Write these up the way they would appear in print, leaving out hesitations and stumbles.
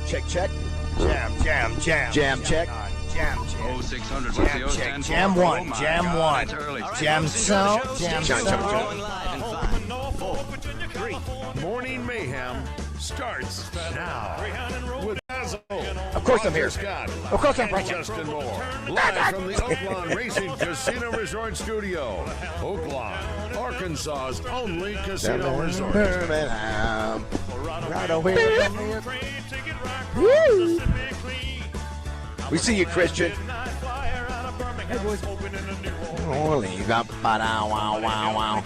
Check, check. Jam check. Jam check. Oh, 600. What's the O stand for? Jam one. Oh, my Jam God, one. that's early. Jam so. Jam Jam, so. jam, Rolling live in 5, 4, 3. Morning Mayhem starts now with Bazzel. Of course I'm here. Scott, Of course I'm and here. Justin Moore. Live from the Oaklawn Racing Casino Resort Studio. Oaklawn, Arkansas's only casino resort. Right over here. Woo! We see you, Christian. Hey, boys. Holy, you got wow, wow, wow.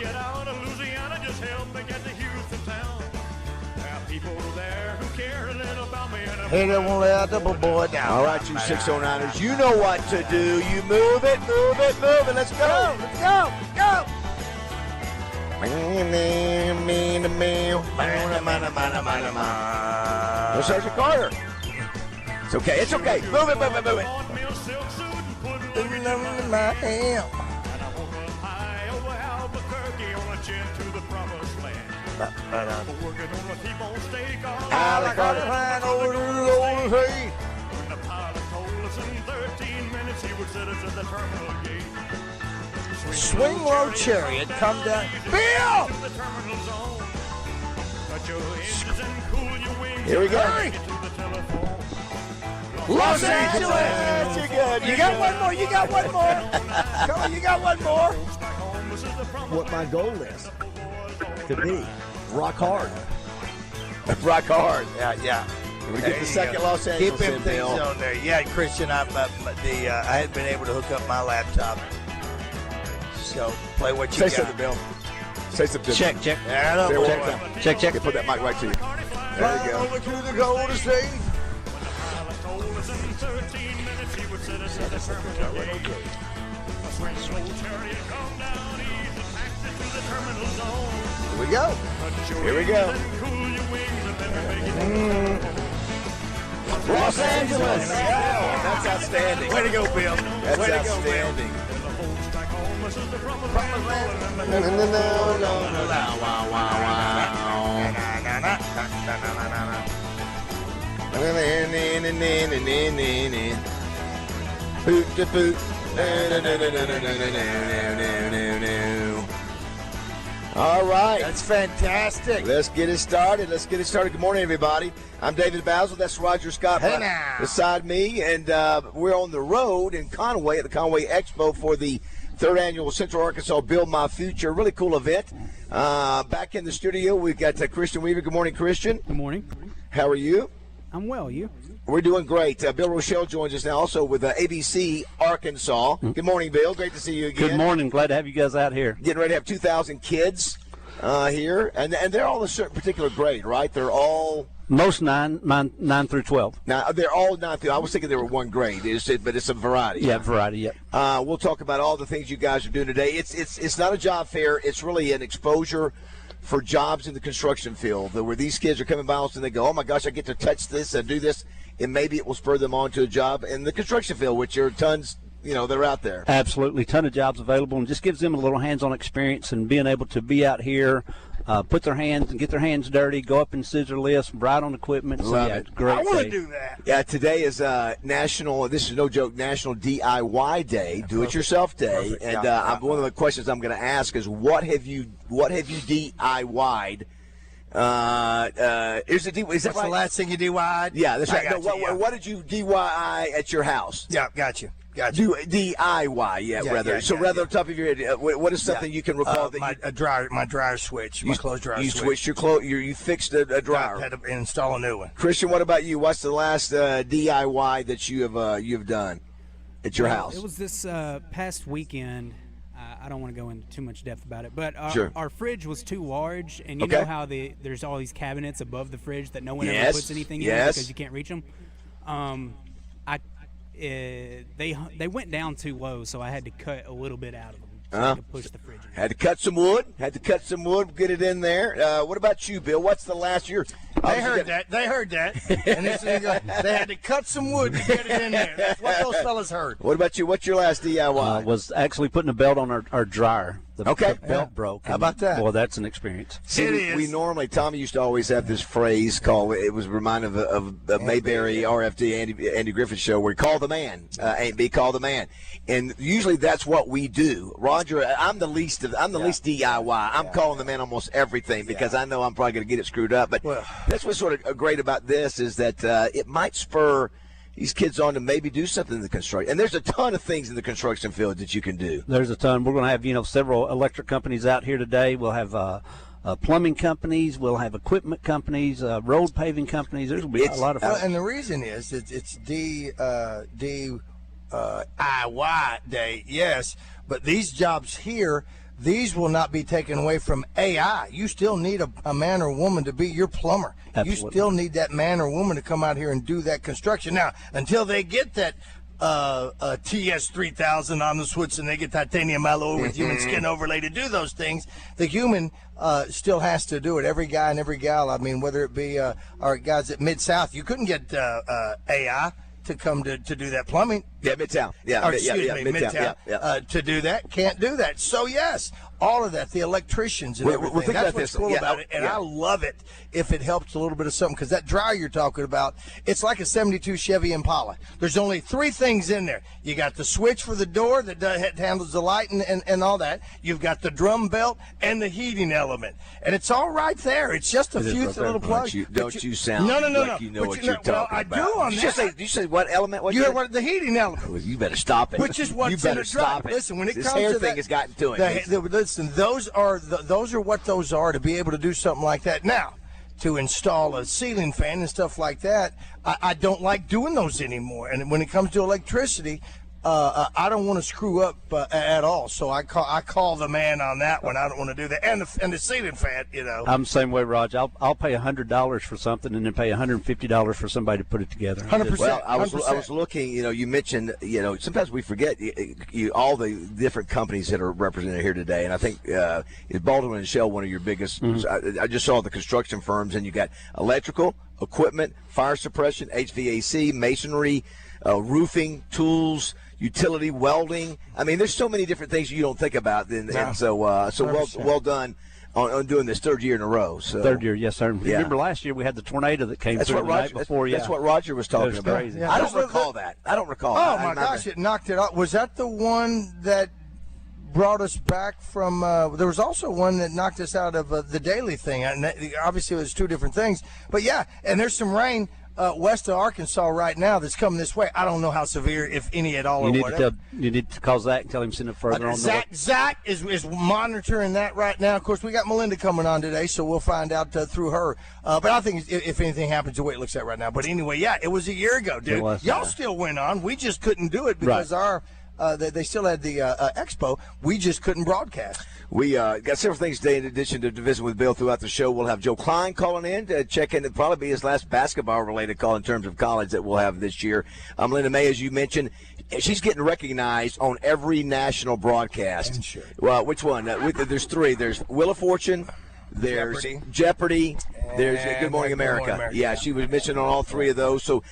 Hey, they won't let the boy down. All right, you 609ers, you know what to do. You move it. Let's go. Go. No, Sergeant Carter. It's okay. Move it. Alec Carter. Swing low chariot, come down. Bill! Here we go. Los Angeles! You're good. You got one more. Come on, you got one more. What my goal is to be. Rock hard. Rock hard. Yeah. We get the second Los Angeles Keep them in, things Bill. on there. Yeah, Christian, I hadn't been able to hook up my laptop. So play what you Say got. something, Bill. Say something. Check. There, check. Put that mic right to you. There you go. Over to the Golden State. Here we go. Los Angeles. That's outstanding. Way to go, Bill. That's Way to go, Bill. outstanding. Boot to boot. All right. That's fantastic. Let's get it started. Good morning, everybody. I'm David Bazzel. That's Roger Scott Hey, now. beside me. And we're on the road in Conway at the Conway Expo for the third annual Central Arkansas Build My Future. Really cool event. Back in the studio, we've got Christian Weaver. Good morning, Christian. Good morning. How are you? I'm well. You? We're doing great. Bill Rochelle joins us now also with ABC Arkansas. Good morning, Bill. Great to see you again. Good morning. Glad to have you guys out here. Getting ready to have 2,000 kids here. And they're all a certain particular grade, right? They're all... Most 9 through 12. Now, they're all 9 through... I was thinking they were one grade, but it's a variety. Yeah, variety, yeah. We'll talk about all the things you guys are doing today. It's not a job fair. It's really an exposure for jobs in the construction field, where these kids are coming by us and they go, oh, my gosh, I get to touch this and do this, and maybe it will spur them on to a job in the construction field, which are tons, they're out there. Absolutely. Ton of jobs available, and just gives them a little hands-on experience and being able to be out here, put their hands and get their hands dirty, go up and scissor lifts, ride on equipment. So, Love it. great I want day. to do that. Yeah, today is National, this is no joke, National DIY Day, Do-It-Yourself Day. Perfect. And Yeah. one of the questions I'm going to ask is, what have you DIY'd? Is that What's right? the last thing you DIY'd? Yeah, that's right. I got you, yeah. What did you DIY at your house? Yeah, got you. Do DIY, rather. So rather on top of your head, what is something you can recall that my dryer switch, my clothes dryer switch. You switched your clothes. You fixed a dryer. I had to install a new one. Christian, what about you? What's the last DIY that you've done at your house? It was this past weekend. I don't want to go into too much depth about it, but Sure. our fridge was too large, and you Okay. know how there's all these cabinets above the fridge that no one ever Yes. puts anything Yes. in because you can't reach them. They went down too low, so I had to cut a little bit out of them so I could push the fridge in. Had to cut some wood. Get it in there. What about you, Bill? What's the last year? They heard that. And they had to cut some wood to get it in there. That's what those fellas heard. What about you? What's your last DIY? Was actually putting a belt on our dryer. the Okay. belt broke. How about that? Boy, that's an experience. See, we normally, Tommy used to always have this phrase called, it was reminded of the Mayberry RFD Andy Griffith show where he called the man, call the man. And usually that's what we do. Roger, I'm the least DIY. I'm calling the man almost everything because I know I'm probably going to get it screwed up. But that's what's sort of great about this is that it might spur these kids on to maybe do something in the construction. And there's a ton of things in the construction field that you can do. There's a ton. We're going to have, several electric companies out here today. We'll have plumbing companies. We'll have equipment companies, road paving companies. There's going to be a lot of fun. And the reason is it's DIY day, yes, but these jobs here, these will not be taken away from AI. You still need a man or woman to be your plumber. Absolutely. You still need that man or woman to come out here and do that construction. Now, until they get that TS3000 on the switch and they get titanium alloy with human skin overlay to do those things, the human still has to do it. Every guy and every gal, I mean, whether it be our guys at Mid-South, you couldn't get AI to come to do that plumbing. Yeah, Midtown. Yeah, Midtown. To do that, can't do that. So, yes, all of that, the electricians and everything. We'll think that's about what's this. cool about it, and I love it if it helps a little bit of something, because that dryer you're talking about, it's like a 72 Chevy Impala. There's only 3 things in there. You got the switch for the door that handles the light and all that. You've got the drum belt and the heating element. And it's all right there. It's just a few little plugs. Don't you sound like you know what you're talking about. I do on that. Did you say what element? You heard what the heating element. Well, you better stop it. Which is what's you better in a dryer. stop it. Listen, when it this comes hair to thing that, has gotten to him. Listen, those are what those are, to be able to do something like that. Now, to install a ceiling fan and stuff like that, I don't like doing those anymore. And when it comes to electricity, I don't want to screw up at all. So I call the man on that one. I don't want to do that. And the ceiling fan, I'm the same way, Raj. I'll pay $100 for something and then pay $150 for somebody to put it together. 100%. Well, I was looking. You mentioned. Sometimes we forget all the different companies that are represented here today. And I think is Baldwin and Shell one of your biggest. Mm-hmm. I just saw the construction firms, and you got electrical, equipment, fire suppression, HVAC, masonry, roofing, tools, utility, welding. I mean, there's so many different things you don't think about. And so well done on doing this third year in a row. So. Third year, yes, sir. Remember last year we had the tornado that came through the night before. That's what Roger was talking about. Crazy. Yeah. I don't recall that. Oh, my gosh, it knocked it out. Was that the one that brought us back from there was also one that knocked us out of the daily thing, and obviously it was 2 different things, but yeah, and there's some rain west of Arkansas right now that's coming this way. I don't know how severe, if any at all. You need to call Zach and tell him to send it further on. Zach is monitoring that right now. Of course, we got Melinda coming on today, so we'll find out through her. But I think if anything happens, the way it looks at right now. But anyway, yeah, it was a year ago, dude. Y'all still went on. We just couldn't do it because they still had the expo. We just couldn't broadcast. We got several things today in addition to division with Bill throughout the show. We'll have Joe Klein calling in to check in. It'll probably be his last basketball-related call in terms of college that we'll have this year. Linda May, as you mentioned, she's getting recognized on every national broadcast. Sure. Well, which one? There's 3. There's Wheel of Fortune. There's Jeopardy. There's Good Morning America. Yeah, she was mentioned on all 3 of those. So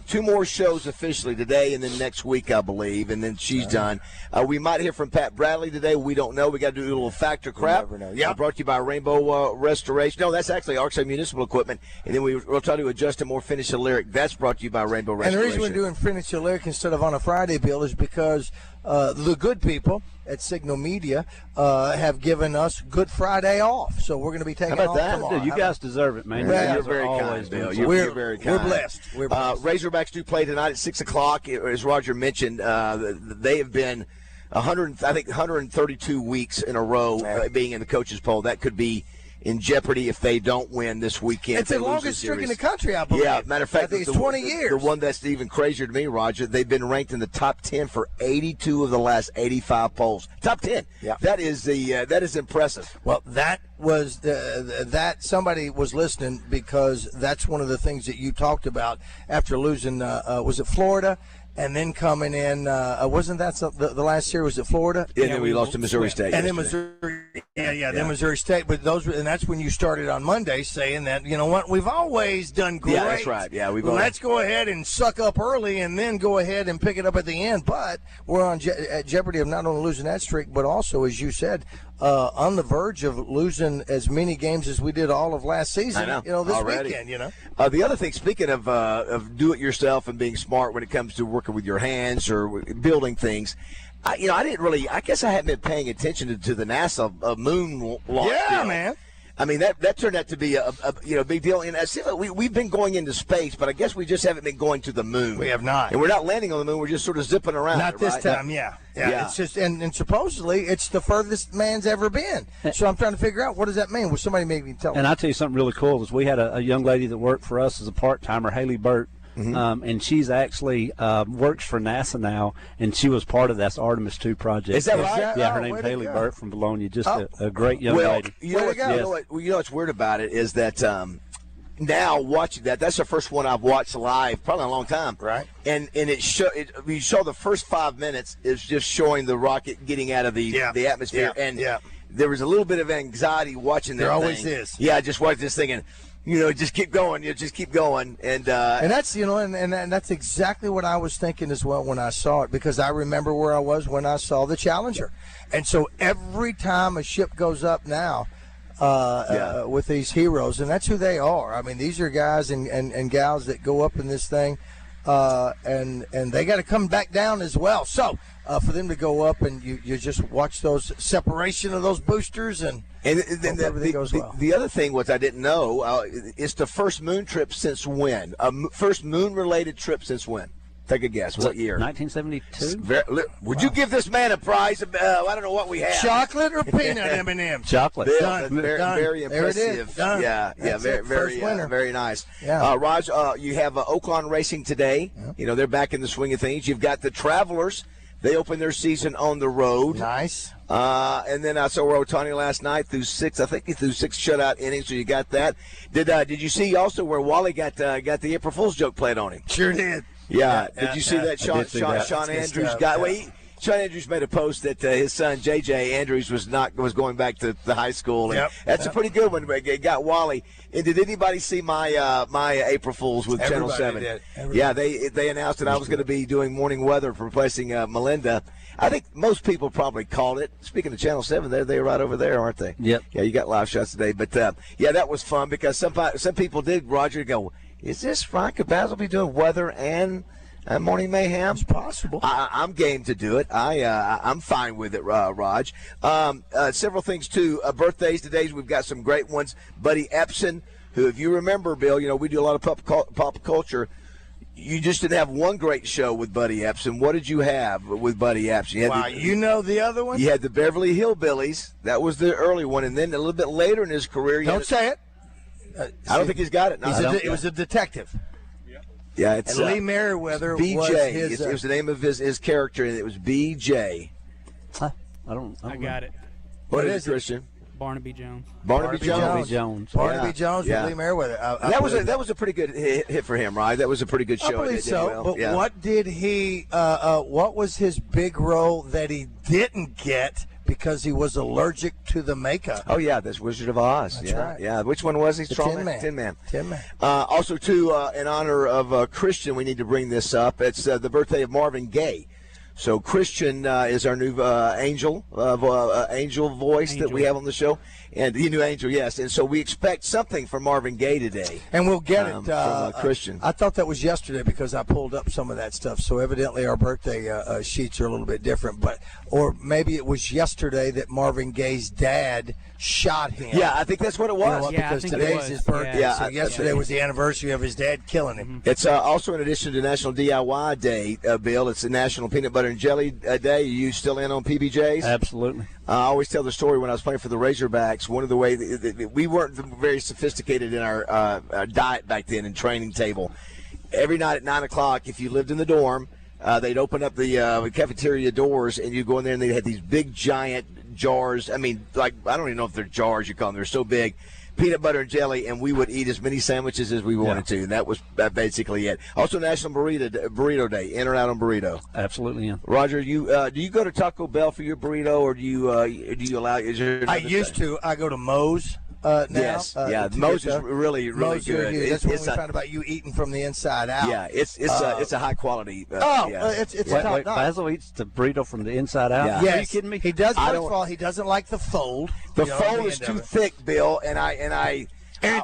2 more shows officially today and then next week, I believe, and then she's done. We might hear from Pat Bradley today. We don't know. We got to do a little fact or crap. We'll never know. Yeah. Brought to you by Rainbow Restoration. No, that's actually Arkside Municipal Equipment. And then we'll try to adjust it more, finish the lyric. That's brought to you by Rainbow Restoration. And the reason we're doing finish the lyric instead of on a Friday, Bill, is because the good people at Signal Media have given us Good Friday off. So we're going to be taking off tomorrow. Dude, you guys deserve it, man. You're very kind, Bill. You're very kind. We're blessed. Razorbacks do play tonight at 6 o'clock. As Roger mentioned, they have been 132 weeks in a row being in the coaches' poll. That could be in jeopardy if they don't win this weekend. It's the longest streak in the country, I believe. Yeah, matter of fact, I think it's 20 years. The one that's even crazier to me, Roger, they've been ranked in the top 10 for 82 of the last 85 polls. Top 10. Yeah. That is impressive. Well, that was that somebody was listening, because that's one of the things that you talked about after losing. Was it Florida? And then coming in, wasn't that the last year? Was it Florida? Yeah, and then we lost to Missouri State. And then Missouri, then Missouri State. But and that's when you started on Monday saying that, you know what, we've always done great. Yeah, that's right. Yeah, let's go ahead and suck up early and then go ahead and pick it up at the end. But we're on at jeopardy of not only losing that streak, but also, as you said, on the verge of losing as many games as we did all of last season. I know. This Already. weekend. The other thing, speaking of do-it-yourself and being smart when it comes to working with your hands or building things, I guess I haven't been paying attention to the NASA moon launch. Yeah, deal. man. I mean, that turned out to be a big deal. And I see we've been going into space, but I guess we just haven't been going to the moon. We have not. And we're not landing on the moon. We're just sort of zipping around. Not this right? time, yeah. It's just and supposedly it's the furthest man's ever been. So I'm trying to figure out, what does that mean? Well, somebody maybe tell me. And I'll tell you something really cool is we had a young lady that worked for us as a part-timer, Haley Burt. And she's actually works for NASA now, and she was part of that Artemis II project. Is that right? Yeah, her Oh, name's way to Haley go. Burt from Bologna. Just a great young lady. You know, Way to go. you know what's weird about it is that now watching that's the first one I've watched live probably in a long time. Right. And you saw the first 5 minutes is just showing the rocket getting out of the atmosphere. Yeah. And Yeah. there was a little bit of anxiety watching that There thing. always is. Yeah, I just watched this thing and just keep going. Just keep going. And that's and that's exactly what I was thinking as well when I saw it, because I remember where I was when I saw the Challenger. And so every time a ship goes up now with these heroes, and that's who they are. I mean, these are guys and gals that go up in this thing, and they got to come back down as well. So for them to go up and you just watch those separation of those boosters and then everything goes well. The other thing was I didn't know it's the first moon trip since when? First moon-related trip since when? Take a guess. What year? 1972. Would you give this man a prize? I don't know what we have. Chocolate or peanut M&M? Chocolate. That's very There it impressive. is. Done. Yeah, That's very, it. very, First winner. very nice. Yeah. Raj, you have Oaklawn Racing today. Yeah. They're back in the swing of things. You've got the Travelers. They open their season on the road. Nice. And then I saw Otani last night through six. I think he threw 6 shutout innings. So you got that. Did you see also where Wally got the April Fool's joke played on him? Sure did. Yeah. Did you see that? Sean That's Andrews good got. stuff. Well, Sean Andrews made a post that his son J.J. Andrews was going back to the high school. And that's a pretty good one. It got Wally. And did anybody see my April Fools with Channel 7? Did. Yeah, they announced that I was going to be doing morning weather replacing Melinda. I think most people probably called it. Speaking of Channel 7, they're right over there, aren't they? Yep. Yeah, you got live shots today. But, that was fun because some people did, Roger, go, is this right? Could Bazzel be doing weather and Morning Mayhem? It's possible. I'm game to do it. I'm fine with it, Raj. Several things, too. Birthdays today. We've got some great ones. Buddy Epson, who, if you remember, Bill, we do a lot of pop culture. You just didn't have one great show with Buddy Epson. What did you have with Buddy Epson? You know the other one? You had the Beverly Hillbillies. That was the early one. And then a little bit later in his career. Don't say it. I don't think he's got it. No, It was a detective. Yeah, it's And Lee Merriweather BJ. was his. It was the name of his character, and it was BJ. I got it. What What is is it, it? Christian? Barnaby Jones. Barnaby Jones. Jones. Barnaby Jones Yeah. with Lee Merriweather. That was a pretty good hit for him, right? That was a pretty good show. I believe It did so. well. But Yeah. what did he? What was his big role that he didn't get because he was allergic to the makeup? Oh yeah, that's Wizard of Oz. That's right. Yeah. Which one was he? The Tin Man. Man. Also, too, in honor of Christian, we need to bring this up. It's the birthday of Marvin Gaye. So Christian is our new angel voice that we have on the show, and the new angel, yes. And so we expect something from Marvin Gaye today. And we'll get it from Christian. I thought that was yesterday because I pulled up some of that stuff. So evidently our birthday sheets are a little bit different. Or maybe it was yesterday that Marvin Gaye's dad shot him. Yeah, I think that's what it You know was. what, Yeah, I because think it today's was. his birthday. Yeah. So yesterday was the anniversary of his dad killing him. It's also in addition to National DIY Day, Bill. It's the National Peanut Butter and Jelly Day. Are you still in on PBJs? Absolutely. I always tell the story when I was playing for the Razorbacks. One of the ways we weren't very sophisticated in our diet back then and training table. Every night at 9 o'clock, if you lived in the dorm, they'd open up the cafeteria doors and you go in there and they had these big giant jars. I mean, like, I don't even know if they're jars you call them. They're so big. Peanut butter and jelly, and we would eat as many sandwiches as we wanted to, and that was basically it. Also, National Burrito Day, in or out on burrito. Absolutely, yeah. Roger, do you go to Taco Bell for your burrito, or do you allow? I used to. I go to Moe's now. Yes, to Moe's get is really Moe's good. review. That's when we found about you eating from the inside out. Yeah, it's a high quality. It's Wait, top notch. Basil eats the burrito from the inside out? Yeah. Yes. Are you kidding me? He does. First of all, he doesn't like the fold. The You know, on fold the is end of too it. thick, Bill, and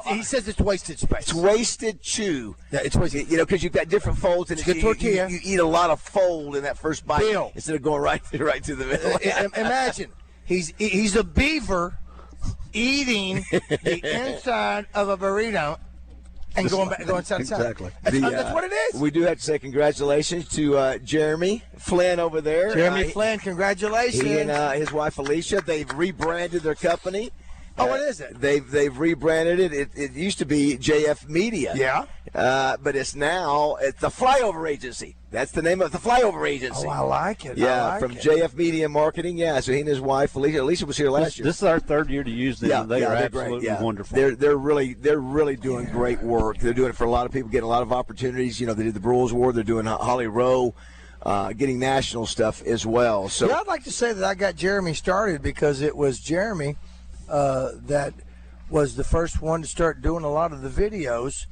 he says it's wasted space. it's wasted chew. Yeah, it's wasted. You know, because you've got different folds, and It's good tortilla. You eat a lot of fold in that first bite Bill. instead of going right to the middle. Imagine he's a beaver eating the inside of a burrito and going side to side. Exactly. That's what it is. We do have to say congratulations to Jeremy Flynn over there. Jeremy Flynn, congratulations. He and his wife Alicia, they've rebranded their company. Oh, what is it? They've rebranded it. It used to be JF Media. Yeah. But it's the Flyover Agency. That's the name of the Flyover Agency. Oh, I like it. Yeah, I like from it. JF Media Marketing. Yeah, so he and his wife Alicia was here last year. This is our third year to use them. They are they're absolutely great. Yeah. wonderful. They're really doing great work. They're doing it for a lot of people, getting a lot of opportunities. You know, they did the Brewers Award. They're doing Holly Rowe, getting national stuff as well. So I'd like to say that I got Jeremy started because it was Jeremy that was the first one to start doing a lot of the videos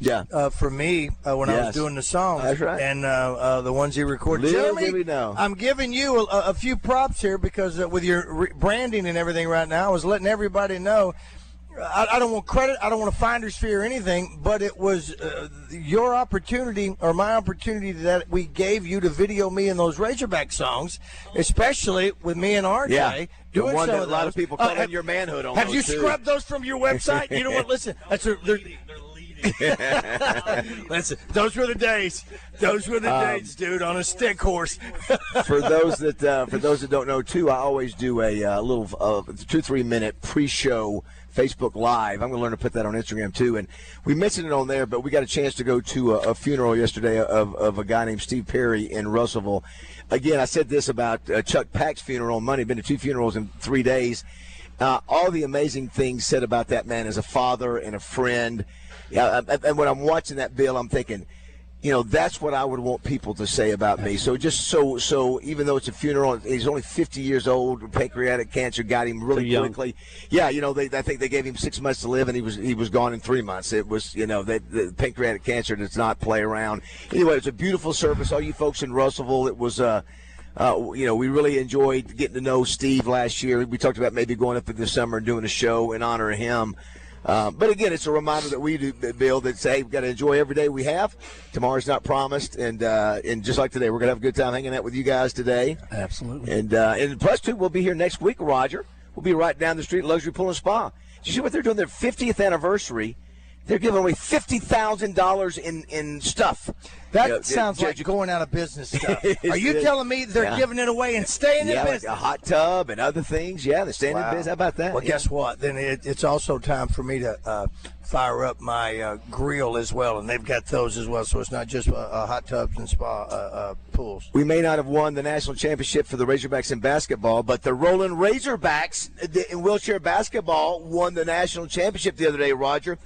for me when I was doing the songs. That's right. And the ones he recorded. Little Jeremy, did we know. I'm giving you a few props here because with your branding and everything right now, I was letting everybody know. I don't want credit. I don't want a finder's fee or anything, but it was your opportunity or my opportunity that we gave you to video me in those Razorback songs, especially with me and RJ. Yeah. Doing the one some that of a lot those. of people call your manhood on. Have those you too. scrubbed those from your website? You know what? Listen, listen, those were the days. Those were the days, dude, on a stick horse. For those that don't know, too, I always do a little 2-3 minute pre-show Facebook Live. I'm going to learn to put that on Instagram, too. And we mentioned it on there, but we got a chance to go to a funeral yesterday of a guy named Steve Perry in Russellville. Again, I said this about Chuck Pack's funeral on Monday. Been to 2 funerals in 3 days. All the amazing things said about that man as a father and a friend. And when I'm watching that, Bill, I'm thinking, you know, that's what I would want people to say about me. So just so even though it's a funeral, he's only 50 years old. Pancreatic cancer got him really quickly. Yeah, you know, I think they gave him 6 months to live, and he was gone in 3 months. It was, you know, the pancreatic cancer does not play around. Anyway, it was a beautiful service. All you folks in Russellville, it was. You know, we really enjoyed getting to know Steve last year. We talked about maybe going up in the summer and doing a show in honor of him. But again, it's a reminder that we do, Bill, that say we've got to enjoy every day we have. Tomorrow's not promised, and just like today, we're gonna have a good time hanging out with you guys today. Absolutely. And plus, too, we'll be here next week, Roger. We'll be right down the street, Luxury Pool and Spa. Did you see what they're doing? Their 50th anniversary. They're giving away $50,000 in stuff. That sounds like going out of business stuff. Are you telling me they're giving it away and staying in business? Like a hot tub and other things. Yeah, they're staying in business. How about that? Well, guess what? Then it's also time for me to fire up my grill as well, and they've got those as well. So it's not just hot tubs and spa pools. We may not have won the national championship for the Razorbacks in basketball, but the Rolling Razorbacks in wheelchair basketball won the national championship the other day, Roger.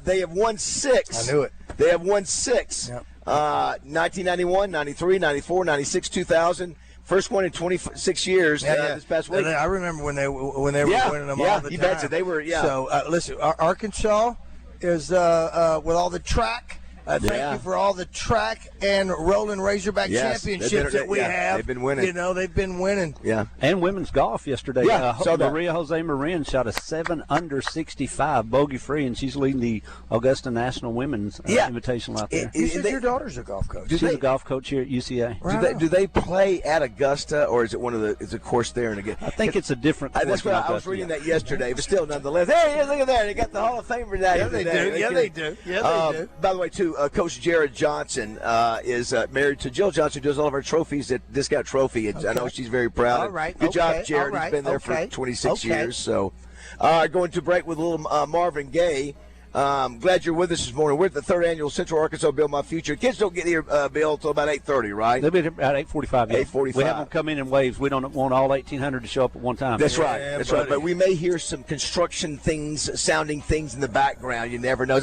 They have won 6. I knew it. They have won 6. Yep. 1991, 93, 94, 96, 2000. First one in 26 years this past week. I remember when they were winning them all the time. You betcha. They were, So, listen, Arkansas is with all the track. Thank you for all the track and Rolling Razorback championships that we have. They've been winning. You know, they've been winning. Yeah. And women's golf yesterday. Yeah, Maria Jose Marin shot a 7 under 65, bogey free, and she's leading the Augusta National Women's Invitational out there. You said your daughter's a golf coach. She's a golf coach here at UCA. Right. Do they play at Augusta, or is it is a course there? And again, I think it's a different course. That's what I was reading that yesterday, but still, nonetheless. Hey, look at that! They got the Hall of Famer down Yeah, they do. Yeah, they do. Yeah, they do. By the way, too, Coach Jared Johnson is married to Jill Johnson, who does all of our trophies at Discount Trophy. I know she's very proud. All right. Good job, Jared. He's been there for 26 years. So, going to break with a little Marvin Gaye. Glad you're with us this morning. We're at the 3rd annual Central Arkansas Build My Future. Kids don't get here, Bill, until about 8:30, right? They'll be about 8:45. 8:45. We have them come in waves. We don't want all 1,800 to show up at one time. That's right. That's right. But we may hear some construction sounding things in the background. You never know.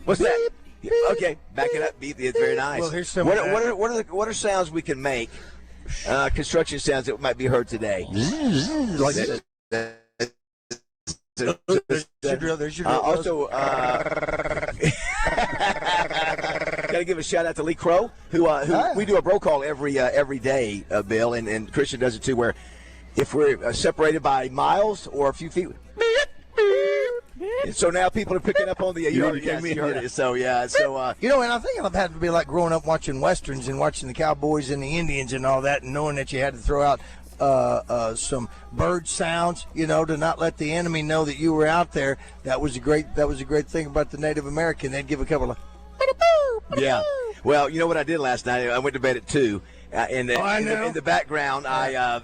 What's that? Okay, back it up. It's very nice. Well, here's some what are sounds we can make? Construction sounds that might be heard today. Like that. There's your drill. Also, got to give a shout out to Lee Crow, who we do a bro call every day, Bill, and Christian does it too, where if we're separated by miles or a few feet. And so now people are picking up on the you heard it. So yeah, so and I think I've had to be like growing up watching westerns and watching the cowboys and the Indians and all that, and knowing that you had to throw out some bird sounds, to not let the enemy know that you were out there. That was a great thing about the Native American. They'd give a couple of yeah. Well, you know what I did last night? I went to bed at 2. In the background, I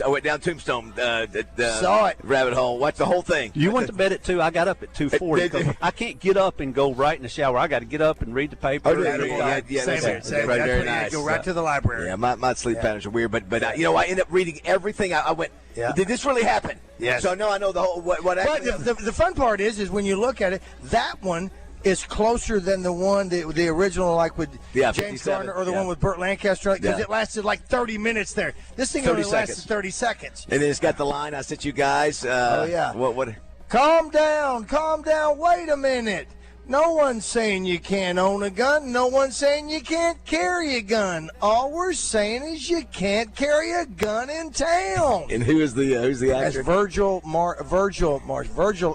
went down Tombstone, saw it, rabbit hole, watched the whole thing. You went to bed at 2. I got up at 2:40. I can't get up and go right in the shower. I got to get up and read the paper. Same. Very nice. Go right to the library. Yeah, my sleep patterns are weird, but I ended up reading everything. I went. Yeah. Did this really happen? Yes. So no, I know the whole what actually. But the fun part is when you look at it, that one is closer than the one, the original, like with James Garner or the one with Burt Lancaster, because it lasted like 30 minutes there. This thing only lasted 30 seconds. And then it's got the line I sent you guys. What? Calm down. Wait a minute. No one's saying you can't own a gun. No one's saying you can't carry a gun. All we're saying is you can't carry a gun in town. And who's the actor? That's Virgil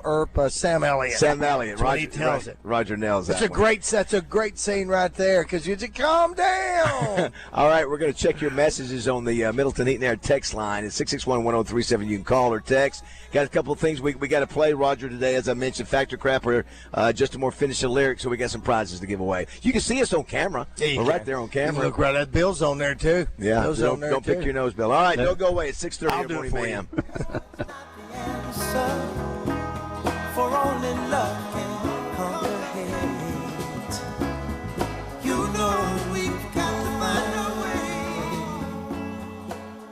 Earp, Sam Elliott. Sam Elliott. Roger, he tells it. Roger nails that. That's a great scene right there, because you just calm down. All right, we're going to check your messages on the Middleton Heat and Air text line. It's 661-1037. You can call or text. Got a couple of things we got to play, Roger, today. As I mentioned, Factor Crap or just a more finish the lyrics, so we got some prizes to give away. You can see us on camera. Yeah, we're right there on camera. You look right at Bill's on there too. Yeah, don't pick your nose, Bill. All right, don't go away. It's 6:30 in Morning Mayhem. For only love can conquer hate. You know we've got to find a way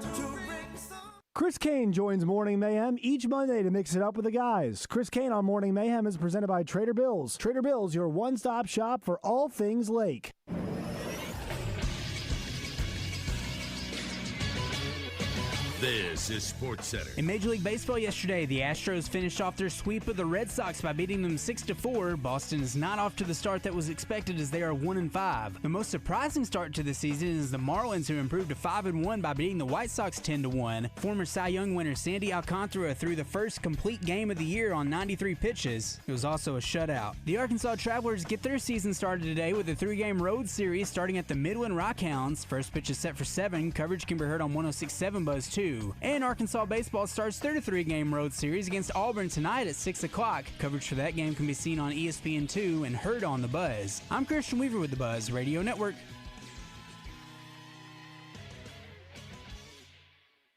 to bring some. Chris Kane joins Morning Mayhem each Monday to mix it up with the guys. Chris Kane on Morning Mayhem is presented by Trader Bill's. Trader Bill's, your one-stop shop for all things lake. This is Sports Center. In Major League Baseball yesterday, the Astros finished off their sweep of the Red Sox by beating them 6-4. Boston is not off to the start that was expected, as they are 1-5. The most surprising start to the season is the Marlins, who improved to 5-1 by beating the White Sox 10-1. Former Cy Young winner Sandy Alcantara threw the first complete game of the year on 93 pitches. It was also a shutout. The Arkansas Travelers get their season started today with a 3-game road series starting at the Midland Rockhounds. First pitch is set for 7. Coverage can be heard on 106.7 Buzz 2. And Arkansas baseball starts their 3-game road series against Auburn tonight at 6 o'clock. Coverage for that game can be seen on ESPN2 and heard on The Buzz. I'm Christian Weaver with The Buzz Radio Network.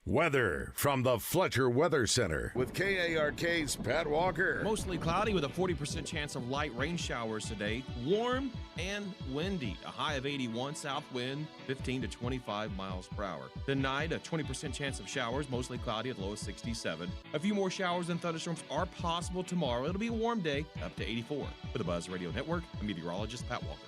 Weather from the Fletcher Weather Center with KARK's Pat Walker. Mostly cloudy with a 40% chance of light rain showers today. Warm and windy. A high of 81, south wind 15 to 25 miles per hour. Tonight, a 20% chance of showers, mostly cloudy at low of 67. A few more showers and thunderstorms are possible tomorrow. It'll be a warm day, up to 84. For the Buzz Radio Network, I'm meteorologist Pat Walker.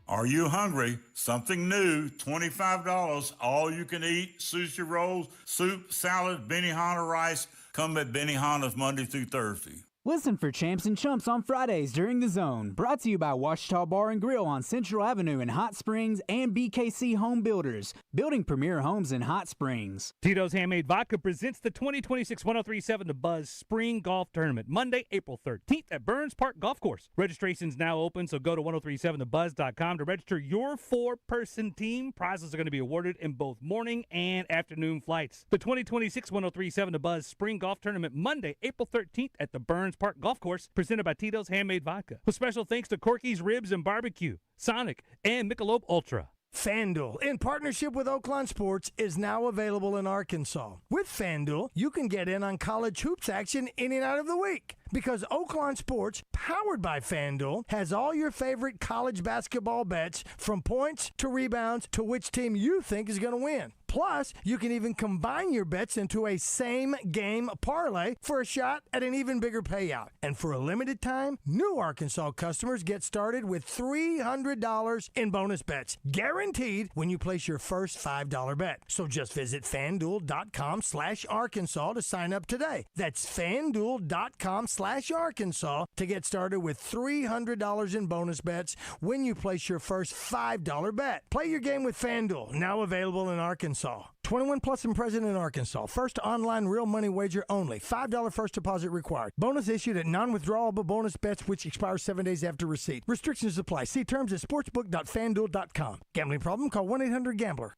Are you hungry? Something new, $25, all you can eat, sushi rolls, soup, salad, Benihana rice. Come at Benihana's Monday through Thursday. Listen for Champs and Chumps on Fridays during The Zone. Brought to you by Washita Bar and Grill on Central Avenue in Hot Springs and BKC Home Builders, building premier homes in Hot Springs. Tito's Handmade Vodka presents the 2026 1037 The Buzz Spring Golf Tournament, Monday, April 13th at Burns Park Golf Course. Registration's now open, so go to 1037thebuzz.com to register your 4-person team. Prizes are going to be awarded in both morning and afternoon flights. The 2026 1037 The Buzz Spring Golf Tournament, Monday, April 13th at the Burns Park Golf Course, presented by Tito's Handmade Vodka. With special thanks to Corky's Ribs and Barbecue, Sonic, and Michelob Ultra. FanDuel, in partnership with Oaklawn Sports, is now available in Arkansas. With FanDuel, you can get in on college hoops action any night of the week, because Oaklawn Sports, powered by FanDuel, has all your favorite college basketball bets, from points to rebounds to which team you think is going to win. Plus, you can even combine your bets into a same-game parlay for a shot at an even bigger payout. And for a limited time, new Arkansas customers get started with $300 in bonus bets, guaranteed when you place your first $5 bet. So just visit FanDuel.com/Arkansas to sign up today. That's FanDuel.com/Arkansas to get started with $300 in bonus bets when you place your first $5 bet. Play your game with FanDuel, now available in Arkansas. 21 plus and present in Arkansas. First online real money wager only. $5 first deposit required. Bonus issued at non-withdrawable bonus bets which expire 7 days after receipt. Restrictions apply. See terms at sportsbook.fanduel.com. Gambling problem? Call 1-800-GAMBLER.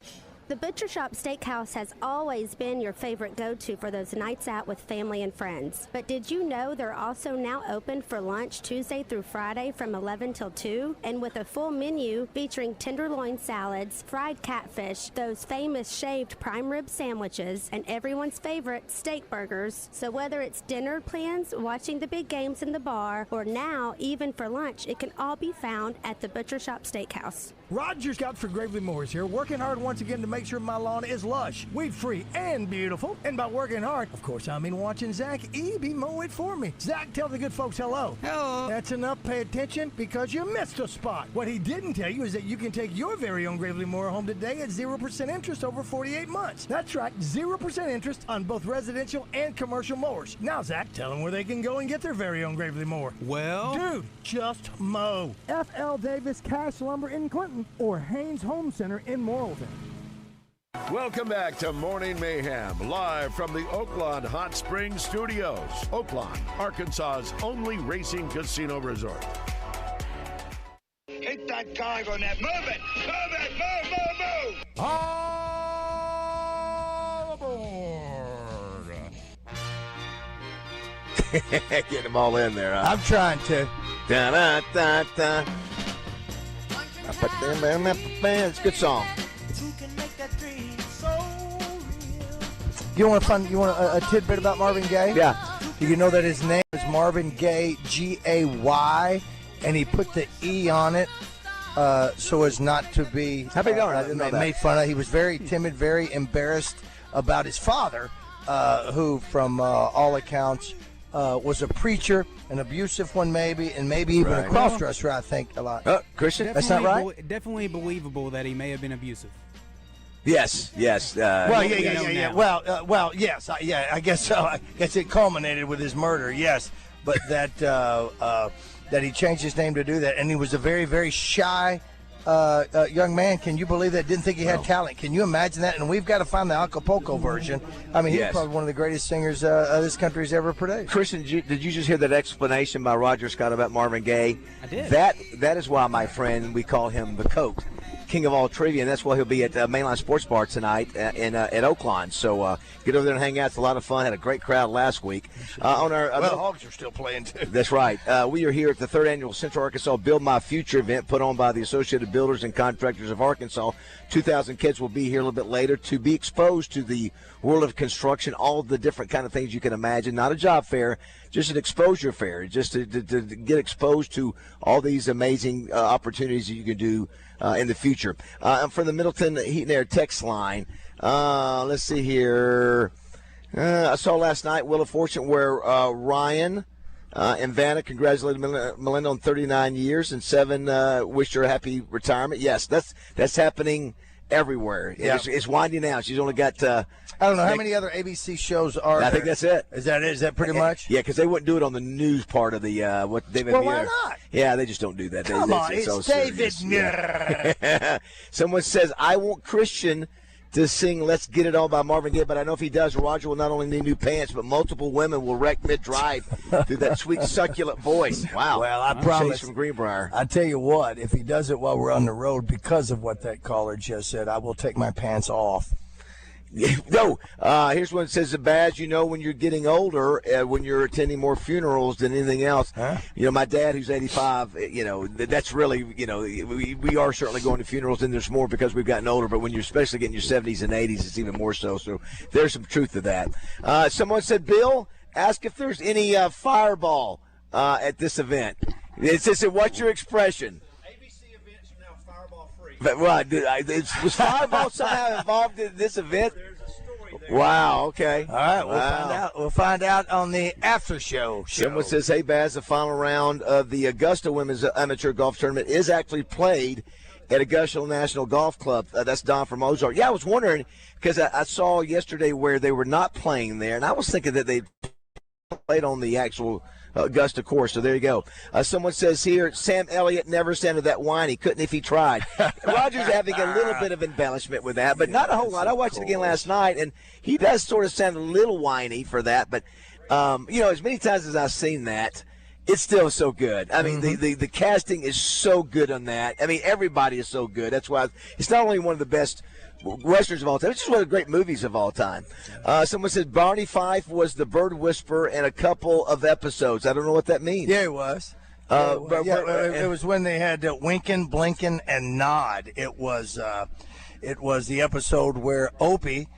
The Butcher Shop Steakhouse has always been your favorite go-to for those nights out with family and friends. But did you know they're also now open for lunch Tuesday through Friday from 11 till 2? And with a full menu featuring tenderloin salads, fried catfish, those famous shaved prime rib sandwiches, and everyone's favorite steak burgers. So whether it's dinner plans, watching the big games in the bar, or now even for lunch, it can all be found at the Butcher Shop Steakhouse. Roger Scott for Gravely Moore is here, working hard once again to make sure my lawn is lush, weed-free, and beautiful. And by working hard, of course, I mean watching Zach Eby mow it for me. Zach, tell the good folks hello. Hello. That's enough. Pay attention because you missed a spot. What he didn't tell you is that you can take your very own Gravely Moore home today at 0% interest over 48 months. That's right, 0% interest on both residential and commercial mowers. Now, Zach, tell them where they can go and get their very own Gravely Moore. Well, dude, just mow. F.L. Davis Cash Lumber in Clinton or Haynes Home Center in Morrilton. Welcome back to Morning Mayhem, live from the Oaklawn Hot Springs Studios. Oaklawn, Arkansas's only racing casino resort. Hit that cargo net. Move it! Move it! Move, move, move! All aboard! Getting them all in there, huh? I'm trying to. Da-da-da-da. It's a good song. You want a tidbit about Marvin Gaye? Yeah. Do you know that his name is Marvin Gaye, G-A-Y, and he put the E on it so as not to be I didn't know that. made fun of. He was very timid, very embarrassed about his father, who, from all accounts, was a preacher, an abusive one maybe, and maybe even a cross-dresser, I think, a lot. Christian? That's not right? Definitely believable that he may have been abusive. Yes. Well, yeah. Well, yes. I guess so. I guess it culminated with his murder, yes. But that he changed his name to do that. And he was a very, very shy young man. Can you believe that? Didn't think he had talent. Can you imagine that? And we've got to find the Acapulco version. I mean, he's probably one of the greatest singers this country's ever produced. Christian, did you just hear that explanation by Roger Scott about Marvin Gaye? I did. That is why, my friend, we call him the Coke, king of all trivia, and that's why he'll be at Mainline Sports Bar tonight at Oaklawn. So get over there and hang out. It's a lot of fun. Had a great crowd last week. The Hogs are still playing, too. That's right. We are here at the 3rd Annual Central Arkansas Build My Future event put on by the Associated Builders and Contractors of Arkansas. 2,000 kids will be here a little bit later to be exposed to the world of construction, all the different kind of things you can imagine. Not a job fair, just an exposure fair, just to get exposed to all these amazing opportunities that you can do in the future. From the Middleton Heat and Air text line, let's see here. I saw last night Wheel of Fortune where Ryan and Vanna congratulated Melinda on 39 years and 7 wished her a happy retirement. Yes, that's happening everywhere. Yeah. It's winding down. She's only got I don't know how many other ABC shows are there? I think that's it. Is that pretty much? Yeah, because they wouldn't do it on the news part of the what David. Well, why not? Yeah, they just don't do that. Come on, it's so David. Yeah. Someone says I want Christian to sing "Let's Get It On" by Marvin Gaye, but I know if he does, Roger will not only need new pants, but multiple women will wreck mid-drive through that sweet, succulent voice. Wow. Well, I promise. Chase from Greenbrier. I tell you what, if he does it while we're on the road, because of what that caller just said, I will take my pants off. No, here's one that says, Baz, you know, when you're getting older, when you're attending more funerals than anything else, you know, my dad, who's 85, you know, that's really, you know, we are certainly going to funerals, and there's more because we've gotten older, but when you're especially getting your 70s and 80s, it's even more so. So there's some truth to that. Someone said, Bill, ask if there's any fireball at this event. It says, what's your expression? But what? Was Fireball somehow involved in this event? Wow. Okay. All right. We'll find out. We'll find out on the after show. Someone says, "Hey, Baz, the final round of the Augusta Women's Amateur Golf Tournament is actually played at Augusta National Golf Club." That's Don from Ozark. Yeah, I was wondering because I saw yesterday where they were not playing there, and I was thinking that they played on the actual Augusta course. So there you go. Someone says here, Sam Elliott never sounded that whiny. Couldn't if he tried. Roger's having a little bit of embellishment with that, but not a whole lot. I watched it again last night, and he does sort of sound a little whiny for that. But, as many times as I've seen that, it's still so good. I mean, the casting is so good on that. I mean, everybody is so good. That's why it's not only one of the best westerns of all time, it's just one of the great movies of all time. Someone said Barney Fife was the bird whisperer in a couple of episodes. I don't know what that means. Yeah, it was. It was when they had Winkin', Blinkin', and Nod. It was the episode where Opie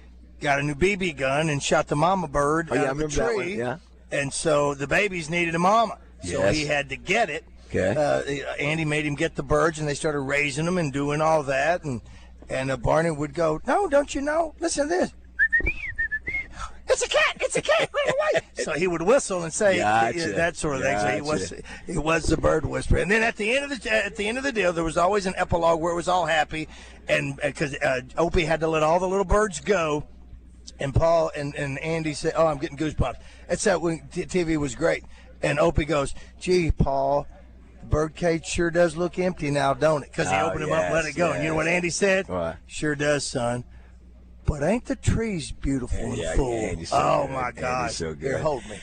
got a new BB gun and shot the mama bird out of a tree. That one, yeah. And so the babies needed a mama. So Yes. he had to get it. Okay. Andy made him get the birds, and they started raising them and doing all that. And Barney would go, "No, don't you know? Listen to this. It's a cat. It's a cat. Run away." So he would whistle and say that sort of thing. So he was the bird whisperer. And then at the end of the deal, there was always an epilogue where it was all happy, and because Opie had to let all the little birds go. And Paul and Andy said, "Oh, I'm getting goosebumps." That's that when TV was great. And Opie goes, "Gee, Paul, the bird cage sure does look empty now, don't it?" Because he opened him up and let it go. And you know what Andy said? What? "Sure does, son. But ain't the trees beautiful and full?" Andy's so Oh, good. my God. Andy's so good. Here, hold me.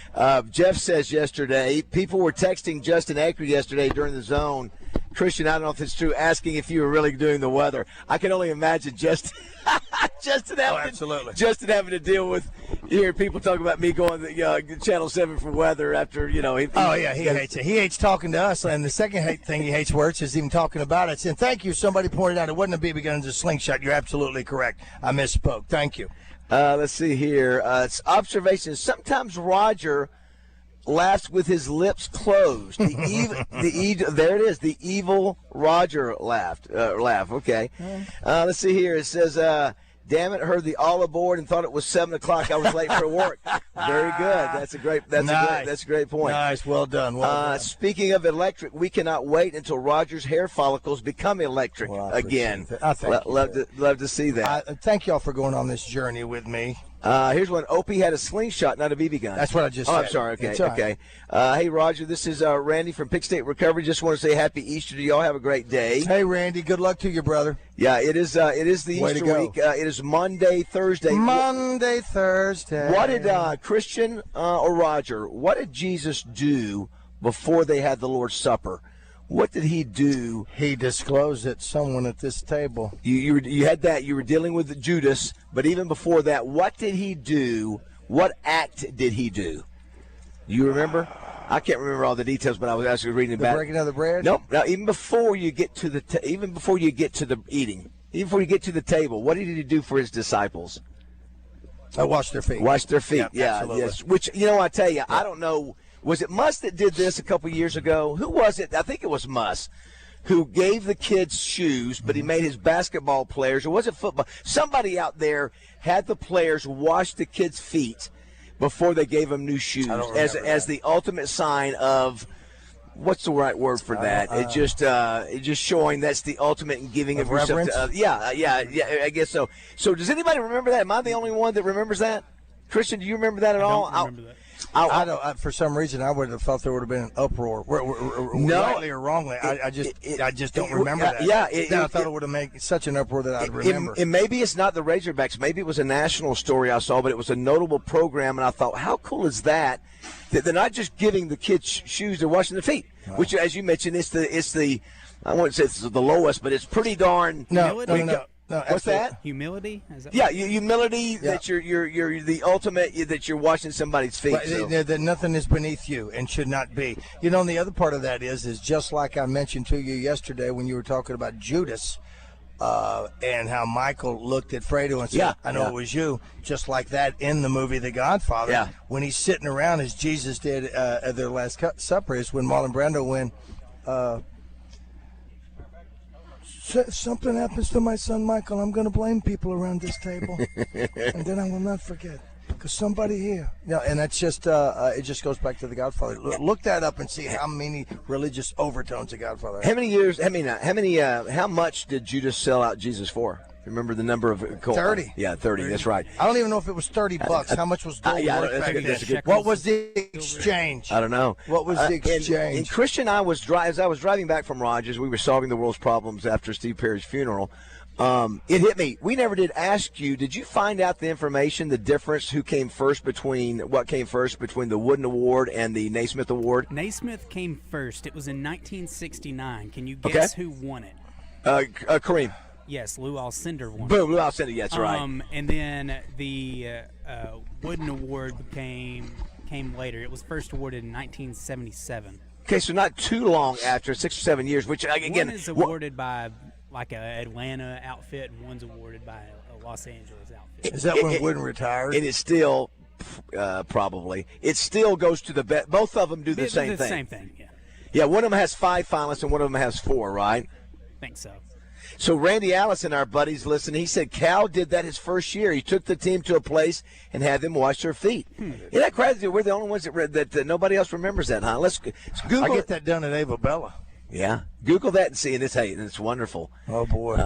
Jeff says yesterday, people were texting Justin Aker yesterday during the zone. Christian, I don't know if it's true, asking if you were really doing the weather. I can only imagine Justin having to deal with hearing people talk about me going to Channel 7 for weather after, he hates it. He hates talking to us. And the second thing he hates worse is even talking about it. And thank you. Somebody pointed out it wasn't a BB gun, it was a slingshot. You're absolutely correct. I misspoke. Thank you. Let's see here. It's observations. Sometimes Roger laughs with his lips closed. There it is. The evil Roger laugh. Okay. Let's see here. It says, "Damn it! Heard the all aboard and thought it was 7 o'clock. I was late for work." Very good. That's a great point. Nice. Well done. Speaking of electric, we cannot wait until Roger's hair follicles become electric again. Love to see that. Thank y'all for going on this journey with me. Here's one. Opie had a slingshot, not a BB gun. That's what I just said. I'm sorry. Okay. It's all right. Okay. Hey, Roger, this is Randy from Pick State Recovery. Just want to say happy Easter to y'all. Have a great day. Hey, Randy. Good luck to you, brother. Yeah, it is the Way to Easter go. week. It is Monday, Thursday. Thursday. What did Christian or Roger, what did Jesus do before they had the Lord's Supper? What did he do? He disclosed it. Someone at this table. You had that. You were dealing with Judas, but even before that, what did he do? What act did he do? You remember? I can't remember all the details, but I was actually reading about the breaking of the bread. Nope. Now, even before you get to the eating, even before you get to the table, what did he do for his disciples? Wash their feet. Wash their feet. Yeah. Absolutely. Yes. Which I tell you, I don't know. Was it Muss that did this a couple years ago? Who was it? I think it was Muss, who gave the kids shoes, but he made his basketball players, or was it football? Somebody out there had the players wash the kids' feet before they gave them new shoes as the ultimate sign of, what's the right word for that? It's just showing that's the ultimate in giving of yourself. I guess so. So does anybody remember that? Am I the only one that remembers that? Christian, do you remember that at all? I don't remember that. I don't. For some reason, I would have thought there would have been an uproar. Rightly or wrongly, I just don't remember that. I thought it would have made such an uproar that I'd remember. And maybe it's not the Razorbacks. Maybe it was a national story I saw, but it was a notable program, and I thought, how cool is that? That they're not just giving the kids shoes; they're washing their feet. Right. Which, as you mentioned, it's the I wouldn't say it's the lowest, but it's pretty darn. No. What's that? Humility? Is that humility. Yeah. That you're the ultimate. That you're washing somebody's feet. Right, so. That nothing is beneath you and should not be. And the other part of that is just like I mentioned to you yesterday when you were talking about Judas, and how Michael looked at Fredo and said, "I know it was you." Just like that in the movie The Godfather, when he's sitting around as Jesus did at their Last Supper, is when Marlon Brando went. if something happens to my son Michael, I'm going to blame people around this table, and then I will not forget. Because somebody here. Yeah, and that's just, it just goes back to The Godfather. Look that up and see how many religious overtones The Godfather has. How many years, how much did Judas sell out Jesus for? Remember the number of 30. Yeah, 30. That's right. I don't even know if it was $30. How much was gold worth back then? What was the exchange? I don't know. What was the exchange? And Christian and I as I was driving back from Rogers, we were solving the world's problems after Steve Perry's funeral. It hit me. We never did ask you. Did you find out the information, the difference, what came first between the Wooden Award and the Naismith Award? Naismith came first. It was in 1969. Can you guess who won it? Kareem. Yes, Lou Alcindor won. Boom, Lou Alcindor. Yes, right. And then the Wooden Award came later. It was first awarded in 1977. Okay, so not too long after, 6 or 7 years. Which again, one is awarded by like a Atlanta outfit, and one's awarded by a Los Angeles outfit. Is that when Wooden retired? It is still probably. It still goes to the best. Both of them do the same thing. The same thing. Yeah. Yeah, one of them has 5 finalists and one of them has 4. Right? I think so. So Randy Allison, our buddies, listening. He said Cal did that his first year. He took the team to a place and had them wash their feet. Isn't that crazy? We're the only ones that nobody else remembers that, huh? Let's Google. I get that done at Ava Bella. Yeah, Google that and see, and it's wonderful. Oh boy,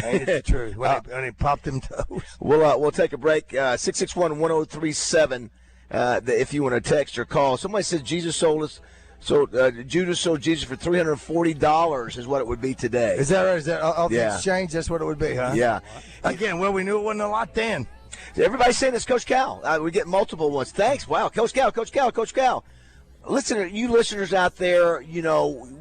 ain't it true? When he popped them toes. We'll take a break. 661-1037. If you want to text or call. Somebody said Jesus sold us. So Judas sold Jesus for $340 is what it would be today. Is that right? Is that off the exchange? That's what it would be, huh? Yeah. Again, well, we knew it wasn't a lot then. Everybody's saying it's Coach Cal. We get multiple ones. Thanks. Wow, Coach Cal, Coach Cal, Coach Cal. Listen, you listeners out there,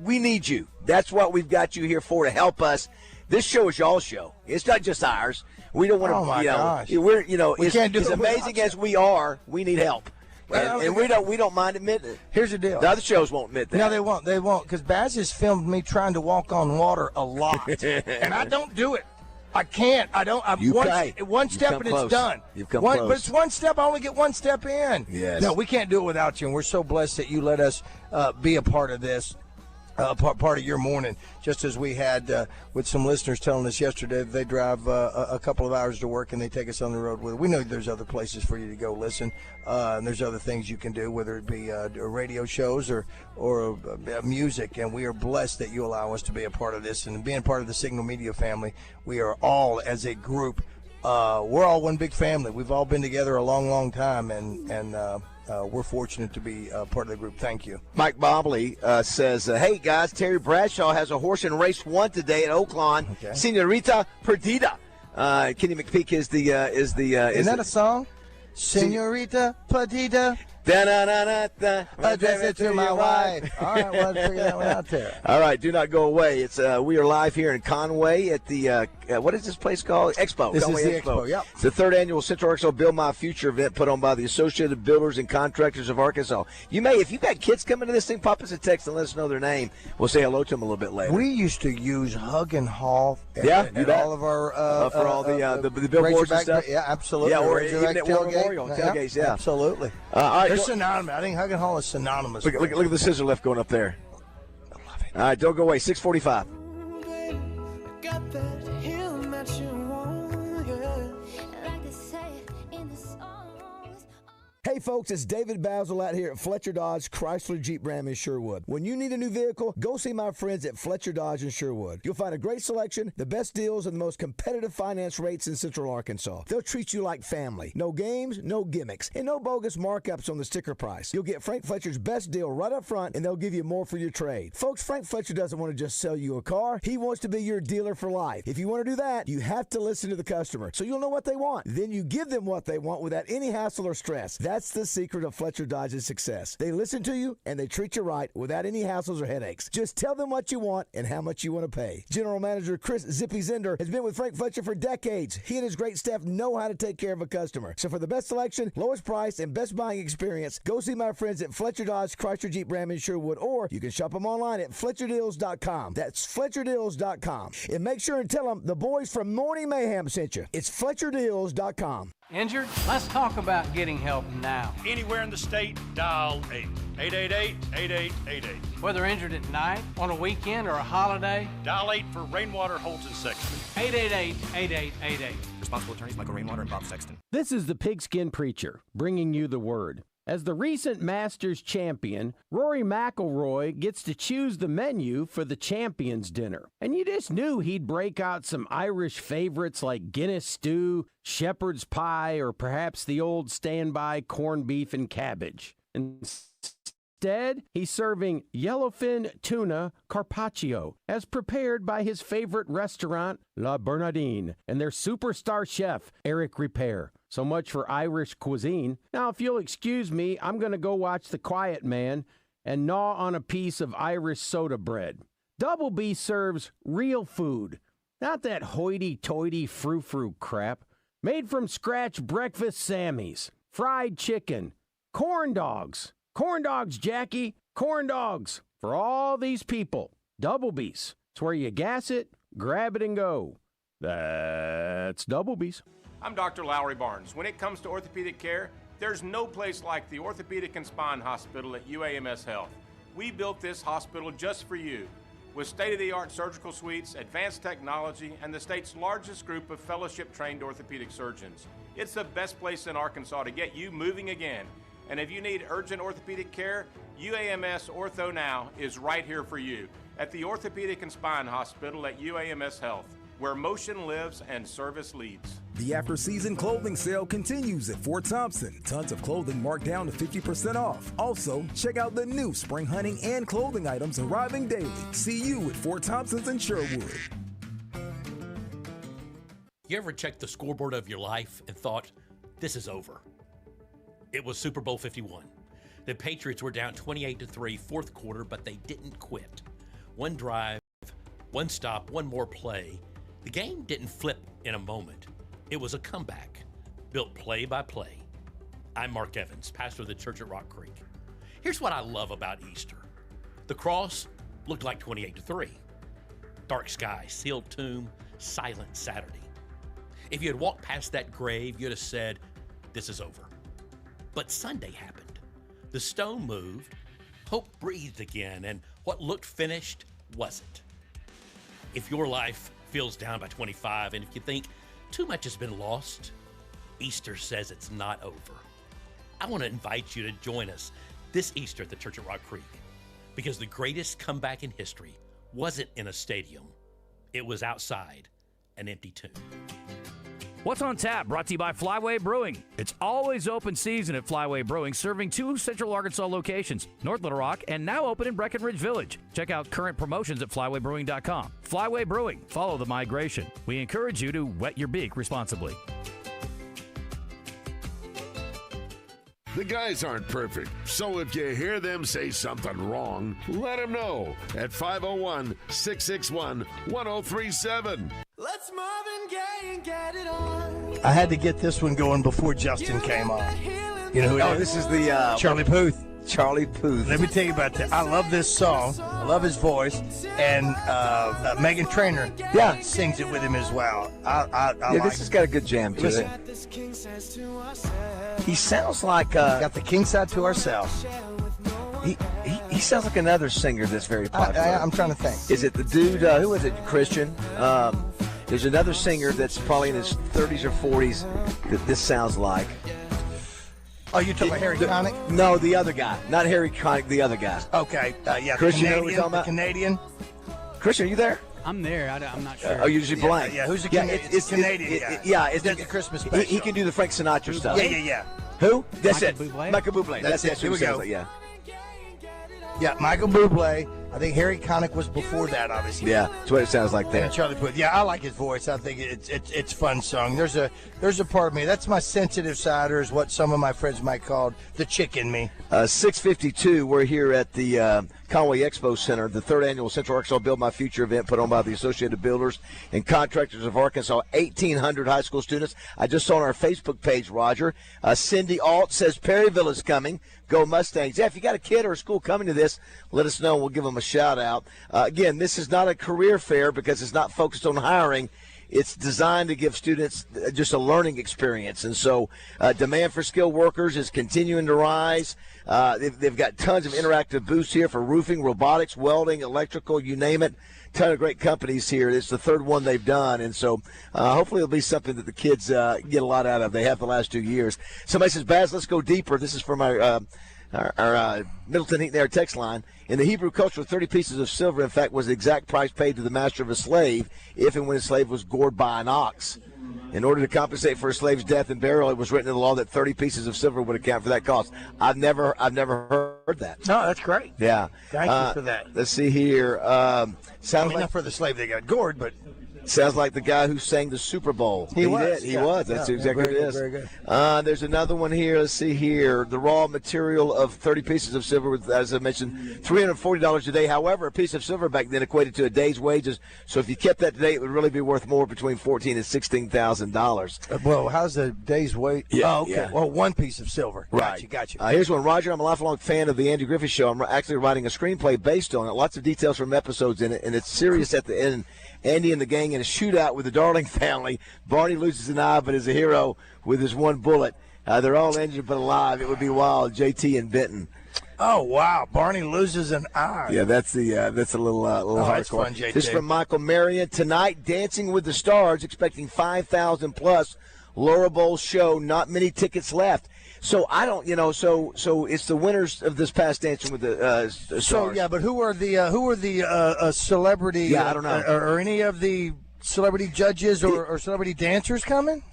we need you. That's what we've got you here for, to help us. This show is y'all's show. It's not just ours. We don't want to. Oh my gosh. We're we can't do as amazing as we are. We need help. And we don't mind admitting it. Here's the deal. The other shows won't admit that. No, they won't. They won't, because Baz has filmed me trying to walk on water a lot, and I don't do it. I can't. I don't. One step and it's done. You've come close. But it's one step. I only get one step in. Yes. No, we can't do it without you, and we're so blessed that you let us be a part of this. Part of your morning, just as we had with some listeners telling us yesterday that they drive a couple of hours to work and they take us on the road with. We know there's other places for you to go listen, and there's other things you can do, whether it be radio shows or music. And we are blessed that you allow us to be a part of this, and being part of the Signal Media family. We are all, as a group, we're all one big family. We've all been together a long, long time, and we're fortunate to be part of the group. Thank you. Mike Bobley says, "Hey guys, Terry Bradshaw has a horse in race 1 today at Oaklawn. Okay. Senorita Perdida. Kenny McPeak is the Isn't that a song? Senorita Perdida. Address it to my wife. All right, well, let's figure that one out there. All right, do not go away. It's we are live here in Conway at the what is this place called? Expo. This Conway is the Expo. Yep. It's the 3rd annual Central Arkansas Build My Future event put on by the Associated Builders and Contractors of Arkansas. You may, if you've got kids coming to this thing, pop us a text and let us know their name. We'll say hello to them a little bit later. We used to use Hug and Haul. At all of our for all the billboards and stuff. Yeah, absolutely. Yeah, or even at War Memorial tailgates. Yeah, absolutely. All right, they're synonymous. I think Hug and Haul is synonymous. Look at the scissor lift going up there. I love it. All right, don't go away. 6:45. Hey folks, it's David Bazzel out here at Fletcher Dodge, Chrysler, Jeep, Ram in Sherwood. When you need a new vehicle, go see my friends at Fletcher Dodge in Sherwood. You'll find a great selection, the best deals, and the most competitive finance rates in Central Arkansas. They'll treat you like family. No games, no gimmicks, and no bogus markups on the sticker price. You'll get Frank Fletcher's best deal right up front, and they'll give you more for your trade. Folks, Frank Fletcher doesn't want to just sell you a car. He wants to be your dealer for life. If you want to do that, you have to listen to the customer, so you'll know what they want. Then you give them what they want without any hassle or stress. That's the secret of Fletcher Dodge's success. They listen to you and they treat you right without any hassles or headaches. Just tell them what you want and how much you want to pay. General Manager Chris Zippy Zender has been with Frank Fletcher for decades. He and his great staff know how to take care of a customer. So for the best selection, lowest price, and best buying experience, go see my friends at Fletcher Dodge, Chrysler, Jeep, Ram in Sherwood, or you can shop them online at FletcherDeals.com. That's FletcherDeals.com. And make sure and tell them the boys from Morning Mayhem sent you. It's FletcherDeals.com. Injured? Let's talk about getting help now. Anywhere in the state, dial 8. 888-8888. Whether injured at night, on a weekend, or a holiday, dial 8 for Rainwater, Holton, Sexton. 888-8888. Responsible attorneys Michael Rainwater and Bob Sexton. This is the Pigskin Preacher, bringing you the word. As the recent Masters champion, Rory McIlroy gets to choose the menu for the Champions Dinner. And you just knew he'd break out some Irish favorites like Guinness stew, shepherd's pie, or perhaps the old standby corned beef and cabbage. Instead, he's serving yellowfin tuna carpaccio, as prepared by his favorite restaurant, La Bernardine, and their superstar chef, Eric Repair. So much for Irish cuisine. Now, if you'll excuse me, I'm going to go watch The Quiet Man and gnaw on a piece of Irish soda bread. Double B serves real food, not that hoity-toity frou-frou crap. Made from scratch breakfast Sammies, fried chicken, corn dogs. Corn dogs, Jackie. Corn dogs for all these people. Double B's. It's where you gas it, grab it, and go. That's Double B's. I'm Dr. Lowry Barnes. When it comes to orthopedic care, there's no place like the Orthopedic and Spine Hospital at UAMS Health. We built this hospital just for you, with state-of-the-art surgical suites, advanced technology, and the state's largest group of fellowship-trained orthopedic surgeons. It's the best place in Arkansas to get you moving again. And if you need urgent orthopedic care, UAMS Ortho Now is right here for you at the Orthopedic and Spine Hospital at UAMS Health, where motion lives and service leads. The after-season clothing sale continues at Fort Thompson. Tons of clothing marked down to 50% off. Also, check out the new spring hunting and clothing items arriving daily. See you at Fort Thompson's in Sherwood. You ever checked the scoreboard of your life and thought, this is over? It was Super Bowl 51. The Patriots were down 28-3 fourth quarter, but they didn't quit. One drive, one stop, one more play. The game didn't flip in a moment. It was a comeback, built play by play. I'm Mark Evans, pastor of the church at Rock Creek. Here's what I love about Easter. The cross looked like 28-3. Dark sky, sealed tomb, silent Saturday. If you had walked past that grave, you'd have said, this is over. But Sunday happened. The stone moved, hope breathed again, and what looked finished wasn't. If your life feels down by 25, and if you think too much has been lost, Easter says it's not over. I want to invite you to join us this Easter at the Church at Rock Creek, because the greatest comeback in history wasn't in a stadium. It was outside an empty tomb. What's on Tap, brought to you by Flyway Brewing. It's always open season at Flyway Brewing, serving 2 Central Arkansas locations, North Little Rock, and now open in Breckenridge Village. Check out current promotions at flywaybrewing.com. Flyway Brewing, follow the migration. We encourage you to wet your beak responsibly. The guys aren't perfect, so if you hear them say something wrong, let them know at 501-661-1037. Let's Marvin Gaye and get it on. I had to get this one going before Justin came on. You know who it is? This is the Charlie Puth. Charlie Puth. Let me tell you about that. I love this song. I love his voice. And Megan Trainor sings it with him as well. I like this has got a good jam to it. He sounds like got the king side to ourselves. He sounds like another singer that's very popular. I'm trying to think. Is it the dude? Who was it? Christian. There's another singer that's probably in his 30s or 40s that this sounds like. Oh, you talking about Harry Connick? No, the other guy. Not Harry Connick, the other guy. Okay. Yeah, Christian, the you know what we're talking about? Canadian. Christian, are you there? I'm there. I'm not sure. Oh, you're usually blank. Yeah, who's the Canadian? It's Canadian guy. It's the Christmas special. He can do the Frank Sinatra stuff. Yeah. Who? That's Michael it. Bublé? Michael Bublé. That's it. Here we go. Like, yeah. Yeah, Michael Bublé. I think Harry Connick was before that, obviously. Yeah, that's what it sounds like there. And Charlie Puth. Yeah, I like his voice. I think it's fun song. There's a part of me. That's my sensitive side, or is what some of my friends might call the chick in me. 6:52. We're here at the Conway Expo Center, the 3rd annual Central Arkansas Build My Future event put on by the Associated Builders and Contractors of Arkansas. 1,800 high school students. I just saw on our Facebook page, Roger, Cindy Alt says Perryville is coming. Go Mustangs. Yeah, if you got a kid or a school coming to this, let us know. We'll give them a shout out. Again, this is not a career fair because it's not focused on hiring. it's designed to give students just a learning experience. And so demand for skilled workers is continuing to rise. They've got tons of interactive booths here for roofing, robotics, welding, electrical, you name it. Ton of great companies here. It's the third one they've done, and so hopefully it'll be something that the kids get a lot out of. They have the last 2 years. Somebody says, Baz, let's go deeper. This is from our Middleton Heat and Air text line. In the Hebrew culture, 30 pieces of silver, in fact, was the exact price paid to the master of a slave if and when a slave was gored by an ox. In order to compensate for a slave's death and burial, it was written in the law that 30 pieces of silver would account for that cost. I've never heard that. No, that's great. Yeah. Thank you for that. Let's see here. Sounds like not for the slave that got gored, but sounds like the guy who sang the Super Bowl. He was. He was. That's exactly what it is. Very good. There's another one here. Let's see here. The raw material of 30 pieces of silver was, as I mentioned, $340 a day. However, a piece of silver back then equated to a day's wages. So if you kept that today, it would really be worth more, between $14,000 and $16,000. Well, how's the day's wage? Yeah, oh, okay. yeah. Well, one piece of silver. Right. Gotcha. Here's one. Roger, I'm a lifelong fan of the Andy Griffith Show. I'm actually writing a screenplay based on it. Lots of details from episodes in it, and it's serious at the end. Andy and the gang in a shootout with the Darling family. Barney loses an eye, but is a hero with his one bullet. They're all injured but alive. It would be wild. JT and Benton. Oh wow! Barney loses an eye. Yeah, that's a little hardcore. That's fun, JT. This is from Michael Marion. Tonight, Dancing with the Stars, expecting 5,000 plus. Laura Bowl show. Not many tickets left. So I don't, so it's the winners of this past Dancing with the Stars. So yeah, but who are the celebrity? Yeah, I don't know. Or any of the celebrity judges or celebrity dancers coming?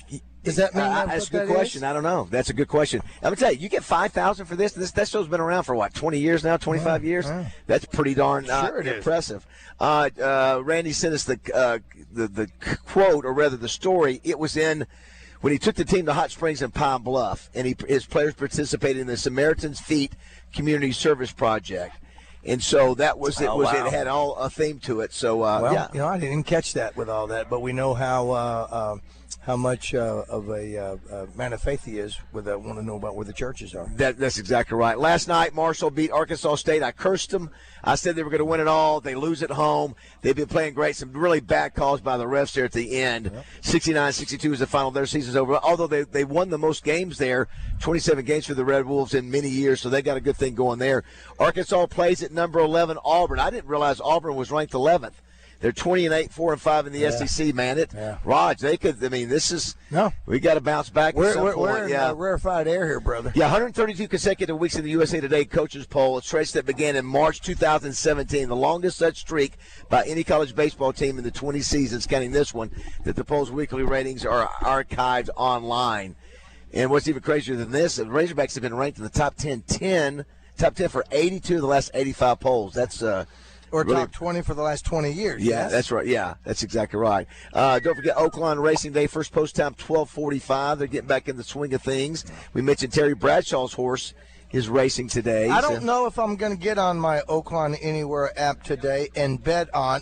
Does that mean that's a good question? I don't know. That's a good question. I'm gonna tell you, you get 5,000 for this. That show's been around for what, 20 years now, 25 years. That's pretty darn impressive. Randy sent us the quote, or rather the story. It was in when he took the team to Hot Springs and Pine Bluff, and his players participated in the Samaritan's Feet Community Service Project. And so that was it. It had all a theme to it. So I didn't catch that with all that, but we know how much of a man of faith he is. Want to know about where the churches are. That's exactly right. Last night, Marshall beat Arkansas State. I cursed them. I said they were going to win it all. They lose at home. They've been playing great. Some really bad calls by the refs there at the end. 69-62 is the final. Their season's over. Although they won the most games there, 27 games for the Red Wolves in many years, so they got a good thing going there. Arkansas plays at number 11, Auburn. I didn't realize Auburn was ranked 11th. They're 20-8, 4-5 in the SEC, man. Raj, they could. I mean, this is we got to bounce back. We're in rarefied air here, brother. Yeah, 132 consecutive weeks in the USA Today coaches poll. A trace that began in March 2017, the longest such streak by any college baseball team in the 20 seasons, counting this one. That the poll's weekly ratings are archived online. And what's even crazier than this, the Razorbacks have been ranked in the top 10 for 82 of the last 85 polls. That's Or really, top 20 for the last 20 years. Yeah, yes? That's right. Yeah, that's exactly right. Don't forget Oakland Racing Day, first post time 12:45. They're getting back in the swing of things. We mentioned Terry Bradshaw's horse is racing today. I don't know if I'm going to get on my Oakland Anywhere app today and bet on.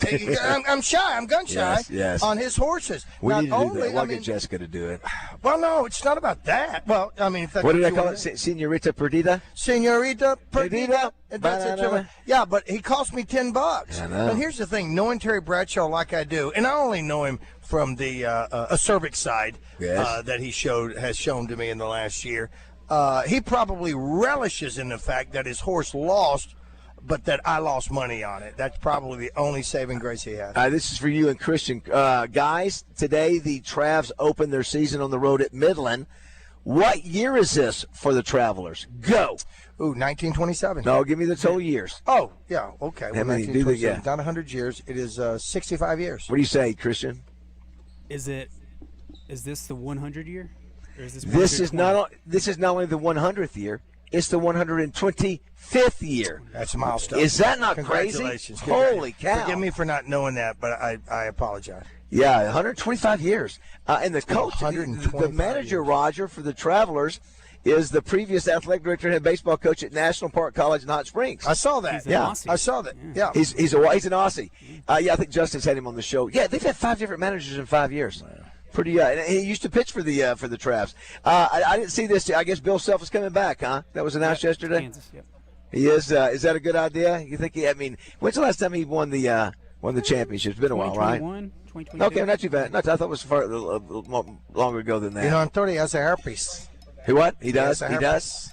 I'm shy. I'm gun shy yes. on his horses. We Not need to only, do that. We'll get Jessica to do it. Well, no, it's not about that. Well, I mean, if that's what did I you call want it? Senorita Perdita? Senorita Perdita. That's it. Yeah, but he cost me $10. I know. And here's the thing: knowing Terry Bradshaw like I do, and I only know him from the acerbic side that he has shown to me in the last year. He probably relishes in the fact that his horse lost, but that I lost money on it. That's probably the only saving grace he has. This is for you and Christian. Guys, today the Travs open their season on the road at Midland. What year is this for the Travelers? Go. Ooh, 1927. No, give me the total years. Oh, yeah, okay. How many do they get? Not 100 years. It is 65 years. What do you say, Christian? Is this the 100 year? Or is this is not only the 100th year, it's the 125th year. That's a milestone. Is that not Congratulations. crazy? Holy cow. Forgive me for not knowing that, but I apologize. Yeah, 125 years. And the coach, the manager, years. Roger, for the Travelers, is the previous athletic director and head baseball coach at National Park College in Hot Springs. I saw that. I saw that. Yeah. He's an Aussie. I think Justin's had him on the show. Yeah, they've had 5 different managers in 5 years. Pretty. And he used to pitch for the Travs. I didn't see this. I guess Bill Self is coming back, huh? That was announced yesterday. Kansas, yep. He is. Is that a good idea? You think? When's the last time he won the championship? It's been a while, right? 2022. Okay, not too bad. I thought it was longer ago than that. You know, I thought he has a hairpiece. He what? He does? has a He does?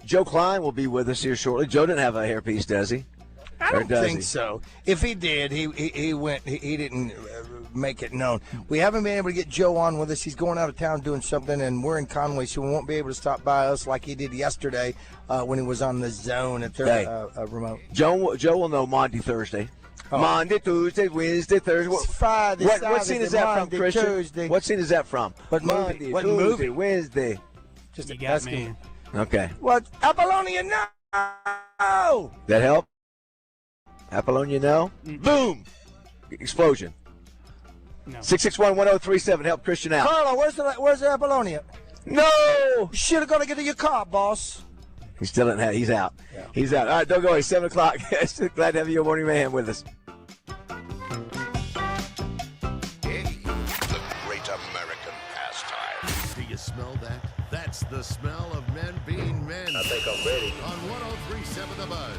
Joe Klein will be with us here shortly. Joe didn't have a hairpiece, does he? I Or don't does think he? so. If he did, he didn't make it known. We haven't been able to get Joe on with us. He's going out of town doing something, and we're in Conway, so we won't be able to stop by us like he did yesterday when he was on the zone at their remote. Joe will know Monday, Thursday. Oh. Monday, Tuesday, Wednesday, Thursday. Friday, What scene is that Monday, from, Christian? Tuesday. What scene is that from? What movie? Monday, What Tuesday, movie? Wednesday. Just You got asking. me. Okay. What? Apollonia, no! That help? Apollonia, no? Boom! Explosion. No. 661-1037. Help Christian out. Carlo, where's the Apollonia? No! You should have got to get to your car, boss. He still didn't have. He's out. Yeah. He's out. All right, don't go away. 7 o'clock. Glad to have you on Morning Mayhem with us. Hey, the great American pastime. Do you smell that? That's the smell of men being men. I think I'm ready. On 103.7 The Buzz.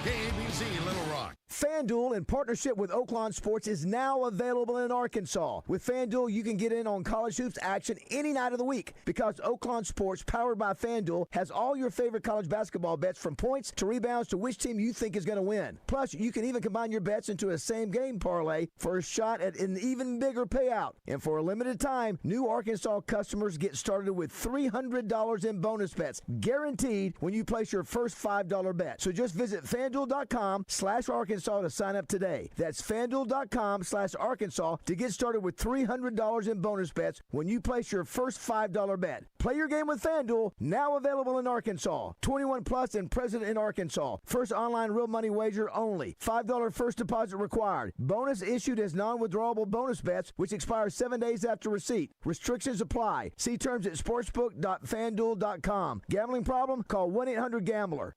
KABC Little Rock. FanDuel, in partnership with Oaklawn Sports, is now available in Arkansas. With FanDuel, you can get in on college hoops action any night of the week because Oaklawn Sports, powered by FanDuel, has all your favorite college basketball bets from points to rebounds to which team you think is going to win. Plus, you can even combine your bets into a same-game parlay for a shot at an even bigger payout. And for a limited time, new Arkansas customers get started with $300 in bonus bets, guaranteed when you place your first $5 bet. So just visit FanDuel.com/Arkansas to sign up today. That's FanDuel.com/Arkansas to get started with $300 in bonus bets when you place your first $5 bet. Play your game with FanDuel, now available in Arkansas. 21 plus and present in Arkansas. First online real money wager only. $5 first deposit required. Bonus issued as non-withdrawable bonus bets, which expire 7 days after receipt. Restrictions apply. See terms at sportsbook.fanduel.com. Gambling problem? Call 1-800-GAMBLER.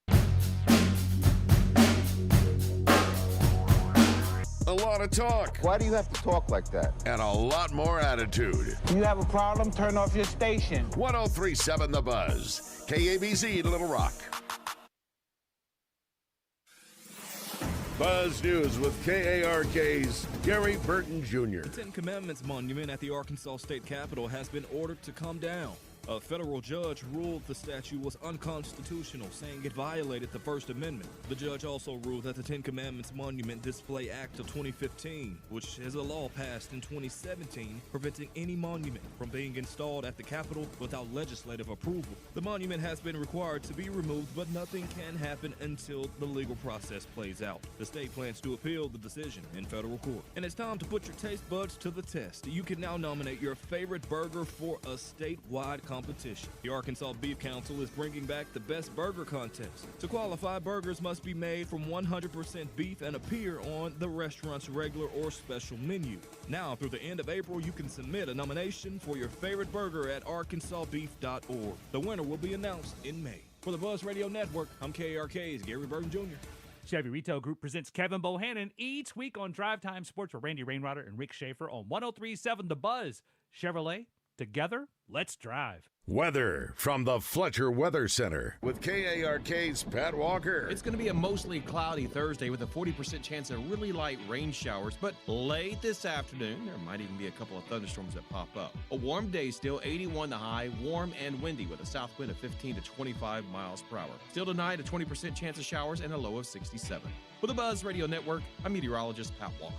A lot of talk. Why do you have to talk like that? And a lot more attitude. You have a problem? Turn off your station. 103.7 The Buzz. KABC Little Rock. Buzz News with KARK's Gary Burton Jr. The Ten Commandments Monument at the Arkansas State Capitol has been ordered to come down. A federal judge ruled the statue was unconstitutional, saying it violated the First Amendment. The judge also ruled that the Ten Commandments Monument Display Act of 2015, which is a law passed in 2017, preventing any monument from being installed at the Capitol without legislative approval. The monument has been required to be removed, but nothing can happen until the legal process plays out. The state plans to appeal the decision in federal court. And it's time to put your taste buds to the test. You can now nominate your favorite burger for a statewide competition. The Arkansas Beef Council is bringing back the Best Burger Contest. To qualify, burgers must be made from 100% beef and appear on the restaurant's regular or special menu. Now, through the end of April, you can submit a nomination for your favorite burger at arkansasbeef.org. The winner will be announced in May. For the Buzz Radio Network, I'm KARK's Gary Burton Jr. Chevy Retail Group presents Kevin Bohannon each week on Drive Time Sports with Randy Rainwater and Rick Schaefer on 103.7 The Buzz. Chevrolet, together, let's drive. Weather from the Fletcher Weather Center with KARK's Pat Walker. It's going to be a mostly cloudy Thursday with a 40% chance of really light rain showers, but late this afternoon, there might even be a couple of thunderstorms that pop up. A warm day still, 81 the high, warm and windy with a south wind of 15 to 25 miles per hour. Still tonight, a 20% chance of showers and a low of 67. For the Buzz Radio Network, I'm meteorologist Pat Walker.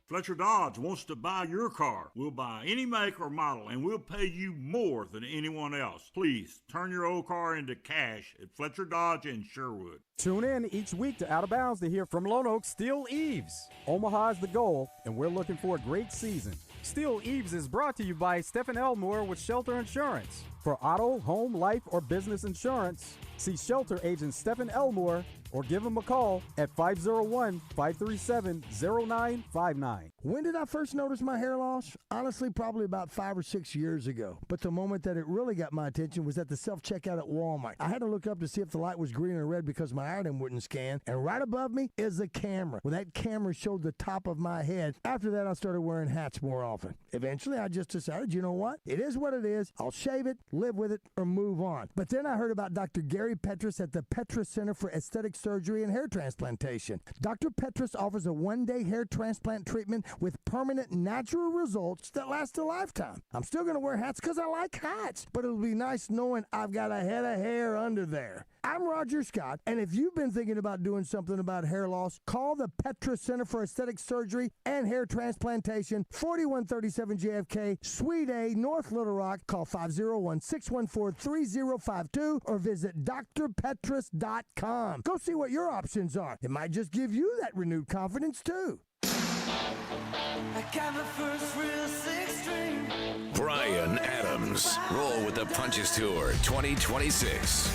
Fletcher Dodge wants to buy your car. We'll buy any make or model, and we'll pay you more than anyone else. Please turn your old car into cash at Fletcher Dodge in Sherwood. Tune in each week to Out of Bounds to hear from Lone Oak Steel Eaves. Omaha is the goal, and we're looking for a great season. Steel Eaves is brought to you by Stephen Elmore with Shelter Insurance. For auto, home, life, or business insurance, see Shelter Agent Stephen Elmore or give him a call at 501-537-0959. When did I first notice my hair loss? Honestly, probably about 5 or 6 years ago. But the moment that it really got my attention was at the self-checkout at Walmart. I had to look up to see if the light was green or red because my item wouldn't scan. And right above me is a camera. Well, that camera showed the top of my head. After that, I started wearing hats more often. Eventually, I just decided, you know what? It is what it is. I'll shave it, live with it, or move on. But then I heard about Dr. Gary Petrus at the Petrus Center for Aesthetic Surgery and Hair Transplantation. Dr. Petrus offers a one-day hair transplant treatment with permanent natural results that last a lifetime. I'm still going to wear hats because I like hats, but it'll be nice knowing I've got a head of hair under there. I'm Roger Scott, and if you've been thinking about doing something about hair loss, call the Petrus Center for Aesthetic Surgery and Hair Transplantation, 4137 JFK, Suite A, North Little Rock. Call 501-614-3052 or visit drpetrus.com. Go see what your options are. It might just give you that renewed confidence, too. I got my first real six-string. Brian Adams. Roll with the Punches Tour 2026.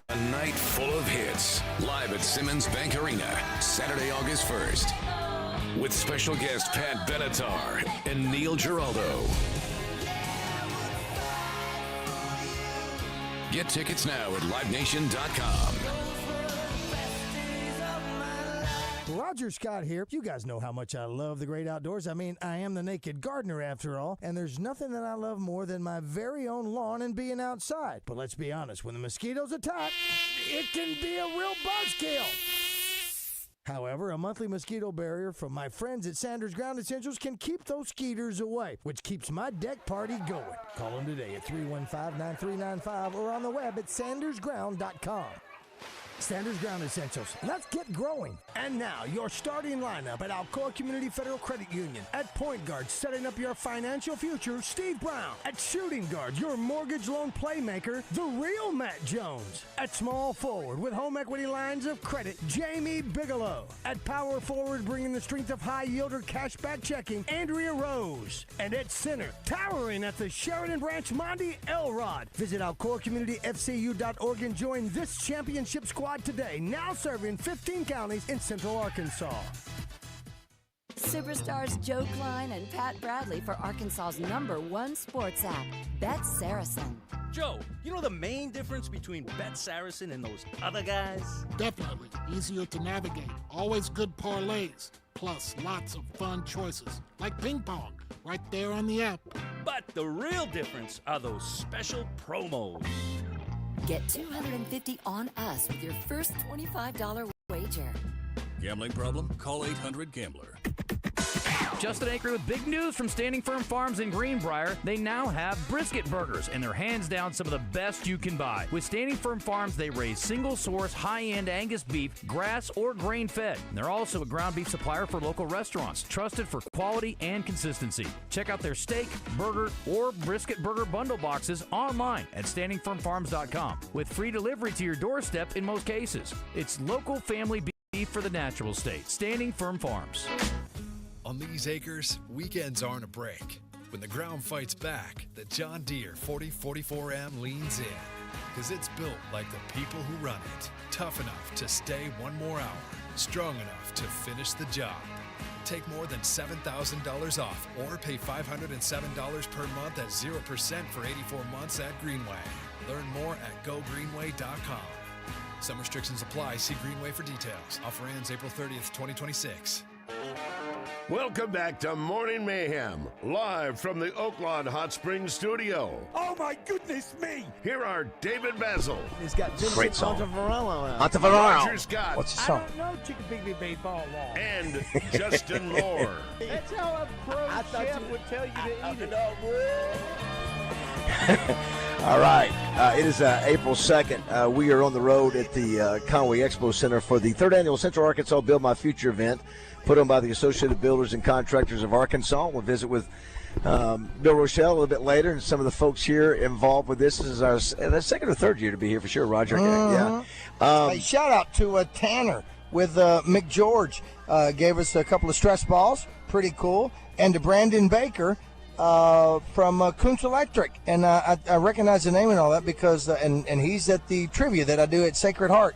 A night full of hits. Live at Simmons Bank Arena, Saturday, August 1st. With special guest Pat Benatar and Neil Giraldo. Get tickets now at livenation.com. Roger Scott here. You guys know how much I love the great outdoors. I mean, I am the naked gardener after all, and there's nothing that I love more than my very own lawn and being outside. But let's be honest, when the mosquitoes attack, it can be a real buzzkill. However, a monthly mosquito barrier from my friends at Sanders Ground Essentials can keep those skeeters away, which keeps my deck party going. Call them today at 315-9395 or on the web at sandersground.com. Sanders Ground Essentials. Let's get growing. And now, your starting lineup at Alcoa Community Federal Credit Union. At point guard, setting up your financial future, Steve Brown. At shooting guard, your mortgage loan playmaker, the real Matt Jones. At small forward, with home equity lines of credit, Jamie Bigelow. At power forward, bringing the strength of high yielder cashback checking, Andrea Rose. And at center, towering at the Sheridan Branch, Monty Elrod. Visit AlcoaCommunityFCU.org and join this championship squad today, now serving 15 counties in Central Arkansas. Superstars Joe Klein and Pat Bradley for Arkansas's #1 sports app, Bet Saracen. Joe, you know the main difference between Bet Saracen and those other guys? Definitely. Easier to navigate. Always good parlays. Plus, lots of fun choices. Like ping pong, right there on the app. But the real difference are those special promos. Get $250 on us with your first $25 wager. Gambling problem? Call 800-GAMBLER. Justin Acre with big news from Standing Firm Farms in Greenbrier. They now have brisket burgers, and they're hands down some of the best you can buy. With Standing Firm Farms, they raise single-source, high-end Angus beef, grass or grain-fed. And they're also a ground beef supplier for local restaurants, trusted for quality and consistency. Check out their steak, burger, or brisket burger bundle boxes online at standingfirmfarms.com, with free delivery to your doorstep in most cases. It's local family beef for the natural state. Standing Firm Farms. On these acres, weekends aren't a break. When the ground fights back, the John Deere 4044M leans in. Because it's built like the people who run it. Tough enough to stay one more hour. Strong enough to finish the job. Take more than $7,000 off or pay $507 per month at 0% for 84 months at Greenway. Learn more at gogreenway.com. Some restrictions apply. See Greenway for details. Offer ends April 30th, 2026. Welcome back to Morning Mayhem, live from the Oaklawn Hot Springs studio. Oh my goodness me! Here are David Bazzel. He's got Great song. Roger Scott. What's the song? I don't know Chicken Bigby Baseball Law. And Justin Moore. That's how a pro chef would tell you to eat it. All right. It is April 2nd. We are on the road at the Conway Expo Center for the 3rd Annual Central Arkansas Build My Future event, put on by the Associated Builders and Contractors of Arkansas. We'll visit with Bill Rochelle a little bit later and some of the folks here involved with this. This is our second or third year to be here for sure, Roger. Yeah. Hey, shout out to Tanner with Mick George. Gave us a couple of stress balls. Pretty cool. And to Brandon Baker from Kuntz Electric. And I recognize the name and all that because, and he's at the trivia that I do at Sacred Heart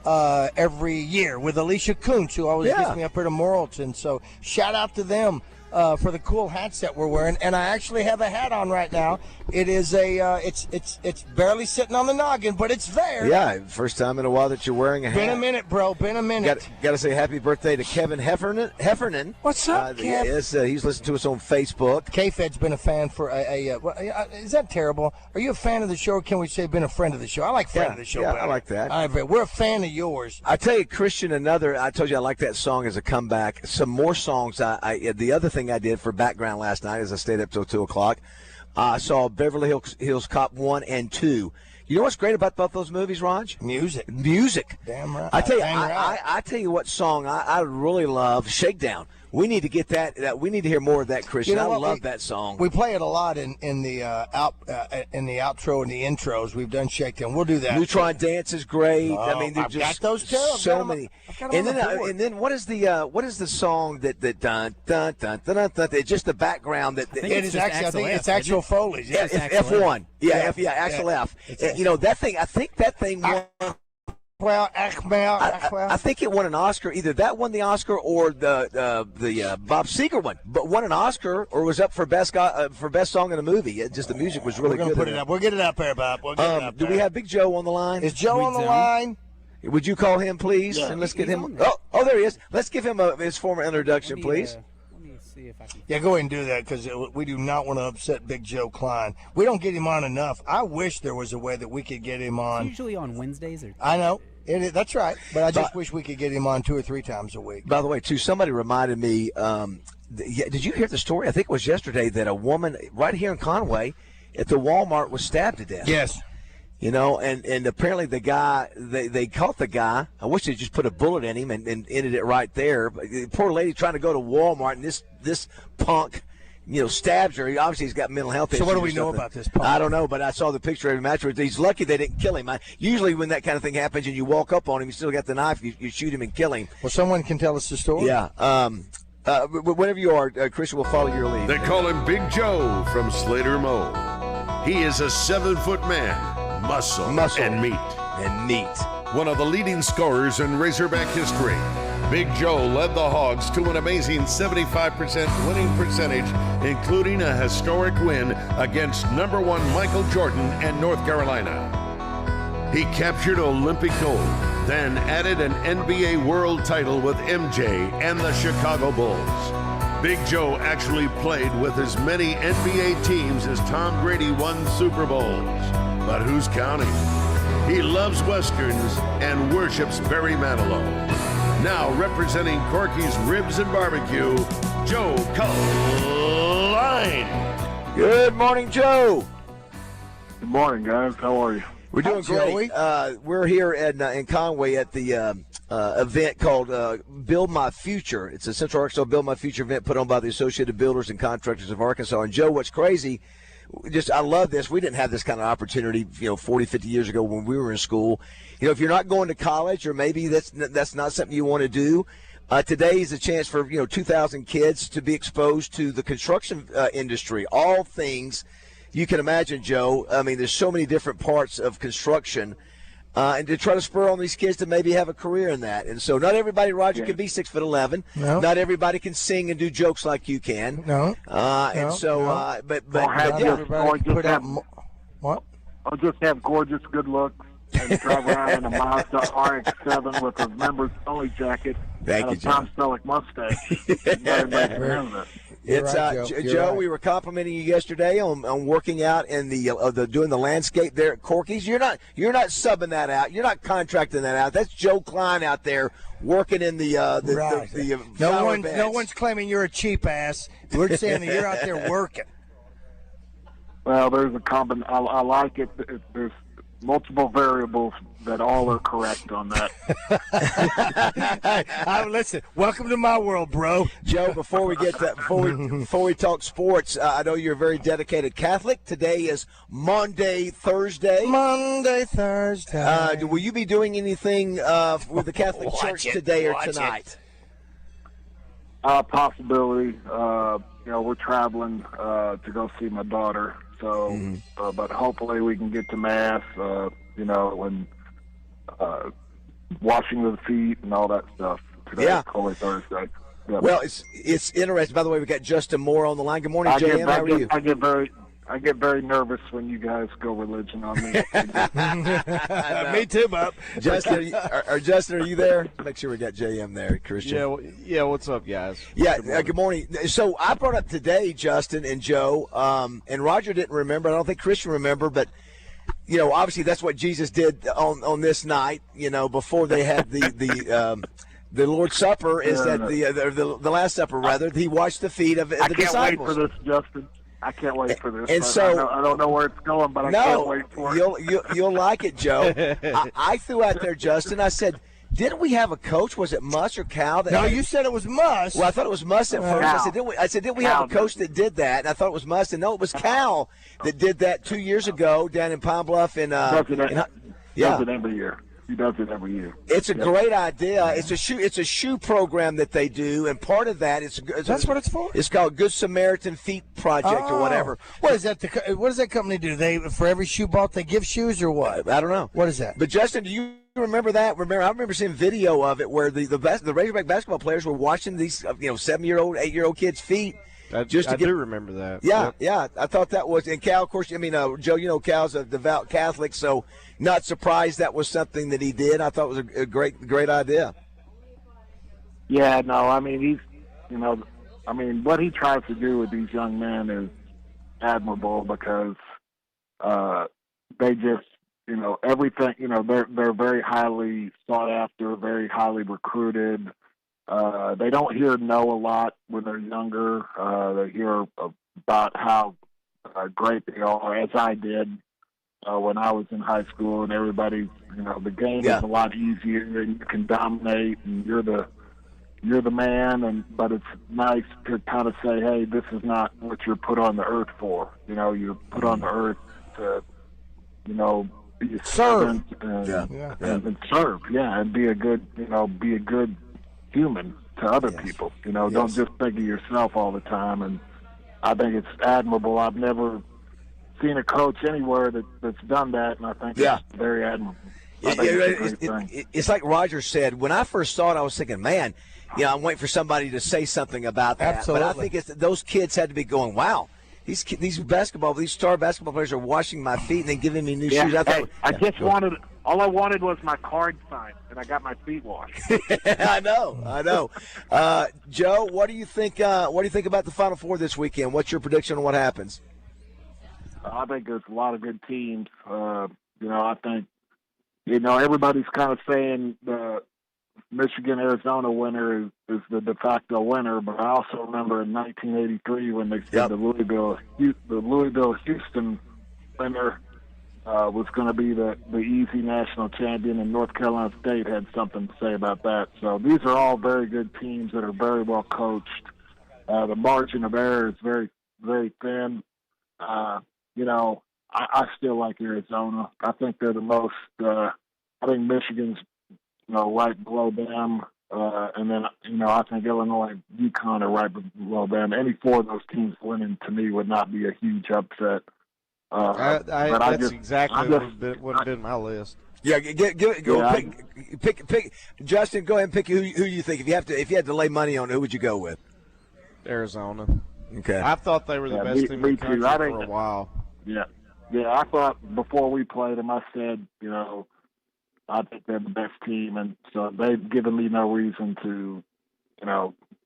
every year with Alicia Kuntz, who always gets me up here to Morrilton. So shout out to them for the cool hats that we're wearing, and I actually have a hat on right now. It is it's barely sitting on the noggin, but it's there. Yeah, first time in a while that you're wearing a hat. Been a minute, bro. Been a minute. Got to say happy birthday to Kevin Heffernan. What's up, Kev? He's listened to us on Facebook. K-Fed's been a fan for is that terrible? Are you a fan of the show, or can we say been a friend of the show? I like friend of the show Yeah, better. I like that. All right, we're a fan of yours. I tell you, Christian, I told you I like that song as a comeback. Some more songs. The other thing I did for background last night is I stayed up till 2 o'clock. I saw Beverly Hills Cop 1 and 2. You know what's great about both those movies, Raj? Music. Damn right. I tell you what song I really love, Shakedown. We need to get that. We need to hear more of that, Christian. I love that song. We play it a lot in the outro and the intros. We've done Shakedown. We'll do that. Neutron Dance is great. Oh, There's I've just got those too. so many. And then what is the song that dun dun dun dun dun dun? It's just the background that it is actually. I think it's actual Foley's. Yeah, F1. Axel F. You know that thing. I think that thing won. I think it won an Oscar. Either that won the Oscar or the Bob Seger one, but won an Oscar or was up for best song in a movie. The music was really good. We're gonna put it up. We'll get it up there, Bob. We'll get it up do we have Big Joe on the line? Is Joe on the line? Would you call him, please? Yeah. And let's get him. Oh, there he is. Let's give him his formal introduction, please. Yeah, go ahead and do that because we do not want to upset Big Joe Klein. We don't get him on enough. I wish there was a way that we could get him on. It's usually on Wednesdays. I know. That's right. But I just wish we could get him on 2 or 3 times a week. By the way, too, somebody reminded me, did you hear the story? I think it was yesterday that a woman right here in Conway at the Walmart was stabbed to death. Yes. You know, and apparently the guy, they caught the guy. I wish they just put a bullet in him and ended it right there. But the poor lady trying to go to Walmart, and this punk, stabs her. Obviously, he's got mental health issues. So what do we know about this punk? I don't know, but I saw the picture of him afterwards. He's lucky they didn't kill him. Usually when that kind of thing happens and you walk up on him, you still got the knife, you shoot him and kill him. Well, someone can tell us the story. Yeah. Whenever you are, Christian, we'll follow your lead. They call him Big Joe from Slater Moe. He is a 7-foot man, muscle and meat. One of the leading scorers in Razorback history. Big Joe led the Hogs to an amazing 75% winning percentage, including a historic win against #1 Michael Jordan and North Carolina. He captured Olympic gold, then added an NBA world title with MJ and the Chicago Bulls. Big Joe actually played with as many NBA teams as Tom Brady won Super Bowls. But who's counting? He loves Westerns and worships Barry Manilow. Now representing Corky's Ribs and Barbecue, Joe Klein. Good morning, Joe. Good morning, guys. How are you? We're doing great. We're here in Conway at the event called Build My Future. It's a Central Arkansas Build My Future event put on by the Associated Builders and Contractors of Arkansas. And, Joe, what's crazy, I love this. We didn't have this kind of opportunity, 40, 50 years ago when we were in school. If you're not going to college or maybe that's not something you want to do, today is a chance for, 2,000 kids to be exposed to the construction industry, all things you can imagine, Joe. I mean, there's so many different parts of construction, and to try to spur on these kids to maybe have a career in that. And so not everybody, Roger, can be 6'11". No. Not everybody can sing and do jokes like you can. No. What? I'll just have gorgeous good looks and drive around in a Mazda RX-7 with a members-only jacket and a Tom Selleck mustache. It's Joe. Right. We were complimenting you yesterday on working out in the doing the landscape there at Corky's. You're not subbing that out. You're not contracting that out. That's Joe Klein out there working in the no one's claiming you're a cheap ass. We're saying that you're out there working. Well, there's a I like it. There's multiple variables that all are correct on that. Listen, welcome to my world, bro. Joe, before we get that, before we talk sports, I know you're a very dedicated Catholic. Today is Maundy Thursday. Will you be doing anything with the Catholic Church today or tonight? Possibility. We're traveling to go see my daughter. So, but hopefully we can get to Mass, and washing of the feet and all that stuff today, Holy Thursday. Well, it's interesting. By the way, we got Justin Moore on the line. Good morning, JM. How are you? I get very nervous when you guys go religion on me. Me too, Bob. Justin, Justin, are you there? Make sure we got JM there, Christian. Yeah. What's up, guys? Yeah. Good morning. So I brought up today, Justin and Joe, and Roger didn't remember. I don't think Christian remembered, but obviously that's what Jesus did on this night. Before they had the Lord's Supper, is that the Last Supper rather? He washed the feet of the disciples. I can't wait for this, Justin. I can't wait for this. And so I don't know where it's going, but I can't wait for it. You'll like it, Joe. I threw out there, Justin. I said, didn't we have a coach? Was it Muss or Cal? No, you said it was Muss. Well, I thought it was Muss at first. I said, didn't we have a coach that did that? And I thought it was Muss. And no, it was Cal that did that 2 years ago down in Pine Bluff. Does it every year. He does it every year. It's a great idea. It's a shoe program that they do, and part of that that's what it's for. It's called Good Samaritan Feet Project or whatever. What is that? What does that company do? They for every shoe bought they give shoes or what? I don't know. What is that? But Justin, do you remember that? I remember seeing video of it where the Razorback basketball players were washing these 7-year-old, 8-year-old kids' feet. I do remember that. Yeah. I thought that was, and Cal, of course, Joe, Cal's a devout Catholic, so not surprised that was something that he did. I thought it was a great idea. Yeah, no, I mean, what he tries to do with these young men is admirable because they just, everything, they're very highly sought after, very highly recruited. They don't hear no a lot when they're younger. They hear about how great they are, as I did when I was in high school, and everybody, the game is a lot easier, and you can dominate, and you're the man. But it's nice to kind of say, hey, this is not what you're put on the earth for. You're put on the earth to, be a servant and serve, and be a good human to other people. Don't just think of yourself all the time. And I think it's admirable. I've never seen a coach anywhere that's done that, and I think it's very admirable. It's like Roger said. When I first saw it, I was thinking, man, I'm waiting for somebody to say something about that. Absolutely. But I think those kids had to be going, wow. These star basketball players are washing my feet and then giving me new shoes. All I wanted was my card signed, and I got my feet washed. I know. Joe, what do you think? What do you think about the Final Four this weekend? What's your prediction on what happens? I think there's a lot of good teams. I think everybody's kind of saying the Michigan-Arizona winner is the de facto winner, but I also remember in 1983 when they said the Louisville-Houston winner was going to be the easy national champion, and North Carolina State had something to say about that. So these are all very good teams that are very well coached. The margin of error is very, very thin. I still like Arizona. I think they're the most I think Michigan's right below them, and then I think Illinois and UConn are right below them. Any four of those teams winning to me would not be a huge upset. That's exactly what would have been my list. Yeah, pick. Justin, go ahead and pick who you think. If you had to lay money on, who would you go with? Arizona. Okay. I thought they were the best team in the country for a while. Yeah. I thought before we played them, I said, I think they're the best team, and so they've given me no reason to,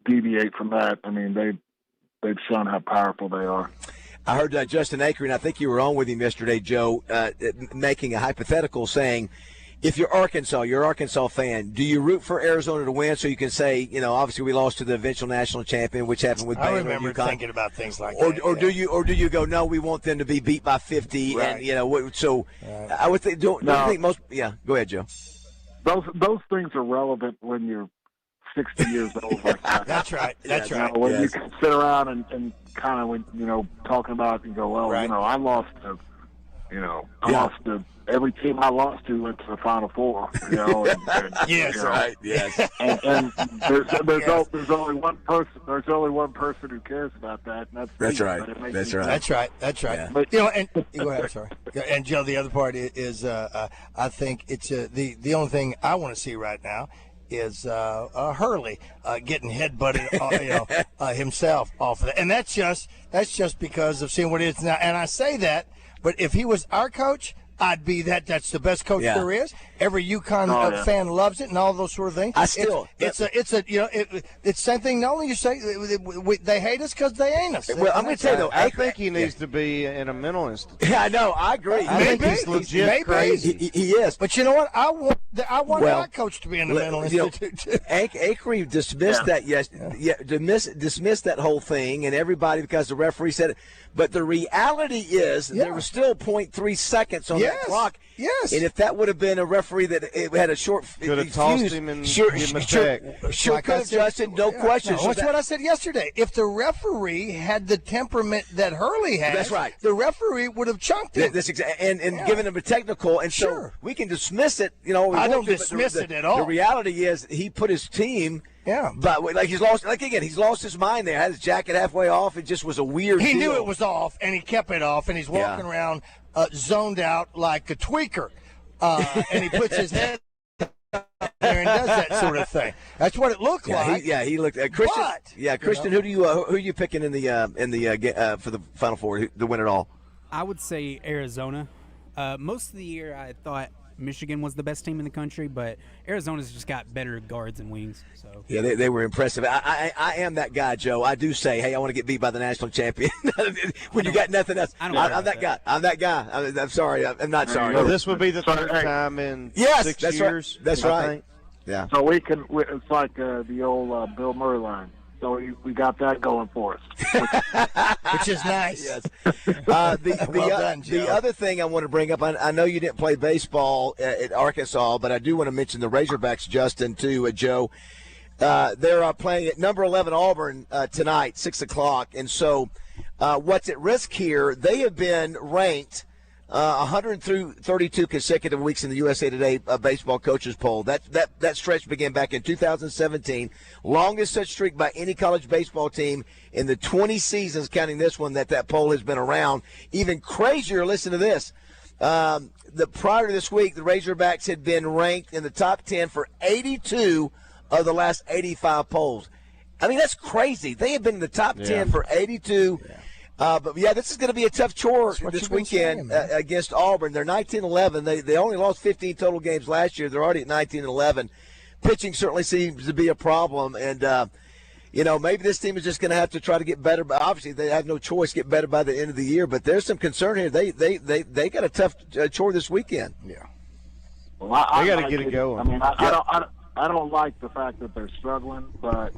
deviate from that. I mean, they've shown how powerful they are. I heard Justin Akron, I think you were on with him yesterday, Joe, making a hypothetical saying, if you're Arkansas fan, do you root for Arizona to win so you can say, obviously we lost to the eventual national champion, which happened with Baylor. I remember thinking about things like that. Or do you go, no, we want them to be beat by 50, right. And so I would think. Don't you think most? Yeah, go ahead, Joe. Those things are relevant when you're 60 years old. Like that. That's right. That's right. When you can sit around and kind of talking about it and go, well, right. I lost to, lost to every team I lost to went to the Final Four. Yes, right. Yes. And there's only one person. There's only one person who cares about that, and that's right. That's right. That's right. Yeah. But and go ahead. I'm sorry. And Joe, the other part is I think it's the only thing I want to see right now Hurley getting headbutted himself off of that. And that's just because of seeing what it is now. And I say that, but if he was our coach, I'd be that. That's the best coach there is. Every UConn fan loves it, and all those sort of things. It's same thing. Not only you say they hate us because they ain't us. Well, I'm going to tell you though, I think he needs to be in a mental institution. Yeah, I know. I agree. I think he's legit crazy. He is. But you know what? I want our coach to be in the mental institute. Acre dismissed that dismissed that whole thing and everybody because the referee said it. But the reality is there was still 0.3 seconds on that clock. Yes. And if that would have been a referee that it had a short could have tossed him and give him a check. Sure could have, Justin. No question. That's what I said yesterday. If the referee had the temperament that Hurley has, that's right. The referee would have chunked him. And given him a technical. And so we can dismiss it. I don't dismiss it at all. The reality is he put his team. Yeah, but he's lost his mind there. Had his jacket halfway off. It just was a weird. He knew it was off, and he kept it off, and he's walking around zoned out like a tweaker, and he puts his head there and does that sort of thing. That's what it looked like. He looked. Christian. Christian, who are you picking in the for the Final Four to win it all? I would say Arizona. Most of the year, I thought Michigan was the best team in the country, but Arizona's just got better guards and wings. So yeah, they were impressive. I am that guy, Joe. I do say, hey, I want to get beat by the national champion when you got nothing else. I'm that guy. I'm that guy. I'm sorry. I'm not sorry. Well, this would be the third time in 6 years. Right. That's right. Yeah. So it's like the old Bill Murray line. So we got that going for us, which is nice. Yes. The other thing I want to bring up, I know you didn't play baseball at Arkansas, but I do want to mention the Razorbacks, Justin, too, Joe. They're playing at number 11 Auburn tonight, 6 o'clock. And so what's at risk here, they have been ranked 132 consecutive weeks in the USA Today baseball coaches poll. That stretch began back in 2017. Longest such streak by any college baseball team in the 20 seasons, counting this one, that poll has been around. Even crazier, listen to this. Prior to this week, the Razorbacks had been ranked in the top 10 for 82 of the last 85 polls. I mean, that's crazy. They have been in the top 10 for 82. Yeah. But this is going to be a tough chore this weekend against Auburn. They're 19-11. They only lost 15 total games last year. They're already at 19-11. Pitching certainly seems to be a problem, and maybe this team is just going to have to try to get better. But obviously, they have no choice to get better by the end of the year. But there's some concern here. They got a tough chore this weekend. Yeah. Well, they got to get it going. I mean, I don't like the fact that they're struggling, but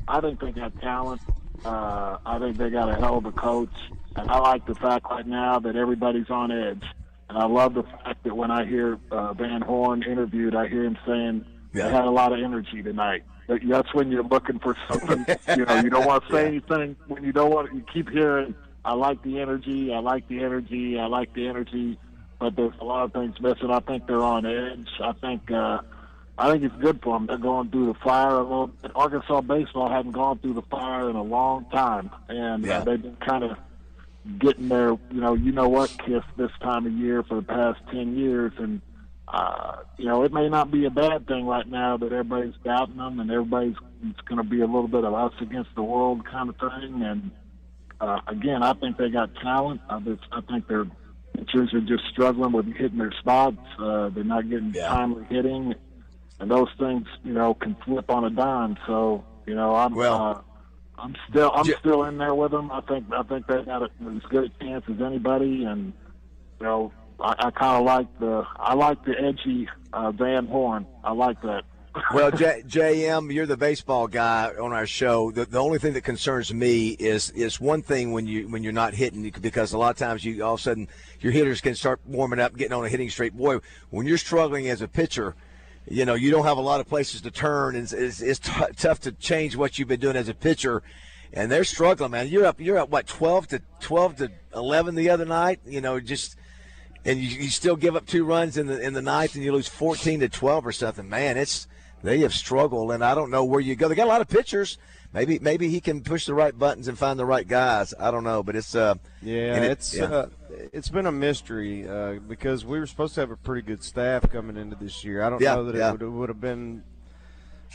I think they got talent. I think they got a hell of a coach, and I like the fact right now that everybody's on edge. And I love the fact that when I hear Van Horn interviewed, I hear him saying they had a lot of energy tonight. That's when you're looking for something. You don't want to say anything when you don't want. You keep hearing, "I like the energy. I like the energy. I like the energy." But there's a lot of things missing. I think they're on edge. I think it's good for them. They're going through the fire a little bit. Arkansas baseball hadn't gone through the fire in a long time, and they've been kind of getting their, kiss this time of year for the past 10 years. And, it may not be a bad thing right now that everybody's doubting them and it's going to be a little bit of us against the world kind of thing. And, again, I think they got talent. I think their pitchers are just struggling with hitting their spots. They're not getting timely hitting. And those things, can flip on a dime. So, I'm still in there with them. I think they got as good a chance as anybody. And I kind of like the edgy Van Horn. I like that. Well, JM, you're the baseball guy on our show. The only thing that concerns me is one thing when you're not hitting, because a lot of times all of a sudden your hitters can start warming up, getting on a hitting streak. Boy, when you're struggling as a pitcher, you don't have a lot of places to turn, and it's tough to change what you've been doing as a pitcher. And they're struggling, man. You're up what, 12 to 11 the other night, and you still give up 2 runs in the ninth, and you lose 14 to 12 or something. Man, they have struggled, and I don't know where you go. They got a lot of pitchers. Maybe he can push the right buttons and find the right guys. I don't know, but it's it's been a mystery because we were supposed to have a pretty good staff coming into this year. I don't know that it would have been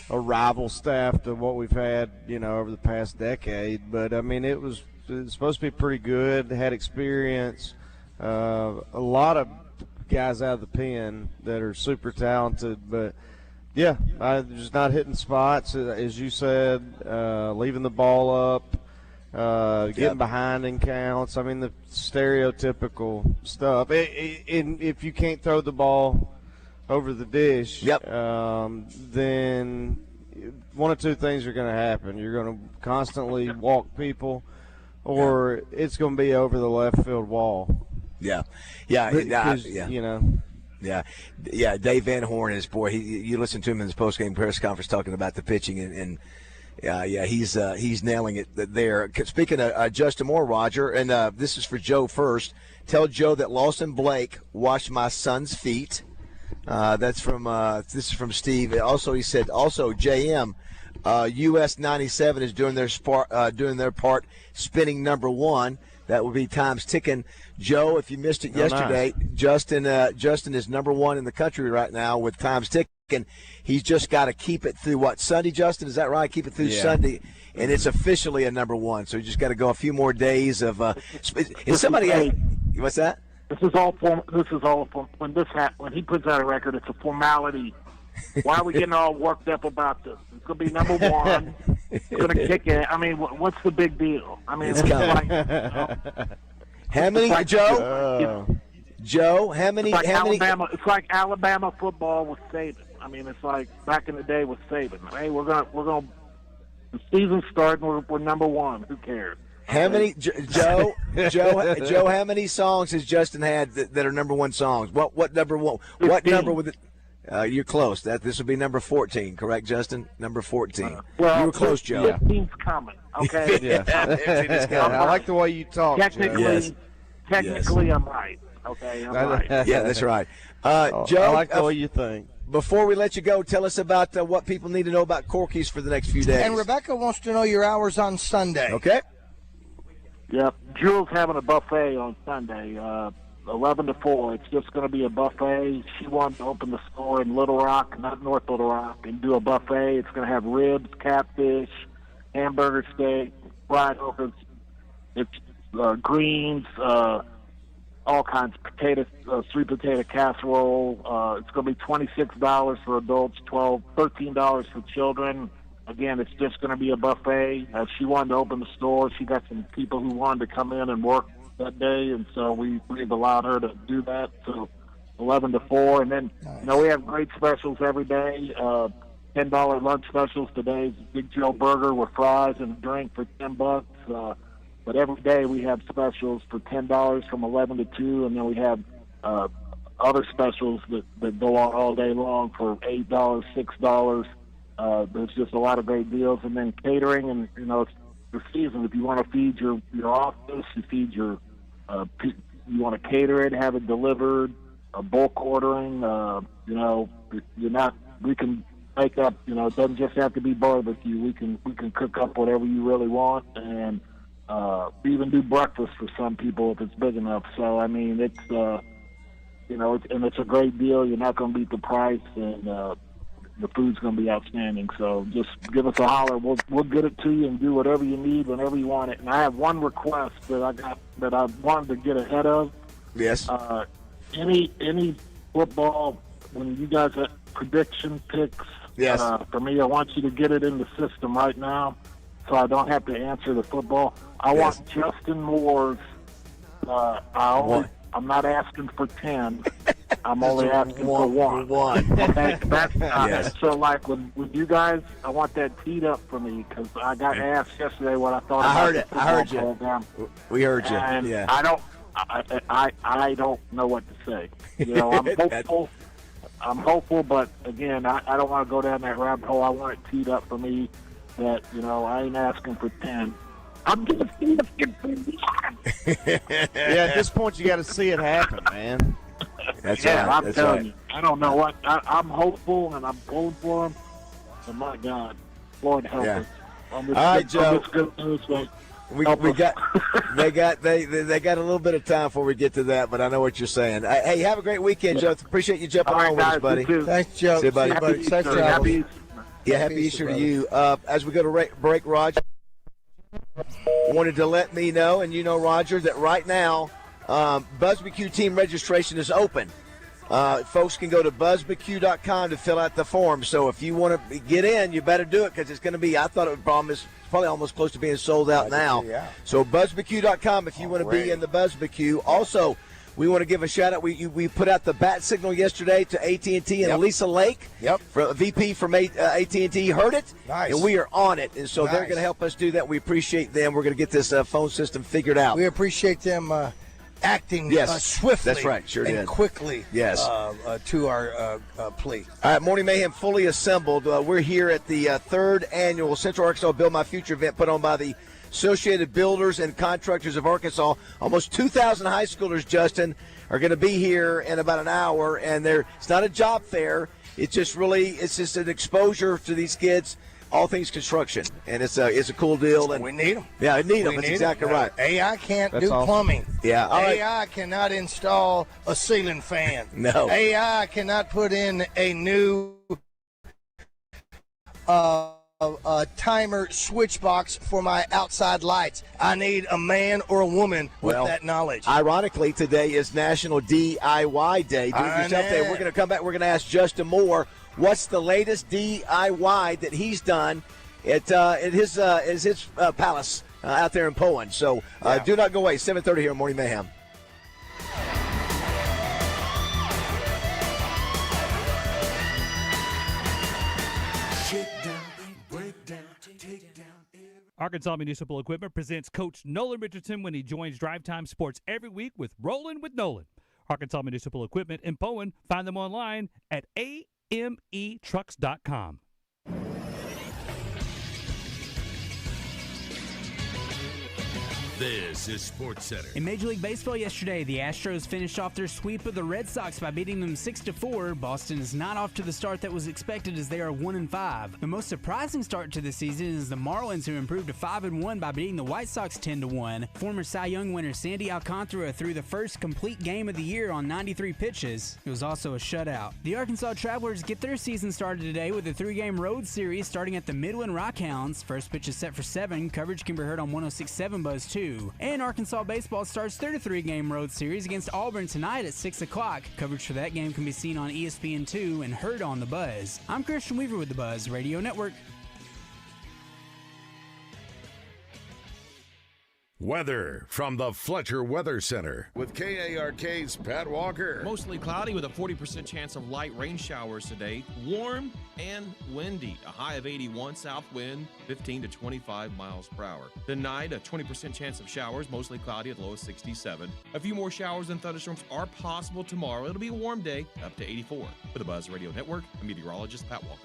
a rival staff to what we've had, over the past decade. But I mean, it's supposed to be pretty good. They had experience. A lot of guys out of the pen that are super talented, but yeah, just not hitting spots, as you said, leaving the ball up, getting behind in counts. I mean, the stereotypical stuff. If you can't throw the ball over the dish, then one of two things are going to happen. You're going to constantly walk people, or it's going to be over the left field wall. Yeah. Dave Van Horn is, boy, you listen to him in his post-game press conference talking about the pitching, and he's nailing it there. Speaking of Justin Moore, Roger, and this is for Joe first. Tell Joe that Lawson Blake washed my son's feet. This is from Steve. Also, he said, JM, US 97 is doing their part, spinning number one. That would be time's ticking. Joe, if you missed it yesterday, nice. Justin is number one in the country right now with time's ticking. He's just got to keep it through Sunday, Justin? Is that right? Keep it through Sunday, and it's officially a number one. So you just got to go a few more days of. What's that? This is all for when he puts out a record. It's a formality. Why are we getting all worked up about this? It's going to be number one. It's going to kick it. I mean, what's the big deal? I mean, it's how many, Joe? How many? Alabama. It's like Alabama football with Saban. I mean, it's like back in the day with Saban. Hey, we're gonna. The season's starting. We're number one. Who cares? How many, Joe? How many songs has Justin had that are number one songs? What number one? 15. What number with it? You're close. This would be number 14, correct, Justin? Number 14. Well, you were close, Joe. 15's coming. Okay. I like the way you talk. Technically, I'm right. Okay, I'm right. Yeah, that's right. Joe, I like the way you think. Before we let you go, tell us about what people need to know about Corky's for the next few days. And Rebecca wants to know your hours on Sunday. Okay. Yep. Jules having a buffet on Sunday, 11 to 4. It's just going to be a buffet. She wanted to open the store in Little Rock, not North Little Rock, and do a buffet. It's going to have ribs, catfish, hamburger steak, fried okras, it's greens, all kinds of potatoes, sweet potato casserole. It's going to be $26 for adults, $13 for children. Again, it's just going to be a buffet. She wanted to open the store. She got some people who wanted to come in and work that day, and so we've allowed her to do that. So 11 to 4. And then, we have great specials every day. $10 lunch specials today. Big Joe burger with fries and a drink for $10. But every day we have specials for $10 from 11 to 2, and then we have other specials that go on all day long for $8, $6. There's just a lot of great deals, and then catering, and it's the season. If you want to feed your office, you feed your, you want to cater it, have it delivered, bulk ordering. We can make up. It doesn't just have to be barbecue. We can cook up whatever you really want, and we even do breakfast for some people if it's big enough. So I mean, it's it's a great deal. You're not going to beat the price, and the food's going to be outstanding. So just give us a holler. We'll get it to you and do whatever you need whenever you want it. And I have one request that I wanted to get ahead of. Yes. Any football, when you guys have prediction picks, yes. For me, I want you to get it in the system right now so I don't have to answer the football. I want Justin Moore's. I'm not asking for 10. I'm only asking for one. Okay, that's, so like with you guys, I want that teed up for me because I got asked yesterday what I thought. I heard you. We heard you. And yeah. I don't know what to say. I'm hopeful. I'm hopeful, but again, I don't want to go down that rabbit hole. I want it teed up for me that I ain't asking for 10. I'm just asking for 1. Yeah, at this point, you got to see it happen, man. That's right. I'm telling you. I don't know what. I'm hopeful and I'm going for him. But my God, Lord help us. All right, Joe. We got they got a little bit of time before we get to that, but I know what you're saying. Hey, have a great weekend, Joe. Appreciate you jumping on with us, buddy. Thanks, Joe. See you, buddy. Safe travels. Yeah, happy Easter to you. As we go to break, Roger, wanted to let me know, and you know, Roger, that right now BuzzBQ team registration is open. Folks can go to buzzbq.com to fill out the form. So if you want to get in, you better do it because it's going to be, I thought it would probably almost close to being sold out now. Yeah. So buzzbq.com if you want to be in the BuzzBQ. Also, we want to give a shout out. We put out the bat signal yesterday to AT&T and Lisa Lake. Yep. VP from AT&T heard it. Nice. And we are on it. And so they're going to help us do that. We appreciate them. We're going to get this phone system figured out. We appreciate them acting swiftly. That's right. Sure and did. quickly. Yes. To our plea. All right, Morning Mayhem fully assembled. We're here at the third annual Central Arkansas Build My Future event put on by the Associated Builders and Contractors of Arkansas. Almost 2,000 high schoolers, Justin, are going to be here in about an hour, and it's not a job fair. It's just an exposure to these kids, all things construction, and it's a cool deal. And we need them. Yeah, we need them. That's exactly right. AI can't do awesome. plumbing. Yeah, all right. AI cannot install a ceiling fan. No. AI cannot put in a new timer switch box for my outside lights. I need a man or a woman with that knowledge. Ironically, today is National DIY Day. Do it yourself day. We're going to come back. We're going to ask Justin Moore what's the latest DIY that he's done at his palace out there in Poland. So do not go away. 7:30 here on Morning Mayhem. Arkansas Municipal Equipment presents Coach Nolan Richardson when he joins Drive Time Sports every week with Rollin' with Nolan. Arkansas Municipal Equipment in Poland. Find them online at ametrucks.com. This is Sports Center. In Major League Baseball yesterday, the Astros finished off their sweep of the Red Sox by beating them 6-4. Boston is not off to the start that was expected as they are 1-5. The most surprising start to the season is the Marlins, who improved to 5-1 by beating the White Sox 10-1. Former Cy Young winner Sandy Alcantara threw the first complete game of the year on 93 pitches. It was also a shutout. The Arkansas Travelers get their season started today with a 3-game road series starting at the Midland Rockhounds. First pitch is set for 7. Coverage can be heard on 106.7 Buzz 2. And Arkansas baseball starts their 3-game road series against Auburn tonight at 6 o'clock. Coverage for that game can be seen on ESPN2 and heard on The Buzz. I'm Christian Weaver with The Buzz Radio Network. Weather from the Fletcher Weather Center with KARK's Pat Walker. Mostly cloudy with a 40% chance of light rain showers today. Warm and windy. A high of 81, south wind 15 to 25 miles per hour. Tonight, a 20% chance of showers, mostly cloudy at low of 67. A few more showers and thunderstorms are possible tomorrow. It'll be a warm day, up to 84. For the Buzz Radio Network, I'm meteorologist Pat Walker.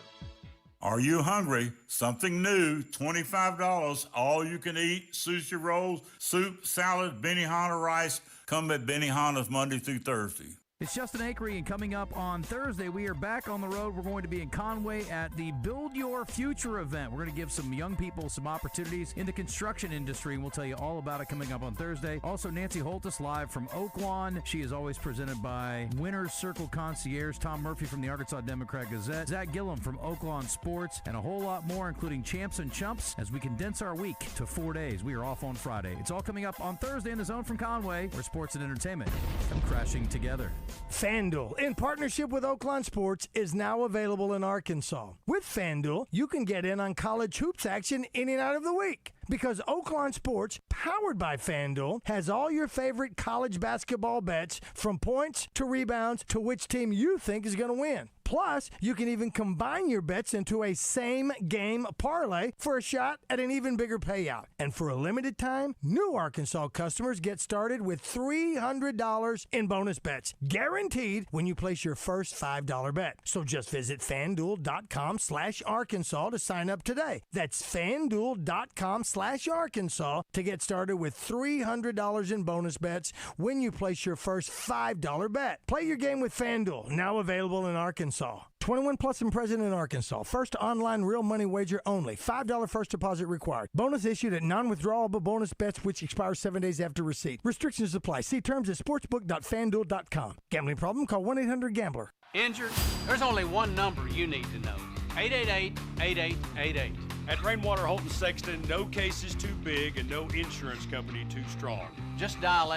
Are you hungry? Something new, $25, all you can eat, sushi rolls, soup, salad, Benihana rice. Come at Benihana's Monday through Thursday. It's Justin Akery, and coming up on Thursday, we are back on the road. We're going to be in Conway at the Build Your Future event. We're going to give some young people some opportunities in the construction industry, and we'll tell you all about it coming up on Thursday. Also, Nancy Holtis live from Oaklawn. She is always presented by Winner's Circle Concierge, Tom Murphy from the Arkansas Democrat Gazette, Zach Gillum from Oaklawn Sports, and a whole lot more, including Champs and Chumps, as we condense our week to 4 days. We are off on Friday. It's all coming up on Thursday in the Zone from Conway, where sports and entertainment come crashing together. FanDuel, in partnership with Oaklawn Sports, is now available in Arkansas. With FanDuel, you can get in on college hoops action any night of the week. Because Oaklawn Sports, powered by FanDuel, has all your favorite college basketball bets, from points to rebounds to which team you think is going to win. Plus, you can even combine your bets into a same-game parlay for a shot at an even bigger payout. And for a limited time, new Arkansas customers get started with $300 in bonus bets, guaranteed when you place your first $5 bet. So just visit FanDuel.com/Arkansas to sign up today. That's FanDuel.com/Arkansas to get started with $300 in bonus bets when you place your first $5 bet. Play your game with FanDuel, now available in Arkansas. 21 plus and present in Arkansas. First online real money wager only. $5 first deposit required. Bonus issued at non-withdrawable bonus bets which expire 7 days after receipt. Restrictions apply. See terms at sportsbook.fanduel.com. Gambling problem? Call 1-800-GAMBLER. Injured? There's only one number you need to know. 888-8888. At Rainwater Holton Sexton, no case is too big and no insurance company too strong. Just dial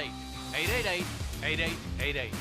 888-8888.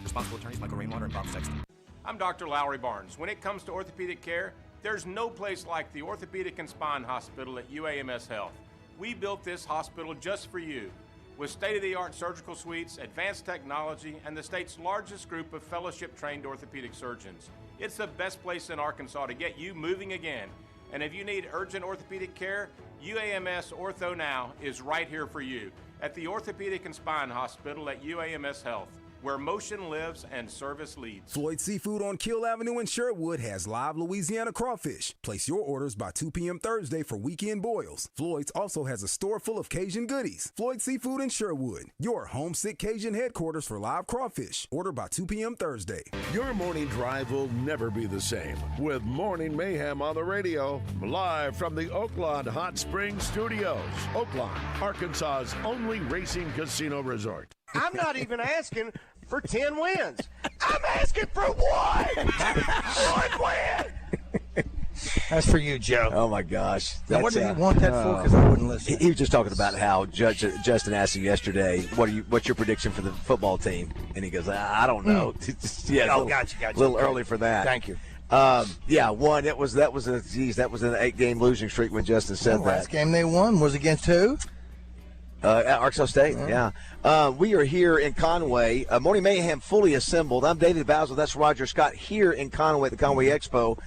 Responsible attorneys Michael Rainwater and Bob Sexton. I'm Dr. Lowry Barnes. When it comes to orthopedic care, there's no place like the Orthopedic and Spine Hospital at UAMS Health. We built this hospital just for you, with state-of-the-art surgical suites, advanced technology, and the state's largest group of fellowship-trained orthopedic surgeons. It's the best place in Arkansas to get you moving again. And if you need urgent orthopedic care, UAMS Ortho Now is right here for you at the Orthopedic and Spine Hospital at UAMS Health, where motion lives and service leads. Floyd Seafood on Kill Avenue in Sherwood has live Louisiana crawfish. Place your orders by 2 p.m. Thursday for weekend boils. Floyd's also has a store full of Cajun goodies. Floyd Seafood in Sherwood, your homesick Cajun headquarters for live crawfish. Order by 2 p.m. Thursday. Your morning drive will never be the same with Morning Mayhem on the radio, live from the Oaklawn Hot Springs Studios. Oaklawn, Arkansas's only racing casino resort. I'm not even asking for 10 wins. I'm asking for one. One win. That's for you, Joe. Oh, my gosh. Now, what did he want that for? Because I wouldn't listen. He was just talking about how Justin asked him yesterday, what's your prediction for the football team? And he goes, I don't know. Gotcha. A little early for that. Thank you. One. That was an 8-game losing streak when Justin said The that. last game they won was against who? Arkansas State, yeah. We are here in Conway. Morning Mayhem fully assembled. I'm David Bazzel. That's Roger Scott here in Conway at the Conway Expo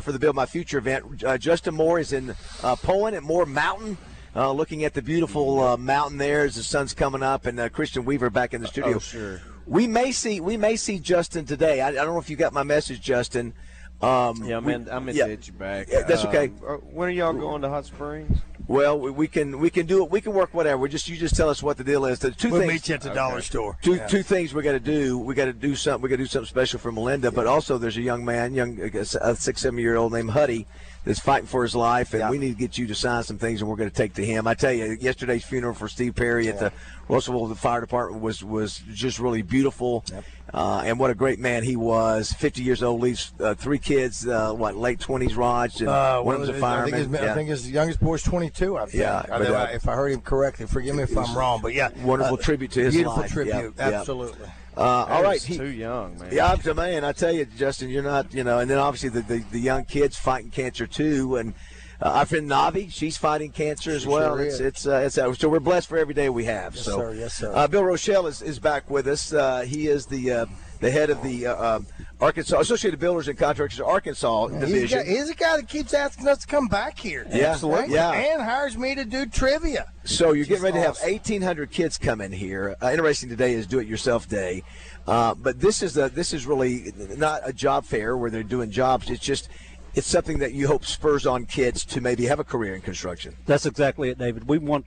for the Build My Future event. Justin Moore is in Poland at Moore Mountain, looking at the beautiful mountain there as the sun's coming up, and Christian Weaver back in the studio. Oh, sure. We may see Justin today. I don't know if you got my message, Justin. I meant to hit you back. Yeah, that's okay. When are y'all going to Hot Springs? Well, we can do it. We can work whatever. You just tell us what the deal is. The two We'll things, meet you at the dollar store. Two things we got to do. We got to do something special for Melinda. But also, there's a young man, a 6-7-year-old named Huddy, that's fighting for his life, and we need to get you to sign some things, and we're going to take to him. I tell you, yesterday's funeral for Steve Perry at the Russellville Fire Department was just really beautiful. Yep. And what a great man he was. 50 years old, leaves 3 kids, late 20s, Raj, and one of them's a fireman. I think his youngest boy's 22, I think. Yeah, if I heard him correctly. Forgive me if I'm wrong, but wonderful tribute to his beautiful life. tribute, absolutely. All right, too young, man. Yeah, man. I tell you, Justin, you're not. And then obviously the young kids fighting cancer too, and our friend Navi, she's fighting cancer as well. Sure it's so we're blessed for every day we have. Yes, sir. Bill Rochelle is back with us. He is the head of the Arkansas Associated Builders and Contractors Arkansas division. He's a guy that keeps asking us to come back here. Yeah, absolutely. Yeah, and hires me to do trivia. So you're getting ready to have 1,800 kids come in here. Interesting today is Do-It-Yourself Day, but this is really not a job fair where they're doing jobs. It's something that you hope spurs on kids to maybe have a career in construction. That's exactly it, David. We want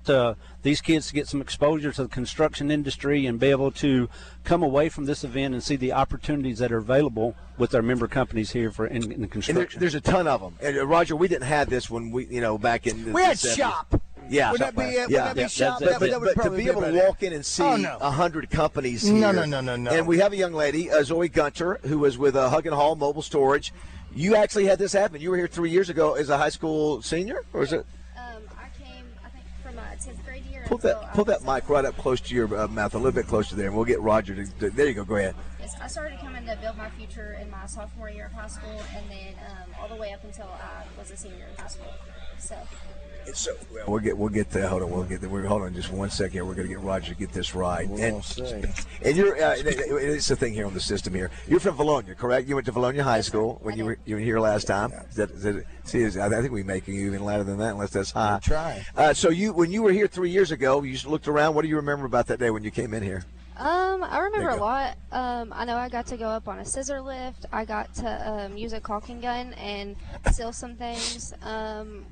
these kids to get some exposure to the construction industry and be able to come away from this event and see the opportunities that are available with our member companies here in the construction. And there's a ton of them. And Roger, we didn't have this when back in the had 70s. Shop. Yeah, would that be shop? But to be able to walk in and see 100 companies here. No. And we have a young lady, Zoe Gunter, who was with Hug and Hall Mobile Storage. You actually had this happen. You were here 3 years ago as a high school senior, or is it? I came, I think, from 10th grade year. Pull that mic right up close to your mouth, a little bit closer there, and we'll get Roger to. There you go. Go ahead. Yes, I started coming to Build My Future in my sophomore year of high school, and then all the way up until I was a senior in high school. So we'll get there. Hold on just 1 second here. We're going to get Roger to get this right. And you're it's the thing here on the system here. You're from Valonia, correct? You went to Valonia High School when you were here last time. I think we make you even louder than that, unless that's high. Try. So when you were here 3 years ago, you looked around. What do you remember about that day when you came in here? I remember a lot. I know I got to go up on a scissor lift. I got to use a caulking gun and seal some things.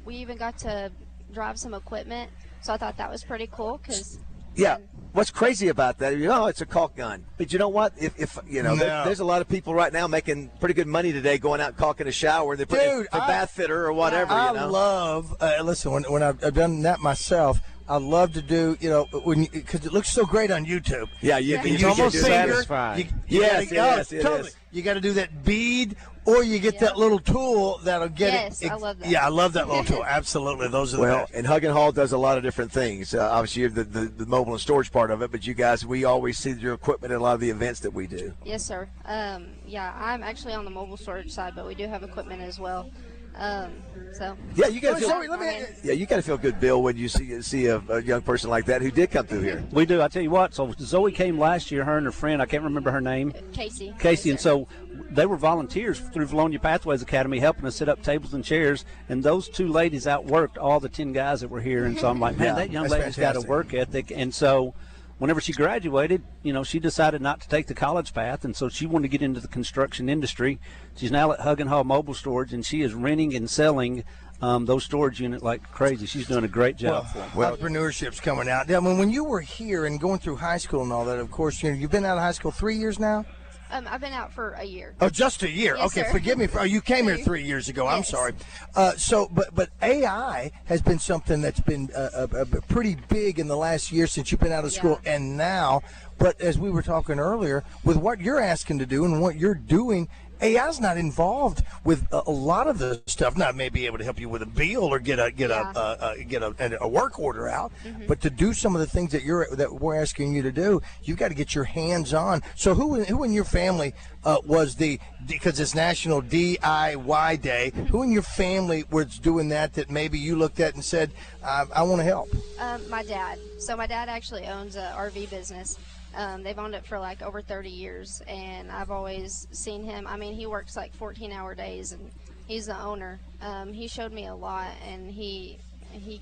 We even got to drive some equipment, so I thought that was pretty cool. What's crazy about that? It's a caulk gun, but you know what? If there's a lot of people right now making pretty good money today going out and caulking a shower. They put a bath fitter or whatever. I love. Listen, when I've done that myself. I love to do, because it looks so great on YouTube. Yeah, you almost satisfied. Yes. Totally. You got to do that bead Or you get that little tool that'll get yes, it. I love that. Yeah, I love that little tool. Absolutely. Those are the best. And Hug and Haul does a lot of different things. Obviously, you're the mobile and storage part of it, but you guys, we always see your equipment at a lot of the events that we do. Yes, sir. Yeah, I'm actually on the mobile storage side, but we do have equipment as well. So yeah, you got to feel good, Bill, when you see a young person like that who did come through here. We do. I tell you what. So Zoe came last year. Her and her friend. I can't remember her name. Casey. And so they were volunteers through Valonia Pathways Academy, helping us set up tables and chairs. And those two ladies outworked all the 10 guys that were here. And so I'm like, man, that young lady's got a work ethic. And so whenever she graduated, she decided not to take the college path, and so she wanted to get into the construction industry. She's now at Hug and Haul Mobile Storage, and she is renting and selling those storage units like crazy. She's doing a great job for them. Entrepreneurship's coming out. Yeah, when you were here and going through high school and all that, of course, you've been out of high school 3 years now? I've been out for a year. Oh, just a year. Yes, okay, sir. Forgive me. You came here 3 years ago. Yes. I'm sorry. But AI has been something that's been pretty big in the last year since you've been out of school, and now. But as we were talking earlier, with what you're asking to do and what you're doing, AI's not involved with a lot of the stuff. Now, it may be able to help you with a bill or get a work order out, but to do some of the things that we're asking you to do, you've got to get your hands on. So, who in your family was because it's National DIY Day? Who in your family was doing that maybe you looked at and said, I want to help? My dad. So my dad actually owns an RV business. They've owned it for like over 30 years, and I've always seen him. I mean, he works like 14-hour days, and he's the owner. He showed me a lot, and he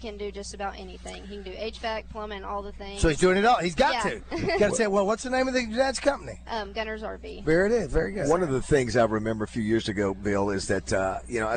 can do just about anything. He can do HVAC, plumbing, all the things. So he's doing it all. He's got to. Got to say, well, what's the name of the dad's company? Gunner's RV. There it is. Very good. One of the things I remember a few years ago, Bill, is that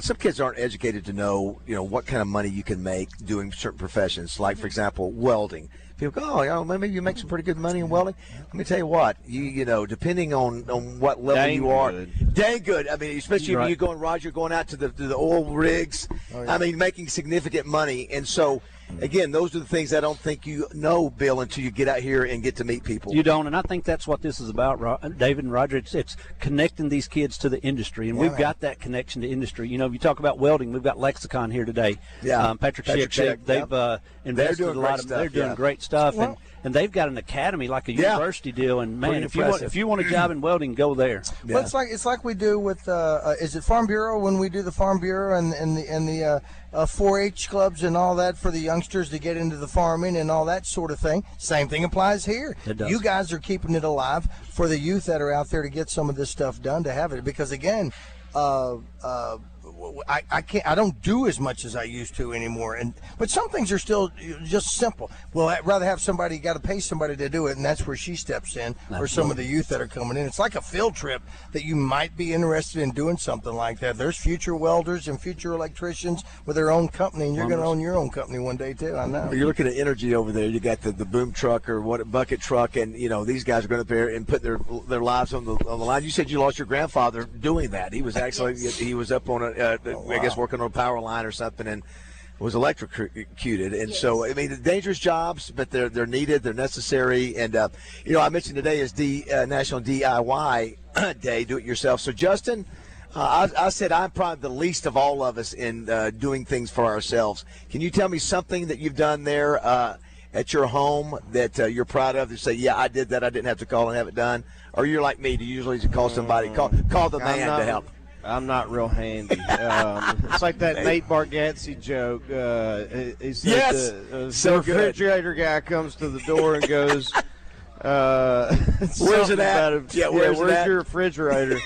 some kids aren't educated to know what kind of money you can make doing certain professions. Like, for example, welding. People go, maybe you make some pretty good money in welding. Let me tell you what, you depending on what level you are, dang good. I mean, especially when you're going out to the oil rigs. Oh, yeah. I mean, making significant money. And so, again, those are the things I don't think you know, Bill, until you get out here and get to meet people. You don't, and I think that's what this is about, David and Roger. It's connecting these kids to the industry, and we've got that connection to industry. You talk about welding. We've got Lexicon here today. Yeah, Patrick Schick. They've invested a lot of. They're doing great stuff, and they've got an academy like a university deal. And man, if you want a job in welding, go there. Well, it's like we do with is it Farm Bureau when we do the Farm Bureau and the 4-H clubs and all that for the youngsters to get into the farming and all that sort of thing. Same thing applies here. It does. You guys are keeping it alive for the youth that are out there to get some of this stuff done, to have it, because again, I don't do as much as I used to anymore, but some things are still just simple. Well, I'd rather have somebody, got to pay somebody to do it, and that's where she steps in. Or some of the youth that are coming in. It's like a field trip that you might be interested in doing something like that. There's future welders and future electricians with their own company, and you're going to own your own company one day too. I know. You're looking at energy over there. You got the boom truck or bucket truck, and these guys are going up there and put their lives on the line. You said you lost your grandfather doing that. He was actually he was up on a I guess working on a power line or something, and was electrocuted. And so, I mean, dangerous jobs, but they're needed, they're necessary. And I mentioned today is National DIY Day, Do It Yourself. So Justin, I said I'm probably the least of all of us in doing things for ourselves. Can you tell me something that you've done there at your home that you're proud of? To say, yeah, I did that. I didn't have to call and have it done. Or you're like me, do you usually call somebody, call the man to help? I'm not real handy. It's like that Nate Bargatze joke. He said the refrigerator guy comes to the door and goes, where's it at? Where's your refrigerator?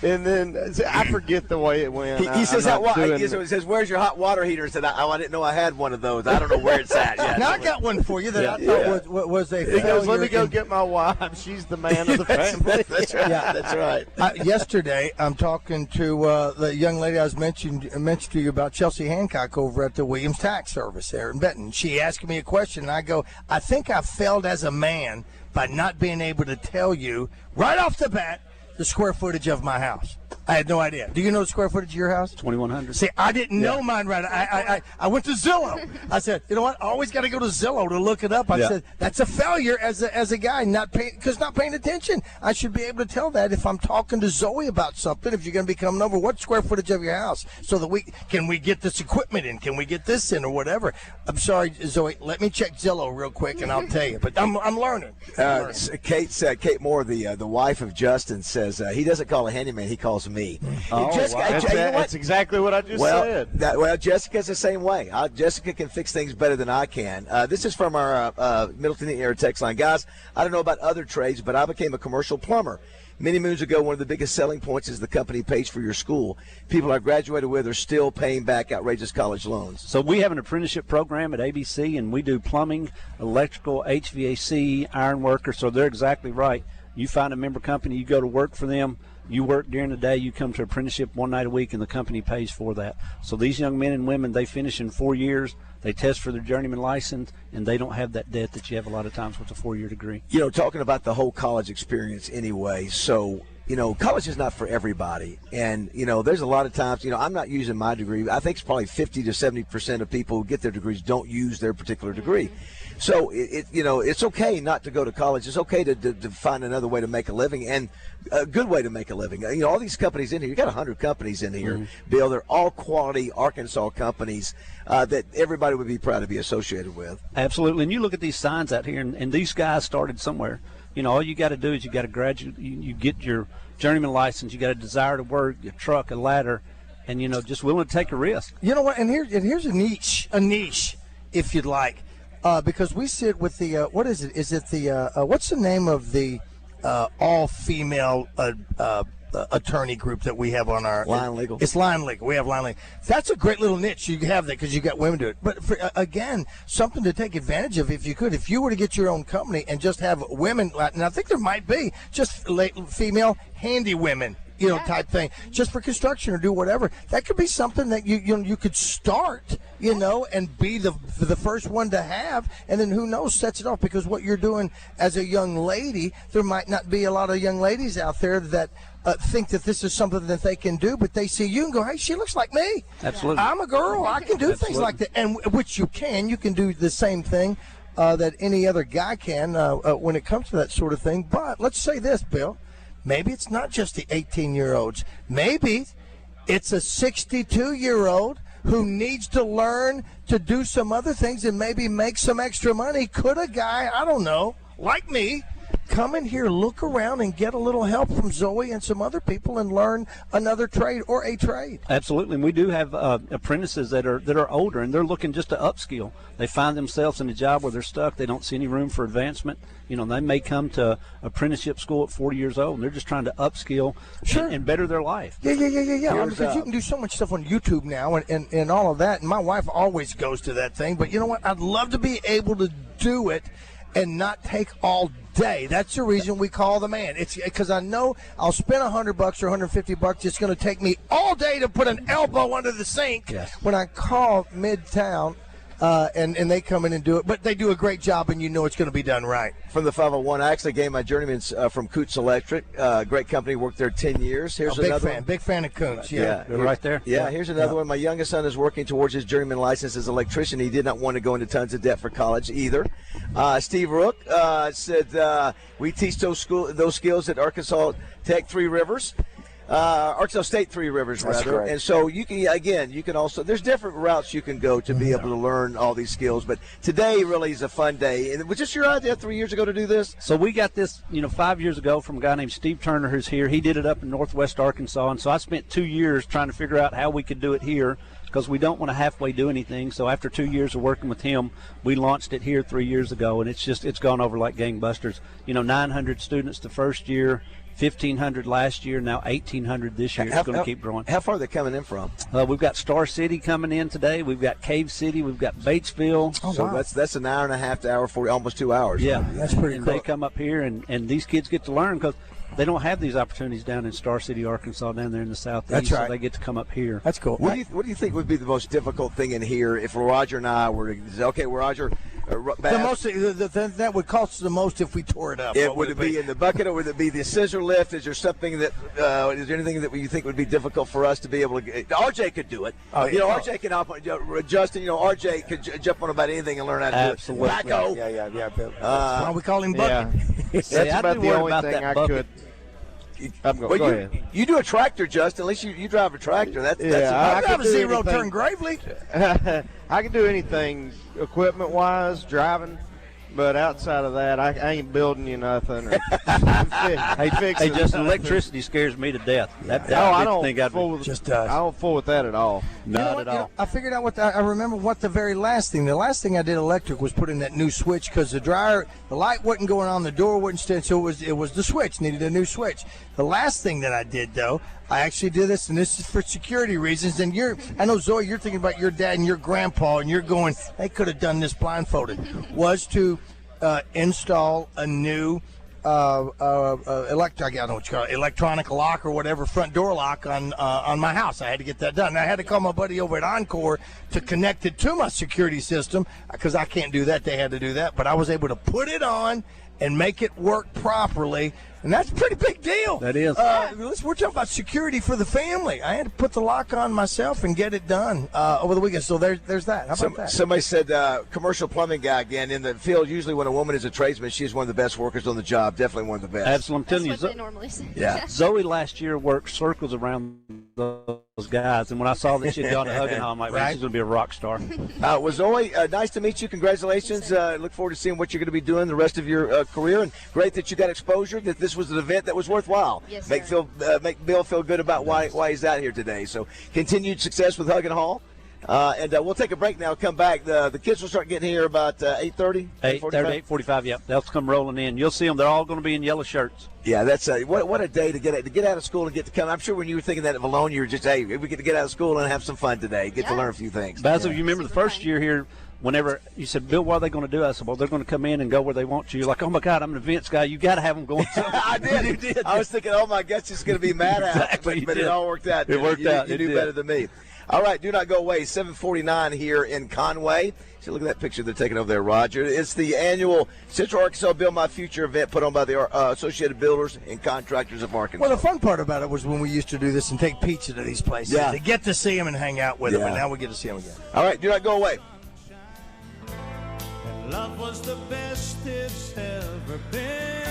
And then I forget the way it went. He says, he says, where's your hot water heater? I said, I didn't know I had one of those. I don't know where it's at yet. Now I got one for you that I thought was a He goes, let me go get my wife. She's the man of the family. That's right. Yeah, that's right. Yesterday, I'm talking to the young lady I mentioned to you about, Chelsea Hancock, over at the Williams Tax Service there in Benton. She asked me a question, and I go, I think I failed as a man by not being able to tell you right off the bat the square footage of my house. I had no idea. Do you know the square footage of your house? 2,100. See, I didn't know mine right. I went to Zillow. I said, you know what? I always got to go to Zillow to look it up. I said, that's a failure as a guy, not paying attention. I should be able to tell that if I'm talking to Zoe about something, if you're going to be coming over, what square footage of your house? So that we get this equipment in? Can we get this in or whatever? I'm sorry, Zoe. Let me check Zillow real quick and I'll tell you. But I'm learning. Kate Moore, the wife of Justin, says he doesn't call a handyman, he calls me. Oh, that's exactly what I just said. Jessica's the same way. Jessica can fix things better than I can. This is from our Middleton Air text line. Guys, I don't know about other trades, but I became a commercial plumber. Many moons ago, one of the biggest selling points is the company pays for your school. People I graduated with are still paying back outrageous college loans. So we have an apprenticeship program at ABC, and we do plumbing, electrical, HVAC, iron worker. So they're exactly right. You find a member company, you go to work for them. You work during the day, you come to apprenticeship one night a week, and the company pays for that. So these young men and women, they finish in 4 years, they test for their journeyman license, and they don't have that debt that you have a lot of times with a 4-year degree. You know, talking about the whole college experience anyway, so, you know, college is not for everybody. And, you know, there's a lot of times, you know, I'm not using my degree. I think it's probably 50 to 70% of people who get their degrees don't use their particular degree. So, you know, it's okay not to go to college. It's okay to find another way to make a living, and a good way to make a living. You know, all these companies in here, you got 100 companies in here, Bill. They're all quality Arkansas companies that everybody would be proud to be associated with. Absolutely. And you look at these signs out here, and these guys started somewhere. You know, all you got to do is you got to graduate, you get your journeyman license, you got a desire to work, your truck, a ladder, and, you know, just willing to take a risk. You know what? And here's a niche, if you'd like. Because we sit with the what is it? Is it the what's the name of the all-female attorney group that we have on our Line Legal? It's Line Legal. We have Line Legal. That's a great little niche. You have that because you got women do it. But again, something to take advantage of if you could. If you were to get your own company and just have women, and I think there might be just female handy women. You know, type thing, just for construction or do whatever. That could be something that you could start, you know, and be the first one to have, and then who knows, sets it off. Because what you're doing as a young lady, there might not be a lot of young ladies out there that think that this is something that they can do, but they see you and go, hey, she looks like me. Absolutely. I'm a girl. I can do things like that, and which you can do the same thing that any other guy can when it comes to that sort of thing. But let's say this, Bill. Maybe it's not just the 18-year-olds. Maybe it's a 62-year-old who needs to learn to do some other things and maybe make some extra money. Could a guy, I don't know, like me, come in here, look around, and get a little help from Zoe and some other people and learn another trade or a trade? Absolutely. And we do have apprentices that are older, and they're looking just to upskill. They find themselves in a job where they're stuck. They don't see any room for advancement. You know, they may come to apprenticeship school at 40 years old, and they're just trying to upskill and better their life. Yeah. Because you can do so much stuff on YouTube now and all of that. And my wife always goes to that thing. But you know what? I'd love to be able to do it and not take all day. That's the reason we call the man. It's because I know I'll spend $100 or $150. It's going to take me all day to put an elbow under the sink. Yes. When I call Midtown and they come in and do it. But they do a great job, and you know it's going to be done right. From the 501, I actually gained my journeyman's from Coots Electric. Great company, worked there 10 years. Here's another one. Big fan of Coots. Yeah. They're right there. Yeah, here's another one. My youngest son is working towards his journeyman license as an electrician. He did not want to go into tons of debt for college either. Steve Rook said we teach those skills at Arkansas Tech Three Rivers. Arkansas State Three Rivers, rather. Correct. And so you can also, there's different routes you can go to be able to learn all these skills. But today really is a fun day. And was this your idea 3 years ago to do this? So we got this, 5 years ago from a guy named Steve Turner who's here. He did it up in Northwest Arkansas. And so I spent 2 years trying to figure out how we could do it here, because we don't want to halfway do anything. So after 2 years of working with him, we launched it here 3 years ago, and it's gone over like gangbusters. 900 students the first year, 1,500 last year, now 1,800 this year. It's going to keep growing. How far are they coming in from? We've got Star City coming in today. We've got Cave City. We've got Batesville. Oh, so wow. That's an hour and a half to hour 40, almost 2 hours. Yeah, that's pretty and cool. They come up here, and these kids get to learn because they don't have these opportunities down in Star City, Arkansas, down there in the southeast. That's right. So they get to come up here. That's cool. What do you think would be the most difficult thing in here if Roger and I were to say, okay, Roger, that would cost the most if we tore it up. Would it be in the bucket, or would it be the scissor lift? Is there something that is there anything that you think would be difficult for us to be able to? RJ could do it. RJ can help. Justin, RJ could jump on about anything and learn how to Absolutely. do it. Backhoe. That's why we call him Bucket. That's about the only thing I could. Go ahead. You do a tractor, Justin. At least you drive a tractor. That's I drive a zero-turn Gravely. I can do anything equipment-wise, driving. But outside of that, I ain't building you nothing. Or hey, just electricity scares me to death. I don't fool with that at all. Not at all. I figured out I remember what the last thing I did electric was put in that new switch, because the light wasn't going on, the door wouldn't stand, so it was the switch, needed a new switch. The last thing that I did, though, I actually did this, and this is for security reasons. And I know, Zoe, you're thinking about your dad and your grandpa, and you're going, they could have done this blindfolded. Was to install a new electronic lock or whatever, front door lock on my house. I had to get that done. And I had to call my buddy over at Encore to connect it to my security system, because I can't do that. They had to do that. But I was able to put it on and make it work properly. And that's a pretty big deal. That is. We're talking about security for the family. I had to put the lock on myself and get it done over the weekend. So there's that. How about that? Somebody said commercial plumbing guy again in the field. Usually when a woman is a tradesman, she's one of the best workers on the job. Definitely one of the best. Absolutely. I'm telling That's what they normally say. Yeah. Zoe last year worked circles around those guys, and when I saw that she had got a hug and all, I'm like, man, she's going to be a rock star. Well, Zoe, nice to meet you. Congratulations. Look forward to seeing what you're going to be doing the rest of your career. And great that you got exposure, that this was an event that was worthwhile. Yes, make Bill feel good about why he's out here today. So continued success with Hug and Hall. And we'll take a break now. Come back. The kids will start getting here about 8:30. 8:30, 8:45. Yeah, they'll come rolling in. You'll see them. They're all going to be in yellow shirts. Yeah, that's what a day to get out of school and get to come. I'm sure when you were thinking that of alone, you were just, hey, we get to get out of school and have some fun today. Get to learn a few things. Bazzel, you remember the first year here? Whenever you said, Bill, what are they going to do? I said, well, they're going to come in and go where they want to. You're like, oh, my God, I'm an events guy. You got to have them going. I did. You did. I was thinking, oh, my gosh, it's going to be mad at Exactly. but it all worked out. It worked out. You knew better than me. All right, do not go away. 7:49 here in Conway. See, look at that picture they're taking over there, Roger. It's the annual Central Arkansas Build My Future event put on by the Associated Builders and Contractors of Arkansas. Well, the fun part about it was when we used to do this and take pizza to these places. Yeah. To get to see them and hang out with them, and now we get to see them again. All right, do not go away. Love was the best it's ever been.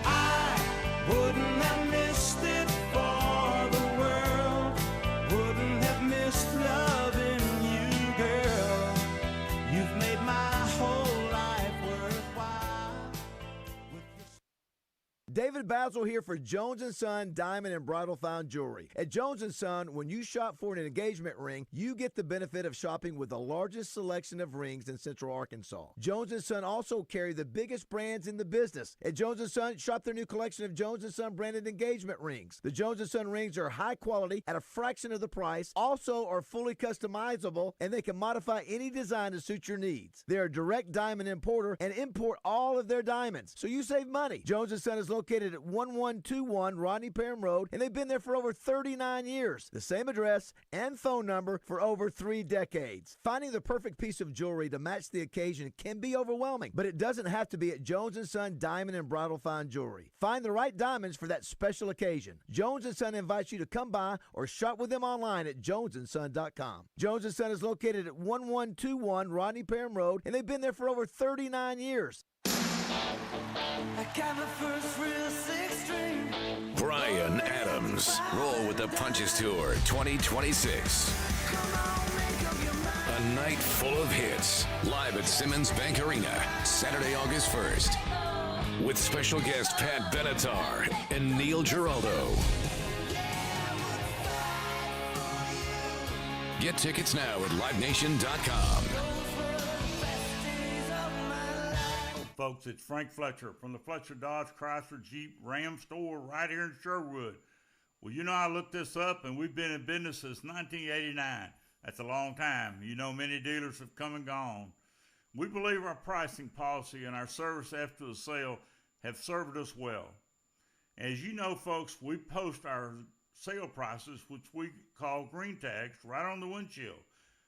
I wouldn't have missed it for the world. Wouldn't have missed loving you, girl. You've made my whole life worthwhile. David Bazzel here for Jones & Son Diamond and Bridal Fine Jewelry. At Jones & Son, when you shop for an engagement ring, you get the benefit of shopping with the largest selection of rings in Central Arkansas. Jones & Son also carry the biggest brands in the business. At Jones & Son, shop their new collection of Jones & Son branded engagement rings. The Jones & Son rings are high quality at a fraction of the price, also are fully customizable, and they can modify any design to suit your needs. They are a direct diamond importer and import all of their diamonds, so you save money. Jones & Son is located at 1121 Rodney Parham Road, and they've been there for over 39 years. The same address and phone number for over 3 decades. Finding the perfect piece of jewelry to match the occasion can be overwhelming, but it doesn't have to be at Jones & Son Diamond and Bridal Fine Jewelry. Find the right diamonds for that special occasion. Jones & Son invites you to come by or shop with them online at jonesandson.com. Jones & Son is located at 1121 Rodney Parham Road, and they've been there for over 39 years. I got my first real 6-string. Brian Adams. Roll with the Punches Tour 2026. A night full of hits. Live at Simmons Bank Arena, Saturday, August 1st. With special guest Pat Benatar and Neil Giraldo. Get tickets now at livenation.com. Folks, it's Frank Fletcher from the Fletcher Dodge Chrysler Jeep Ram store right here in Sherwood. Well, you know, I looked this up, and we've been in business since 1989. That's a long time. You know, many dealers have come and gone. We believe our pricing policy and our service after the sale have served us well. As you know, folks, we post our sale prices, which we call green tags, right on the windshield.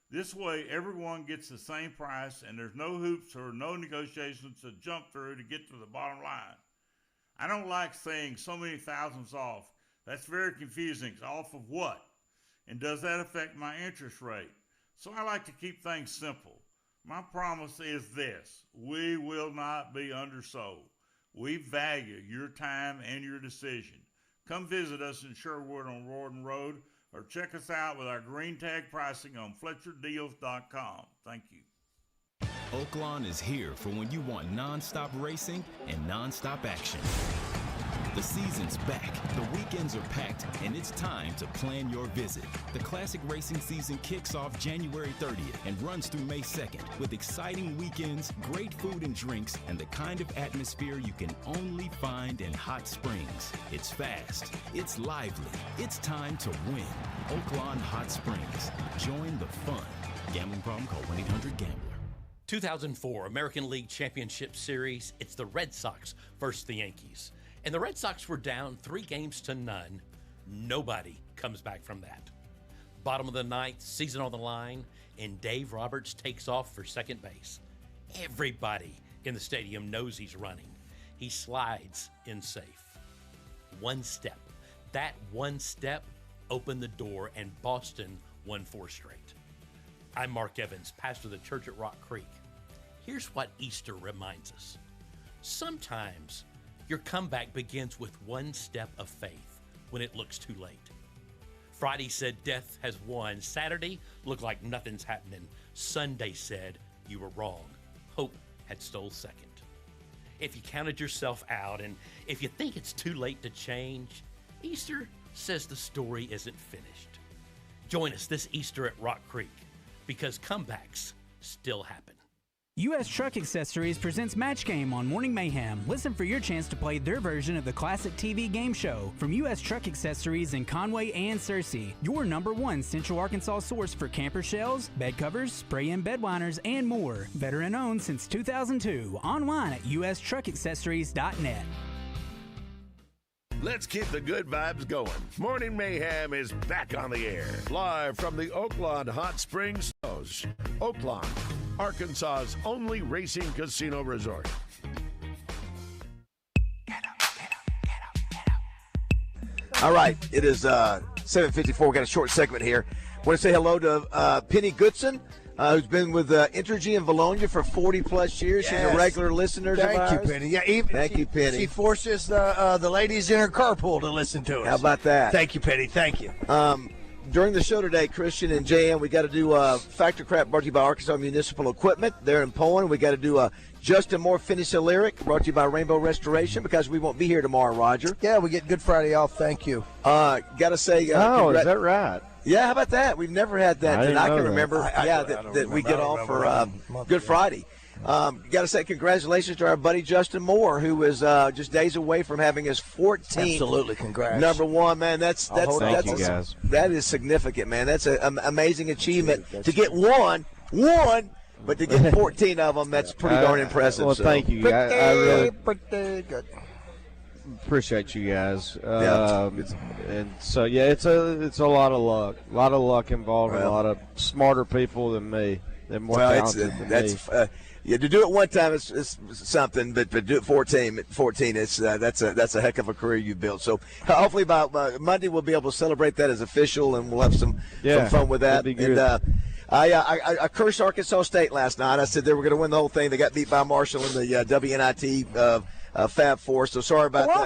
This way, everyone gets the same price, and there's no hoops or no negotiations to jump through to get to the bottom line. I don't like saying so many thousands off. That's very confusing. Off of what? And does that affect my interest rate? So I like to keep things simple. My promise is this: we will not be undersold. We value your time and your decision. Come visit us in Sherwood on Royden Road, or check us out with our green tag pricing on FletcherDeals.com. Thank you. Oaklawn is here for when you want non-stop racing and non-stop action. The season's back, the weekends are packed, and it's time to plan your visit. The classic racing season kicks off January 30th and runs through May 2nd with exciting weekends, great food and drinks, and the kind of atmosphere you can only find in Hot Springs. It's fast, it's lively, it's time to win. Oaklawn Hot Springs. Join the fun. Gambling problem? Call 1-800-GAMBLER. 2004 American League Championship Series. It's the Red Sox versus the Yankees. And the Red Sox were down 3-0. Nobody comes back from that. Bottom of the ninth, season on the line, and Dave Roberts takes off for second base. Everybody in the stadium knows he's running. He slides in safe. One step. That one step opened the door, and Boston won 4 straight. I'm Mark Evans, pastor of the church at Rock Creek. Here's what Easter reminds us. Sometimes your comeback begins with one step of faith when it looks too late. Friday said death has won. Saturday looked like nothing's happening. Sunday said you were wrong. Hope had stole second. If you counted yourself out and if you think it's too late to change, Easter says the story isn't finished. Join us this Easter at Rock Creek because comebacks still happen. U.S. Truck Accessories presents Match Game on Morning Mayhem. Listen for your chance to play their version of the classic TV game show from U.S. Truck Accessories in Conway and Searcy. Your #1 Central Arkansas source for camper shells, bed covers, spray-in bed liners, and more. Veteran owned since 2002. Online at ustruckaccessories.net. Let's keep the good vibes going. Morning Mayhem is back on the air. Live from the Oaklawn Hot Springs. Oaklawn, Arkansas's only racing casino resort. All right, it is 7:54. We got a short segment here. I want to say hello to Penny Goodson, who's been with Entergy in Valonia for 40-plus years. She's a regular listener to ours. Thank you, Penny. Yeah, Thank you, Penny. She forces the ladies in her carpool to listen to us. How about that? Thank you, Penny. Thank you. During the show today, Christian and JM, we got to do Factor Crap brought to you by Arkansas Municipal Equipment. They're in Poland. We got to do Justin Moore Finish a Lyric brought to you by Rainbow Restoration because we won't be here tomorrow, Roger. Yeah, we get Good Friday off. Thank you. Got to say, is that right? Yeah, how about that? We've never had that that I can remember. That we get off for Good Friday. Got to say congratulations to our buddy Justin Moore, who is just days away from having his 14th. Absolutely, congrats. #1, man. That's thank you guys. That is significant, man. That's an amazing achievement to get one, but to get 14 of them, that's pretty darn impressive. Well, thank you. I really pretty good. appreciate you guys. And so yeah, it's a lot of luck involved, and a lot of smarter people than me. They're more talented than me. Yeah, to do it one time is something, but to do it 14, it's that's a heck of a career you built. So hopefully by Monday we'll be able to celebrate that as official, and we'll have some fun with that. That'd be good. And I cursed Arkansas State last night. I said they were going to win the whole thing. They got beat by Marshall in the WNIT Fab Four. So sorry about that. Why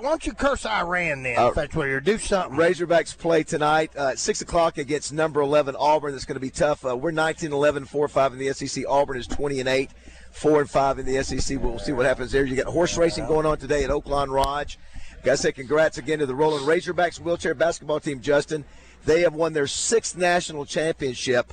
don't you curse Iran then? If that's what you're do something. Razorbacks play tonight at 6 o'clock against number 11 Auburn. That's going to be tough. We're 19-11, 4-5 in the SEC. Auburn is 20-8, 4-5 in the SEC. We'll see what happens there. You got horse racing going on today at Oaklawn Lodge. Got to say congrats again to the Rolling Razorbacks wheelchair basketball team, Justin. They have won their 6th national championship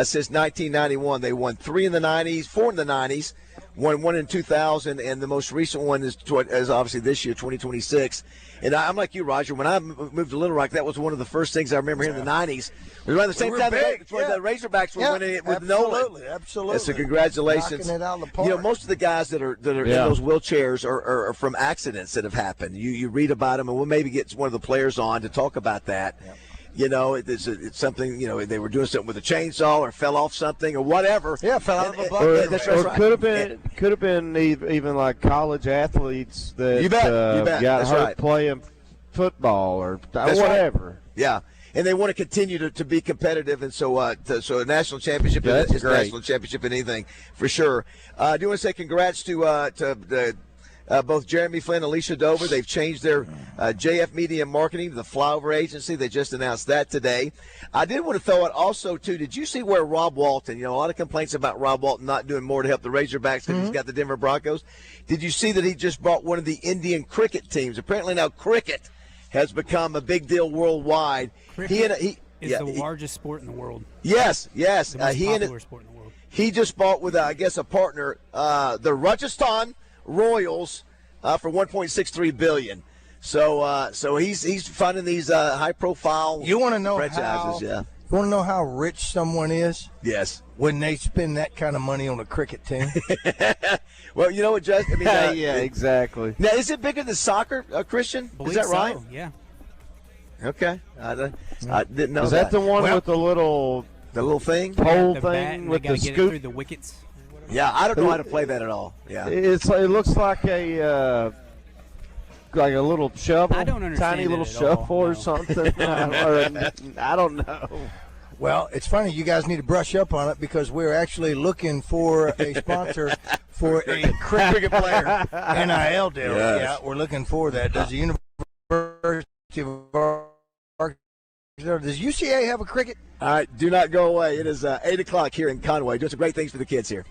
since 1991. They won 4 in the 90s, one in 2000, and the most recent one is obviously this year, 2026. And I'm like you, Roger. When I moved to Little Rock, that was one of the first things I remember here in the 90s. It was around the same time the Razorbacks were winning it with Nolan. Absolutely. So congratulations. Knocking it out of the park. You know, most of the guys that are in those wheelchairs are from accidents that have happened. You read about them, and we'll maybe get one of the players on to talk about that. Yep. You know, it's something, you know, they were doing something with a chainsaw or fell off something or whatever. Yeah, fell out of a bucket. Or could have been even like college athletes that got hurt playing football or whatever. Right. Yeah, and they want to continue to be competitive, and so so a national championship is a national championship in anything for sure. I do want to say congrats to both Jeremy Flynn and Alicia Dover. They've changed their JF Media Marketing to the Flyover Agency. They just announced that today. I did want to throw it also, too, did you see where Rob Walton, you know, a lot of complaints about Rob Walton not doing more to help the Razorbacks because he's got the Denver Broncos. Did you see that he just bought one of the Indian cricket teams? Apparently now cricket has become a big deal worldwide. Cricket is the largest sport in the world. Yes. The most popular sport in the world. He just bought with, I guess, a partner, the Rajasthan Royals for $1.63 billion. So he's funding these high-profile You want to know franchises. You want to know how rich someone is? Yes. When they spend that kind of money on a cricket team. Well, you know what, Judge? I mean, yeah, exactly. Now, is it bigger than soccer, Christian? Is that right? So, yeah. Okay. I didn't know Is that the one with the little thing? Pole the thing with the the scoop scoop? through the wickets. Yeah, I don't know how to play that at all. Yeah, it looks like a little shovel. I don't understand tiny little it at shovel all, or no. something. I don't know. Well, it's funny. You guys need to brush up on it because we're actually looking for a sponsor for a cricket player. NIL deal. Yes. Yeah, we're looking for that. Does the University of does UCA have a cricket? All right, do not go away. It is 8 o'clock here in Conway. Doing some great things for the kids here.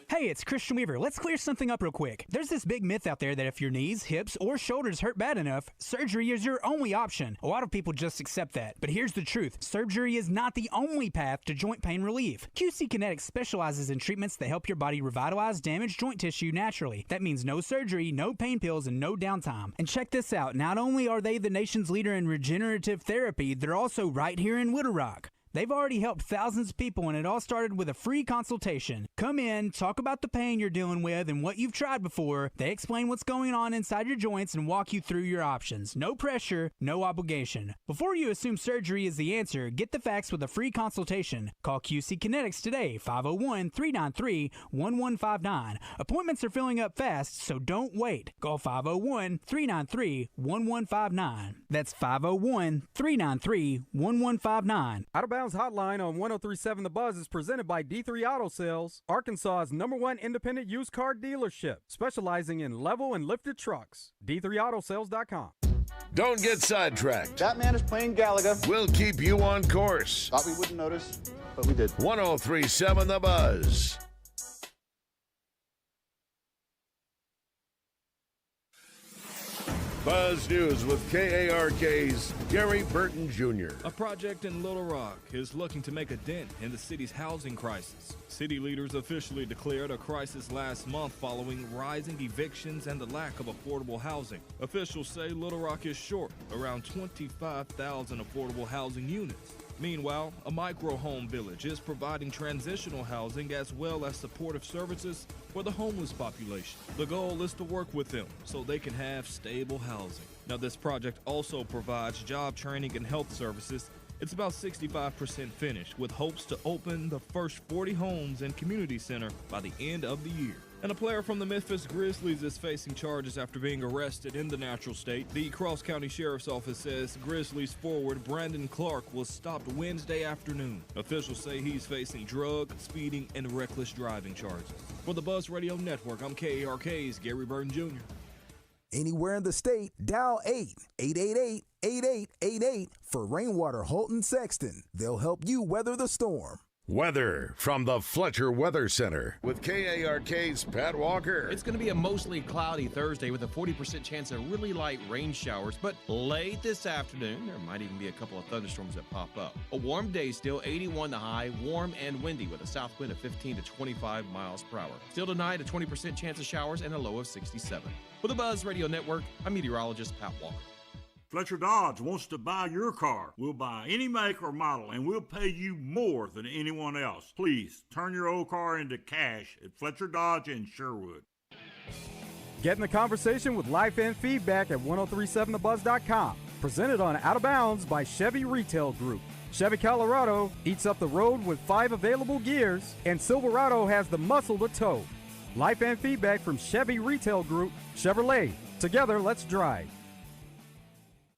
Hey, it's Christian Weaver. Let's clear something up real quick. There's this big myth out there that if your knees, hips, or shoulders hurt bad enough, surgery is your only option. A lot of people just accept that. But here's the truth. Surgery is not the only path to joint pain relief. QC Kinetics specializes in treatments that help your body revitalize damaged joint tissue naturally. That means no surgery, no pain pills, and no downtime. And check this out. Not only are they the nation's leader in regenerative therapy, they're also right here in Little Rock. They've already helped thousands of people, and it all started with a free consultation. Come in, talk about the pain you're dealing with and what you've tried before. They explain what's going on inside your joints and walk you through your options. No pressure, no obligation. Before you assume surgery is the answer, get the facts with a free consultation. Call QC Kinetics today, 501-393-1159. Appointments are filling up fast, so don't wait. Call 501-393-1159. That's 501-393-1159. Out of Bounds Hotline on 103.7 The Buzz is presented by D3 Auto Sales, Arkansas's #1 independent used car dealership, specializing in level and lifted trucks. D3AutoSales.com. Don't get sidetracked. That man is playing Galaga. We'll keep you on course. Thought we wouldn't notice, but we did. 103.7 The Buzz. Buzz News with KARK's Gary Burton Jr. A project in Little Rock is looking to make a dent in the city's housing crisis. City leaders officially declared a crisis last month following rising evictions and the lack of affordable housing. Officials say Little Rock is short around 25,000 affordable housing units. Meanwhile, a micro-home village is providing transitional housing as well as supportive services for the homeless population. The goal is to work with them so they can have stable housing. Now, this project also provides job training and health services. It's about 65% finished, with hopes to open the first 40 homes and community center by the end of the year. And a player from the Memphis Grizzlies is facing charges after being arrested in the natural state. The Cross County Sheriff's Office says Grizzlies forward Brandon Clark was stopped Wednesday afternoon. Officials say he's facing drug, speeding, and reckless driving charges. For the Buzz Radio Network, I'm KARK's Gary Burton Jr. Anywhere in the state, dial 888-8888 for Rainwater Holton Sexton. They'll help you weather the storm. Weather from the Fletcher Weather Center with KARK's Pat Walker. It's going to be a mostly cloudy Thursday with a 40% chance of really light rain showers, but late this afternoon, there might even be a couple of thunderstorms that pop up. A warm day still, 81 the high, warm and windy with a south wind of 15 to 25 miles per hour. Still tonight, a 20% chance of showers and a low of 67. For the Buzz Radio Network, I'm meteorologist Pat Walker. Fletcher Dodge wants to buy your car. We'll buy any make or model, and we'll pay you more than anyone else. Please, turn your old car into cash at Fletcher Dodge in Sherwood. Get in the conversation with Life and Feedback at 1037thebuzz.com. Presented on Out of Bounds by Chevy Retail Group. Chevy Colorado eats up the road with 5 available gears, and Silverado has the muscle to tow. Life and Feedback from Chevy Retail Group, Chevrolet. Together, let's drive.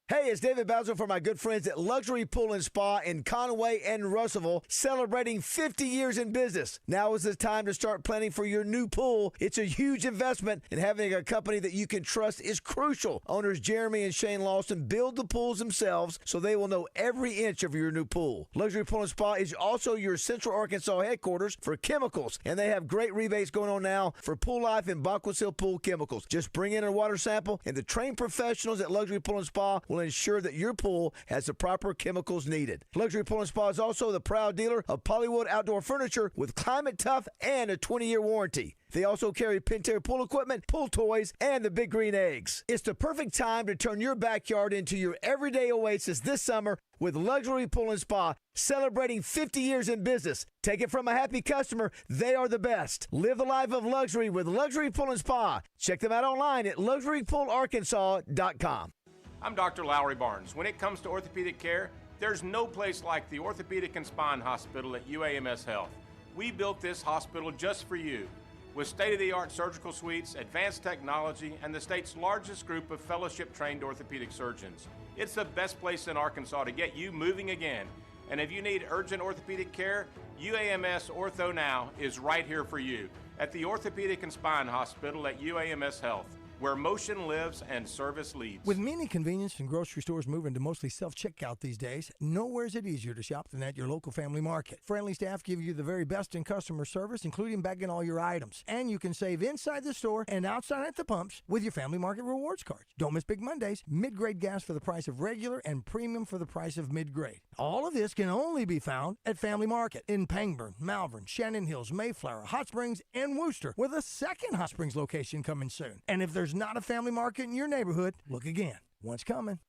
Hey, it's David Bazzel for my good friends at Luxury Pool and Spa in Conway and Russellville, celebrating 50 years in business. Now is the time to start planning for your new pool. It's a huge investment, and having a company that you can trust is crucial. Owners Jeremy and Shane Lawson build the pools themselves, so they will know every inch of your new pool. Luxury Pool and Spa is also your Central Arkansas headquarters for chemicals, and they have great rebates going on now for Pool Life and Backwoods Hill Pool Chemicals. Just bring in a water sample, and the trained professionals at Luxury Pool and Spa will ensure that your pool has the proper chemicals needed. Luxury Pool and Spa is also the proud dealer of Polywood Outdoor Furniture with Climate Tough and a 20-year warranty. They also carry Pentair pool equipment, pool toys, and the Big Green Eggs. It's the perfect time to turn your backyard into your everyday oasis this summer with Luxury Pool and Spa, celebrating 50 years in business. Take it from a happy customer, they are the best. Live the life of luxury with Luxury Pool and Spa. Check them out online at luxurypoolarkansas.com. I'm Dr. Lowry Barnes. When it comes to orthopedic care, there's no place like the Orthopedic and Spine Hospital at UAMS Health. We built this hospital just for you, with state-of-the-art surgical suites, advanced technology, and the state's largest group of fellowship-trained orthopedic surgeons. It's the best place in Arkansas to get you moving again. And if you need urgent orthopedic care, UAMS Ortho Now is right here for you at the Orthopedic and Spine Hospital at UAMS Health, where motion lives and service leads. With many convenience and grocery stores moving to mostly self-checkout these days, nowhere is it easier to shop than at your local family market. Friendly staff give you the very best in customer service, including bagging all your items. And you can save inside the store and outside at the pumps with your family market rewards cards. Don't miss Big Mondays. Mid-grade gas for the price of regular and premium for the price of mid-grade. All of this can only be found at Family Market in Pangburn, Malvern, Shannon Hills, Mayflower, Hot Springs, and Wooster, with a second Hot Springs location coming soon. And if there's not a family market in your neighborhood, look again. One's coming.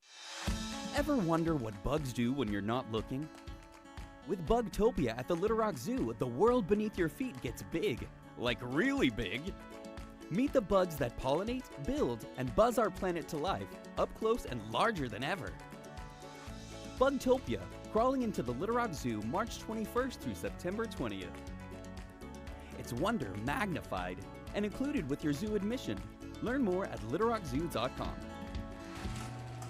Ever wonder what bugs do when you're not looking? With Bugtopia at the Little Rock Zoo, the world beneath your feet gets big. Like really big. Meet the bugs that pollinate, build, and buzz our planet to life, up close and larger than ever. Bugtopia, crawling into the Little Rock Zoo March 21st through September 20th. It's wonder magnified and included with your zoo admission. Learn more at littlerockzoo.com.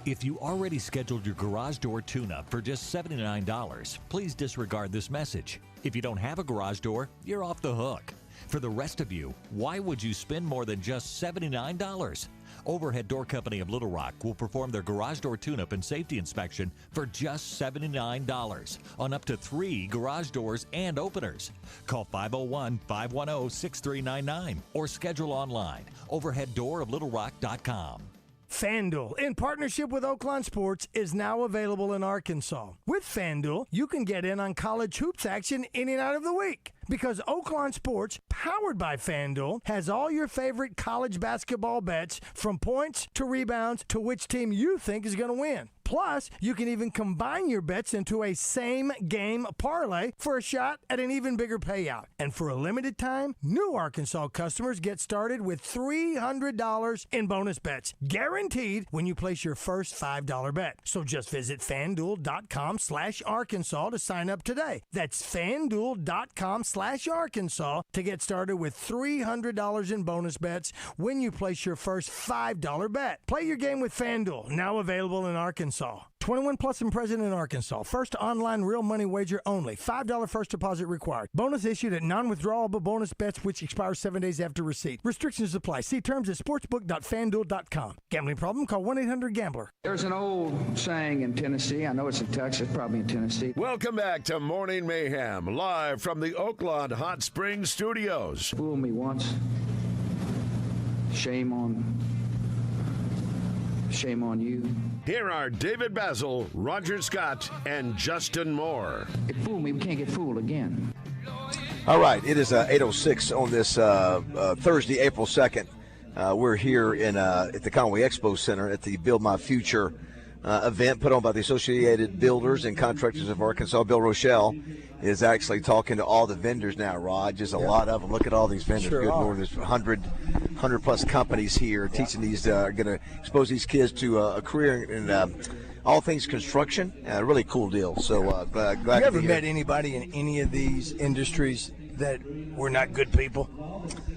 If you already scheduled your garage door tune-up for just $79, please disregard this message. If you don't have a garage door, you're off the hook. For the rest of you, why would you spend more than just $79? Overhead Door Company of Little Rock will perform their garage door tune-up and safety inspection for just $79 on up to 3 garage doors and openers. Call 501-510-6399 or schedule online, overheaddooroflittlerock.com. FanDuel, in partnership with Oaklawn Sports, is now available in Arkansas. With FanDuel, you can get in on college hoops action any night of the week. Because Oaklawn Sports, powered by FanDuel, has all your favorite college basketball bets, from points to rebounds to which team you think is going to win. Plus, you can even combine your bets into a same-game parlay for a shot at an even bigger payout. And for a limited time, new Arkansas customers get started with $300 in bonus bets, guaranteed when you place your first $5 bet. So just visit FanDuel.com/Arkansas to sign up today. That's FanDuel.com/Arkansas to get started with $300 in bonus bets when you place your first $5 bet. Play your game with FanDuel, now available in Arkansas. 21 plus and present in Arkansas. First online real money wager only. $5 first deposit required. Bonus issued at non-withdrawable bonus bets which expire 7 days after receipt. Restrictions apply. See terms at sportsbook.fanduel.com. Gambling problem? Call 1-800-GAMBLER. There's an old saying in Tennessee. I know it's in Texas, probably in Tennessee. Welcome back to Morning Mayhem, live from the Oakland Hot Springs studios. Fool me once. Shame on you. Here are David Bazzel, Roger Scott, and Justin Moore. It fooled me. We can't get fooled again. All right, it is 8:06 on this Thursday, April 2nd. We're here at the Conway Expo Center at the Build My Future event put on by the Associated Builders and Contractors of Arkansas. Bill Rochelle is actually talking to all the vendors now, Rod. Just a lot of them. Look at all these vendors. Sure Good are. Lord, there's 100 plus companies here teaching these, going to expose these kids to a career in all things construction. Really cool deal. So glad You to ever be met here. anybody in any of these industries that were not good people?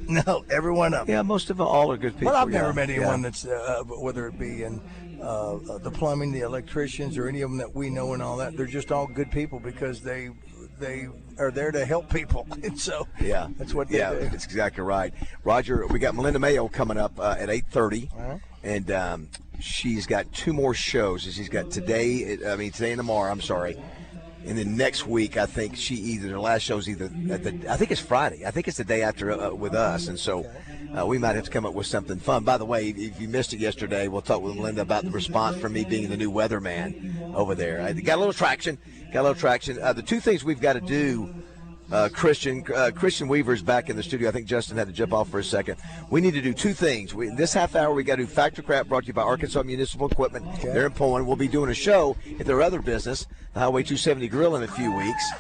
No, every one of them. Yeah, most of them all are good people. Well, I've never yeah. met Yeah. anyone that's, whether it be in the plumbing, the electricians, or any of them that we know and all that. They're just all good people because they are there to help people. And so Yeah, that's what they do. that's exactly right. Roger, we got Melinda Mayo coming up at 8:30, and she's got two more shows. She's got today and tomorrow. I'm sorry. And then next week, I think her last show's either I think it's Friday. I think it's the day after with us, and so we might have to come up with something fun. By the way, if you missed it yesterday, we'll talk with Melinda about the response from me being the new weatherman over there. I got a little traction. The two things we've got to do. Christian Weaver's back in the studio. I think Justin had to jump off for a second. We need to do two things. This half hour, we got to do Factor Crap, brought to you by Arkansas Municipal Equipment. Okay. They're in Poland. We'll be doing a show at their other business, the Highway 270 Grill, in a few weeks.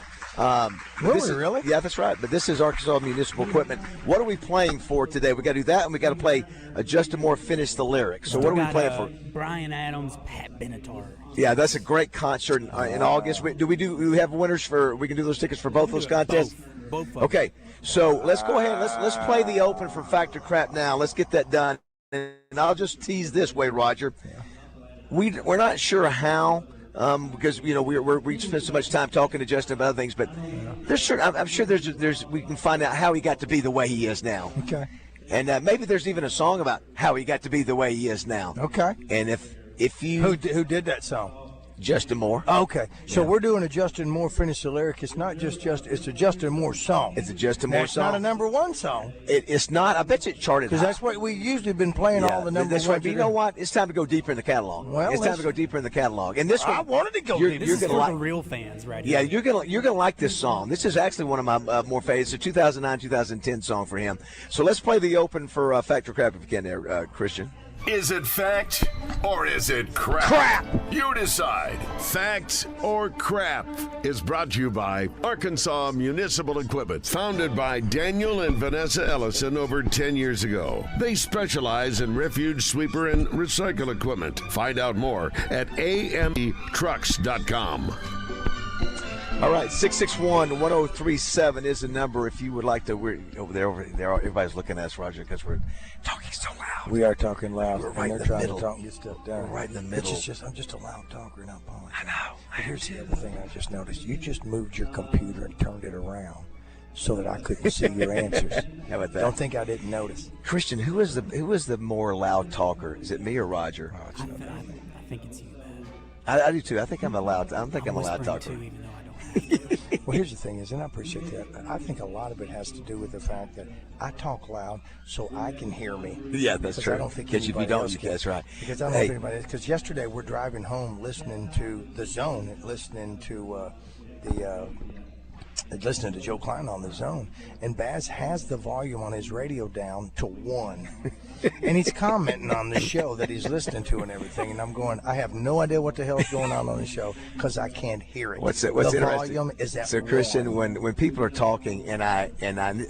Really? Yeah, that's right. But this is Arkansas Municipal Equipment. What are we playing for today? We got to do that, and we got to play Justin Moore finish the lyrics. So what are we playing for? Brian Adams, Pat Benatar. Yeah, that's a great concert in August. Do we have winners for? We can do those tickets for both those contests. Both. Okay, so let's go ahead. Let's play the open for Factor Crap now. Let's get that done. And I'll just tease this way, Roger. We're not sure how. Because we spent so much time talking to Justin about other things, but I'm sure there's we can find out how he got to be the way he is now. Okay. And maybe there's even a song about how he got to be the way he is now. Okay. And if you who did that song? Justin Moore. Okay, so we're doing a Justin Moore finish the lyric. It's not just it's a Justin Moore song. It's a Justin Moore song. It's not a number one song. It's not. I bet you it charted because that's what we usually been playing all the number ones. Right, but you know what? It's time to go deeper in the catalog. Well, it's time to go deeper in the catalog. And this one, I wanted to go deeper. This is for the real fans, right here. Yeah, you're gonna like this song. This is actually one of my more favorites. It's a 2009-2010 song for him. So let's play the open for Factor Crap if you can, there, Christian. Is it fact or is it crap? Crap! You decide. Fact or crap is brought to you by Arkansas Municipal Equipment, founded by Daniel and Vanessa Ellison over 10 years ago. They specialize in refuge, sweeper, and recycle equipment. Find out more at ametrucks.com. All right, 661-1037 is the number if you would like to. We're over there. Everybody's looking at us, Roger, because we're talking so loud. We are talking loud. We're right in the trying middle. to talk and get stuff done. We're right in the middle. I'm just a loud talker, not Paul. I know. But here's the other thing I just noticed. You just moved your computer and turned it around so that I couldn't see your answers. How about that? Don't think I didn't notice. Christian, who is the more loud talker? Is it me or Roger? I think it's you, man. I do too. I think I'm a loud talker. Too, even though I don't. Well, here's the thing is, and I appreciate that, I think a lot of it has to do with the fact that I talk loud so I can hear me. Yeah, that's true. I don't think because if you anybody don't, else can. that's right. Because I don't think anybody else. Because yesterday we're driving home listening to The Zone, and listening to listening to Joe Klein on The Zone, and Baz has the volume on his radio down to 1. And he's commenting on the show that he's listening to and everything, and I'm going, I have no idea what the hell's going on the show because I can't hear it. What's the interesting? volume is at so 1. Christian, when people are talking and I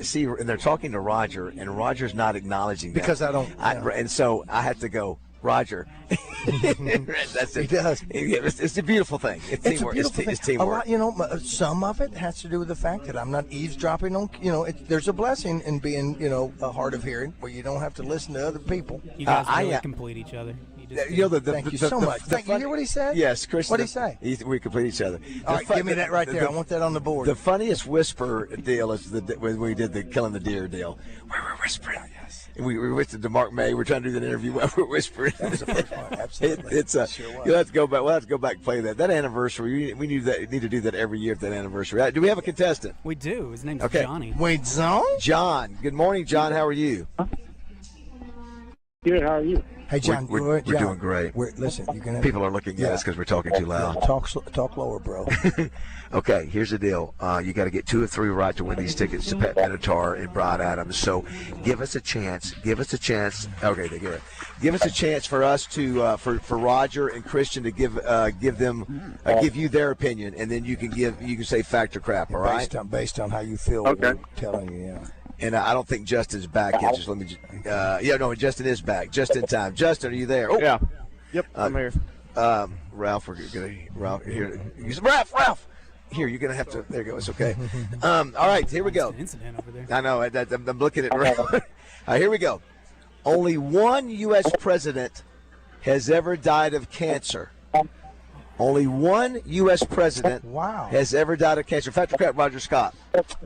see and they're talking to Roger and Roger's not acknowledging that. Because I don't. And so I have to go. Roger. That's it. He does. It's a beautiful thing. It's teamwork. It's teamwork. A lot, some of it has to do with the fact that I'm not eavesdropping on. There's a blessing in being, a hard of hearing where you don't have to listen to other people. You guys really complete each other. Thank you so much. You hear what he said? Yes, Christian. What did he say? We complete each other. All right, give me that right there. I want that on the board. The funniest whisper deal is when we did the killing the deer deal. Where we're whispering. Yes. And we whispered to Mark May. We're trying to do that interview while we're whispering. That was the first one. Absolutely. You'll have to go back. We'll have to go back and play that. That anniversary. We need to do that every year at that anniversary. Do we have a contestant? We do. His name's Johnny. Wait, John. Good morning, John. How are you? Good. How are you? Hey, John, we're doing great. Listen, you're gonna. People are looking at us because we're talking too loud. Talk lower, bro. Okay, here's the deal. You got to get 2 or 3 right to win these tickets to Pat Benatar and Brad Adams. So give us a chance. Okay, they get it. Give us a chance for us to for Roger and Christian to give you their opinion, and then you can say fact or crap. All right. Based on how you feel. Okay. We're telling you, yeah. And I don't think Justin's back yet. Just let me. Justin is back just in time. Justin, are you there? Oh. Yeah. Yep. I'm here. Ralph, Ralph here. Ralph. Here, you're gonna have to. There you go. It's okay. All right, here we go. Incident over there. I know. I'm looking at. All right, here we go. Only one U.S. president has ever died of cancer. Only one U.S. president has ever died of cancer. Fact or crap, Roger Scott?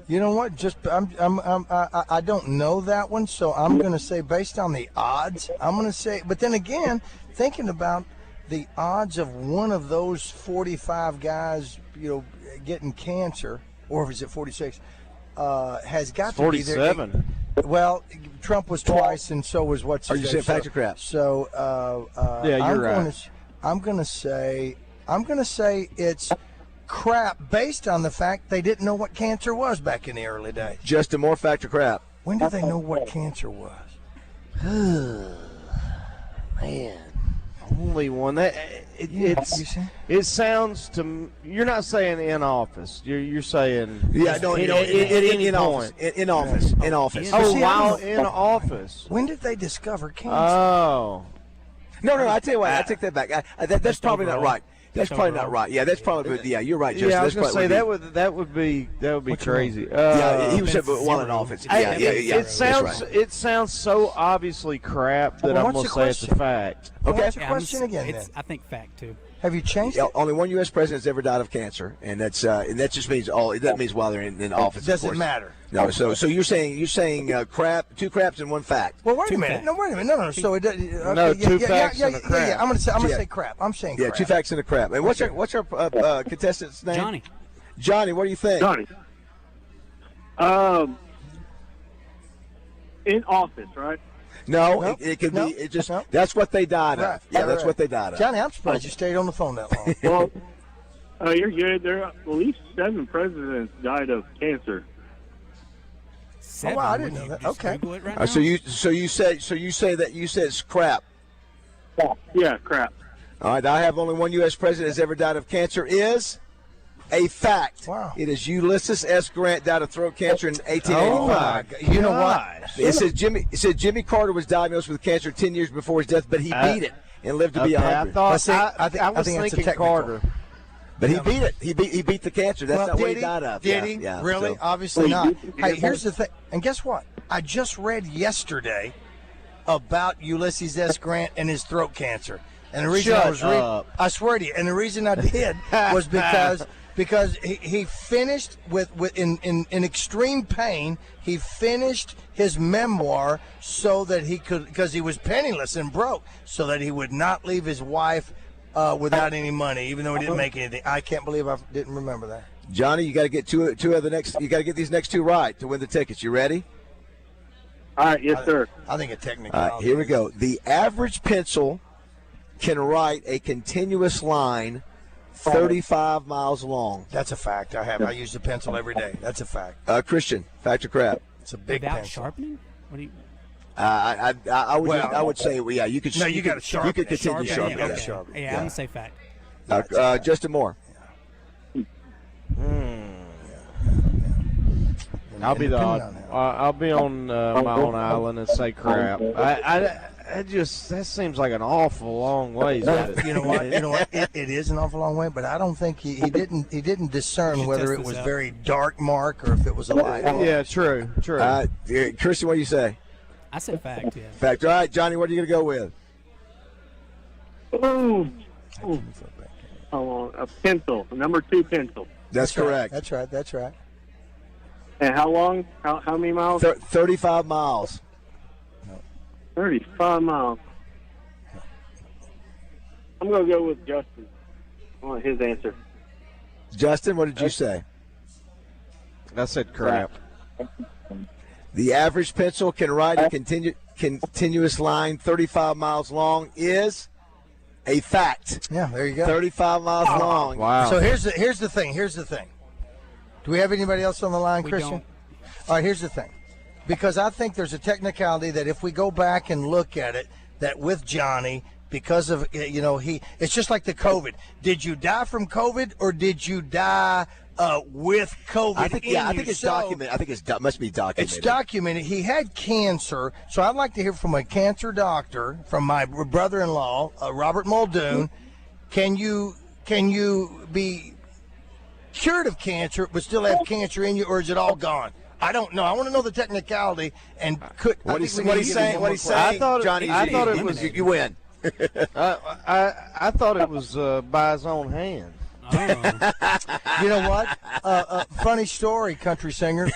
You know what? I don't know that one, so I'm going to say based on the odds, I'm going to say. But then again, thinking about the odds of one of those 45 guys, getting cancer, or is it 46? Has got to be there. 47. Well, Trump was twice, and so was what's. Are you saying fact or crap? So yeah, you're right. I'm going to say it's crap based on the fact they didn't know what cancer was back in the early days. Justin, more fact or crap? When did they know what cancer was? Man. Only one. It sounds to. You're not saying in office. You're saying. Yeah, no, in any point. Office. In office. In office. Oh, while in office. When did they discover cancer? Oh. No. I tell you what. I take that back. That's probably not right. That's probably not right. Yeah, that's probably. Yeah, you're right, Justin. Yeah, I was going to say that would be crazy. Yeah, he said while in office. Yeah. It sounds so obviously crap that I'm going to say it's a fact. Okay. What's your question again? I think fact too. Have you changed it? Only one U.S. president has ever died of cancer, and that just means that means while they're in office. Doesn't matter. No, so you're saying crap, 2 craps and 1 fact. Well, wait a minute. No. So it doesn't. Okay, no, 2 facts and a crap. Yeah, I'm going to say crap. I'm saying crap. 2 facts and a crap. And what's our contestant's name? Johnny, what do you think? Johnny. In office, right? No, it could be. It just that's what they died of. Yeah, that's what they died of. Johnny, I'm surprised you stayed on the phone that long. Well, you're good. There are at least 7 presidents died of cancer. 7? Oh, wow, I didn't know that. Okay. Right so you say that you said it's crap. Yeah, crap. All right, I have only one U.S. president has ever died of cancer is a fact. Wow. It is Ulysses S. Grant died of throat cancer in 1885. Oh, you know what? It said Jimmy Carter was diagnosed with cancer 10 years before his death, but he beat it and lived to be 100. I was thinking Carter. But he beat it. He beat the cancer. That's not what he died of. Did he? Yeah, really? so. Obviously not. Hey, here's the thing. And guess what? I just read yesterday about Ulysses S. Grant and his throat cancer. And the reason I swear to you, and the reason I did was because he finished in extreme pain. He finished his memoir so that he could, because he was penniless and broke, so that he would not leave his wife without any money, even though he didn't make anything. I can't believe I didn't remember that. Johnny, you got to get two of the next. You got to get these next 2 right to win the tickets. You ready? All right, yes, sir. I think a technical. All right, here we go. The average pencil can write a continuous line 35 miles long. That's a fact. I use a pencil every day. That's a fact. Christian, fact or crap? It's a big Without pencil. sharpening? What do you? I would say, yeah, you could. No, you got to sharpen. You could continue Sharpen. sharpening. Yeah, I'm gonna say fact. Justin Moore. I'll be the odd. I'll be on my own island and say crap. that seems like an awful long way. You know what? It is an awful long way, but I don't think he didn't discern whether it was very dark mark or if it was a light. Yeah, true. Christian, what do you say? I said fact, yeah. Fact. All right, Johnny, what are you going to go with? A pencil, number 2 pencil. That's correct. That's right. And how long? How many miles? 35 miles. 35 miles. I'm going to go with Justin. I want his answer. Justin, what did you say? I said crap. The average pencil can ride a continuous line 35 miles long is a fact. Yeah, there you go. 35 miles long. Wow. So here's the thing. Do we have anybody else on the line, We Christian? don't. All right, here's the thing. Because I think there's a technicality that if we go back and look at it, that with Johnny, because of, it's just like the COVID. Did you die from COVID or did you die with COVID? I think it's documented. I think it must be documented. It's documented. He had cancer, so I'd like to hear from a cancer doctor, from my brother-in-law, Robert Muldoon. Can you be cured of cancer but still have cancer in you, or is it all gone? I don't know. I want to know the technicality. And what he's saying, Johnny, I thought it was you win. I thought it was by his own hand. You know what? Funny story, country singer.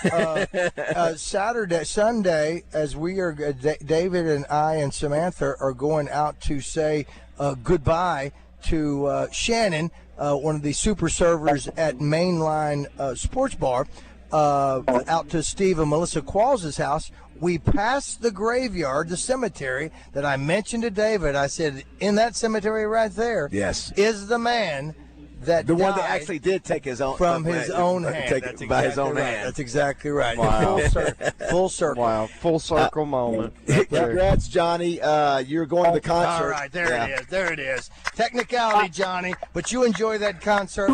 Sunday, as we are, David and I and Samantha are going out to say goodbye to Shannon, one of the super servers at Mainline Sports Bar, out to Steve and Melissa Qualls' house. We passed the graveyard, the cemetery that I mentioned to David. I said, in that cemetery right there, yes, is the man that the one that actually did take his own from his own hand. Take it by his own hand. That's exactly right. Wow. Full circle. Wow, full circle moment. Congrats, Johnny. You're going to the concert. All right, there it is. Technicality, Johnny, but you enjoy that concert.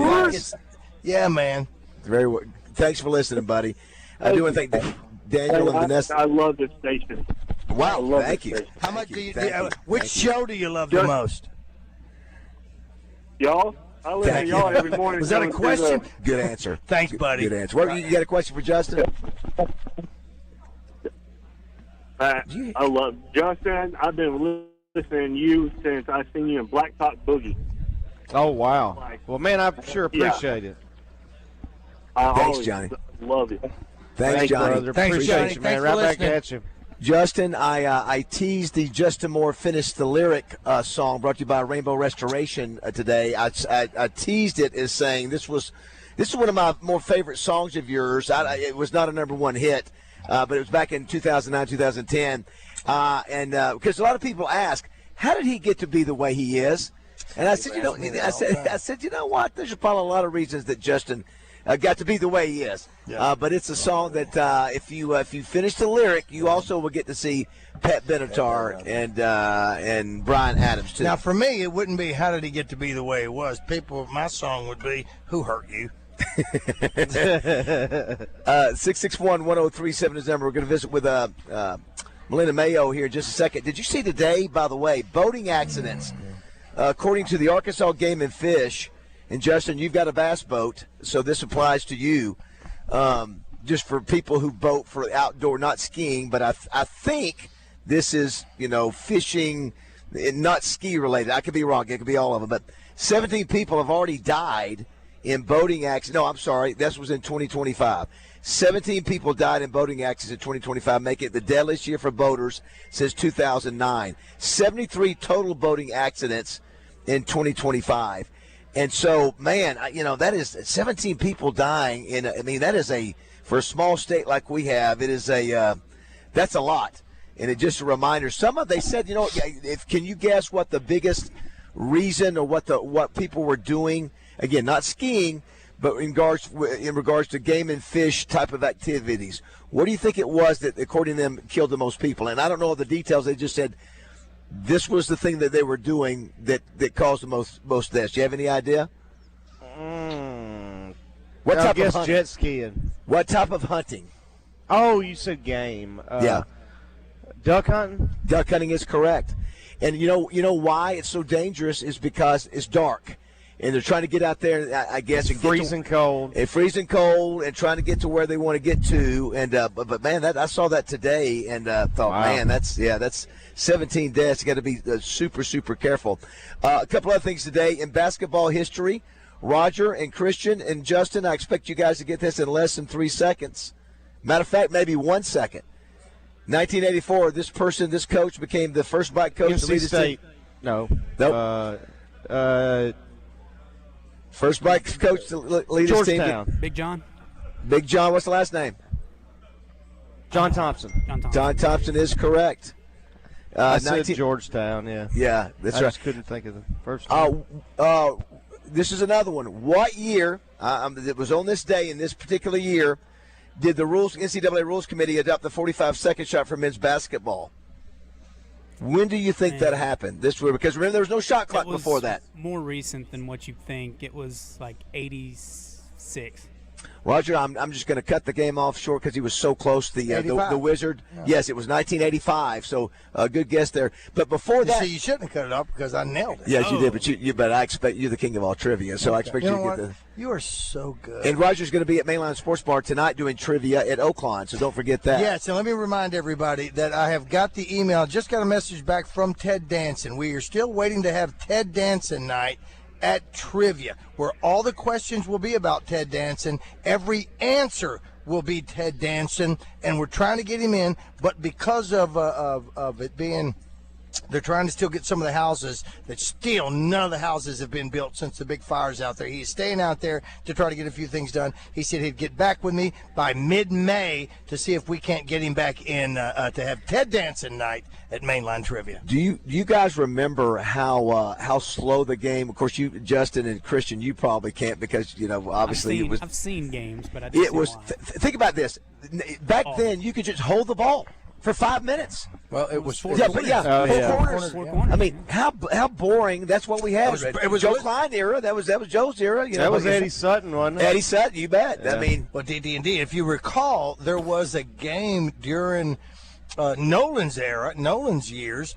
Yeah, man. Very well. Thanks for listening, buddy. I do want to thank Daniel and Vanessa. I love this station. Wow, thank you. How much do you? Which show do you love the most? Y'all. I listen to y'all every morning. Was that a question? Good answer. Thanks, buddy. Good answer. What, you got a question for Justin? I love Justin. I've been listening to you since I seen you in Blacktop Boogie. Oh, wow. Well, man, I sure appreciate it. Thanks, Johnny. Love you. Thanks, Johnny. Brother. Appreciate you, man. Right back at you. Justin, I teased the Justin Moore Finish the Lyric song brought to you by Rainbow Restoration today. I teased it as saying this is one of my more favorite songs of yours. It was not a number one hit, but it was back in 2009, 2010. And because a lot of people ask, how did he get to be the way he is? And I said, I said, you know what? There's probably a lot of reasons that Justin got to be the way he is. Yeah. But it's a song that if you finish the lyric, you also will get to see Pat Benatar and Brian Adams too. Now, for me, it wouldn't be how did he get to be the way he was. My song would be who hurt you. 661-1037 is the number. We're going to visit with Melinda Mayo here in just a second. Did you see today, by the way, boating accidents? According to the Arkansas Game and Fish. And, Justin, you've got a bass boat, so this applies to you. Just for people who boat for outdoor, not skiing, but I think this is, fishing, not ski-related. I could be wrong. It could be all of them. But 17 people have already died in boating accidents. No, I'm sorry. This was in 2025. 17 people died in boating accidents in 2025, making it the deadliest year for boaters since 2009. 73 total boating accidents in 2025. And so, man, that is 17 people dying. That is for a small state like we have, it is that's a lot. And it's just a reminder. They said, can you guess what the biggest reason or what people were doing? Again, not skiing, but in regards to game and fish type of activities. What do you think it was that, according to them, killed the most people? And I don't know all the details. They just said this was the thing that they were doing that caused the most deaths. Do you have any idea? What type of hunting? Jet skiing. What type of hunting? Oh, you said game. Yeah. Duck hunting? Duck hunting is correct. And you know why it's so dangerous is because it's dark. And they're trying to get out there, I guess. And freezing cold. It's freezing cold and trying to get to where they want to get to. And but man, I saw that today and thought, man, that's 17 deaths. You got to be super, super careful. A couple other things today in basketball history. Roger and Christian and Justin, I expect you guys to get this in less than 3 seconds. Matter of fact, maybe 1 second. 1984, this coach became the first black coach to lead his team. No. Nope. First black coach to lead his team. Georgetown. Big John. Big John, what's the last name? John Thompson. John Thompson is correct. I said Georgetown, yeah. Yeah, that's I right. just couldn't think of the first name. This is another one. What year, it was on this day in this particular year, did the NCAA Rules Committee adopt the 45-second shot for men's basketball? When do you think that happened? This year, because remember there was no shot clock before that. More recent than what you think. It was like 86. Roger, I'm just going to cut the game off short because he was so close. The Wizard. Yeah. Yes, it was 1985. So good guess there. But before that, you shouldn't have cut it off because I nailed it. Yes, you did. But I expect you're the king of all trivia. So I expect you to get the. You are so good. And Roger's going to be at Mainline Sports Bar tonight doing trivia at Oakland. So don't forget that. Yes, and let me remind everybody that I have got the email. Just got a message back from Ted Danson. We are still waiting to have Ted Danson night at Trivia, where all the questions will be about Ted Danson. Every answer will be Ted Danson, and we're trying to get him in, but because of it being, they're trying to still get some of the houses that still none of the houses have been built since the big fires out there. He's staying out there to try to get a few things done. He said he'd get back with me by mid-May to see if we can't get him back in to have Ted Danson night at Mainline Trivia. Do you guys remember how slow the game? Of course, you, Justin and Christian, you probably can't because obviously I've seen games, but I it was. Think about this. Back then, you could just hold the ball for 5 minutes. Well, it was 4 quarters. Four corners. I mean, how boring. That's what we had. It was Joe Klein era. That was Joe's era. That was Eddie Sutton, wasn't it? Eddie Sutton, you bet. Yeah. I mean, well, indeed. If you recall, there was a game during Nolan's years.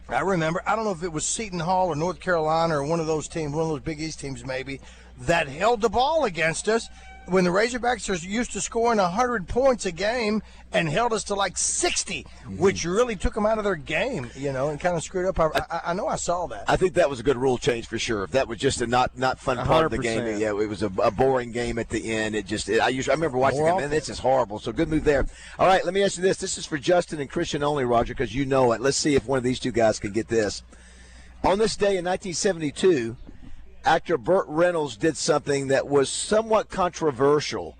I remember. I don't know if it was Seton Hall or North Carolina or one of those teams, one of those Big East teams maybe, that held the ball against us. When the Razorbacks are used to scoring 100 points a game and held us to like 60, which really took them out of their game, and kind of screwed up. I know I saw that. I think that was a good rule change for sure. If that was just a not fun part of the game, it was a boring game at the end. I remember watching it, and this is horrible. So good move there. All right, let me ask you this. This is for Justin and Christian only, Roger, because you know it. Let's see if one of these two guys can get this. On this day in 1972, actor Burt Reynolds did something that was somewhat controversial.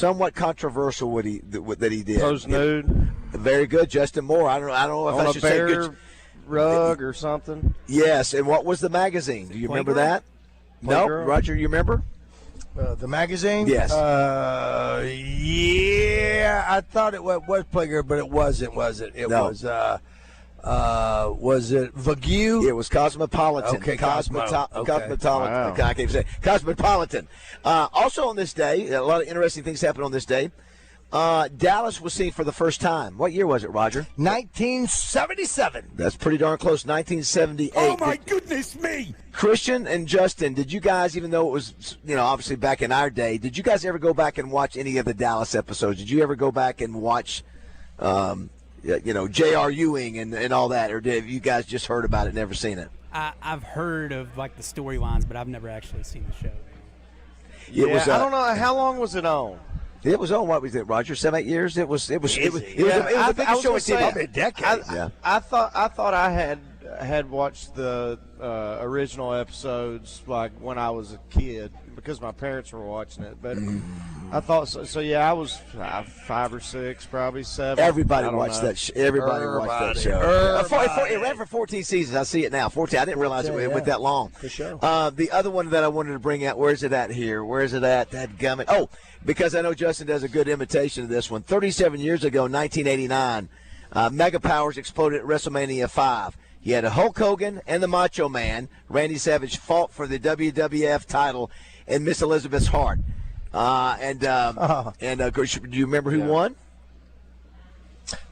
What he did. Posed nude. Very good, Justin Moore. I don't know if on I should a say bear good. Rug or something. Yes, and what was the magazine? Do you remember that? No, Roger, you remember? The magazine? Yes. Yeah, I thought it was Playgirl, but it wasn't, was it? It was it Vague? It was Cosmopolitan. Okay, Cosmopolitan. Wow. I can't say Cosmopolitan. Also on this day, a lot of interesting things happened on this day. Dallas was seen for the first time. What year was it, Roger? 1977. That's pretty darn close. 1978. Oh my goodness me! Christian and Justin, did you guys, even though it was, obviously back in our day, did you guys ever go back and watch any of the Dallas episodes? Did you ever go back and watch, J.R. Ewing and all that, or have you guys just heard about it, and never seen it? I've heard of like the storylines, but I've never actually seen the show. I don't know how long was it on. It was on, what was it, Roger? 7-8 years. It was a big show. A decade. I thought I had watched the original episodes like when I was a kid because my parents were watching it. But I thought so. Yeah, I was 5 or 6, probably 7. Everybody watched that. Everybody watched that show. It ran for 14 seasons. I see it now. 14. I didn't realize it went that long. For sure. The other one that I wanted to bring out. Where's it at here? Where's it at? That gummit. Oh, because I know Justin does a good imitation of this one. 37 years ago, 1989, Mega Powers exploded at WrestleMania 5. You had a Hulk Hogan and the Macho Man. Randy Savage fought for the WWF title and Miss Elizabeth's heart. Of course, do you remember who won?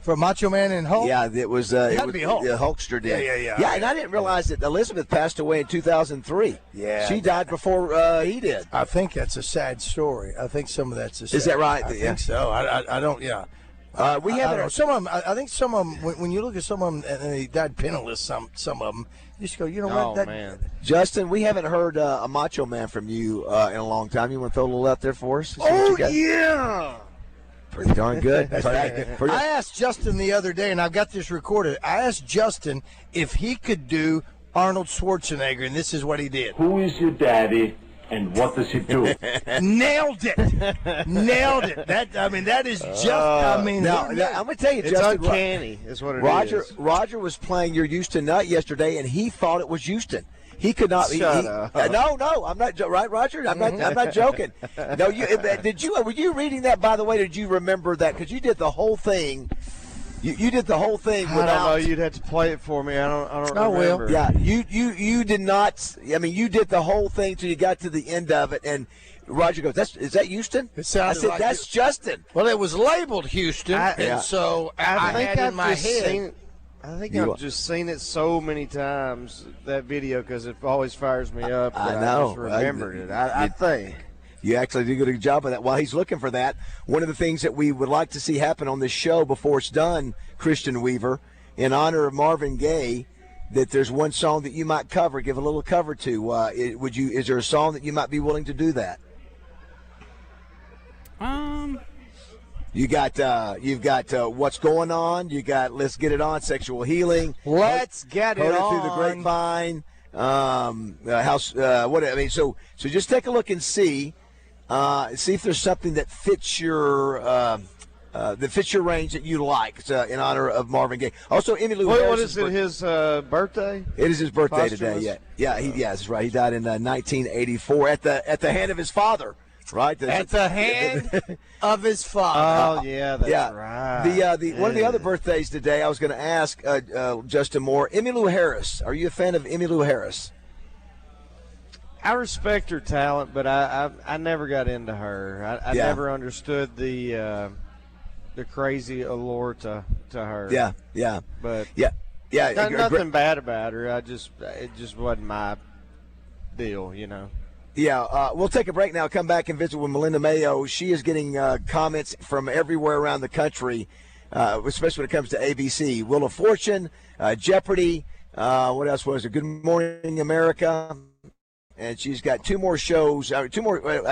For Macho Man and Hulk? Yeah, it was. It It had to was be Hulk. Yeah, Hulkster did. Yeah. Yeah, and I didn't realize that Elizabeth passed away in 2003. Yeah. She died before he did. I think that's a sad story. I think some of that's a sad. Is that right? I Yeah. think so. I don't. Yeah. We I haven't. don't know. Some of them. I think some of them. When you look at some of them, and they died penniless. Some of them. You just go. You know what? That, man. Justin, we haven't heard a Macho Man from you in a long time. You want to throw a little out there for us? See what you got? yeah. Pretty darn good. I asked Justin the other day, and I've got this recorded. I asked Justin if he could do Arnold Schwarzenegger, and this is what he did. Who is your daddy, and what does he do? Nailed it. Nailed it. That is just. Now, I'm going to tell you, It's Justin. uncanny, is what it is. Roger was playing your Houston Nut yesterday, and he thought it was Houston. He could not. Shut up. No, I'm not. Right, Roger? I'm not joking. No, were you reading that? By the way, did you remember that? Because you did the whole thing. You did the whole thing I without. don't know. You'd have to play it for me. I don't remember. Yeah, you did not. I mean, you did the whole thing till you got to the end of it, and Roger goes, "Is that Houston?" It sounded I said, like "That's Justin." Well, it was labeled Houston, and so I think had I've in my just head. seen. I think I've just seen it so many times, that video, because it always fires me up. I that know. I just remembered it. I think. You actually did a good job of that. While he's looking for that, one of the things that we would like to see happen on this show before it's done, Christian Weaver, in honor of Marvin Gaye, that there's one song that you might cover, give a little cover to. Is there a song that you might be willing to do that? You've got What's Going On. You got Let's Get It On, Sexual Healing. Let's Get It On. Through the Grapevine. So just take a look and see if there's something that fits your range that you like in honor of Marvin Gaye. Also, Emmylou Harris. What is it? His birthday? It is his birthday Posthumous? today. Yeah. That's right. He died in 1984 at the hand of his father. Right. At the hand of his father. Oh yeah, that's right. The one of the other birthdays today, I was going to ask Justin Moore. Emmylou Harris. Are you a fan of Emmylou Harris? I respect her talent, but I never got into her. I never understood the crazy allure to her. Yeah. But nothing bad about her. It just wasn't my deal, you know. Yeah, we'll take a break now. Come back and visit with Melinda Mayo. She is getting comments from everywhere around the country, especially when it comes to ABC. Wheel of Fortune, Jeopardy, what else was it? Good Morning America. And she's got two more shows, I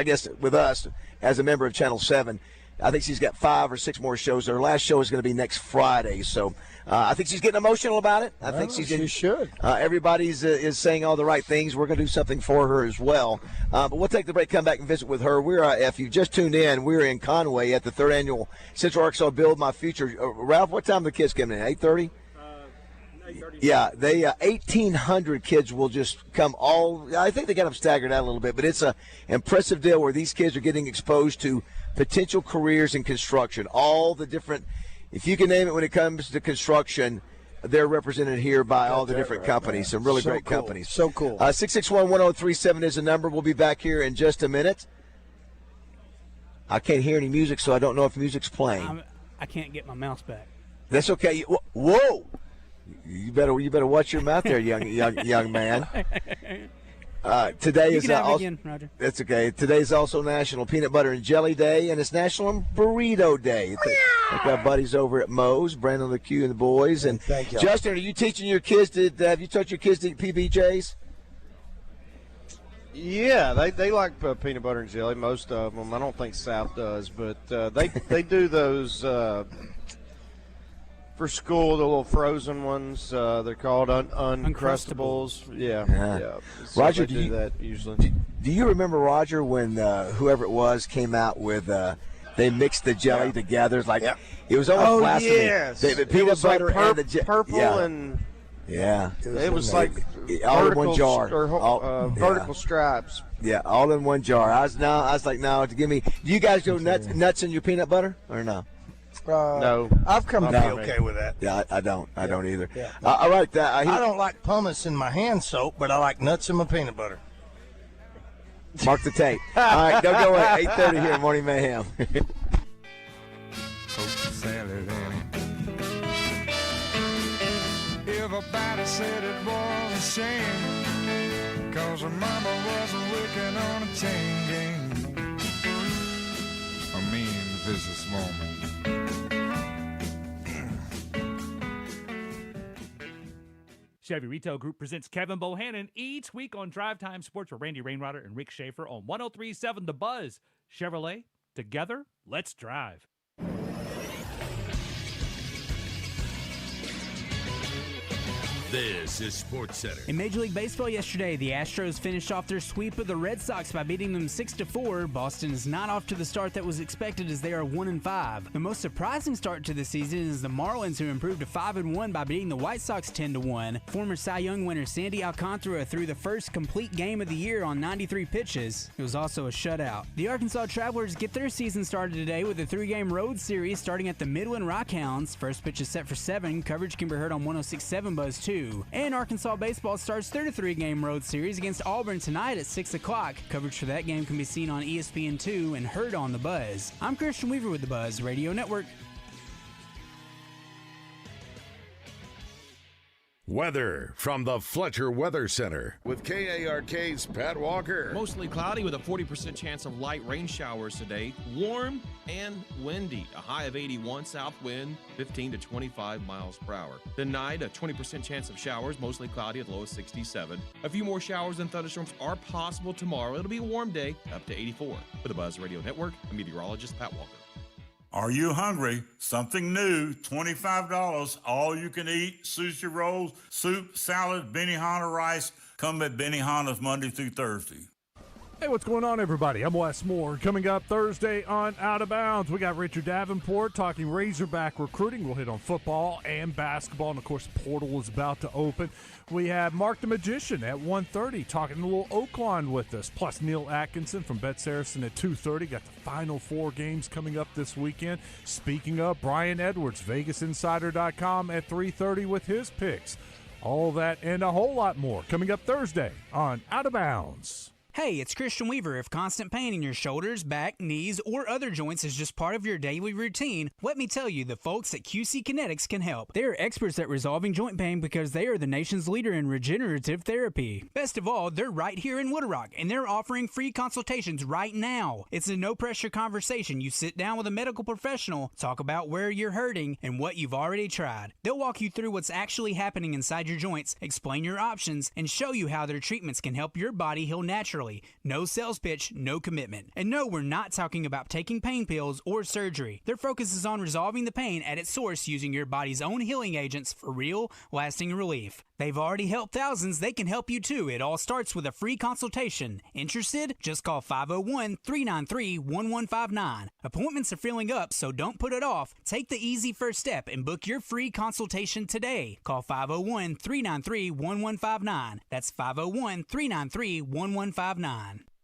guess, with us as a member of Channel 7. I think she's got 5 or 6 more shows. Her last show is going to be next Friday. So I think she's getting emotional about it. I think she should. Everybody's is saying all the right things. We're going to do something for her as well. But we'll take the break, come back and visit with her. We're if you've just tuned in, we're in Conway at the 3rd Annual Central Arkansas Build My Future. Ralph, what time do the kids come in? 8:30? Yeah, 1,800 kids will just come I think they got them staggered out a little bit, but it's an impressive deal where these kids are getting exposed to potential careers in construction. All the different, if you can name it when it comes to construction, they're represented here by all the different companies, some really great companies. So cool. 661-1037 is the number. We'll be back here in just a minute. I can't hear any music, so I don't know if music's playing. I can't get my mouse back. That's okay. Whoa! You better watch your mouth there, young man. Today you is can have it also, again, Roger. That's okay. Today is also National Peanut Butter and Jelly Day, and it's National Burrito Day. I've got buddies over at Moe's, Brandon LeCue and the boys. And thank you. Justin, are you teaching your kids have you taught your kids to eat PBJs? Yeah, they like peanut butter and jelly. Most of them. I don't think South does, but they do those for school. The little frozen ones. They're called Uncrustables. Yeah. So Roger, they do that usually. Do you remember, Roger, when whoever it was came out with they mixed the jelly together? It was almost blasphemy. Yes. The peanut butter and the purple and. Yeah, it was like all in one jar, vertical stripes. Yeah, all in one jar. I was like, no, give me. Do you guys go nuts in your peanut butter or no? No, I've come to be okay with that. Yeah, I don't either. Yeah. All right, I don't like pumice in my hand soap, but I like nuts in my peanut butter. Mark the tape. All right, don't go away. 8:30 here, Morning Mayhem. Salad and said it was a shame, 'cause her mama was working on a chain gang. A mean businesswoman. Chevy Retail Group presents Kevin Bohannon each week on Drive Time Sports with Randy Rainwater and Rick Schaefer on 103.7 The Buzz. Chevrolet, together, let's drive. This is SportsCenter. In Major League Baseball yesterday, the Astros finished off their sweep of the Red Sox by beating them 6-4. Boston is not off to the start that was expected as they are 1-5. The most surprising start to the season is the Marlins, who improved to 5-1 by beating the White Sox 10-1. Former Cy Young winner Sandy Alcantara threw the first complete game of the year on 93 pitches. It was also a shutout. The Arkansas Travelers get their season started today with a 3-game road series starting at the Midland Rockhounds. First pitch is set for 7. Coverage can be heard on 106.7 Buzz 2. And Arkansas baseball starts their 3-game road series against Auburn tonight at 6 o'clock. Coverage for that game can be seen on ESPN2 and heard on The Buzz. I'm Christian Weaver with The Buzz Radio Network. Weather from the Fletcher Weather Center with KARK's Pat Walker. Mostly cloudy with a 40% chance of light rain showers today. Warm and windy. A high of 81, south wind 15 to 25 miles per hour. Tonight, a 20% chance of showers, mostly cloudy at low of 67. A few more showers and thunderstorms are possible tomorrow. It'll be a warm day, up to 84. For the Buzz Radio Network, I'm meteorologist Pat Walker. Are you hungry? Something new, $25, all you can eat, sushi rolls, soup, salad, Benihana rice. Come at Benihana's Monday through Thursday. Hey, what's going on, everybody? I'm Wes Moore. Coming up Thursday on Out of Bounds, we got Richard Davenport talking Razorback recruiting. We'll hit on football and basketball, and, of course, the portal is about to open. We have Mark the Magician at 1:30 talking a little Oakland with us, plus Neil Atkinson from Bet Saracen at 2:30. Got the Final Four games coming up this weekend. Speaking of, Brian Edwards, VegasInsider.com at 3:30 with his picks. All that and a whole lot more coming up Thursday on Out of Bounds. Hey, it's Christian Weaver. If constant pain in your shoulders, back, knees, or other joints is just part of your daily routine, let me tell you, the folks at QC Kinetics can help. They are experts at resolving joint pain because they are the nation's leader in regenerative therapy. Best of all, they're right here in Wooded Rock, and they're offering free consultations right now. It's a no-pressure conversation. You sit down with a medical professional, talk about where you're hurting and what you've already tried. They'll walk you through what's actually happening inside your joints, explain your options, and show you how their treatments can help your body heal naturally. No sales pitch, no commitment. And no, we're not talking about taking pain pills or surgery. Their focus is on resolving the pain at its source using your body's own healing agents for real, lasting relief. They've already helped thousands. They can help you too. It all starts with a free consultation. Interested? Just call 501-393-1159. Appointments are filling up, so don't put it off. Take the easy first step and book your free consultation today. Call 501-393-1159. That's 501-393-1159.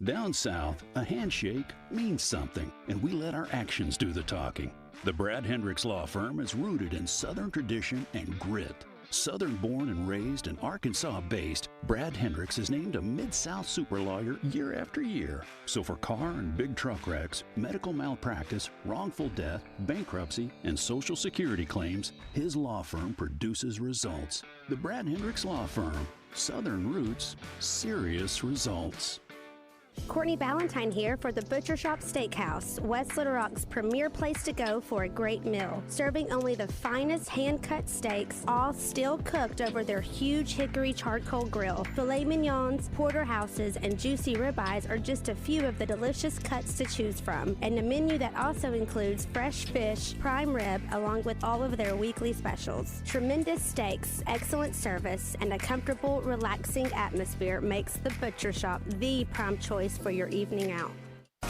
Down south, a handshake means something, and we let our actions do the talking. The Brad Hendricks Law Firm is rooted in Southern tradition and grit. Southern-born and raised and Arkansas-based, Brad Hendricks is named a Mid-South super lawyer year after year. So for car and big truck wrecks, medical malpractice, wrongful death, bankruptcy, and Social Security claims, his law firm produces results. The Brad Hendricks Law Firm. Southern roots, serious results. Courtney Ballantyne here for the Butcher Shop Steakhouse, West Little Rock's premier place to go for a great meal. Serving only the finest hand-cut steaks, all still cooked over their huge hickory charcoal grill. Filet mignons, porterhouses, and juicy ribeyes are just a few of the delicious cuts to choose from. And a menu that also includes fresh fish, prime rib, along with all of their weekly specials. Tremendous steaks, excellent service, and a comfortable, relaxing atmosphere makes the Butcher Shop the prime choice for your evening out.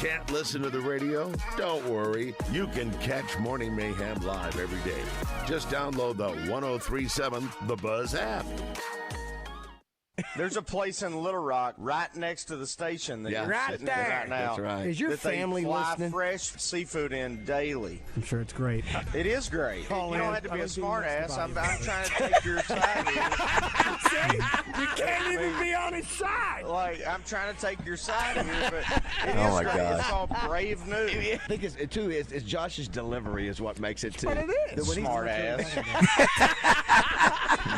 Can't listen to the radio? Don't worry. You can catch Morning Mayhem live every day. Just download the 103.7 The Buzz app. There's a place in Little Rock right next to the station that you're sitting in right now. That's right. Is your that family they fly listening? fresh seafood in daily. I'm sure it's great. It is great. You Call don't in. have to be I a would be smart next ass. to I'm Bobby. trying to take your side here. See? You can't even be on his side. Like, I'm trying to take your side here, but it Oh, is my great. gosh. It's called Brave News. I think it's Josh's delivery is what makes it too. But it is. When he's- Smart ass.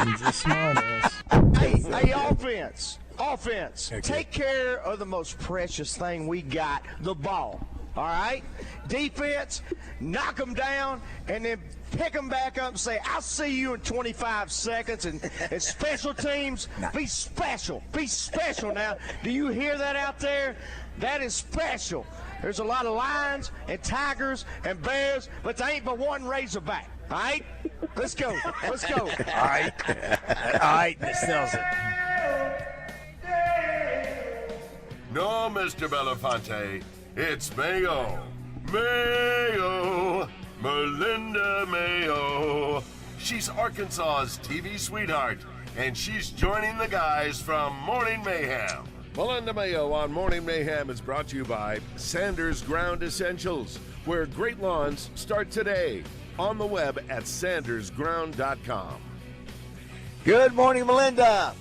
He's a smart ass. Hey, offense. Okay. Take care of the most precious thing we got, the ball. All right? Defense, knock them down, and then pick them back up and say, I'll see you in 25 seconds. And special teams, be special. Be special now. Do you hear that out there? That is special. There's a lot of lions and tigers and bears, but there ain't but one Razorback. All right? Let's go. Let's go. All right. All right. This sells it. No, Mr. Belafonte. It's Mayo. Mayo. Melinda Mayo. She's Arkansas's TV sweetheart, and she's joining the guys from Morning Mayhem. Melinda Mayo on Morning Mayhem is brought to you by Sanders Ground Essentials, where great lawns start today. On the web at sandersground.com. Good morning, Melinda.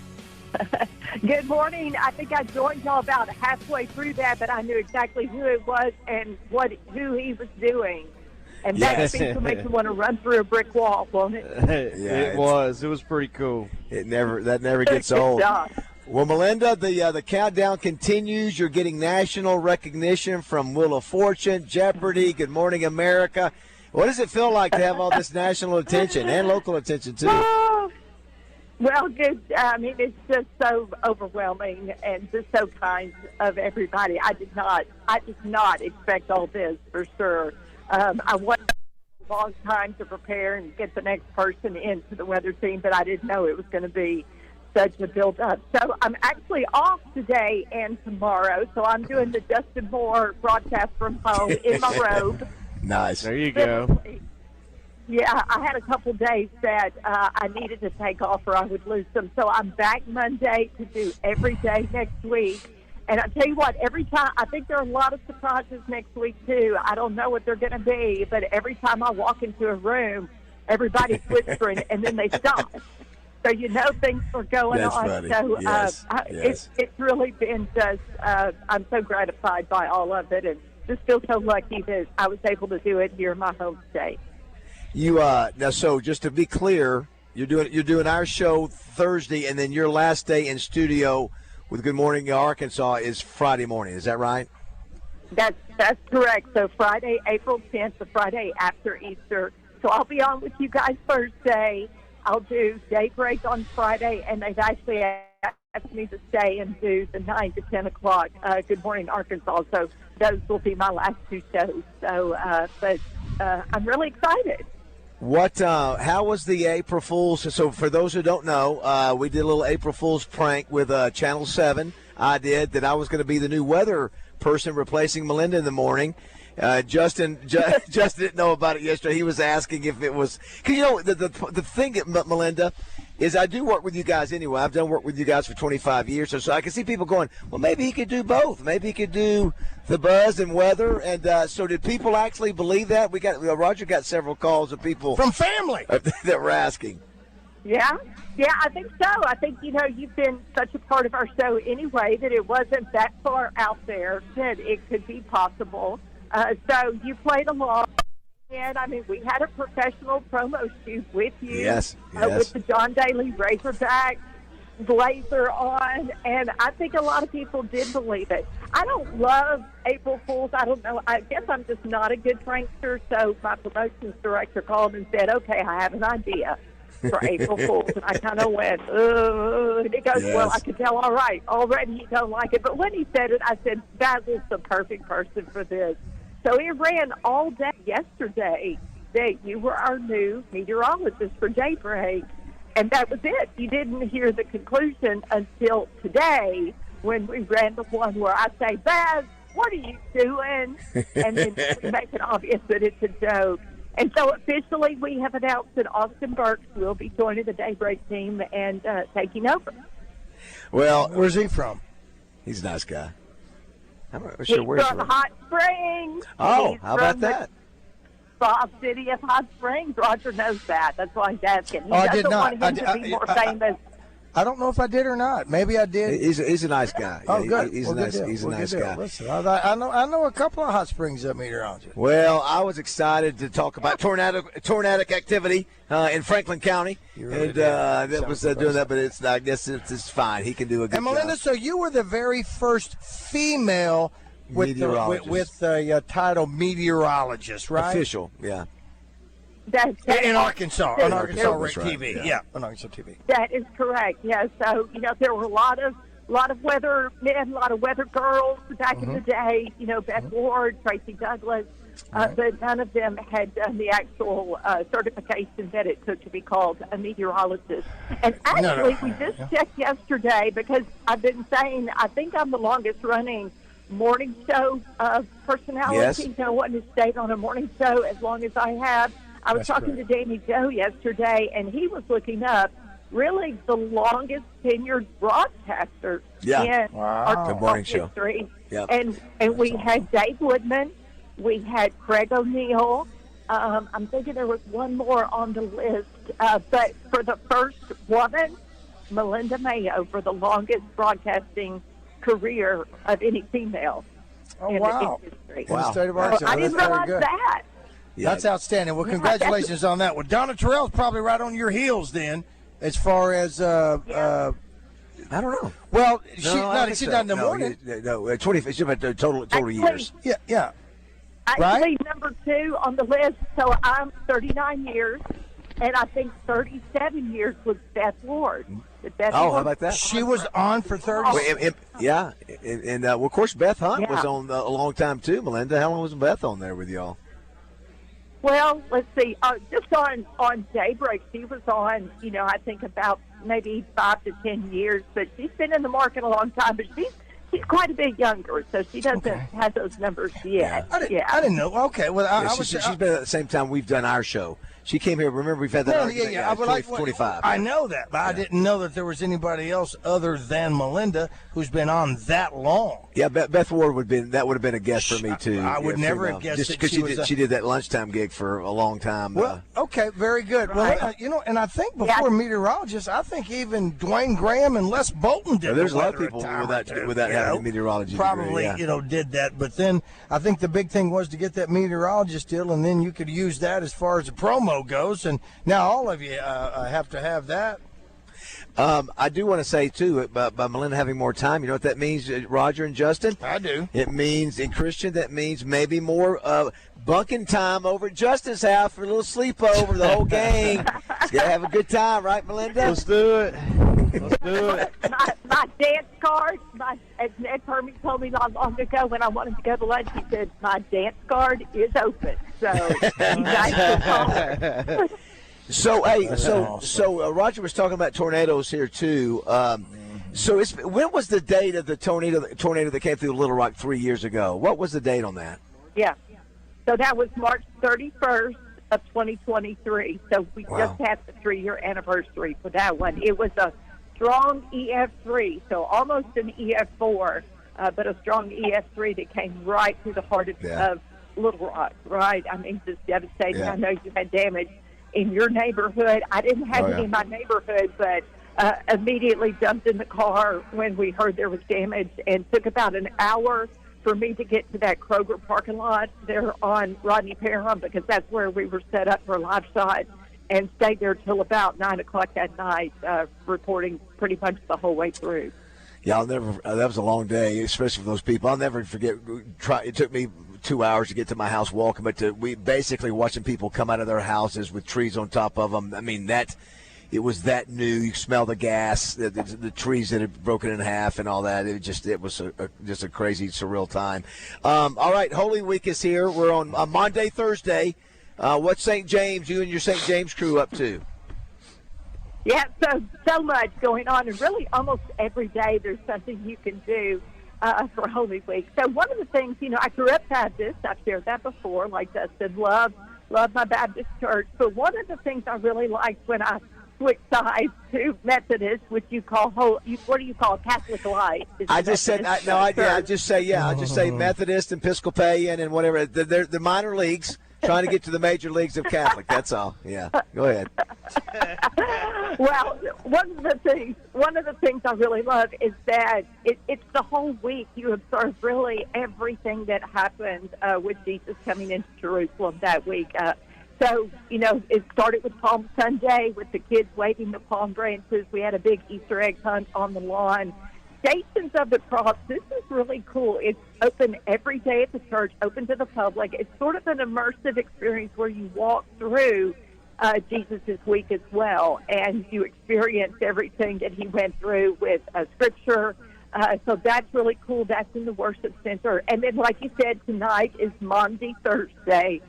Good morning. I think I joined y'all about halfway through that, but I knew exactly who it was and who he was doing. And that speech will make you want to run through a brick wall, won't it? It was pretty cool. That never gets old. Well, Melinda, the countdown continues. You're getting national recognition from Wheel of Fortune, Jeopardy, Good Morning America. What does it feel like to have all this national attention and local attention, too? Well, good. I mean, it's just so overwhelming and just so kind of everybody. I did not expect all this, for sure. I wanted a long time to prepare and get the next person into the weather team, but I didn't know it was going to be such a build-up. So I'm actually off today and tomorrow, so I'm doing the Justin Moore broadcast from home in my robe. Nice. There you go. Yeah, I had a couple days that I needed to take off or I would lose them. So I'm back Monday to do every day next week. And I tell you what, every time, I think there are a lot of surprises next week, too. I don't know what they're going to be, but every time I walk into a room, everybody's whispering, and then they stop. So you know things are going on. Funny. So Yes. It's really been just, I'm so gratified by all of it and just feel so lucky that I was able to do it here in my home state. You now, so just to be clear, you're doing our show Thursday, and then your last day in studio with Good Morning Arkansas is Friday morning. Is that right? That's correct. So Friday, April 10th, the Friday after Easter. So I'll be on with you guys Thursday. I'll do Daybreak on Friday, and they've actually asked me to stay and do the 9 to 10 o'clock Good Morning Arkansas. So those will be my last two shows. So, but I'm really excited. How was the April Fool's? So for those who don't know, we did a little April Fool's prank with Channel 7. I did that. I was going to be the new weather person replacing Melinda in the morning. Justin didn't know about it yesterday. He was asking if it was – because, you know, the thing, Melinda, is I do work with you guys anyway. I've done work with you guys for 25 years. So I can see people going, well, maybe he could do both. Maybe he could do the buzz and weather. And so did people actually believe that? Roger got several calls of people. From family. That were asking. Yeah, I think so. I think, you know, you've been such a part of our show anyway that it wasn't that far out there that it could be possible. So you played along. And, I mean, we had a professional promo shoot with you. Yes. With the John Daly Razorback blazer on. And I think a lot of people did believe it. I don't love April Fools. I don't know. I guess I'm just not a good prankster. So my promotions director called and said, okay, I have an idea for April Fools. And I kind of went, and he goes, well, I could tell, all right, already he don't like it. But when he said it, I said, Bazzel's the perfect person for this. So it ran all day yesterday that you were our new meteorologist for Daybreak, and that was it. You didn't hear the conclusion until today when we ran the one where I say, Baz, what are you doing? And then we make it obvious that it's a joke. And so officially we have announced that Austin Burks will be joining the Daybreak team and taking over. Well, where's he from? He's a nice guy. I'm not He's sure where he's from from. Hot Springs. Oh, He's how about from that? The soft city of Hot Springs. Roger knows that. That's why he's asking. He I doesn't did not. want him to be more famous I don't know if I did or not. Maybe I did. He's a nice guy. Oh, Yeah, good. He's Well, a nice guy. Listen, I know a couple of hot springs meteorologists. Well, I was excited to talk about tornadic activity in Franklin County, really and that was doing that. But I guess it's fine. He can do a good And Melinda, job. so you were the very first female with the title meteorologist, right? Official, yeah. In Arkansas, on Arkansas That's right. TV. Yeah, on Arkansas TV. That is correct. Yeah. So there were a lot of weather men, a lot of weather girls back in the day. Beth Ward, Tracy Douglas, but none of them had done the actual certification that it took to be called a meteorologist. And actually, we just checked yesterday because I've been saying I think I'm the longest running morning show personality. Yes. No one has stayed on a morning show as long as I have. I was talking to Danny Joe yesterday, and he was looking up really the longest tenured broadcaster in our Good morning show. history. Yep. And we had Dave Woodman, we had Craig O'Neill. I'm thinking there was one more on the list, but for the first woman, Melinda Mayo, for the longest broadcasting career of any female in the history. In the state of Arkansas. I didn't realize that. Yeah. That's outstanding. Well, congratulations on that. Well, Donna Terrell's probably right on your heels then, as far as I don't know. Well, she's not in the morning. No, 20. It's about total years. Yeah. Actually, number 2 on the list. So I'm 39 years, and I think 37 years was Beth Ward. How about that? She was on for 30. Yeah, and of course Beth Hunt was on a long time too. Melinda, how long was Beth on there with y'all? Well, let's see. Just on Daybreak, she was on, I think about maybe 5 to 10 years. But she's been in the market a long time. But she's quite a bit younger, so she doesn't have those numbers yet. I didn't know. Okay, well, she's been at the same time we've done our show. She came here. Remember, we've had that argument. 25. I know that, but I didn't know that there was anybody else other than Melinda who's been on that long. Yeah, Beth Ward would have been a guest for me too. I would never have guessed just because she did that lunchtime gig for a long time. Well, okay, very good. Well, and I think before meteorologists, I think even Dwayne Graham and Les Bolton did. There's a lot of people without having a meteorology probably degree, did that. But then I think the big thing was to get that meteorologist deal, and then you could use that as far as the promo goes, and now all of you have to have that. I do want to say, too, by Melinda having more time, you know what that means, Roger and Justin? I do. It means, in Christian, that means maybe more bunking time over at Justin's house for a little sleepover, the whole gang. It's going to have a good time, right, Melinda? Let's do it. Let's do it. My dance card, as Ned Herman told me not long ago when I wanted to go to lunch, he said, my dance card is open. So you guys can call. So Roger was talking about tornadoes here too. So when was the date of the tornado that came through Little Rock 3 years ago? What was the date on that? Yeah. So that was March 31st of 2023. So we just had the 3-year anniversary for that one. It was a strong EF3, so almost an EF4, but a strong EF3 that came right through the heart of Little Rock. Right. I mean, just devastating. Yeah. I know you had damage in your neighborhood. I didn't have any in my neighborhood, but immediately jumped in the car when we heard there was damage, and took about an hour for me to get to that Kroger parking lot there on Rodney Parham, because that's where we were set up for a live shot, and stayed there till about 9 o'clock that night, reporting pretty much the whole way through. Yeah, I'll never. That was a long day, especially for those people. I'll never forget. It took me 2 hours to get to my house walking, but we basically watching people come out of their houses with trees on top of them. I mean, it was that new. You smell the gas, the trees that had broken in half, and all that. It was just a crazy, surreal time. All right, Holy Week is here. We're on Monday, Thursday. What's St. James? You and your St. James crew up to? Yeah, so much going on, and really almost every day there's something you can do for Holy Week. So one of the things, I grew up Baptist. I've shared that before. Like Justin, love my Baptist church. But one of the things I really liked when I switched sides to Methodist, which you call what do you call Catholic light? I just say Methodist, Episcopalian, and whatever. They're minor leagues. trying to get to the major leagues of Catholic. That's all. Yeah, go ahead. Well, one of the things I really love is that it's the whole week. You observe really everything that happened with Jesus coming into Jerusalem that week. So, it started with Palm Sunday with the kids waving the palm branches. We had a big Easter egg hunt on the lawn. Stations of the Cross, this is really cool. It's open every day at the church, open to the public. It's sort of an immersive experience where you walk through Jesus' week as well, and you experience everything that he went through with Scripture. So that's really cool. That's in the worship center. And then, like you said, tonight is Maundy Thursday,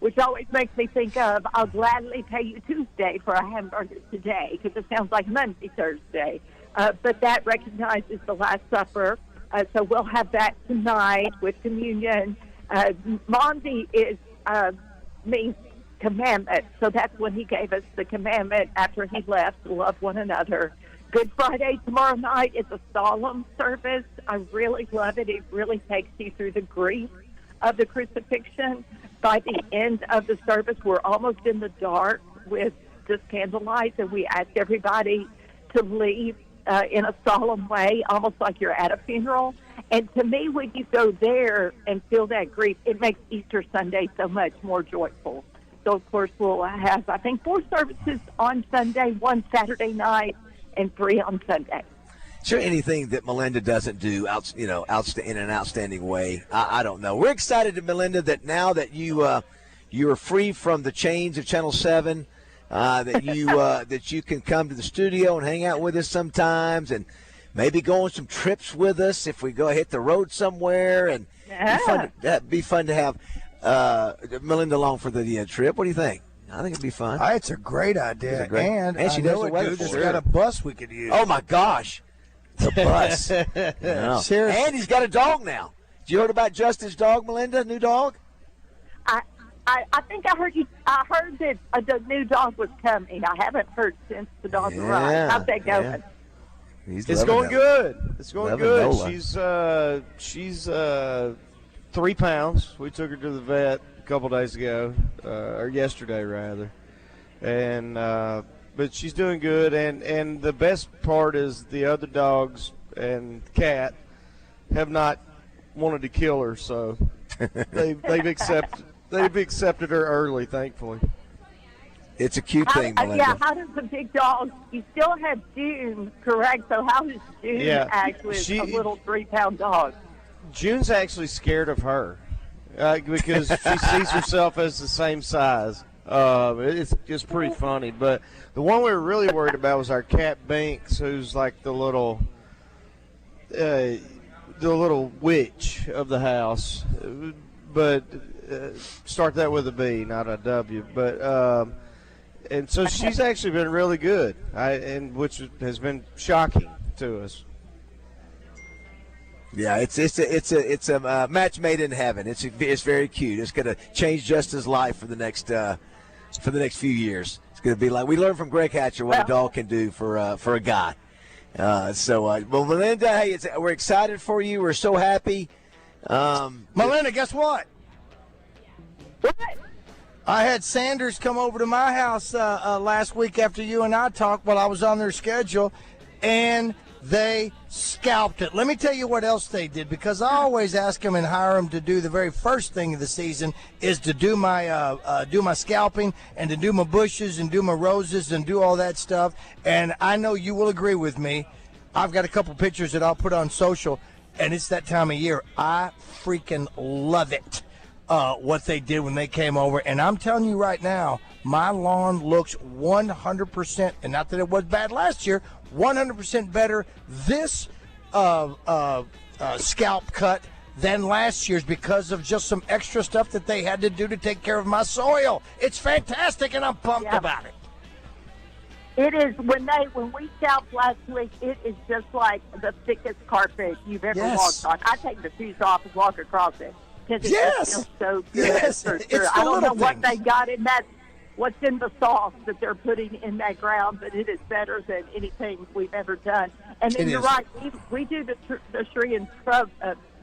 which always makes me think of, I'll gladly pay you Tuesday for a hamburger today, because it sounds like Monday Thursday. But that recognizes the Last Supper. So we'll have that tonight with communion. Maundy means commandment. So that's when he gave us the commandment after he left to love one another. Good Friday tomorrow night is a solemn service. I really love it. It really takes you through the grief of the crucifixion. By the end of the service, we're almost in the dark with just candlelight, and we ask everybody to leave in a solemn way, almost like you're at a funeral. And to me, when you go there and feel that grief, it makes Easter Sunday so much more joyful. So, of course, we'll have, I think, 4 services on Sunday, 1 Saturday night, and 3 on Sunday. Is there anything that Melinda doesn't do in an outstanding way? I don't know. We're excited, Melinda, that now that you are free from the chains of Channel 7, that you can come to the studio and hang out with us sometimes, and maybe go on some trips with us if we go hit the road somewhere, and be fun to have Melinda along for the trip. What do you think? I think it'd be fun. It's a great idea, and she knows knows the weather. She's got a bus we could use. Oh my gosh, the bus! No. Seriously. And he's got a dog now. Did you heard about Justin's dog, Melinda? New dog? I think I heard that the new dog was coming. I haven't heard since the dog arrived. How's that going? Yeah. It's going good. It's going good. Nola. She's 3 pounds. We took her to the vet a couple days ago, or yesterday rather, and but she's doing good. And the best part is the other dogs and cat have not wanted to kill her, so they've accepted her early, thankfully. It's a cute thing, Melinda. Yeah, how does the big dog, you still have June, correct? So how does June act with a little 3-pound dog? June's actually scared of her because she sees herself as the same size. It's just pretty funny. But the one we were really worried about was our cat Binks, who's like the little witch of the house. But start that with a B, not a W. But and so she's actually been really good, which has been shocking to us. Yeah, it's a match made in heaven. It's very cute. It's going to change Justin's life for the next few years. It's going to be like we learned from Greg Hatcher what a dog can do for a guy. Well, Melinda, hey, we're excited for you. We're so happy. Melinda, guess what? What? I had Sanders come over to my house last week after you and I talked while I was on their schedule, and they scalped it. Let me tell you what else they did, because I always ask them and hire them to do the very first thing of the season is to do my scalping and to do my bushes and do my roses and do all that stuff. And I know you will agree with me. I've got a couple pictures that I'll put on social, and it's that time of year. I freaking love it. What they did when they came over, and I'm telling you right now, my lawn looks 100%, and not that it was bad last year, 100% better this scalp cut than last year's because of just some extra stuff that they had to do to take care of my soil. It's fantastic, and I'm pumped about it. It is when we scalped last week. It is just like the thickest carpet you've ever walked on. I take the shoes off and walk across it. Because it just feels so good. Yes, for it's sure. the I don't know little what things. they got in that, what's in the sauce that they're putting in that ground, but it is better than anything we've ever done. And then you're right, we do the tree and scrub,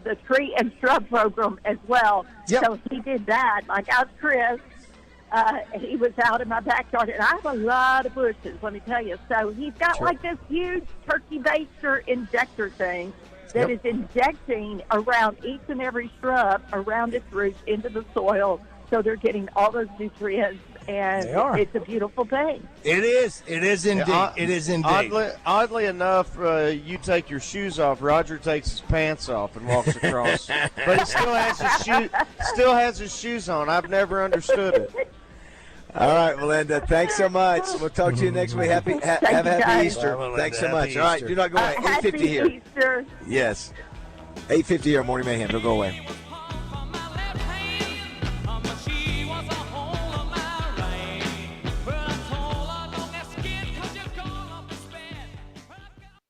a tree and shrub program as well. Yep. So he did that. Like I was Chris. He was out in my backyard, and I have a lot of bushes, let me tell you. So he's got like this huge turkey baster injector thing that is injecting around each and every shrub around its roots into the soil, so they're getting all those nutrients, and it's a beautiful thing. It is. It is indeed. It is indeed. Oddly enough, you take your shoes off. Roger takes his pants off and walks across, but he still has his shoes on. I've never understood it. All right, Melinda, thanks so much. We'll talk to you next week. Have a happy Easter. Thanks so much. All right, do not go away. 8:50 here. Easter. Yes. 8:50 here, Morning Mayhem. Don't go away.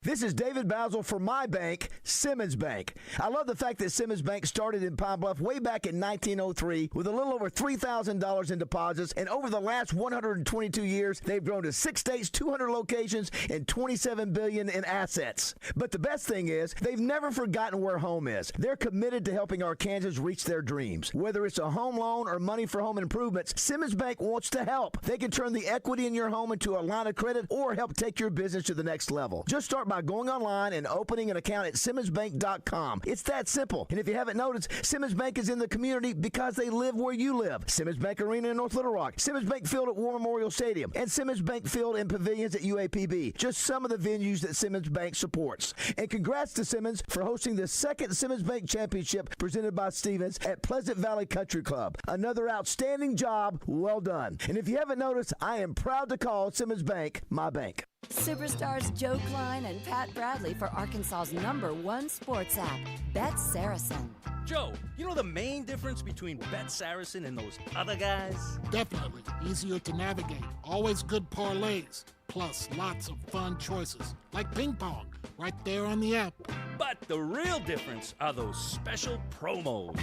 This is David Bazzel for my bank, Simmons Bank. I love the fact that Simmons Bank started in Pine Bluff way back in 1903 with a little over $3,000 in deposits, and over the last 122 years, they've grown to 6 states, 200 locations, and $27 billion in assets. But the best thing is, they've never forgotten where home is. They're committed to helping Arkansans reach their dreams. Whether it's a home loan or money for home improvements, Simmons Bank wants to help. They can turn the equity in your home into a line of credit or help take your business to the next level. Just start by going online and opening an account at SimmonsBank.com. It's that simple. And if you haven't noticed, Simmons Bank is in the community because they live where you live. Simmons Bank Arena in North Little Rock, Simmons Bank Field at War Memorial Stadium, and Simmons Bank Field and Pavilions at UAPB. Just some of the venues that Simmons Bank supports. And congrats to Simmons for hosting the second Simmons Bank Championship presented by Stevens at Pleasant Valley Country Club. Another outstanding job. Well done. And if you haven't noticed, I am proud to call Simmons Bank my bank. Superstars Joe Klein and Pat Bradley for Arkansas's #1 sports app, Bet Saracen. Joe, you know the main difference between Bet Saracen and those other guys? Definitely. Easier to navigate. Always good parlays. Plus lots of fun choices. Like ping pong. Right there on the app. But the real difference are those special promos.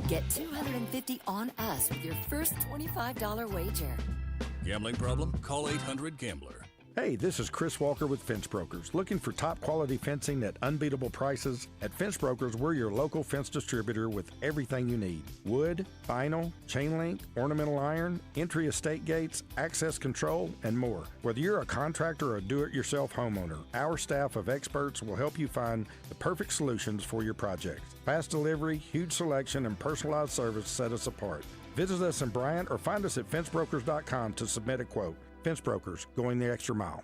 Get $250 on us with your first $25 wager. Gambling problem? Call 800-GAMBLER. Hey, this is Chris Walker with Fence Brokers. Looking for top quality fencing at unbeatable prices? At Fence Brokers, we're your local fence distributor with everything you need. Wood, vinyl, chain link, ornamental iron, entry estate gates, access control, and more. Whether you're a contractor or a do-it-yourself homeowner, our staff of experts will help you find the perfect solutions for your project. Fast delivery, huge selection, and personalized service set us apart. Visit us in Bryant or find us at fencebrokers.com to submit a quote. Fence Brokers, going the extra mile.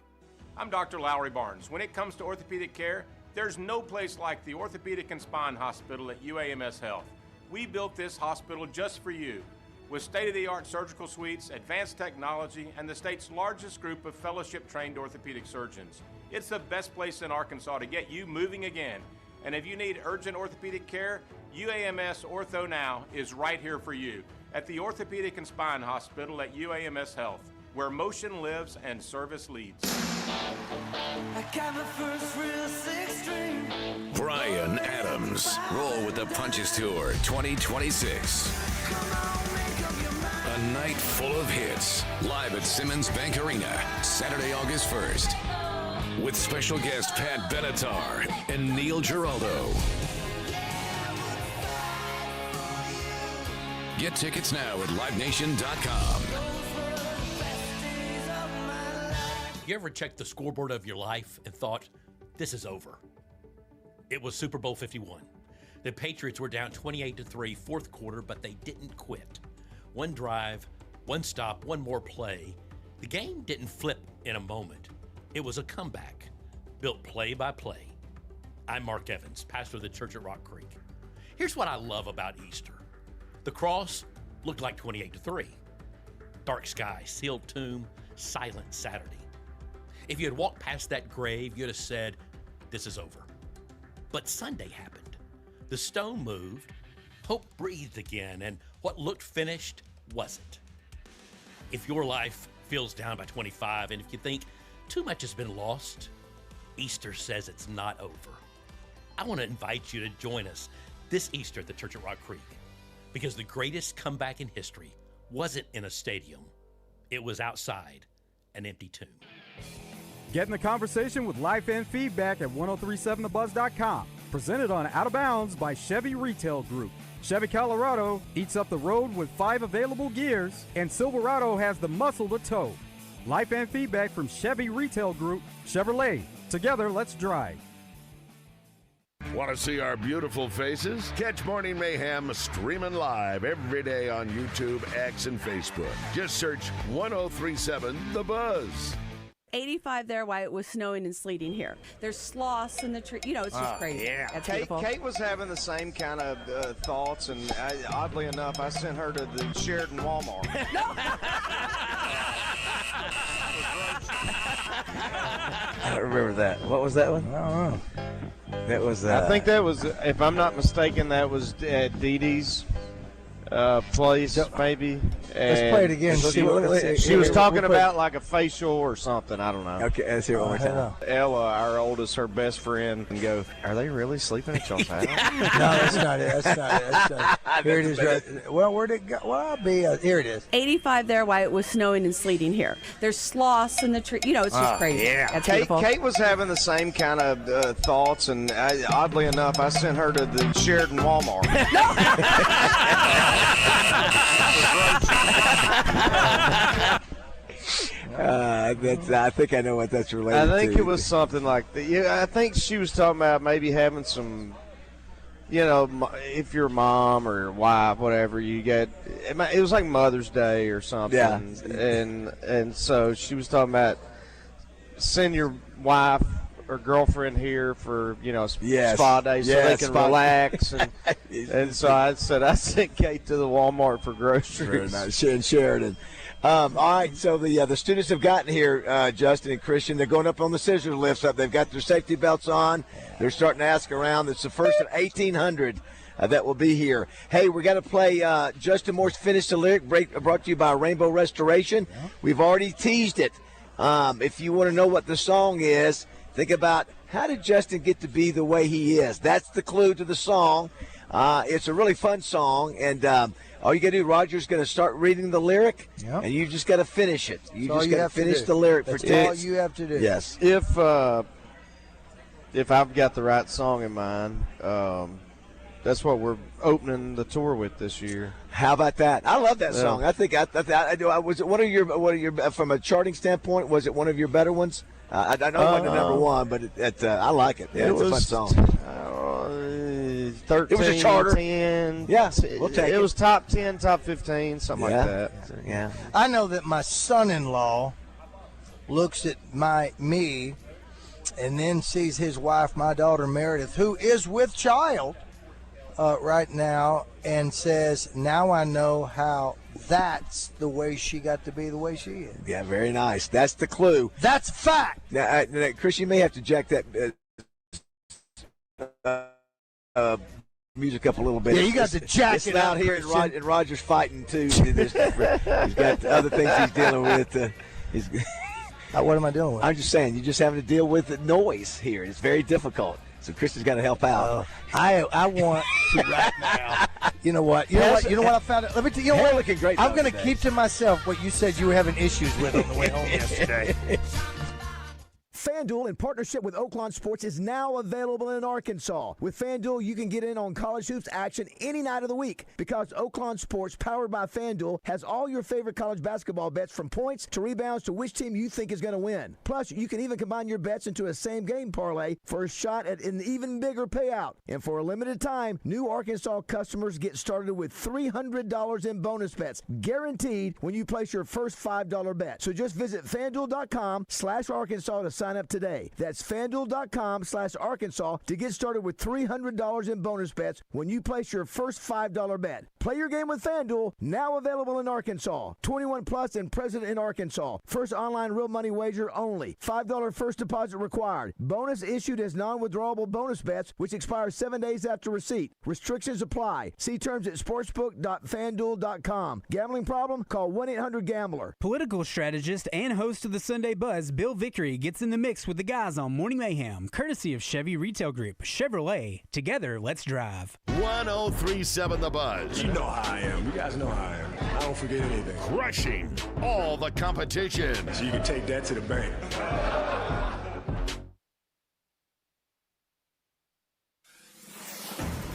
I'm Dr. Lowry Barnes. When it comes to orthopedic care, there's no place like the Orthopedic and Spine Hospital at UAMS Health. We built this hospital just for you, with state-of-the-art surgical suites, advanced technology, and the state's largest group of fellowship-trained orthopedic surgeons. It's the best place in Arkansas to get you moving again. And if you need urgent orthopedic care, UAMS Ortho Now is right here for you at the Orthopedic and Spine Hospital at UAMS Health, where motion lives and service leads. Brian Adams. Roll with the Punches Tour 2026. A night full of hits. Live at Simmons Bank Arena, Saturday, August 1st. With special guest Pat Benatar and Neil Giraldo. Get tickets now at livenation.com. You ever checked the scoreboard of your life and thought, this is over? It was Super Bowl 51. The Patriots were down 28-3 fourth quarter, but they didn't quit. One drive, one stop, one more play. The game didn't flip in a moment. It was a comeback, built play by play. I'm Mark Evans, pastor of the church at Rock Creek. Here's what I love about Easter. The cross looked like 28-3. Dark sky, sealed tomb, silent Saturday. If you had walked past that grave, you'd have said, this is over. But Sunday happened. The stone moved, hope breathed again, and what looked finished wasn't. If your life feels down by 25, and if you think too much has been lost, Easter says it's not over. I want to invite you to join us this Easter at the Church at Rock Creek, because the greatest comeback in history wasn't in a stadium. It was outside an empty tomb. Get in the conversation with life and feedback at 1037thebuzz.com. Presented on Out of Bounds by Chevy Retail Group. Chevy Colorado eats up the road with 5 available gears, and Silverado has the muscle to tow. Life and feedback from Chevy Retail Group, Chevrolet. Together, let's drive. Want to see our beautiful faces? Catch Morning Mayhem streaming live every day on YouTube, X, and Facebook. Just search 1037 The Buzz. 85 there while it was snowing and sleeting here. There's sloths in the tree. You know, it's just crazy. Yeah. That's Kate beautiful. was having the same kind of thoughts, and oddly enough, I sent her to the Sheridan Walmart. I don't remember that. What was that one? I don't know. That was. I think that was, if I'm not mistaken, that was at Dee Dee's place, maybe. Let's play it again. She was talking about like a facial or something. I don't know. Okay, let's hear it one more time. Ella, our oldest, her best friend, and go, are they really sleeping at y'all's house? No, that's not it. That's not it. Here it is. Right. Well, where'd it go? Well, I'll be. Here it is. 85 there while it was snowing and sleeting here. There's sloths in the tree. You know, it's just crazy. Yeah. That's beautiful. Kate was having the same kind of thoughts, and oddly enough, I sent her to the Sheridan Walmart. I think I know what that's related to. I think it was something like that. Yeah, I think she was talking about maybe having some, you know, if you're a mom or wife, whatever, you get. It was like Mother's Day or something. Yeah. And so she was talking about send your wife or girlfriend here for, you know, spa day so they can relax. And so I sent Kate to the Walmart for groceries. Very nice. In Sheridan. All right, so the students have gotten here, Justin and Christian. They're going up on the scissor lifts up. They've got their safety belts on. They're starting to ask around. It's the first of 1,800 that will be here. Hey, we got to play Justin Moore's Finish the Lyric, brought to you by Rainbow Restoration. We've already teased it. If you want to know what the song is, think about how did Justin get to be the way he is. That's the clue to the song. It's a really fun song, and all you got to do, Roger's going to start reading the lyric, and you just got to finish it. You just got to finish the lyric for 10. That's all you have to do. Yes. If I've got the right song in mind, that's what we're opening the tour with this year. How about that? I love that song. I think I was it one of your from a charting standpoint, was it one of your better ones? I know it wasn't the number one, but I like it. Yeah, it's a fun song. 13, it was a charter. 10. Yeah, we'll take it. It was top 10, top 15, something like that. Yeah. I know that my son-in-law looks at me and then sees his wife, my daughter Meredith, who is with child right now, and says, now I know how that's the way she got to be the way she is. Yeah, very nice. That's the clue. That's fact. Now, Chris, you may have to jack that music up a little bit. Yeah, you got to jack it's it out up here, and Roger's fighting too. He's got other things he's dealing with. What am I dealing with? I'm just saying, you're just having to deal with the noise here. It's very difficult. So Chris has got to help out. I want to right now. You know what? You know what I found out? Let me tell you. Hair looking great. I'm going to keep to myself what you said you were having issues with on the way home yesterday. FanDuel, in partnership with Oaklawn Sports, is now available in Arkansas. With FanDuel, you can get in on college hoops action any night of the week because Oaklawn Sports, powered by FanDuel, has all your favorite college basketball bets from points to rebounds to which team you think is going to win. Plus, you can even combine your bets into a same-game parlay for a shot at an even bigger payout. And for a limited time, new Arkansas customers get started with $300 in bonus bets, guaranteed when you place your first $5 bet. So just visit FanDuel.com/Arkansas to sign up today. That's FanDuel.com/Arkansas to get started with $300 in bonus bets when you place your first $5 bet. Play your game with FanDuel, now available in Arkansas. 21 plus and present in Arkansas. First online real money wager only. $5 first deposit required. Bonus issued as non-withdrawable bonus bets, which expire 7 days after receipt. Restrictions apply. See terms at sportsbook.fanduel.com. Gambling problem? Call 1-800-GAMBLER. Political strategist and host of the Sunday Buzz, Bill Vickery, gets in the mix with the guys on Morning Mayhem, courtesy of Chevy Retail Group. Chevrolet. Together, let's drive. 1037 The Buzz. You know how I am. You guys know how I am. I don't forget anything. Crushing all the competition. So you can take that to the bank.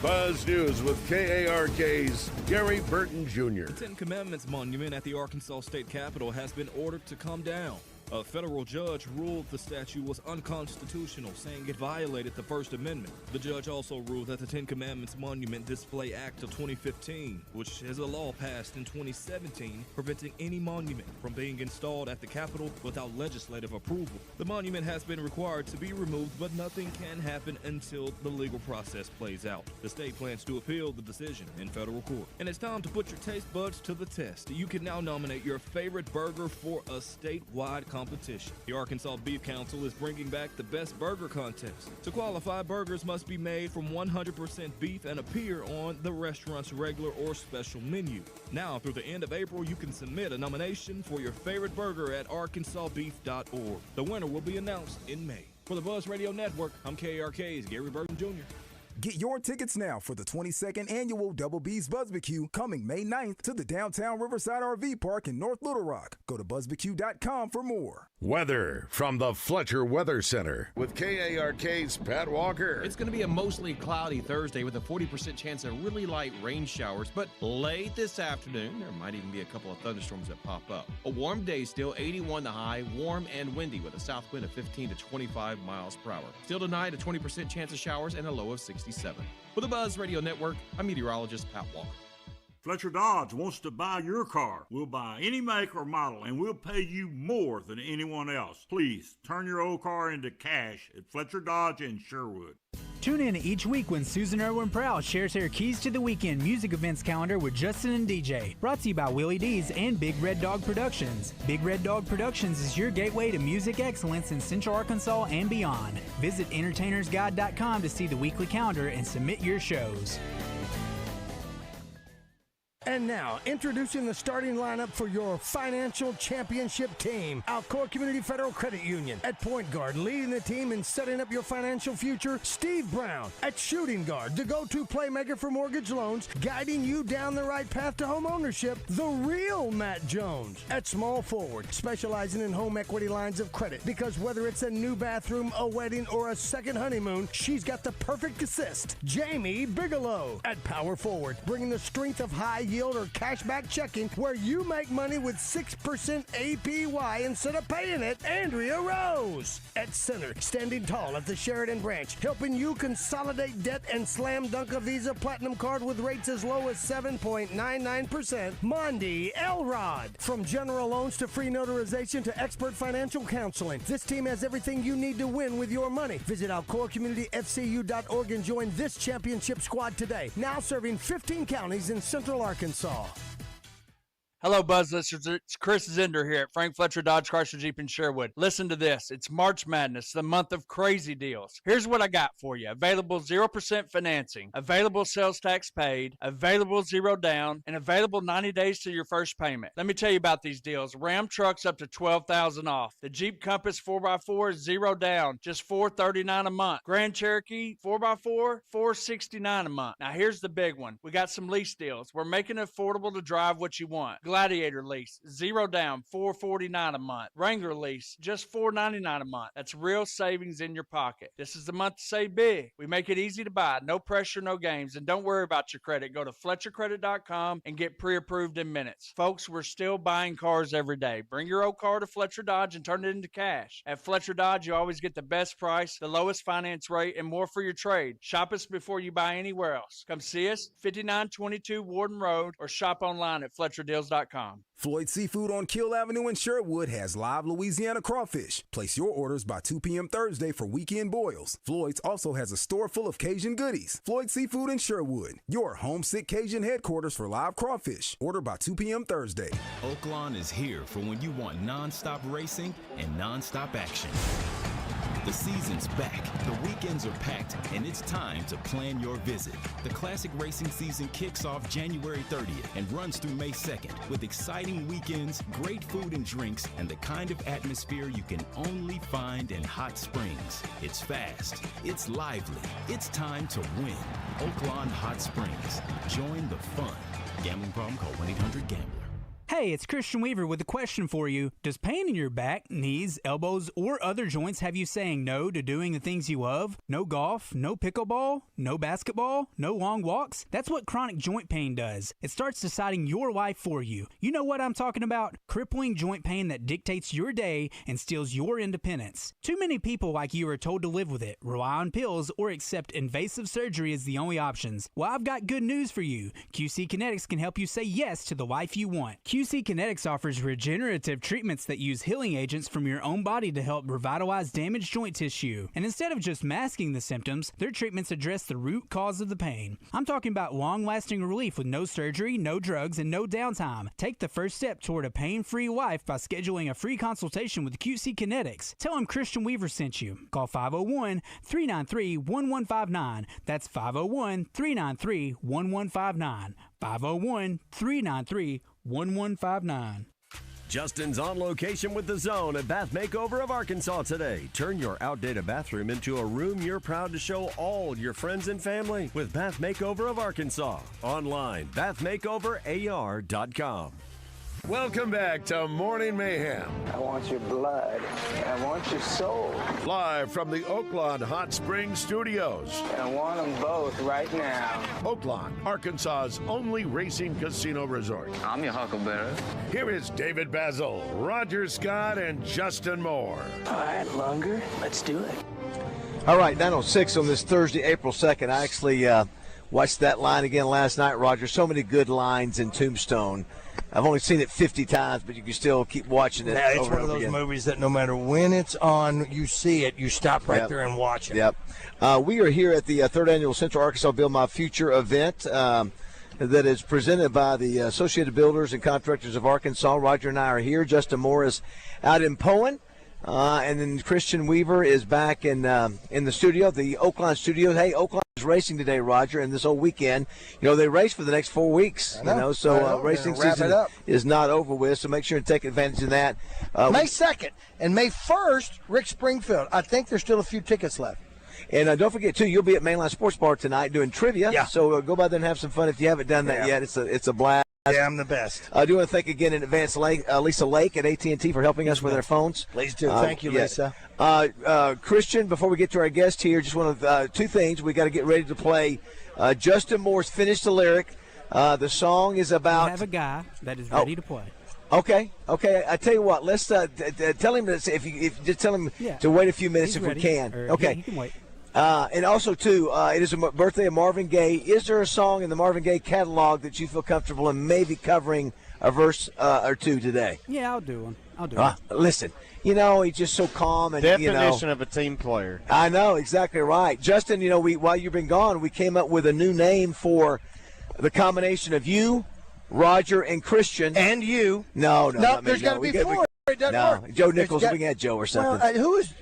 Buzz News with KARK's Gary Burton Jr. The Ten Commandments monument at the Arkansas State Capitol has been ordered to come down. A federal judge ruled the statue was unconstitutional, saying it violated the First Amendment. The judge also ruled that the Ten Commandments Monument Display Act of 2015, which is a law passed in 2017, preventing any monument from being installed at the Capitol without legislative approval. The monument has been required to be removed, but nothing can happen until the legal process plays out. The state plans to appeal the decision in federal court. And it's time to put your taste buds to the test. You can now nominate your favorite burger for a statewide competition. The Arkansas Beef Council is bringing back the Best Burger Contest. To qualify, burgers must be made from 100% beef and appear on the restaurant's regular or special menu. Now, through the end of April, you can submit a nomination for your favorite burger at arkansasbeef.org. The winner will be announced in May. For the Buzz Radio Network, I'm KARK's Gary Burton Jr. Get your tickets now for the 22nd annual Double B's BuzzBQ coming May 9th to the downtown Riverside RV Park in North Little Rock. Go to buzzbq.com for more. Weather from the Fletcher Weather Center with KARK's Pat Walker. It's going to be a mostly cloudy Thursday with a 40% chance of really light rain showers, but late this afternoon, there might even be a couple of thunderstorms that pop up. A warm day still, 81 the high, warm and windy with a south wind of 15 to 25 miles per hour. Still tonight, a 20% chance of showers and a low of 67. For the Buzz Radio Network, I'm meteorologist Pat Walker. Fletcher Dodge wants to buy your car. We'll buy any make or model, and we'll pay you more than anyone else. Please, turn your old car into cash at Fletcher Dodge in Sherwood. Tune in each week when Susan Irwin Prowl shares her Keys to the Weekend music events calendar with Justin and DJ. Brought to you by Willie D's and Big Red Dog Productions. Big Red Dog Productions is your gateway to music excellence in Central Arkansas and beyond. Visit entertainersguide.com to see the weekly calendar and submit your shows. And now, introducing the starting lineup for your financial championship team. Alcoa Community Federal Credit Union. At point guard, leading the team in setting up your financial future, Steve Brown. At shooting guard, the go-to playmaker for mortgage loans, guiding you down the right path to home ownership, the real Matt Jones. At small forward, specializing in home equity lines of credit, because whether it's a new bathroom, a wedding, or a second honeymoon, she's got the perfect assist, Jamie Bigelow. At power forward, bringing the strength of high yield or cashback checking where you make money with 6% APY instead of paying it, Andrea Rose. At center, standing tall at the Sheridan branch, helping you consolidate debt and slam dunk a Visa Platinum card with rates as low as 7.99%, Mondi Elrod. From general loans to free notarization to expert financial counseling, this team has everything you need to win with your money. Visit alcoacommunityfcu.org and join this championship squad today. Now serving 15 counties in Central Arkansas. Hello, Buzz listeners. It's Chris Zender here at Frank Fletcher Dodge Chrysler Jeep in Sherwood. Listen to this. It's March Madness, the month of crazy deals. Here's what I got for you. Available 0% financing, available sales tax paid, available 0 down, and available 90 days to your first payment. Let me tell you about these deals. Ram trucks up to $12,000 off. The Jeep Compass 4x4 is 0 down, just $439 a month. Grand Cherokee 4x4, $469 a month. Now here's the big one. We got some lease deals. We're making it affordable to drive what you want. Gladiator lease, 0 down, $449 a month. Wrangler lease, just $499 a month. That's real savings in your pocket. This is the month to save big. We make it easy to buy, no pressure, no games, and don't worry about your credit. Go to FletcherCredit.com and get pre-approved in minutes. Folks, we're still buying cars every day. Bring your old car to Fletcher Dodge and turn it into cash. At Fletcher Dodge, you always get the best price, the lowest finance rate, and more for your trade. Shop us before you buy anywhere else. Come see us, 5922 Warden Road, or shop online at FletcherDeals.com. Floyd Seafood on Kill Avenue in Sherwood has live Louisiana crawfish. Place your orders by 2 p.m. Thursday for weekend boils. Floyd's also has a store full of Cajun goodies. Floyd Seafood in Sherwood, your homesick Cajun headquarters for live crawfish. Order by 2 p.m. Thursday. Oaklawn is here for when you want non-stop racing and non-stop action. The season's back, the weekends are packed, and it's time to plan your visit. The classic racing season kicks off January 30th and runs through May 2nd with exciting weekends, great food and drinks, and the kind of atmosphere you can only find in Hot Springs. It's fast, it's lively, it's time to win. Oaklawn Hot Springs. Join the fun. Gambling problem? Call 1-800-GAMBLER. Hey, it's Christian Weaver with a question for you. Does pain in your back, knees, elbows, or other joints have you saying no to doing the things you love? No golf, no pickleball, no basketball, no long walks? That's what chronic joint pain does. It starts deciding your life for you. You know what I'm talking about? Crippling joint pain that dictates your day and steals your independence. Too many people like you are told to live with it, rely on pills, or accept invasive surgery as the only options. Well, I've got good news for you. QC Kinetics can help you say yes to the life you want. QC Kinetics offers regenerative treatments that use healing agents from your own body to help revitalize damaged joint tissue. And instead of just masking the symptoms, their treatments address the root cause of the pain. I'm talking about long-lasting relief with no surgery, no drugs, and no downtime. Take the first step toward a pain-free life by scheduling a free consultation with QC Kinetics. Tell them Christian Weaver sent you. Call 501-393-1159. That's 501-393-1159. 501-393-1159. Justin's on location with The Zone at Bath Makeover of Arkansas today. Turn your outdated bathroom into a room you're proud to show all your friends and family with Bath Makeover of Arkansas. Online, bathmakeoverar.com. Welcome back to Morning Mayhem. I want your blood. I want your soul. Live from the Oaklawn Hot Springs Studios. I want them both right now. Oaklawn, Arkansas's only racing casino resort. I'm your huckleberry. Here is David Bazzel, Roger Scott, and Justin Moore. All right, Lunger, let's do it. All right, 9:06 on this Thursday, April 2nd. I actually watched that line again last night, Roger. So many good lines in Tombstone. I've only seen it 50 times, but you can still keep watching it. Yeah, it's over one and of over those again. movies that no matter when it's on, you see it, you stop right there and watch it. Yep. We are here at the third annual Central Arkansas Build My Future event that is presented by the Associated Builders and Contractors of Arkansas. Roger and I are here. Justin Moore is out in Poen. And then Christian Weaver is back in the studio, the Oaklawn studio. Hey, Oaklawn is racing today, Roger, and this whole weekend. You know, they race for the next 4 weeks. So racing season is not over with, so make sure to take advantage of that. May 2nd and May 1st, Rick Springfield. I think there's still a few tickets left. And don't forget, too, you'll be at Mainline Sports Bar tonight doing trivia. Yeah. So go by there and have some fun if you haven't done that yet. It's a blast. Yeah, I'm the best. I do want to thank again in advance Lisa Lake at AT&T for helping us with our phones. Please do. Thank you, Lisa. Christian, before we get to our guest here, just one of two things. We got to get ready to play Justin Moore's Finish the Lyric. The song is about. We have a guy that is ready to play. Okay. I tell you what. Let's tell him that if you just tell him to wait a few minutes if we can. Okay. He can wait. And also, too, it is a birthday of Marvin Gaye. Is there a song in the Marvin Gaye catalog that you feel comfortable in maybe covering a verse or two today? Yeah, I'll do one. Listen, he's just so calm. And Definition of a team player. I know, exactly right. Justin, while you've been gone, we came up with a new name for the combination of you, Roger, and Christian. And you. No, there's got to be four. It doesn't work. Joe Nichols, we can have Joe or something. Well, who is,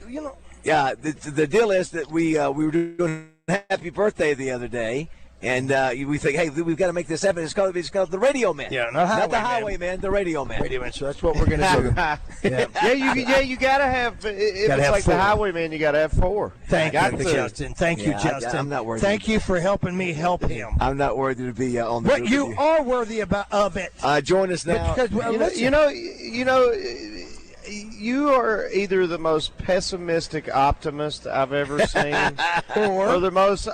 Yeah, the deal is that we were doing Happy Birthday the other day, and we think, hey, we've got to make this happen. It's called the Radio Man. Yeah, not the Highwayman, the Radio Man. Radio Man. So that's what we're going to do. You got to have. If it's like 4. The Highwayman, you got to have 4. Thank you, Justin. Thank you, Justin. I'm not worthy. Thank you for helping me help him. I'm not worthy to be on the. But you are worthy of it. Join us now. Because, you are either the most pessimistic optimist I've ever seen or the most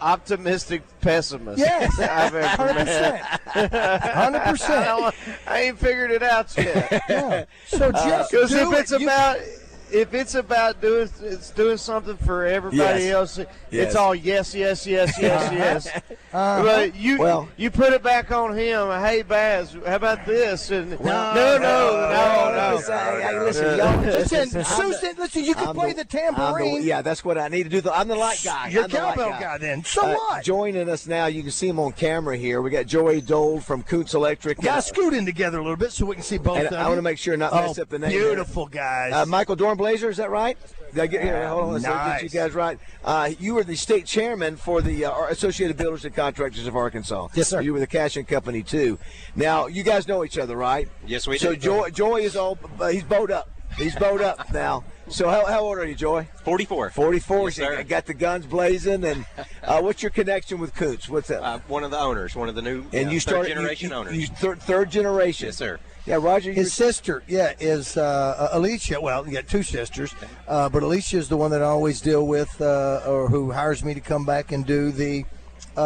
optimistic pessimist I've ever met. 100%. I ain't figured it out yet. Yeah. So just because if it's about doing something for everybody else, it's all yes. But you put it back on him. Hey, Baz, how about this? And no. Hey, listen, y'all. Listen, you can play the tambourine. That's what I need to do. I'm the light guy. You're cowbell guy then. So what? Joining us now, you can see him on camera here. We got Joey Dole from Coots Electric. Guys, scoot in together a little bit so we can see both of them. I want to make sure not mess up the name. Beautiful guys. Michael Dornblazer, is that right? Did I get here? Hold on, let's get you guys right. You were the state chairman for the Associated Builders and Contractors of Arkansas. Yes, sir. You were the cashing company too. Now you guys know each other, right? Yes, we do. So Joy is he's bowed up. He's bowed up now. So how old are you, Joy? 44. 44. Yes, sir. You got the guns blazing. And what's your connection with Coots? What's that? One of the owners, one of the new third generation owners. Third generation. Yes, sir. Yeah, Roger. His sister, is Alicia. Well, you got two sisters, but Alicia is the one that I always deal with, or who hires me to come back and do the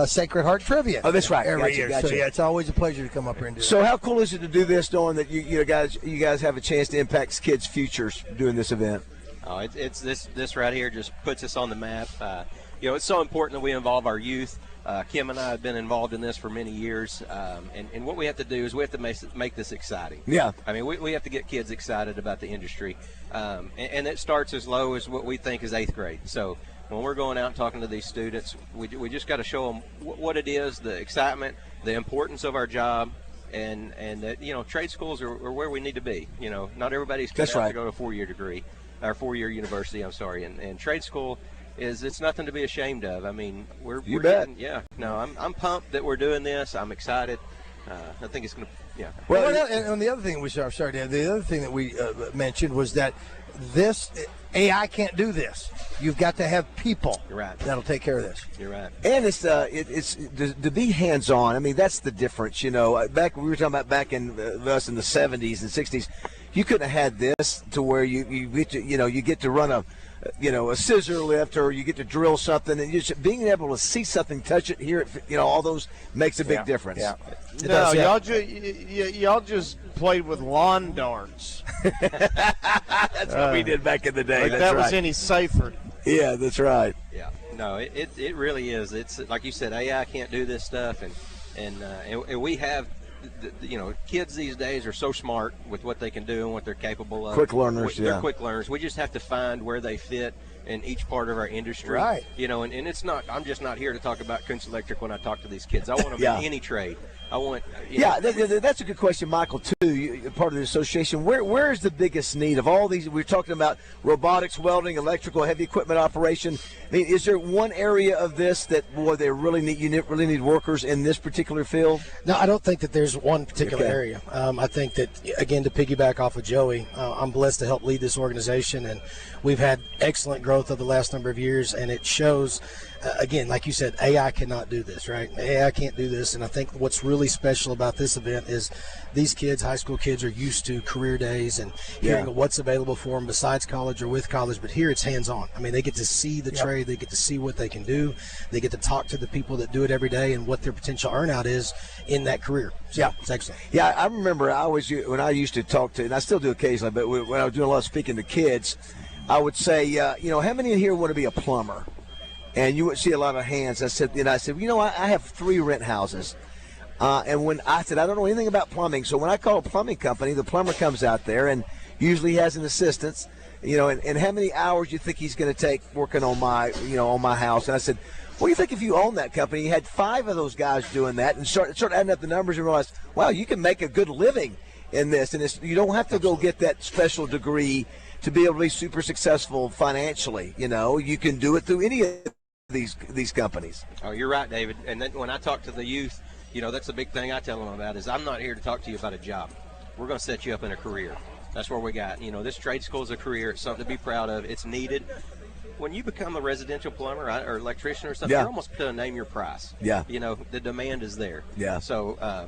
Sacred Heart Trivia. Oh, that's right. Every Gotcha, year. gotcha. So it's always a pleasure to come up here and do So that. how cool is it to do this, knowing that you guys have a chance to impact kids' futures doing this event? Oh, it's this right here just puts us on the map. It's so important that we involve our youth. Kim and I have been involved in this for many years, and what we have to do is we have to make this exciting. Yeah. I mean, we have to get kids excited about the industry, and it starts as low as what we think is 8th grade. So when we're going out and talking to these students, we just got to show them what it is, the excitement, the importance of our job, and that trade schools are where we need to be. Not everybody's cut out to go to a 4-year degree, or 4-year university. I'm sorry, and trade school. It's nothing to be ashamed of. I mean, we're bet. I'm pumped that we're doing this. I'm excited. I think it's going to, Well, and the other thing the other thing that we mentioned was that this AI can't do this. You've got to have people that'll take care of this. You're right. And it's to be hands-on. I mean, that's the difference. Back we were talking about back in us in the 70s and 60s, you couldn't have had this to where you get to run a scissor lift, or you get to drill something, and just being able to see something, touch it, hear it, all those makes a big difference. Yeah. No, y'all just played with lawn darts. That's what we did back in the day. Like that's that right. was any safer. Yeah, that's right. Yeah. No, it really is. It's like you said, AI can't do this stuff, and we have. Kids these days are so smart with what they can do and what they're capable of. Quick learners, They're quick learners. We just have to find where they fit in each part of our industry. Right. And it's not, I'm just not here to talk about Kuntz Electric when I talk to these kids. I want them in any trade. I want, that's a good question, Michael, too. You're part of the association. Where is the biggest need of all these? We're talking about robotics, welding, electrical, heavy equipment operation. I mean, is there one area of this that, they really need workers in this particular field? No, I don't think that there's one particular area. I think that, again, to piggyback off of Joey, I'm blessed to help lead this organization, and we've had excellent growth over the last number of years, and it shows. Again, like you said, AI cannot do this, right? AI can't do this, and I think what's really special about this event is these kids, high school kids, are used to career days and hearing what's available for them besides college or with college, but here it's hands-on. I mean, they get to see the trade, they get to see what they can do, they get to talk to the people that do it every day and what their potential earnout is in that career. So it's excellent. Yeah, I remember when I used to talk to, and I still do occasionally, but when I was doing a lot of speaking to kids, I would say, how many in here want to be a plumber? And you would see a lot of hands. I said, I have 3 rent houses. And when I said, I don't know anything about plumbing. So when I call a plumbing company, the plumber comes out there and usually has an assistant, and how many hours do you think he's going to take working on my house? And I said, well, you think if you own that company, you had 5 of those guys doing that and start adding up the numbers and realize, wow, you can make a good living in this. And you don't have to go get that special degree to be able to be super successful financially. You can do it through any of these companies. Oh, you're right, David. And then when I talk to the youth, that's the big thing I tell them about is I'm not here to talk to you about a job. We're going to set you up in a career. That's what we got. This trade school is a career. It's something to be proud of. It's needed. When you become a residential plumber or electrician or something, you're almost going to name your price. Yeah. The demand is there. Yeah. So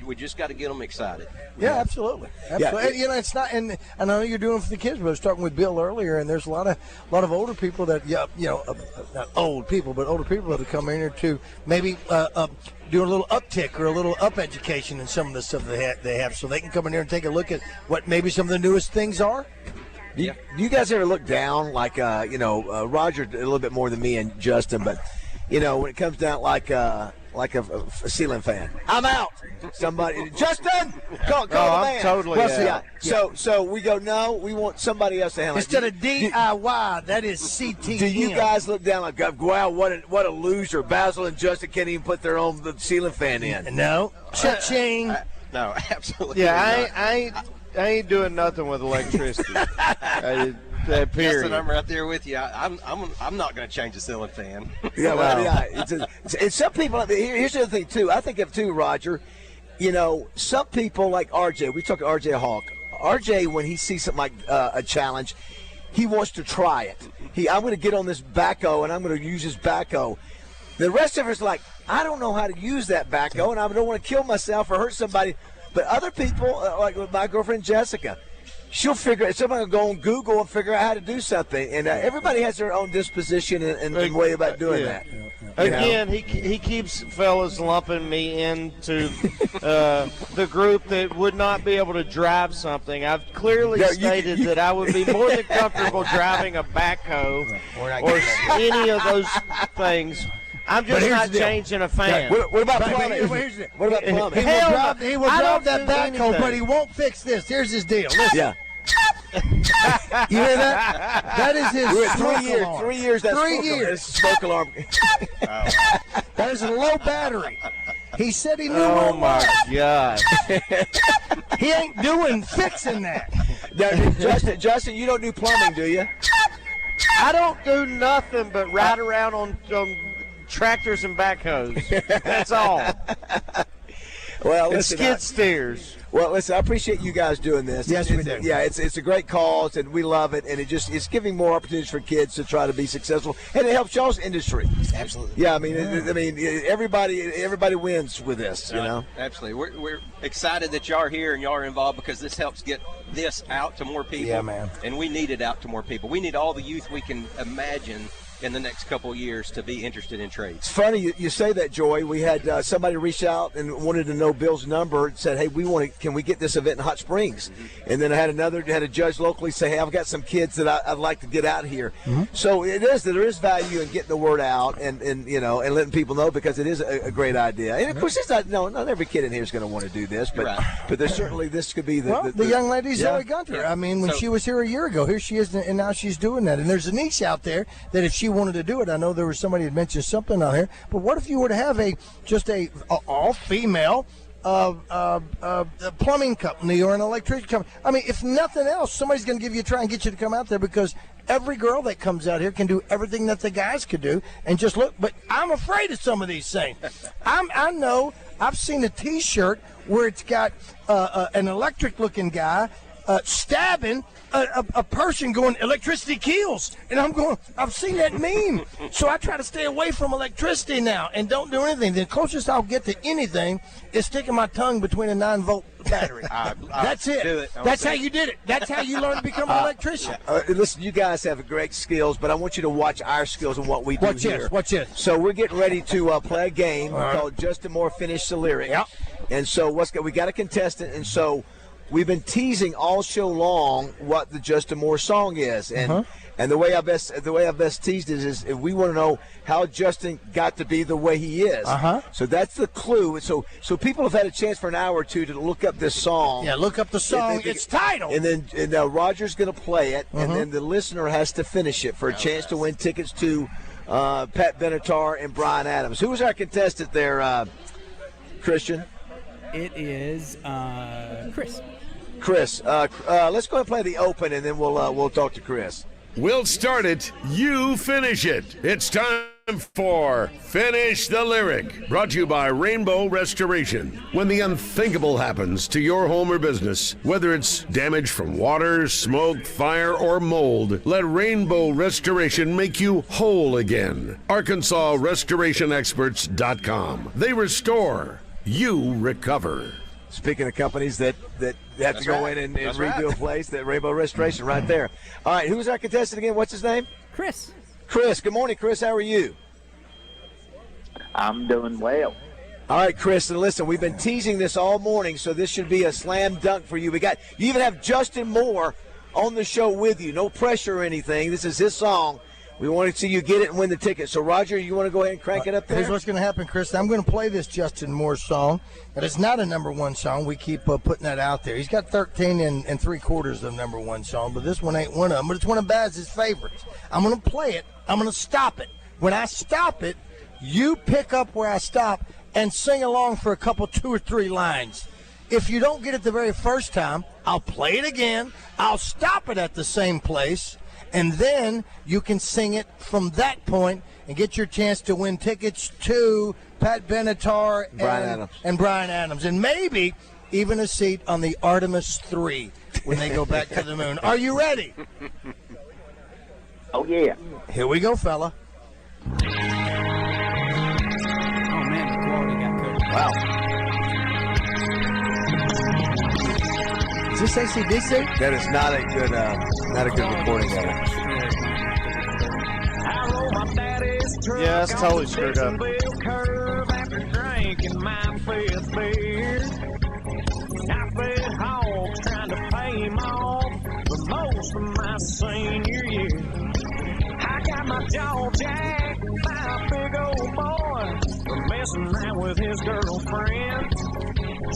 we just got to get them excited. Yeah, absolutely. Absolutely. And, it's not, and I know you're doing it for the kids, but I was talking with Bill earlier, and there's a lot of older people that, not old people, but older people that come in here to maybe do a little uptick or a little up education in some of the stuff they have, so they can come in here and take a look at what maybe some of the newest things are. Do you guys ever look down, like, Roger a little bit more than me and Justin, but, when it comes down like a ceiling fan, I'm out. Somebody, Justin, call the man. I'm totally out. So we go, no, we want somebody else to handle it. Instead of DIY, that is CTM. Do you guys look down like, wow, what a loser? Bazzel and Justin can't even put their own ceiling fan in. No. Cha-ching. No, absolutely not. I ain't doing nothing with electricity. Period. Justin, I'm right there with you. I'm not going to change the ceiling fan. It's some people. Here's the other thing too. I think of too, Roger. Some people like RJ. We talked to RJ Hawk. RJ, when he sees something like a challenge, he wants to try it. I'm going to get on this backhoe, and I'm going to use this backhoe. The rest of us like, I don't know how to use that backhoe, and I don't want to kill myself or hurt somebody. But other people, like with my girlfriend Jessica, she'll figure it. Somebody will go on Google and figure out how to do something. And everybody has their own disposition and way about doing that. Again, he keeps fellas lumping me into the group that would not be able to drive something. I've clearly stated that I would be more than comfortable driving a backhoe or any of those things. I'm just not changing a fan. What about plumbing? What about plumbing? He will drive that backhoe, but he won't fix this. Here's his deal. Listen. Yeah. You hear that? That is his smoke alarm. 3 years. That's 3 years. Smoke alarm. That is a low battery. He said he knew. Oh my God! He ain't doing fixing that. Now, Justin, you don't do plumbing, do you? I don't do nothing but ride around on tractors and backhoes. That's all. Well, and skid steers. Well, listen, I appreciate you guys doing this. Yes, we do. Yeah, it's a great cause, and we love it, and it's giving more opportunities for kids to try to be successful, and it helps y'all's industry. Absolutely. Yeah, I mean, everybody wins with this, you know. Absolutely. We're excited that y'all are here and y'all are involved because this helps get this out to more people. Yeah, man. And we need it out to more people. We need all the youth we can imagine in the next couple of years to be interested in trades. It's funny you say that, Joy. We had somebody reach out and wanted to know Bill's number and said, hey, can we get this event in Hot Springs? Mm-hmm. And then I had a judge locally say, hey, I've got some kids that I'd like to get out here. Mm-hmm. So there is value in getting the word out and letting people know, because it is a great idea. And of course, it's not every kid in here is going to want to do this, but there's certainly this could be the young lady Zoe Gunter. Yeah. I mean, when she was here a year ago, here she is, and now she's doing that. And there's a niche out there that if she wanted to do it, I know there was somebody that mentioned something on here, but what if you were to have a all-female plumbing company or an electrician company? I mean, if nothing else, somebody's going to try and get you to come out there, because every girl that comes out here can do everything that the guys could do and just look. But I'm afraid of some of these things. I know I've seen a T-shirt where it's got an electric-looking guy stabbing a person going, electricity kills. And I'm going, I've seen that meme. So I try to stay away from electricity now and don't do anything. The closest I'll get to anything is sticking my tongue between a 9-volt battery. That's it. That's how you did it. That's how you learn to become an electrician. Listen, you guys have great skills, but I want you to watch our skills and what we do here. Watch this. So we're getting ready to play a game called Justin Moore Finish the Lyric. Yep. And so we got a contestant, and so we've been teasing all show long what the Justin Moore song is, and the way I best teased it is if we want to know how Justin got to be the way he is. So that's the clue. So people have had a chance for an hour or two to look up this song. Yeah, look up the song. Its title. And then Roger's going to play it, and then the listener has to finish it for a chance to win tickets to Pat Benatar and Brian Adams. Who was our contestant there, Christian? It is Chris. Chris, let's go and play the open, and then we'll talk to Chris. We'll start it. You finish it. It's time for Finish the Lyric, brought to you by Rainbow Restoration. When the unthinkable happens to your home or business, whether it's damage from water, smoke, fire, or mold, let Rainbow Restoration make you whole again. ArkansasRestorationExperts.com. They restore. You recover. Speaking of companies that have to go in and redo a place, that Rainbow Restoration right there. All right, who's our contestant again? What's his name? Chris. Chris, good morning, Chris. How are you? I'm doing well. All right, Chris, and listen, we've been teasing this all morning, so this should be a slam dunk for you. You even have Justin Moore on the show with you. No pressure or anything. This is his song. We want to see you get it and win the ticket. So, Roger, you want to go ahead and crank it up there? Here's what's going to happen, Chris. I'm going to play this Justin Moore song. But it's not a number one song. We keep putting that out there. He's got 13 and 3/4 of number one song, but this one ain't one of them. But it's one of Baz's favorites. I'm going to play it. I'm going to stop it. When I stop it, you pick up where I stop and sing along for a couple, 2 or 3 lines. If you don't get it the very first time, I'll play it again. I'll stop it at the same place. And then you can sing it from that point and get your chance to win tickets to Pat Benatar and Brian Adams. And maybe even a seat on the Artemis 3. when they go back to the moon. Are you ready? Oh, yeah. Here we go, fella. Oh, man, the quality got cooked. Wow. Is this ACDC? That is not a good recording of it. Yeah, that's totally screwed up. I fed hogs trying to pay him off for most of my senior year. I got my jaw jacked by a big old boy for messing around with his girlfriend.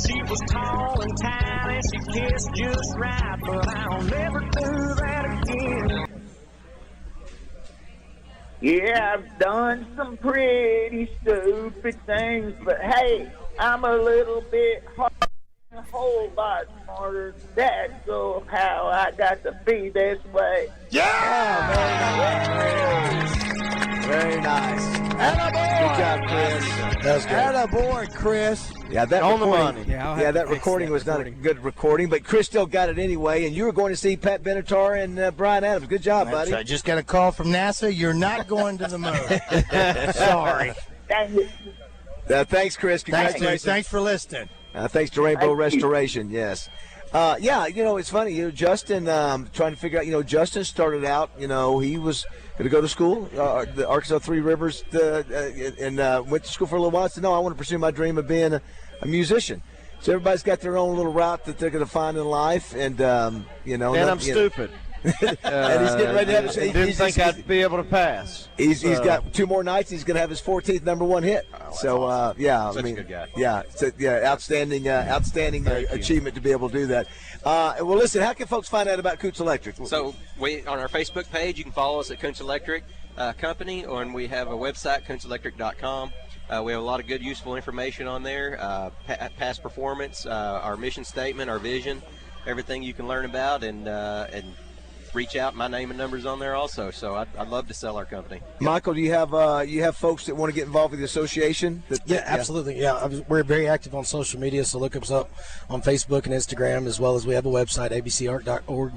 She was tall and tiny, she kissed just right, but I'll never do that again. Yeah, I've done some pretty stupid things, but hey, I'm a little bit hard. A whole lot smarter than that, so how I got to be this way. Yeah! Very nice. Attaboy! Good job, Chris. That was good. Attaboy, Chris. Yeah, that On the recording, money. Yeah, that recording was not a good recording, but Chris still got it anyway, and you were going to see Pat Benatar and Brian Adams. Good job, That's buddy. right. Just got a call from NASA. You're not going to the moon. Sorry. Thanks, Chris. Congratulations. Thanks for listening. Thanks to Rainbow Restoration, yes. Yeah, it's funny. Justin, trying to figure out, Justin started out, he was going to go to school, the Arkansas Three Rivers, and went to school for a little while. Said, no, I want to pursue my dream of being a musician. So everybody's got their own little route that they're going to find in life. And, And I'm stupid. And he's getting ready to have his. Didn't think I'd be able to pass. He's got 2 more nights. He's going to have his 14th number 1 hit. So awesome. yeah, Such a good guy. Yeah, outstanding achievement to be able to do that. Well, listen, how can folks find out about Coots Electric? So we on our Facebook page, you can follow us at Coots Electric Company, and we have a website, coonselectric.com. We have a lot of good, useful information on there. Past performance, our mission statement, our vision, everything you can learn about, and reach out. My name and number's on there also. So I'd love to sell our company. Michael, do you have folks that want to get involved with the association? Yeah, absolutely. Yeah, we're very active on social media, so look us up on Facebook and Instagram, as well as we have a website, abcart.org.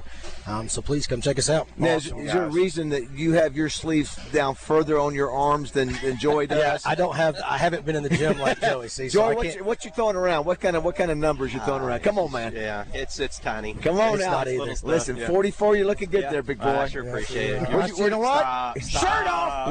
So please come check us out. Now, is there a reason that you have your sleeves down further on your arms than Joey does? I haven't been in the gym like Joey. See, Joey, what you throwing around? What kind of numbers you throwing around? Come on, man. Yeah, it's tiny. Come on it's now. Not either. Listen, 44, you're looking good there, big boy. I sure appreciate it. You know what? Shirt off.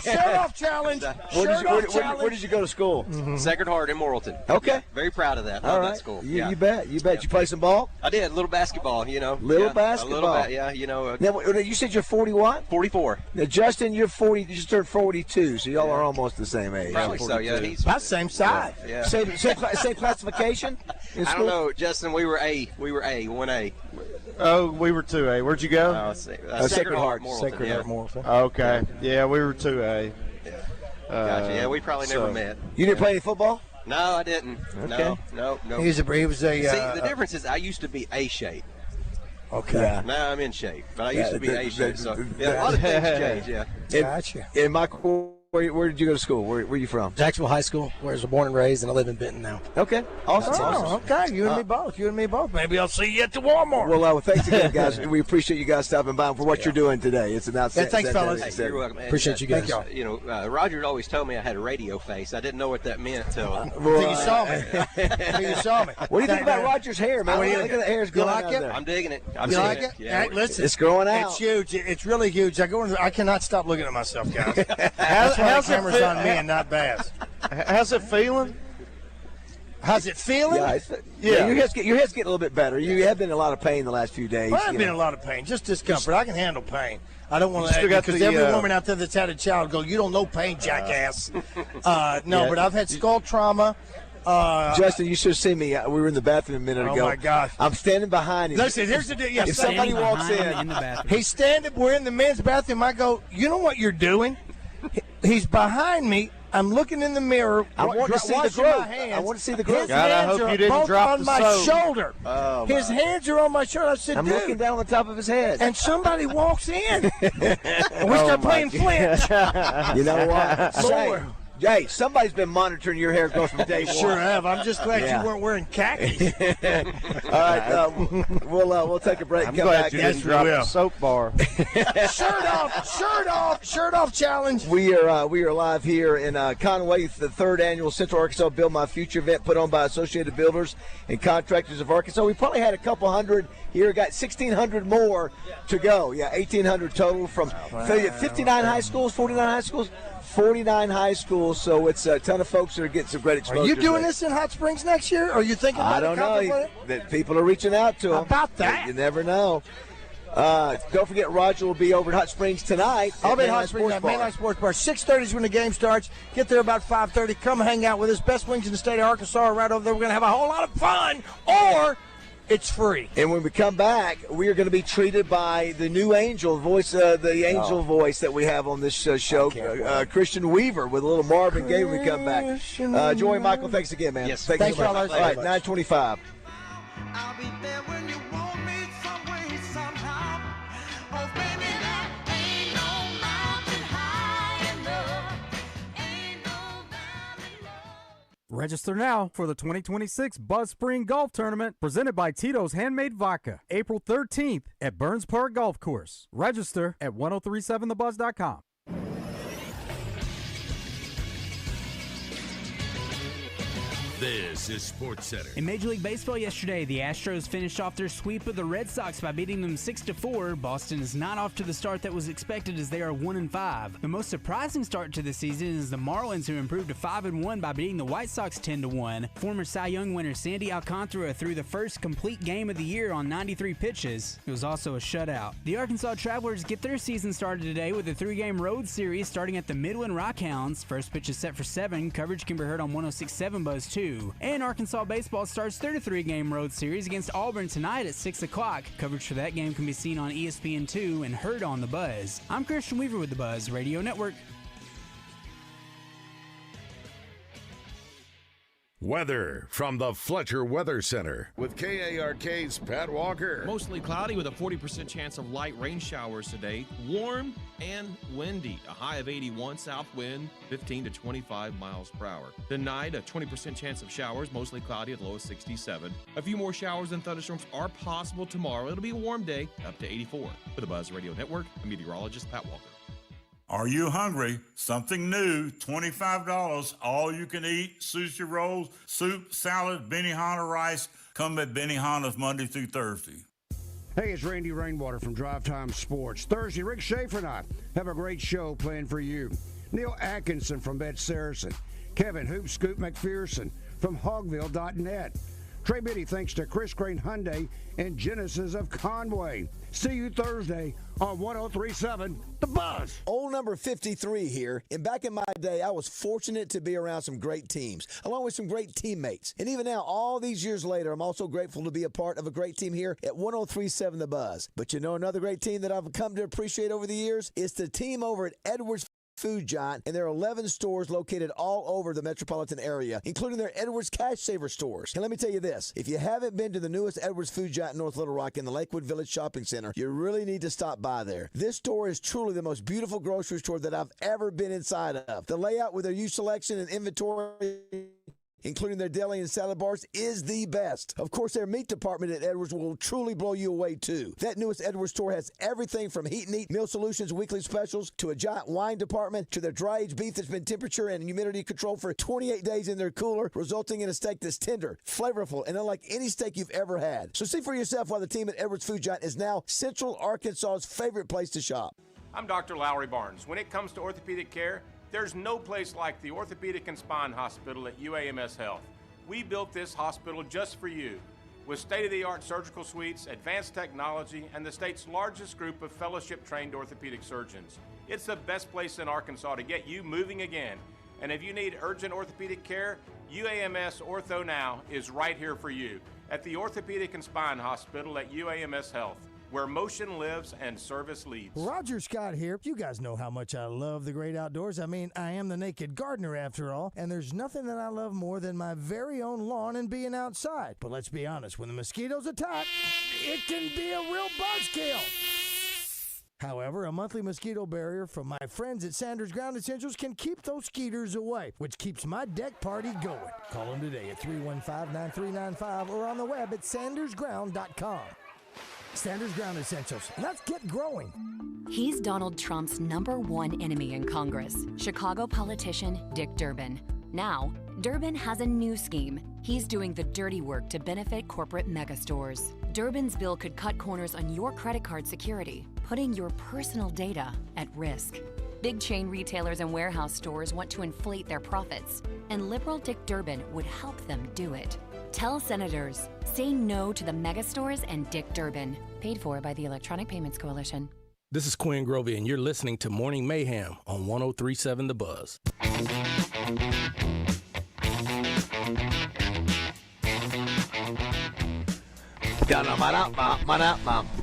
Shirt off challenge. Where did you go to school? Mm-hmm. Sacred Heart in Morrilton. Okay. Yeah, very proud of that. All Love right. that school. You bet. You play some ball? I did. Little basketball, Little A basketball. little bit, yeah. Now, you said you're 40 what? 44. Now, Justin, you're 40. You just turned 42, so y'all are almost the same age. Probably so, yeah. He's about the same size. Yeah. Same classification in I school? don't know, Justin. We were 1A. Oh, we were 2A. Where'd you go? Let's see. Sacred Heart. Sacred Heart Morrilton. Okay. Yeah, we were 2A. Gotcha. Yeah, we probably never met. You didn't play any football? No, I didn't. Okay. No. He was a. See, the difference is I used to be A shape. Okay. Yeah. Now I'm in shape, but I used to be A shape. So a lot of things change. Yeah. Gotcha. And Michael, where did you go to school? Where are you from? Jacksonville High School, where I was born and raised, and I live in Benton now. Okay. Awesome. Okay. You and me both. Maybe I'll see you at the Walmart. Well, thanks again, guys. We appreciate you guys stopping by and for what you're doing today. It's an outstanding. Thanks, fellas. Hey, you're welcome. And, Appreciate you guys. Thank y'all. Roger always told me I had a radio face. I didn't know what that meant until you saw me. You saw me. What do you think about Roger's hair, man? Look at the hair's growing out there. I'm digging it. You like it? Yeah. Hey, listen, it's growing out. It's huge. It's really huge. I cannot stop looking at myself, guys. That's why the camera's on me and not Bass. How's it feeling? How's it feeling? Yeah. Your head's getting a little bit better. You have been in a lot of pain the last few days. Well, I've been in a lot of pain, just discomfort. I can handle pain. I don't want to, still got because every woman out there that's had a child go, you don't know pain, jackass. But I've had skull trauma. Justin, you should have seen me. We were in the bathroom a minute ago. Oh, my gosh. I'm standing behind him. Listen, here's the deal. Yeah, if somebody walks in the bathroom. He's standing. We're in the men's bathroom. I go, you know what you're doing? He's behind me. I'm looking in the mirror. I want to see the growth. I want to see the growth. His God, I hands hope are you didn't both drop on the my soap. shoulder. Oh, his hands are on my shoulder. I said, I'm dude. looking down on the top of his head. And somebody walks in. And we start playing Flint. You know what? Hey, somebody's been monitoring your hair growth from day one. Sure have. I'm just glad you weren't wearing khakis. All right, we'll take a break. I'm come glad back. you didn't drop a soap bar. Shirt off challenge. We are live here in Conway, the 3rd annual Central Arkansas Build My Future event put on by Associated Builders and Contractors of Arkansas. We probably had a couple hundred here, got 1,600 more to go. Yeah, 1,800 total from 59 high schools, 49 high schools. 49 high schools, so it's a ton of folks that are getting some great exposure. Are you doing this in Hot Springs next year? Or are you thinking about I don't know. That people are reaching out to them. About that? You never know. Don't forget, Roger will be over at Hot Springs tonight. I'll be at Hot Springs at Mainline Sports Bar. 6:30 is when the game starts. Get there about 5:30. Come hang out with us. Best wings in the state of Arkansas are right over there. We're going to have a whole lot of fun. Or it's free. And when we come back, we are going to be treated by the new angel voice, voice that we have on this show, Christian Weaver, with a little Marvin Gaye when we come back. Joey, Michael, thanks again, man. Yes, thanks y'all. All right, 9:25. I'll be there when you want me some way, somehow. Oh, baby, there ain't no mountain high enough. Ain't no valley low. Register now for the 2026 Buzz Spring Golf Tournament presented by Tito's Handmade Vodka, April 13th at Burns Park Golf Course. Register at 1037thebuzz.com. This is Sports Center. In Major League Baseball yesterday, the Astros finished off their sweep of the Red Sox by beating them 6-4. Boston is not off to the start that was expected as they are 1-5. The most surprising start to the season is the Marlins, who improved to 5-1 by beating the White Sox 10-1. Former Cy Young winner Sandy Alcantara threw the first complete game of the year on 93 pitches. It was also a shutout. The Arkansas Travelers get their season started today with a 3-game road series starting at the Midland Rockhounds. First pitch is set for 7. Coverage can be heard on 106.7 Buzz 2. And Arkansas baseball starts their 3-game road series against Auburn tonight at 6 o'clock. Coverage for that game can be seen on ESPN2 and heard on The Buzz. I'm Christian Weaver with The Buzz Radio Network. Weather from the Fletcher Weather Center with KARK's Pat Walker. Mostly cloudy with a 40% chance of light rain showers today. Warm and windy. A high of 81, south wind 15 to 25 miles per hour. Tonight, a 20% chance of showers, mostly cloudy at low of 67. A few more showers and thunderstorms are possible tomorrow. It'll be a warm day, up to 84. For the Buzz Radio Network, I'm meteorologist Pat Walker. Are you hungry? Something new, $25, all you can eat, sushi rolls, soup, salad, Benihana rice. Come at Benihana's Monday through Thursday. Hey, it's Randy Rainwater from Drive Time Sports. Thursday, Rick Schaefer and I have a great show planned for you. Neil Atkinson from Bet Saracen. Kevin Hoop Scoop McPherson from Hogville.net. Trey Biddy thanks to Chris Crane Hyundai and Genesis of Conway. See you Thursday on 103.7 The Buzz. Old number 53 here, and back in my day, I was fortunate to be around some great teams, along with some great teammates. And even now, all these years later, I'm also grateful to be a part of a great team here at 103.7 The Buzz. But you know another great team that I've come to appreciate over the years? It's the team over at Edwards Food Giant, and there are 11 stores located all over the metropolitan area, including their Edwards Cash Saver stores. And let me tell you this, if you haven't been to the newest Edwards Food Giant in North Little Rock in the Lakewood Village Shopping Center, you really need to stop by there. This store is truly the most beautiful grocery store that I've ever been inside of. The layout with their used selection and inventory, including their deli and salad bars, is the best. Of course, their meat department at Edwards will truly blow you away, too. That newest Edwards store has everything from Heat and Eat Meal Solutions weekly specials to a giant wine department to their dry-aged beef that's been temperature and humidity controlled for 28 days in their cooler, resulting in a steak that's tender, flavorful, and unlike any steak you've ever had. So see for yourself why the team at Edwards Food Giant is now Central Arkansas's favorite place to shop. I'm Dr. Lowry Barnes. When it comes to orthopedic care, there's no place like the Orthopedic and Spine Hospital at UAMS Health. We built this hospital just for you, with state-of-the-art surgical suites, advanced technology, and the state's largest group of fellowship-trained orthopedic surgeons. It's the best place in Arkansas to get you moving again. And if you need urgent orthopedic care, UAMS Ortho Now is right here for you at the Orthopedic and Spine Hospital at UAMS Health, where motion lives and service leads. Roger Scott here. You guys know how much I love the great outdoors. I mean, I am the naked gardener after all, and there's nothing that I love more than my very own lawn and being outside. But let's be honest, when the mosquitoes attack, it can be a real buzzkill. However, a monthly mosquito barrier from my friends at Sanders Ground Essentials can keep those skeeters away, which keeps my deck party going. Call them today at 315-9395 or on the web at sandersground.com. Sanders Ground Essentials. Let's get growing. He's Donald Trump's #1 enemy in Congress, Chicago politician Dick Durbin. Now, Durbin has a new scheme. He's doing the dirty work to benefit corporate megastores. Durbin's bill could cut corners on your credit card security, putting your personal data at risk. Big chain retailers and warehouse stores want to inflate their profits, and liberal Dick Durbin would help them do it. Tell senators, say no to the megastores and Dick Durbin. Paid for by the Electronic Payments Coalition. This is Quinn Grovey, and you're listening to Morning Mayhem on 103.7 The Buzz.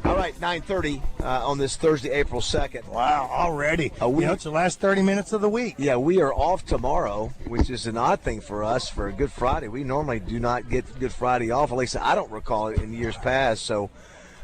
All right, 9:30 on this Thursday, April 2nd. Wow, already. It's the last 30 minutes of the week. Yeah, we are off tomorrow, which is an odd thing for us for a Good Friday. We normally do not get Good Friday off. At least I don't recall it in years past. So,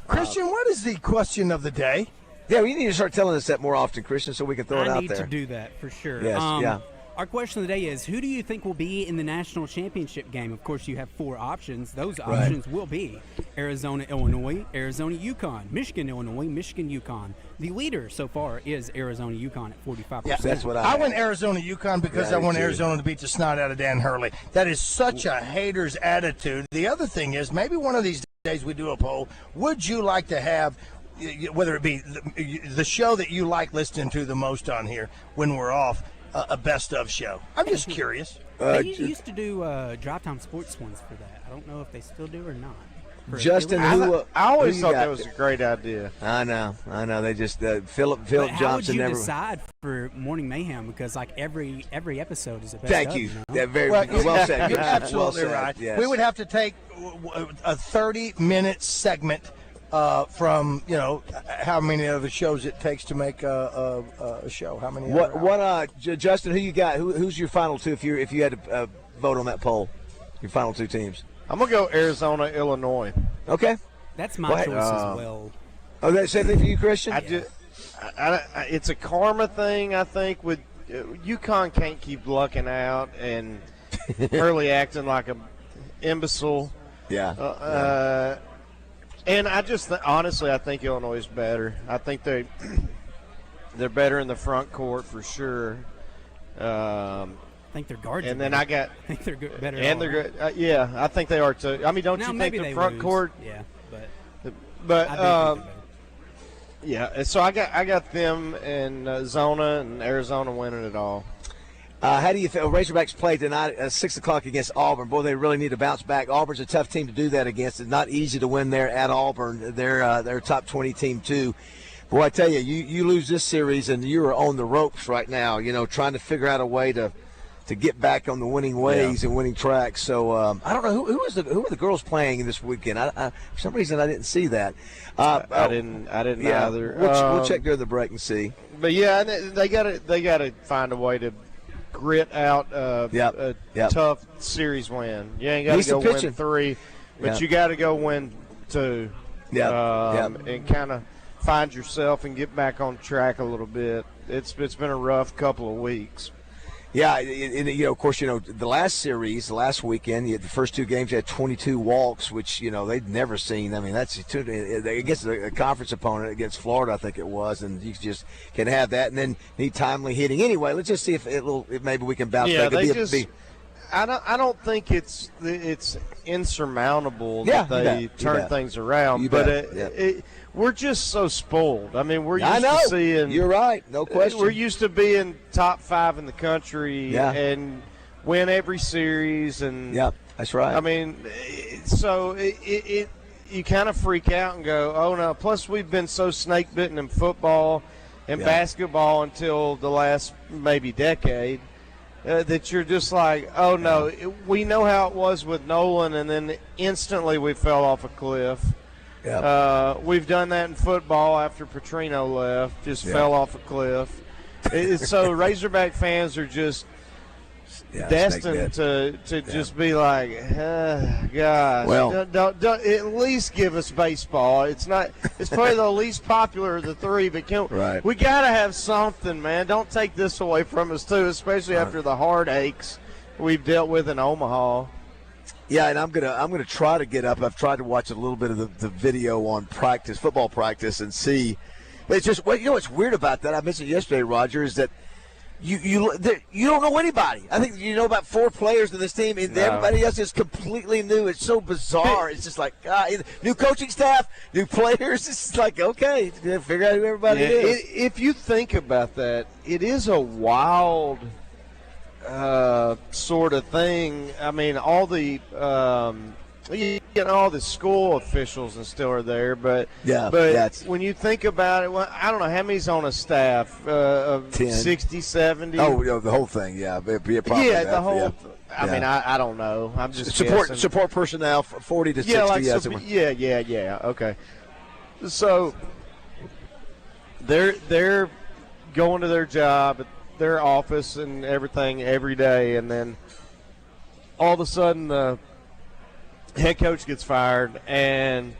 Christian, what is the question of the day? Yeah, we need to start telling us that more often, Christian, so we can throw it out there. I need to do that for sure. Yes, yeah. Our question of the day is, who do you think will be in the national championship game? Of course, you have 4 options. Those options will be Arizona, Illinois, Arizona, UConn, Michigan, Illinois, Michigan, UConn. The leader so far is Arizona, UConn at 45%. Yeah, that's what I went Arizona, UConn because I want Arizona to beat the snot out of Dan Hurley. That is such a hater's attitude. The other thing is, maybe one of these days we do a poll. Would you like to have, whether it be the show that you like listening to the most on here when we're off, a best of show? I'm just curious. They used to do Drive Time Sports ones for that. I don't know if they still do or not. Justin, I always thought that was a great idea. I know. They just Philip Johnson. How would you never decide for MorningMayhem? Because like every episode is a best. Thank of, you. know? Very well said. You're absolutely well said, right. yes. We would have to take a 30-minute segment from how many other shows it takes to make a show. How many? Justin? Who you got? Who's your final two? If you had to vote on that poll, your final 2 teams. I'm gonna go Arizona, Illinois. Okay, that's my choice as well. Oh, that's same thing for you, Christian. It's a karma thing, I think. With UConn can't keep lucking out and Hurley acting like an imbecile. Yeah. And I just honestly, I think Illinois is better. I think they're better in the front court for sure. I think their guards. And are then better. I think they're good, better. And they're good. Yeah, I think they are too. I mean, don't you think the front court? Yeah, but yeah. So I got them and Zona and Arizona winning it all. How do you feel? Razorbacks play tonight at 6 o'clock against Auburn. Boy, they really need to bounce back. Auburn's a tough team to do that against. It's not easy to win there at Auburn. They're a top 20 team too. Boy, I tell you, you lose this series and you are on the ropes right now. Trying to figure out a way to get back on the winning ways and winning tracks. So I don't know who are the girls playing this weekend. For some reason I didn't see that. I didn't either. We'll check during the break and see. But yeah, they got to find a way to grit out a tough series win. You ain't got to go win 3, but you got to go win 2. And kind of find yourself and get back on track a little bit. It's been a rough couple of weeks. Yeah, of course, the last weekend, the first 2 games, you had 22 walks, which, they'd never seen. I mean, that's against a conference opponent against Florida, I think it was, and you just can have that and then need timely hitting. Anyway, let's just see if maybe we can bounce back. I don't think it's insurmountable that they turn things around, we're just so spoiled. I mean, we're used to seeing. You're right, no question. We're used to being top 5 in the country and win every series. And that's right. I mean, so you kind of freak out and go, oh no. Plus, we've been so snake bitten in football and basketball until the last maybe decade. That you're just like, oh no, we know how it was with Nolan, and then instantly we fell off a cliff. We've done that in football after Petrino left, fell off a cliff. So Razorback fans are just destined to just be like, gosh, Well, don't at least give us baseball. It's probably the least popular of the three, but we got to have something, man. Don't take this away from us too, especially after the heartaches we've dealt with in Omaha. Yeah, and I'm gonna try to get up. I've tried to watch a little bit of the video on football practice, and see. But it's just what's weird about that. I mentioned yesterday, Roger, is that you don't know anybody. I think you know about 4 players in this team, and everybody else is completely new. It's so bizarre. It's just like new coaching staff, new players. It's like, okay, figure out who everybody is. If you think about that, it is a wild sort of thing. I mean, all the all the school officials and still are there, but when you think about it, I don't know how many's on a staff of 10. 60, 70. Oh, the whole thing, the whole. I mean, I don't know. I'm just support personnel 40 to 60. Okay. So they're going to their job, their office, and everything every day, and then all of a sudden the head coach gets fired, and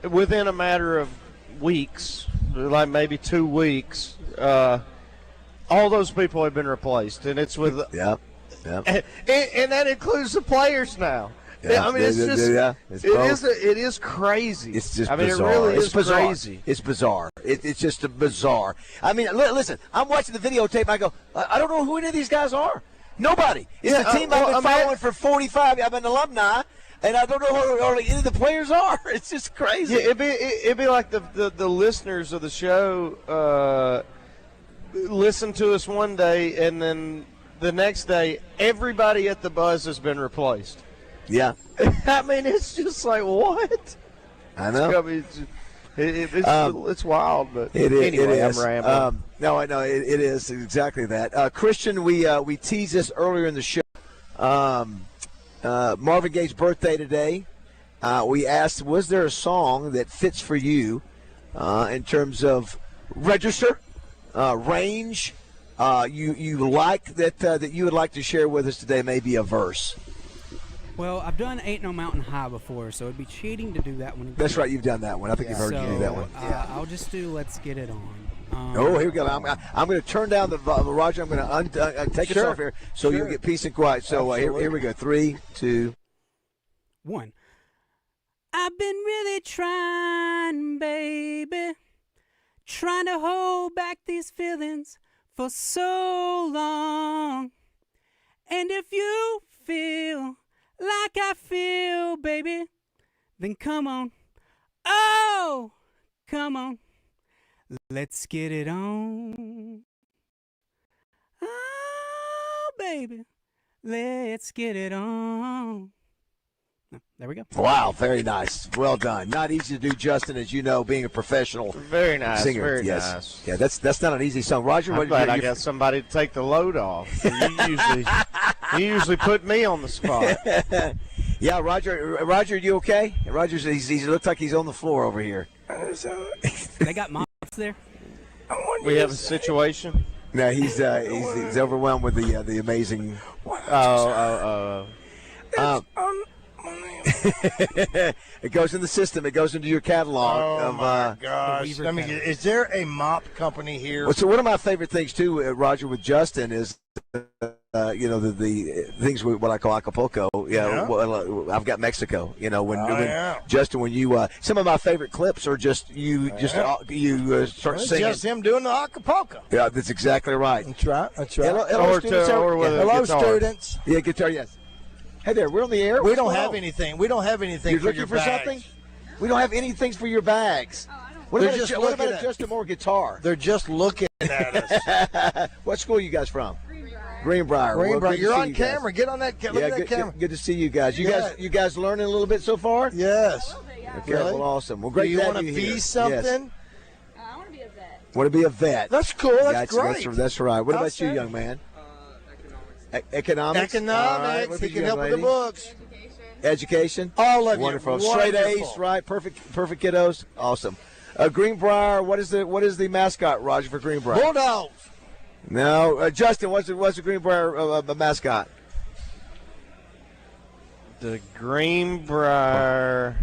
within a matter of weeks, like maybe 2 weeks, all those people have been replaced, and it's with and that includes the players now. Yeah, I mean, it's just it is crazy. It's just bizarre. It really is crazy. It's bizarre. It's just bizarre. I mean, listen, I'm watching the videotape. I go, I don't know who any of these guys are. Nobody. It's the team I've been following for 45. I'm an alumni, and I don't know who any of the players are. It's just crazy. Yeah, it'd be like the listeners of the show listen to us one day, and then the next day, everybody at the Buzz has been replaced. Yeah. I mean, it's just like, what? I know. It's wild, but anyway, I'm rambling. No, I know it is exactly that. Christian, we teased this earlier in the show. Marvin Gaye's birthday today. We asked, was there a song that fits for you in terms of register, range? You like that you would like to share with us today? Maybe a verse. Well, I've done Ain't No Mountain High before, so it'd be cheating to do that one again. That's right, you've done that one. I think you've heard you do that one. I'll just do Let's Get It On. Here we go. I'm going to turn down the Roger. I'm going to take us off here so you'll get peace and quiet. So here we go. 3, 2, 1. I've been really trying, baby, trying to hold back these feelings for so long. And if you feel like I feel, baby, then come on. Oh, come on. Let's get it on. Oh, baby, let's get it on. There we go. Wow, very nice. Well done. Not easy to do, Justin, as you know, being a professional very nice, singer. Very yes. nice. Yeah, that's not an easy song. Roger, I'm glad I got somebody to take the load off. You usually put me on the spot. Yeah, Roger, you okay? Roger's he looks like he's on the floor over here. They got mops there. We have a situation. No, he's overwhelmed with the amazing. It goes in the system. It goes into your catalog. Oh my gosh! I mean, is there a mop company here? Well, so one of my favorite things too, Roger, with Justin is. The things what I call Acapulco. Well, I've got Mexico. When Justin, when you some of my favorite clips are just you start singing. Just him doing the Acapulco. Yeah, that's exactly right. That's right. Hello, students. Hello, students. Yeah, guitar. Yes. Hey there, we're on the air. We don't have anything. We don't have anything. You're looking for something? We don't have anything for your bags. What about just a more guitar? They're just looking at us. What school are you guys from? Greenbrier. Well, you're on camera. Get on that. Look at that camera. Good to see you guys. You guys learning a little bit so far? Yes. Okay, well, awesome. Well, great. Do you want to be something? Yes. I want to be a vet. Want to be a vet? That's cool. That's great. That's right. What about you, young man? Economics. Economics. Right. He can help with the books. Education. All of wonderful. You. Straight A's, right? Perfect kiddos. Awesome. Greenbrier. What is the mascot, Roger, for Greenbrier? Bulldogs. No, Justin, what's the Greenbrier mascot? The Greenbrier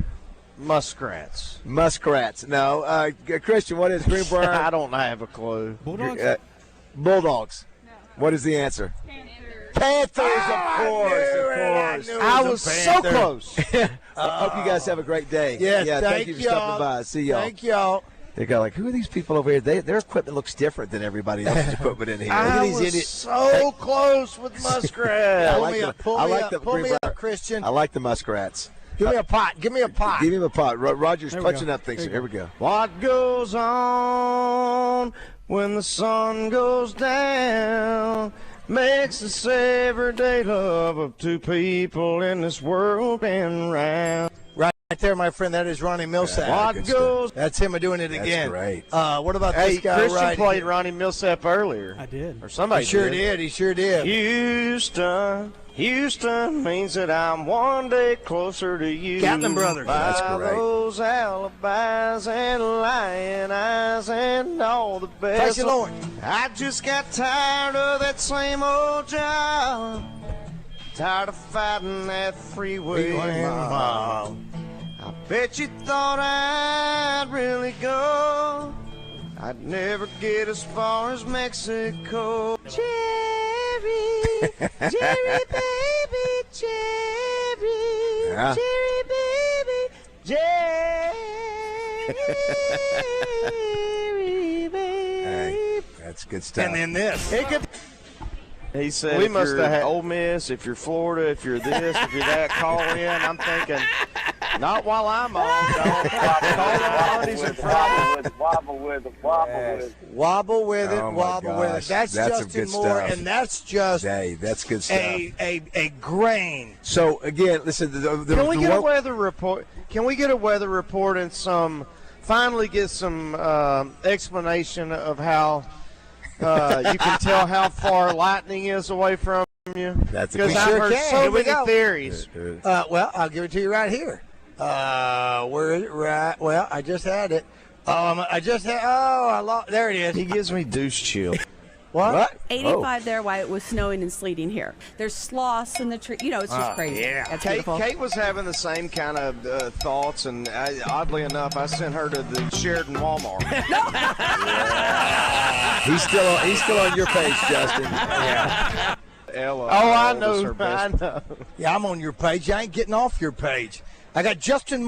Muskrats. Muskrats. No, Christian, what is Greenbrier? I don't have a clue. Bulldogs. Bulldogs. No. What is the answer? Panthers, of course. I was so close. Hope you guys have a great day. Yeah, thank you for stopping by. See y'all. Thank y'all. They go like, who are these people over here? Their equipment looks different than everybody else's equipment in here. I was so close with Muskrats. Pull me up, Christian. I like the Muskrats. Give me a pot. Give me a pot. Give him a pot. Roger's punching up things. Here we go. What goes on when the sun goes down makes us everyday love of two people in this world and round. Right there, my friend. That is Ronnie Millsap. What goes? That's him doing it again. Great. What about this guy Christian right played here? Ronnie Millsap earlier. I did. Or somebody He sure did. Houston means that I'm one day closer to you. Captain Brothers. That's great. Those alibis and lying eyes and all the best. Praise the Lord. I just got tired of that same old job. Tired of fighting that freeway mob. I bet you thought I'd really go. I'd never get as far as Mexico. Cherry, Jerry baby, Cherry, Yeah. Cherry baby, Jerry baby. Hey, that's good stuff. And then this. He said, We if must you're have had- Ole Miss, if you're Florida, if you're this, if you're that, call in. I'm thinking, not while I'm on. Don't call Mondays and Fridays. Wobble with it. Wobble with it. Oh, my Wobble with it. gosh. That's That's some Justin good Moore, stuff. and that's just Hey, that's good stuff. a grain. So again, listen. Can we get a weather report? Can we get a weather report and finally get some explanation of how you can tell how far lightning is away from you? That's a because good- I've sure heard can. so Here we many go. theories. Well, I'll give it to you right here. Where is it? Right. Well, I just had it. I just had. Oh, I lost. There it is. He gives me douche chill. What? 85 there while it was snowing and sleeting here. There's sloths in the tree. You know, it's just crazy. Yeah. That's Kate beautiful. was having the same kind of thoughts, and oddly enough, I sent her to the Sheridan Walmart. He's still on your page, Justin. Yeah. Ella, I was know. her best I know. Yeah, I'm on your page. I ain't getting off your page. I got Justin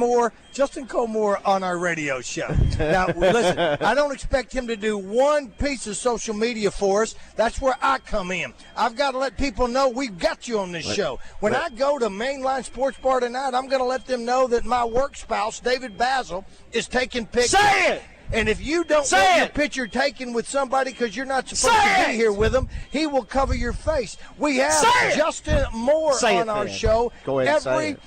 Cole Moore on our radio show. Now, listen, I don't expect him to do one piece of social media for us. That's where I come in. I've got to let people know we've got you on this show. When I go to Mainline Sports Bar tonight, I'm going to let them know that my work spouse, David Bazzel, is taking pictures. Say it! And if you don't Say want it! your picture taken with somebody because you're not supposed to be here with them, he will cover your face. We have Justin Moore on our show Go ahead and say every it.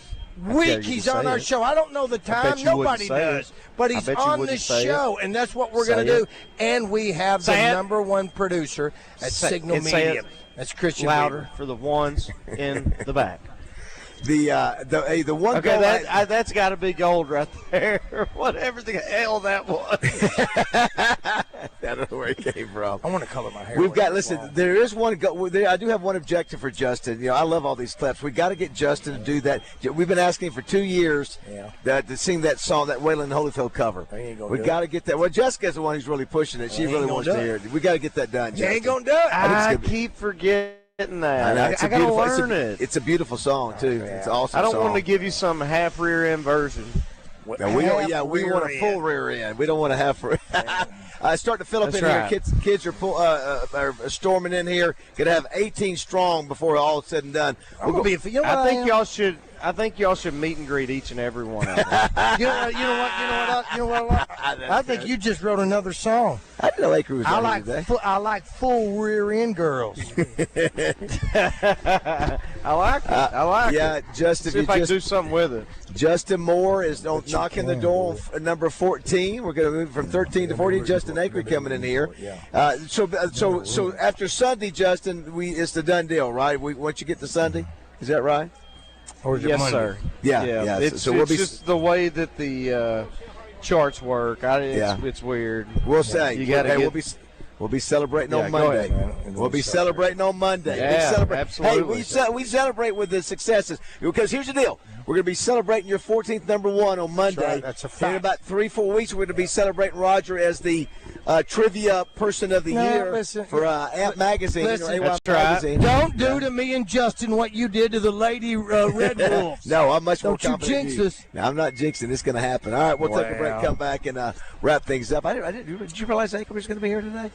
I dare week. you He's to on say our it. show. I don't know the I time. bet you wouldn't Nobody say does. it. But I he's bet you on wouldn't this say it. show, and that's what we're Say going to do. it. And we have Say the it. number one producer at Say- Signal and say Media. it That's Christian Louder Weaver. for the ones in the back. The one. Okay, goal that's got to be gold right there. Whatever the hell that was. I don't know where it came from. I want to color my hair. We've got. Listen, there is one. I do have one objective for Justin. You know, I love all these clips. We got to get Justin to do that. We've been asking for 2 years to sing that song, that Waylon Holyfield cover. We got to get that. Well, Jessica's the one who's really pushing it. She really wants to hear it. We got to get that done. You ain't Justin. going to do it. I keep forgetting that. I got to learn it. It's a beautiful song too. It's an awesome. I don't song. want to give you some half rear end version. No, we want a full rear end. We don't want a half rear. Starting to fill up That's in right. here. Kids are storming in here. Gonna have 18 strong before all is said and done. I think y'all should meet and greet each and every one of them. You know what? I think you just wrote another song. I didn't know Acre was I on like here today. I like full rear end girls. I like it. I like it. Yeah, Justin. See if I can do something with it. Justin Moore is knocking the door on number 14. We're going to move from 13 to 14. Justin Acre coming in here. So after Sunday, Justin, it's the done deal, right? Once you get to Sunday, is that right? Or is it Yes, Monday? sir. Yeah. It's, So we'll it's be just the way that the charts work. It's weird. We'll say you got to okay, get. We'll be celebrating on go Monday. ahead, man. We'll be celebrating on Monday. Yeah, absolutely. Hey, we celebrate with the successes because here's the deal. We're going to be celebrating your 14th number one on Monday. That's right. That's a fact. In about 3-4 weeks, we're going to be celebrating Roger as the trivia person of the year for Amp Magazine. Listen, AY Magazine. Don't do to me and Justin what you did to the Lady Red Wolves. No, I'm much more Don't you confident. jinx in you. us. No, I'm not jinxing. It's going to happen. All right, we'll take a break, come back, and wrap things up. Did you realize Anchor was going to be here today?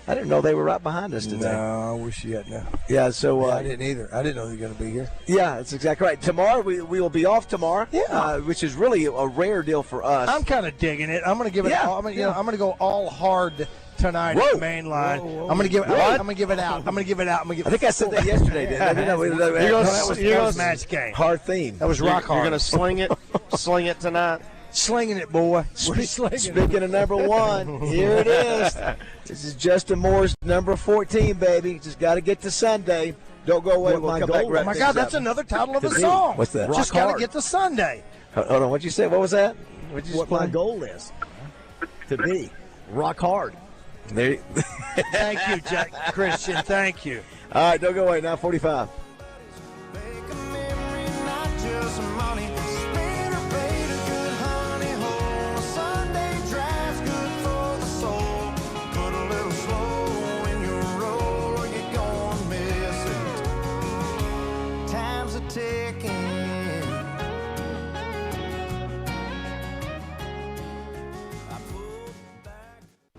I didn't know they were right behind us today. No, I wish you hadn't. Yeah, so I didn't either. I didn't know they were going to be here. Yeah, that's exactly right. Tomorrow we will be off tomorrow. Yeah, which is really a rare deal for us. I'm kind of digging it. I'm going to give it. Yeah, all, I'm going to go all hard tonight at the main line. I'm going to give it. I'm going to give it out. I'm going to give it out. I think I said that yesterday. Didn't I? That was match game. Hard theme. That was rock hard. You're going to sling it tonight. Slinging it, boy. We're slinging Speaking of number one, here it is. This is Justin Moore's number 14, baby. Just got to get to Sunday. Don't go away. We'll come back. Oh my God, that's another title of a song. What's that? Just got to get to Sunday. Hold on. What'd you say? What was that? What my goal is to be rock hard. Thank you, Jack Christian. Thank you. All right, don't go away. 9:45.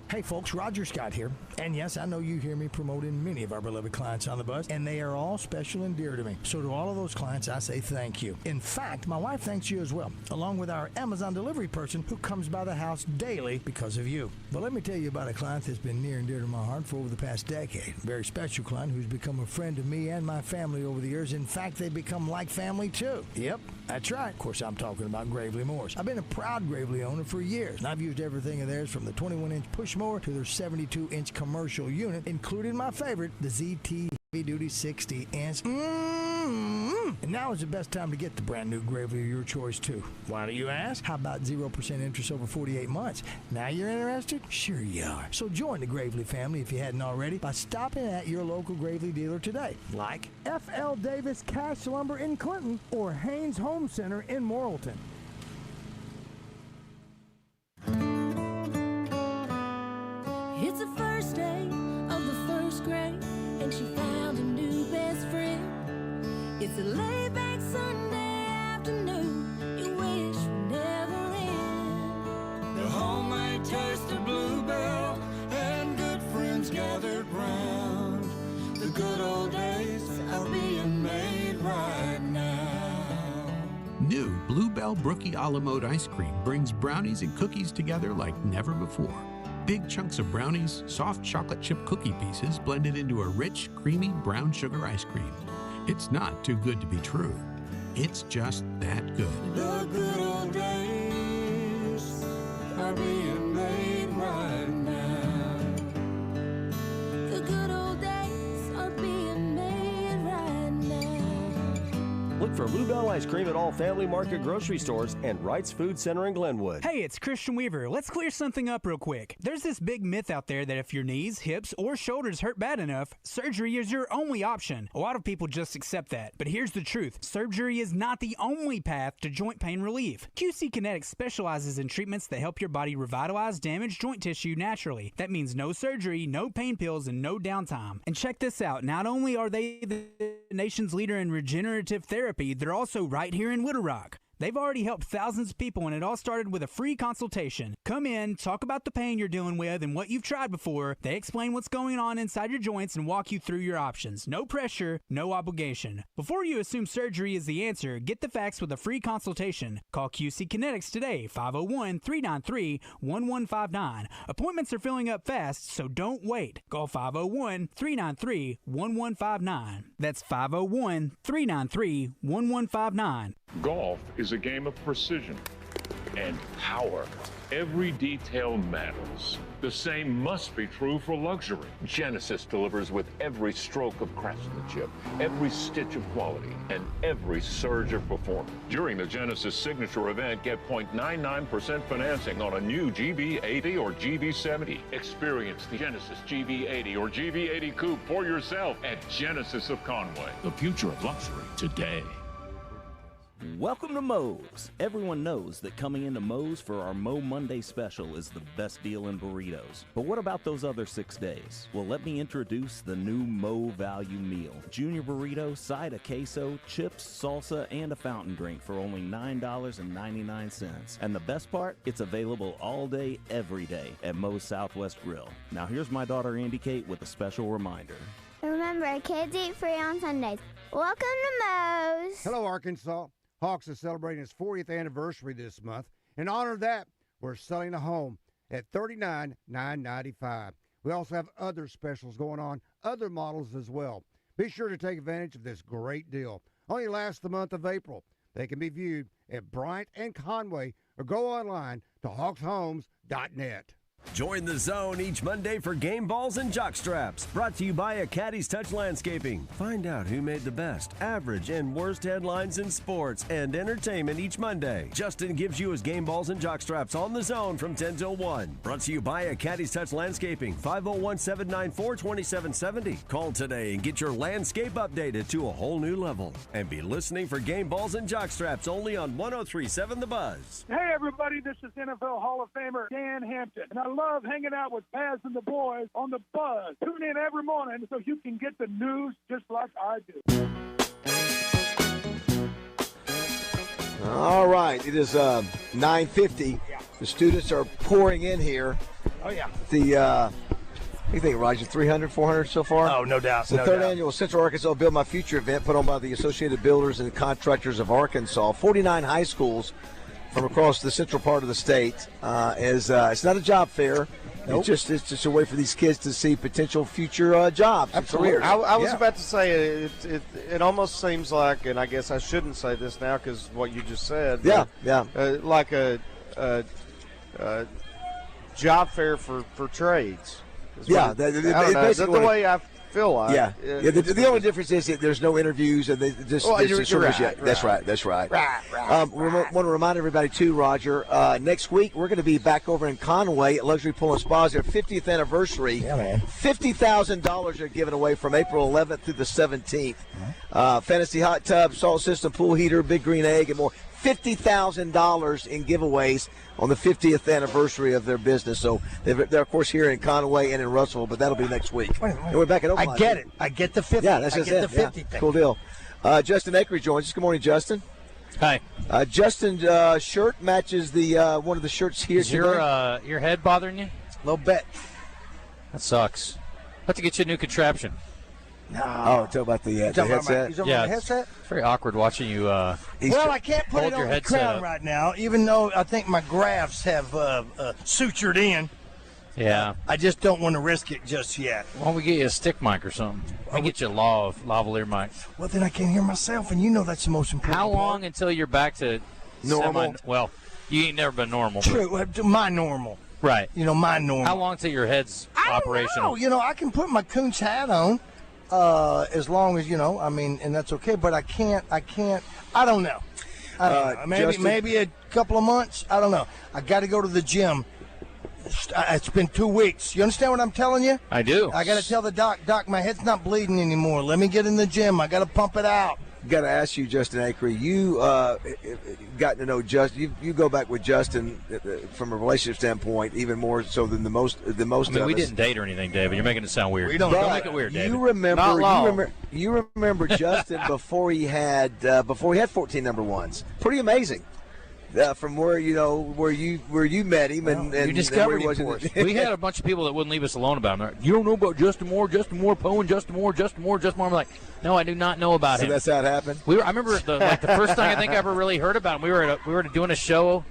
Hey folks, Roger Scott here. And yes, I know you hear me promoting many of our beloved clients on the bus, and they are all special and dear to me. So to all of those clients, I say thank you. In fact, my wife thanks you as well, along with our Amazon delivery person who comes by the house daily because of you. But let me tell you about a client that's been near and dear to my heart for over the past decade. A very special client who's become a friend to me and my family over the years. In fact, they've become like family too. Yep, that's right. Of course, I'm talking about Gravely Moors. I've been a proud Gravely owner for years, and I've used everything of theirs from the 21-inch push mower to their 72-inch commercial unit, including my favorite, the ZT heavy-duty 60-inch. And now is the best time to get the brand new Gravely of your choice, too. Why do you ask? How about 0% interest over 48 months? Now you're interested? Sure you are. So join the Gravely family if you hadn't already by stopping at your local Gravely dealer today, like F.L. Davis Cash Lumber in Clinton or Haynes Home Center in Morrilton. It's the first day of the first grade, and she found a new best friend. It's a laid-back Sunday afternoon, you wish would never end. The homemade taste of Bluebell and good friends gathered round. The good old days are being made right now. New Bluebell Brookie a la mode ice cream brings brownies and cookies together like never before. Big chunks of brownies, soft chocolate chip cookie pieces blended into a rich, creamy brown sugar ice cream. It's not too good to be true. It's just that good. The good old days are being made right now. The good old days are being made right now. Look for Bluebell ice cream at all Family Market grocery stores and Wright's Food Center in Glenwood. Hey, it's Christian Weaver. Let's clear something up real quick. There's this big myth out there that if your knees, hips, or shoulders hurt bad enough, surgery is your only option. A lot of people just accept that. But here's the truth. Surgery is not the only path to joint pain relief. QC Kinetics specializes in treatments that help your body revitalize damaged joint tissue naturally. That means no surgery, no pain pills, and no downtime. And check this out. Not only are they the nation's leader in regenerative therapy, they're also right here in Little Rock. They've already helped thousands of people, and it all started with a free consultation. Come in, talk about the pain you're dealing with and what you've tried before. They explain what's going on inside your joints and walk you through your options. No pressure, no obligation. Before you assume surgery is the answer, get the facts with a free consultation. Call QC Kinetics today, 501-393-1159. Appointments are filling up fast, so don't wait. Call 501-393-1159. That's 501-393-1159. Golf is a game of precision. and power. Every detail matters. The same must be true for luxury. Genesis delivers with every stroke of craftsmanship, every stitch of quality, and every surge of performance. During the Genesis Signature event, get 0.99% financing on a new GV80 or GV70. Experience the Genesis GV80 or GV80 Coupe for yourself at Genesis of Conway. The future of luxury today. Welcome to Moe's. Everyone knows that coming into Moe's for our Mo Monday special is the best deal in burritos. But what about those other 6 days? Well, let me introduce the new Mo Value Meal. Junior burrito, side of queso, chips, salsa, and a fountain drink for only $9.99. And the best part? It's available all day, every day at Moe's Southwest Grill. Now here's my daughter Andy Kate with a special reminder. Remember, kids eat free on Sundays. Welcome to Moe's. Hello, Arkansas. Hawks is celebrating its 40th anniversary this month. In honor of that, we're selling a home at $39,995. We also have other specials going on, other models as well. Be sure to take advantage of this great deal. Only lasts the month of April. They can be viewed at Bryant and Conway or go online to hawkshomes.net. Join the zone each Monday for game balls and jock straps. Brought to you by Acadie's Touch Landscaping. Find out who made the best, average, and worst headlines in sports and entertainment each Monday. Justin gives you his game balls and jock straps on the zone from 10 till 1. Brought to you by Acadie's Touch Landscaping. 501-794-2770. Call today and get your landscape updated to a whole new level. And be listening for game balls and jock straps only on 103.7 The Buzz. Hey, everybody, this is NFL Hall of Famer Dan Hampton, and I love hanging out with Baz and the boys on The Buzz. Tune in every morning so you can get the news just like I do. All right, it is 9:50. The students are pouring in here. Oh, yeah. What do you think, Roger? 300, 400 so far? Oh, no doubt. It's the third annual Central Arkansas Build My Future event put on by the Associated Builders and Contractors of Arkansas. 49 high schools from across the central part of the state. It's not a job fair. Nope. It's just a way for these kids to see potential future jobs and careers. I was about to say it almost seems like, and I guess I shouldn't say this now because what you just said. Yeah, like a job fair for trades. Yeah, that's the way I feel like. Yeah, the only difference is that there's no interviews and you're right. That's right. We want to remind everybody too, Roger. Next week we're going to be back over in Conway at Luxury Pool and Spa's, their 50th anniversary. Yeah, man. $50,000 are given away from April 11th through the 17th. Fantasy hot tub, salt system, pool heater, big green egg, and more. $50,000 in giveaways on the 50th anniversary of their business. So they're of course here in Conway and in Russell, but that'll be next week. And we're back at Oakland. I get it. I get the 50. Yeah, that's just it. The 50 thing. Cool deal. Justin Akery joins us. Good morning, Justin. Hi. Justin's shirt matches the one of the shirts here. Is your head bothering you? A little bit. That sucks. Have to get you a new contraption. No. Oh, talk about the headset. The headset? It's very awkward watching you. Well, I can't put it on the crown right now, even though I think my grafts have sutured in. Yeah. I just don't want to risk it just yet. Why don't we get you a stick mic or something? We get you a lavalier mic. Well, then I can't hear myself, and you know that's the most important How long part. until you're back to normal? Well, you ain't never been normal. True. My normal. Right. My normal. How long till your head's operational? I don't know. I can put my Coons hat on. As long as and that's okay. But I can't. I don't know. Maybe a couple of months. I don't know. I got to go to the gym. It's been 2 weeks. You understand what I'm telling you? I do. I got to tell the doc, my head's not bleeding anymore. Let me get in the gym. I got to pump it out. Got to ask you, Justin Akery. You got to know Justin. You go back with Justin from a relationship standpoint, even more so than the most. I mean, we didn't date or anything, David. You're making it sound weird. Don't make it weird, David. You remember Justin before he had 14 number ones. Pretty amazing. From where you met him and you discovered him for us. We had a bunch of people that wouldn't leave us alone about him. You don't know about Justin Moore, Poe, and Justin Moore. I'm like, no, I do not know about him. So that's how it happened. I remember the first thing I think I ever really heard about him. We were doing a show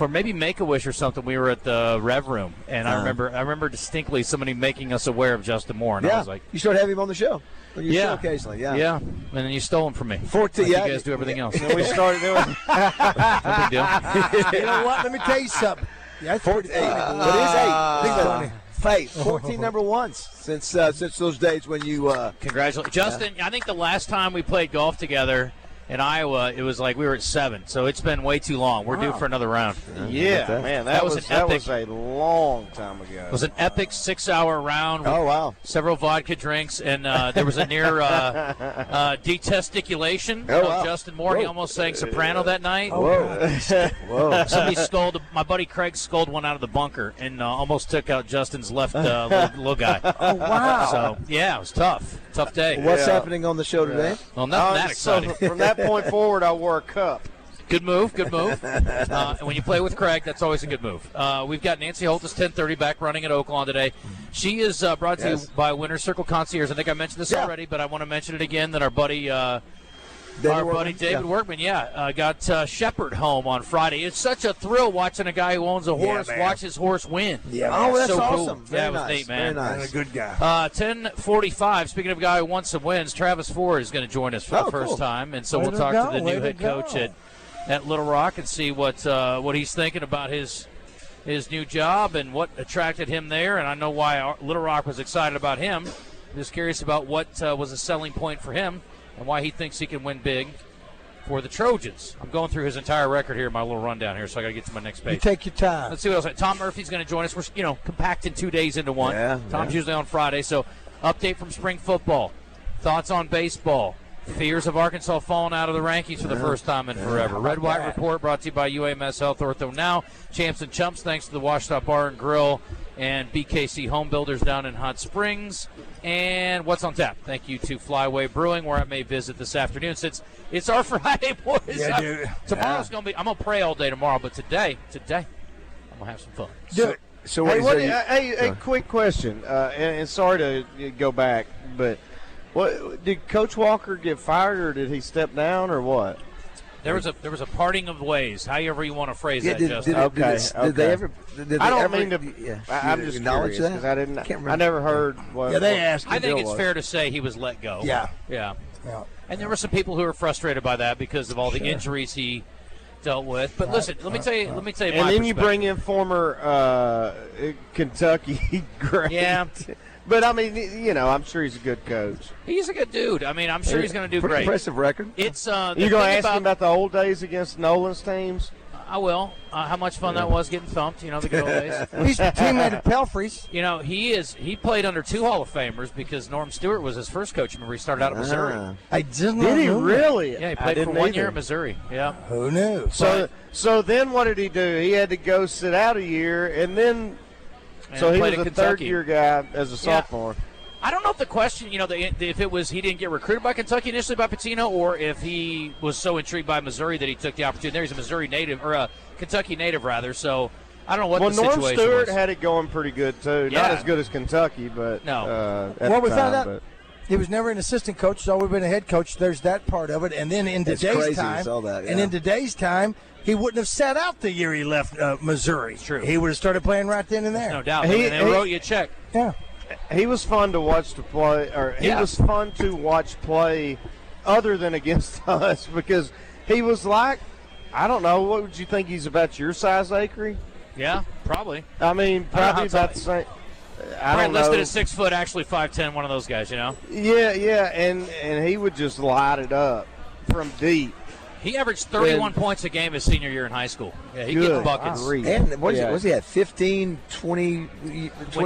for maybe Make-A-Wish or something, we were at the Rev Room, and I remember distinctly somebody making us aware of Justin Moore, and I was like, you should have him on the show. Show occasionally, yeah, and then you stole him from me. 14, like you guys do everything else. And we started doing. No big deal. You know what? Let me tell you something. Yeah, that's 14, but it is 8. Faith, 14 number ones since those days when you. Congratulations, Justin. I think the last time we played golf together in Iowa, it was like we were at 7, so it's been way too long. We're due for another round. Yeah, man, that was a long time ago. It was an epic 6-hour round. Oh, wow. Several vodka drinks, and there was a near detesticulation of Justin Moore. He almost sang soprano that night. Whoa. Somebody my buddy Craig sculled one out of the bunker and almost took out Justin's left little guy. Oh, wow. So, yeah, it was tough. Tough day. What's happening on the show today? Well, nothing that exciting. So from that point forward, I wore a cup. Good move. And when you play with Craig, that's always a good move. We've got Nancy Holtis, 10:30, back running at Oaklawn today. She is brought to you by Winner's Circle Concierge. I think I mentioned this already, but I want to mention it again that our buddy David Workman, got Shepherd home on Friday. It's such a thrill watching a guy who owns a horse watch his horse win. Yeah, that's so awesome. Cool. It was neat, man. Very nice. A good guy. 10:45. Speaking of a guy who won some wins, Travis Ford is going to join us for the first time, and so we'll talk to the new head coach at Little Rock and see what he's thinking about his new job and what attracted him there. And I know why Little Rock was excited about him. I'm just curious about what was a selling point for him and why he thinks he can win big for the Trojans. I'm going through his entire record here, my little rundown here, so I got to get to my next page. You take your time. Let's see what else. Tom Murphy's going to join us. We're compacting 2 days into one. Tom's usually on Friday. So update from spring football, thoughts on baseball, fears of Arkansas falling out of the rankings for the first time in forever. Red White Report brought to you by UAMS Health Ortho Now. Champs and Chumps, thanks to the Washtop Bar and Grill and BKC Home Builders down in Hot Springs. And what's on tap? Thank you to Flyway Brewing, where I may visit this afternoon since it's our Friday, boys. Yeah, dude. Tomorrow's going to be – I'm going to pray all day tomorrow, but today, I'm going to have some fun. So hey, quick question, and sorry to go back, but did Coach Walker get fired, or did he step down, or what? There was a parting of ways, however you want to phrase that, Justin. Did they ever? I don't mean to. I'm just acknowledge curious that. because I never heard what. Yeah, they asked. I think it's fair to say he was let go. Yeah. And there were some people who were frustrated by that because of all the injuries he dealt with. But listen, let me tell you. And then you bring in former Kentucky great. Yeah. But, I mean, I'm sure he's a good coach. He's a good dude. I mean, I'm sure he's going to do great. Impressive record. It's you going to ask him about the old days against Nolan's teams? I will. How much fun that was getting thumped, the good old days. He's a teammate of Pelfrey's. He played under 2 Hall of Famers because Norm Stewart was his first coach. Remember, he started out at Missouri. I didn't Did he know really? Yeah, he played for 1 year at Missouri. Yeah. Who knew? So then what did he do? He had to go sit out a year, and then so he was a third-year guy as a sophomore. I don't know if the question, if it was he didn't get recruited by Kentucky initially by Pitino, or if he was so intrigued by Missouri that he took the opportunity. There he's a Missouri native, or a Kentucky native rather. So I don't know what the situation was. Well, Norm Stewart had it going pretty good too. Yeah. Not as good as Kentucky, but no. We found out he was never an assistant coach. He's always been a head coach. There's that part of it. And then in today's time, he wouldn't have sat out the year he left Missouri. True. He would have started playing right then and there. No doubt. They wrote you a check. Yeah. He was fun to watch was fun to watch play other than against us because he was like, I don't know, what would you think he's about your size, Acre? Yeah, probably. I mean, probably about the same. I don't know. Listed at 6 foot, actually 5'10", one of those guys, Yeah, and he would just light it up from deep. He averaged 31 points a game his senior year in high school. Yeah, he get the buckets. And was he at 15, 20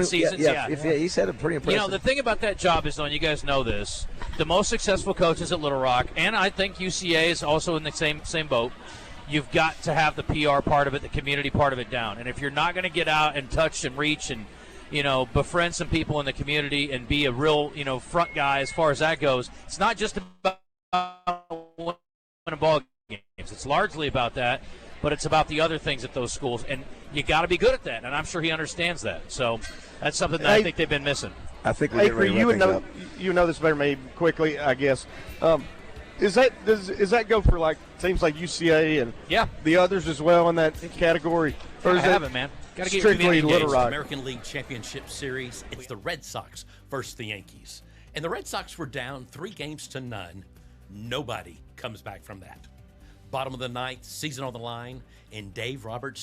seasons? Yeah. He's had a pretty impressive. The thing about that job is, though, and you guys know this, the most successful coaches at Little Rock, and I think UCA is also in the same boat, you've got to have the PR part of it, the community part of it down. And if you're not going to get out and touch and reach and, befriend some people in the community and be a real, front guy as far as that goes, it's not just about winning ball games. It's largely about that, but it's about the other things at those schools, and you got to be good at that, and I'm sure he understands that. So that's something that I think they've been missing. I think you would know this better than me quickly, I guess. Is that go for like teams like UCA and the others as well in that category? Or is it, man? Gotta get strictly Little Rock? American League Championship Series. It's the Red Sox versus the Yankees. And the Red Sox were down 3-0. Nobody comes back from that. Bottom of the ninth, season on the line, and Dave Roberts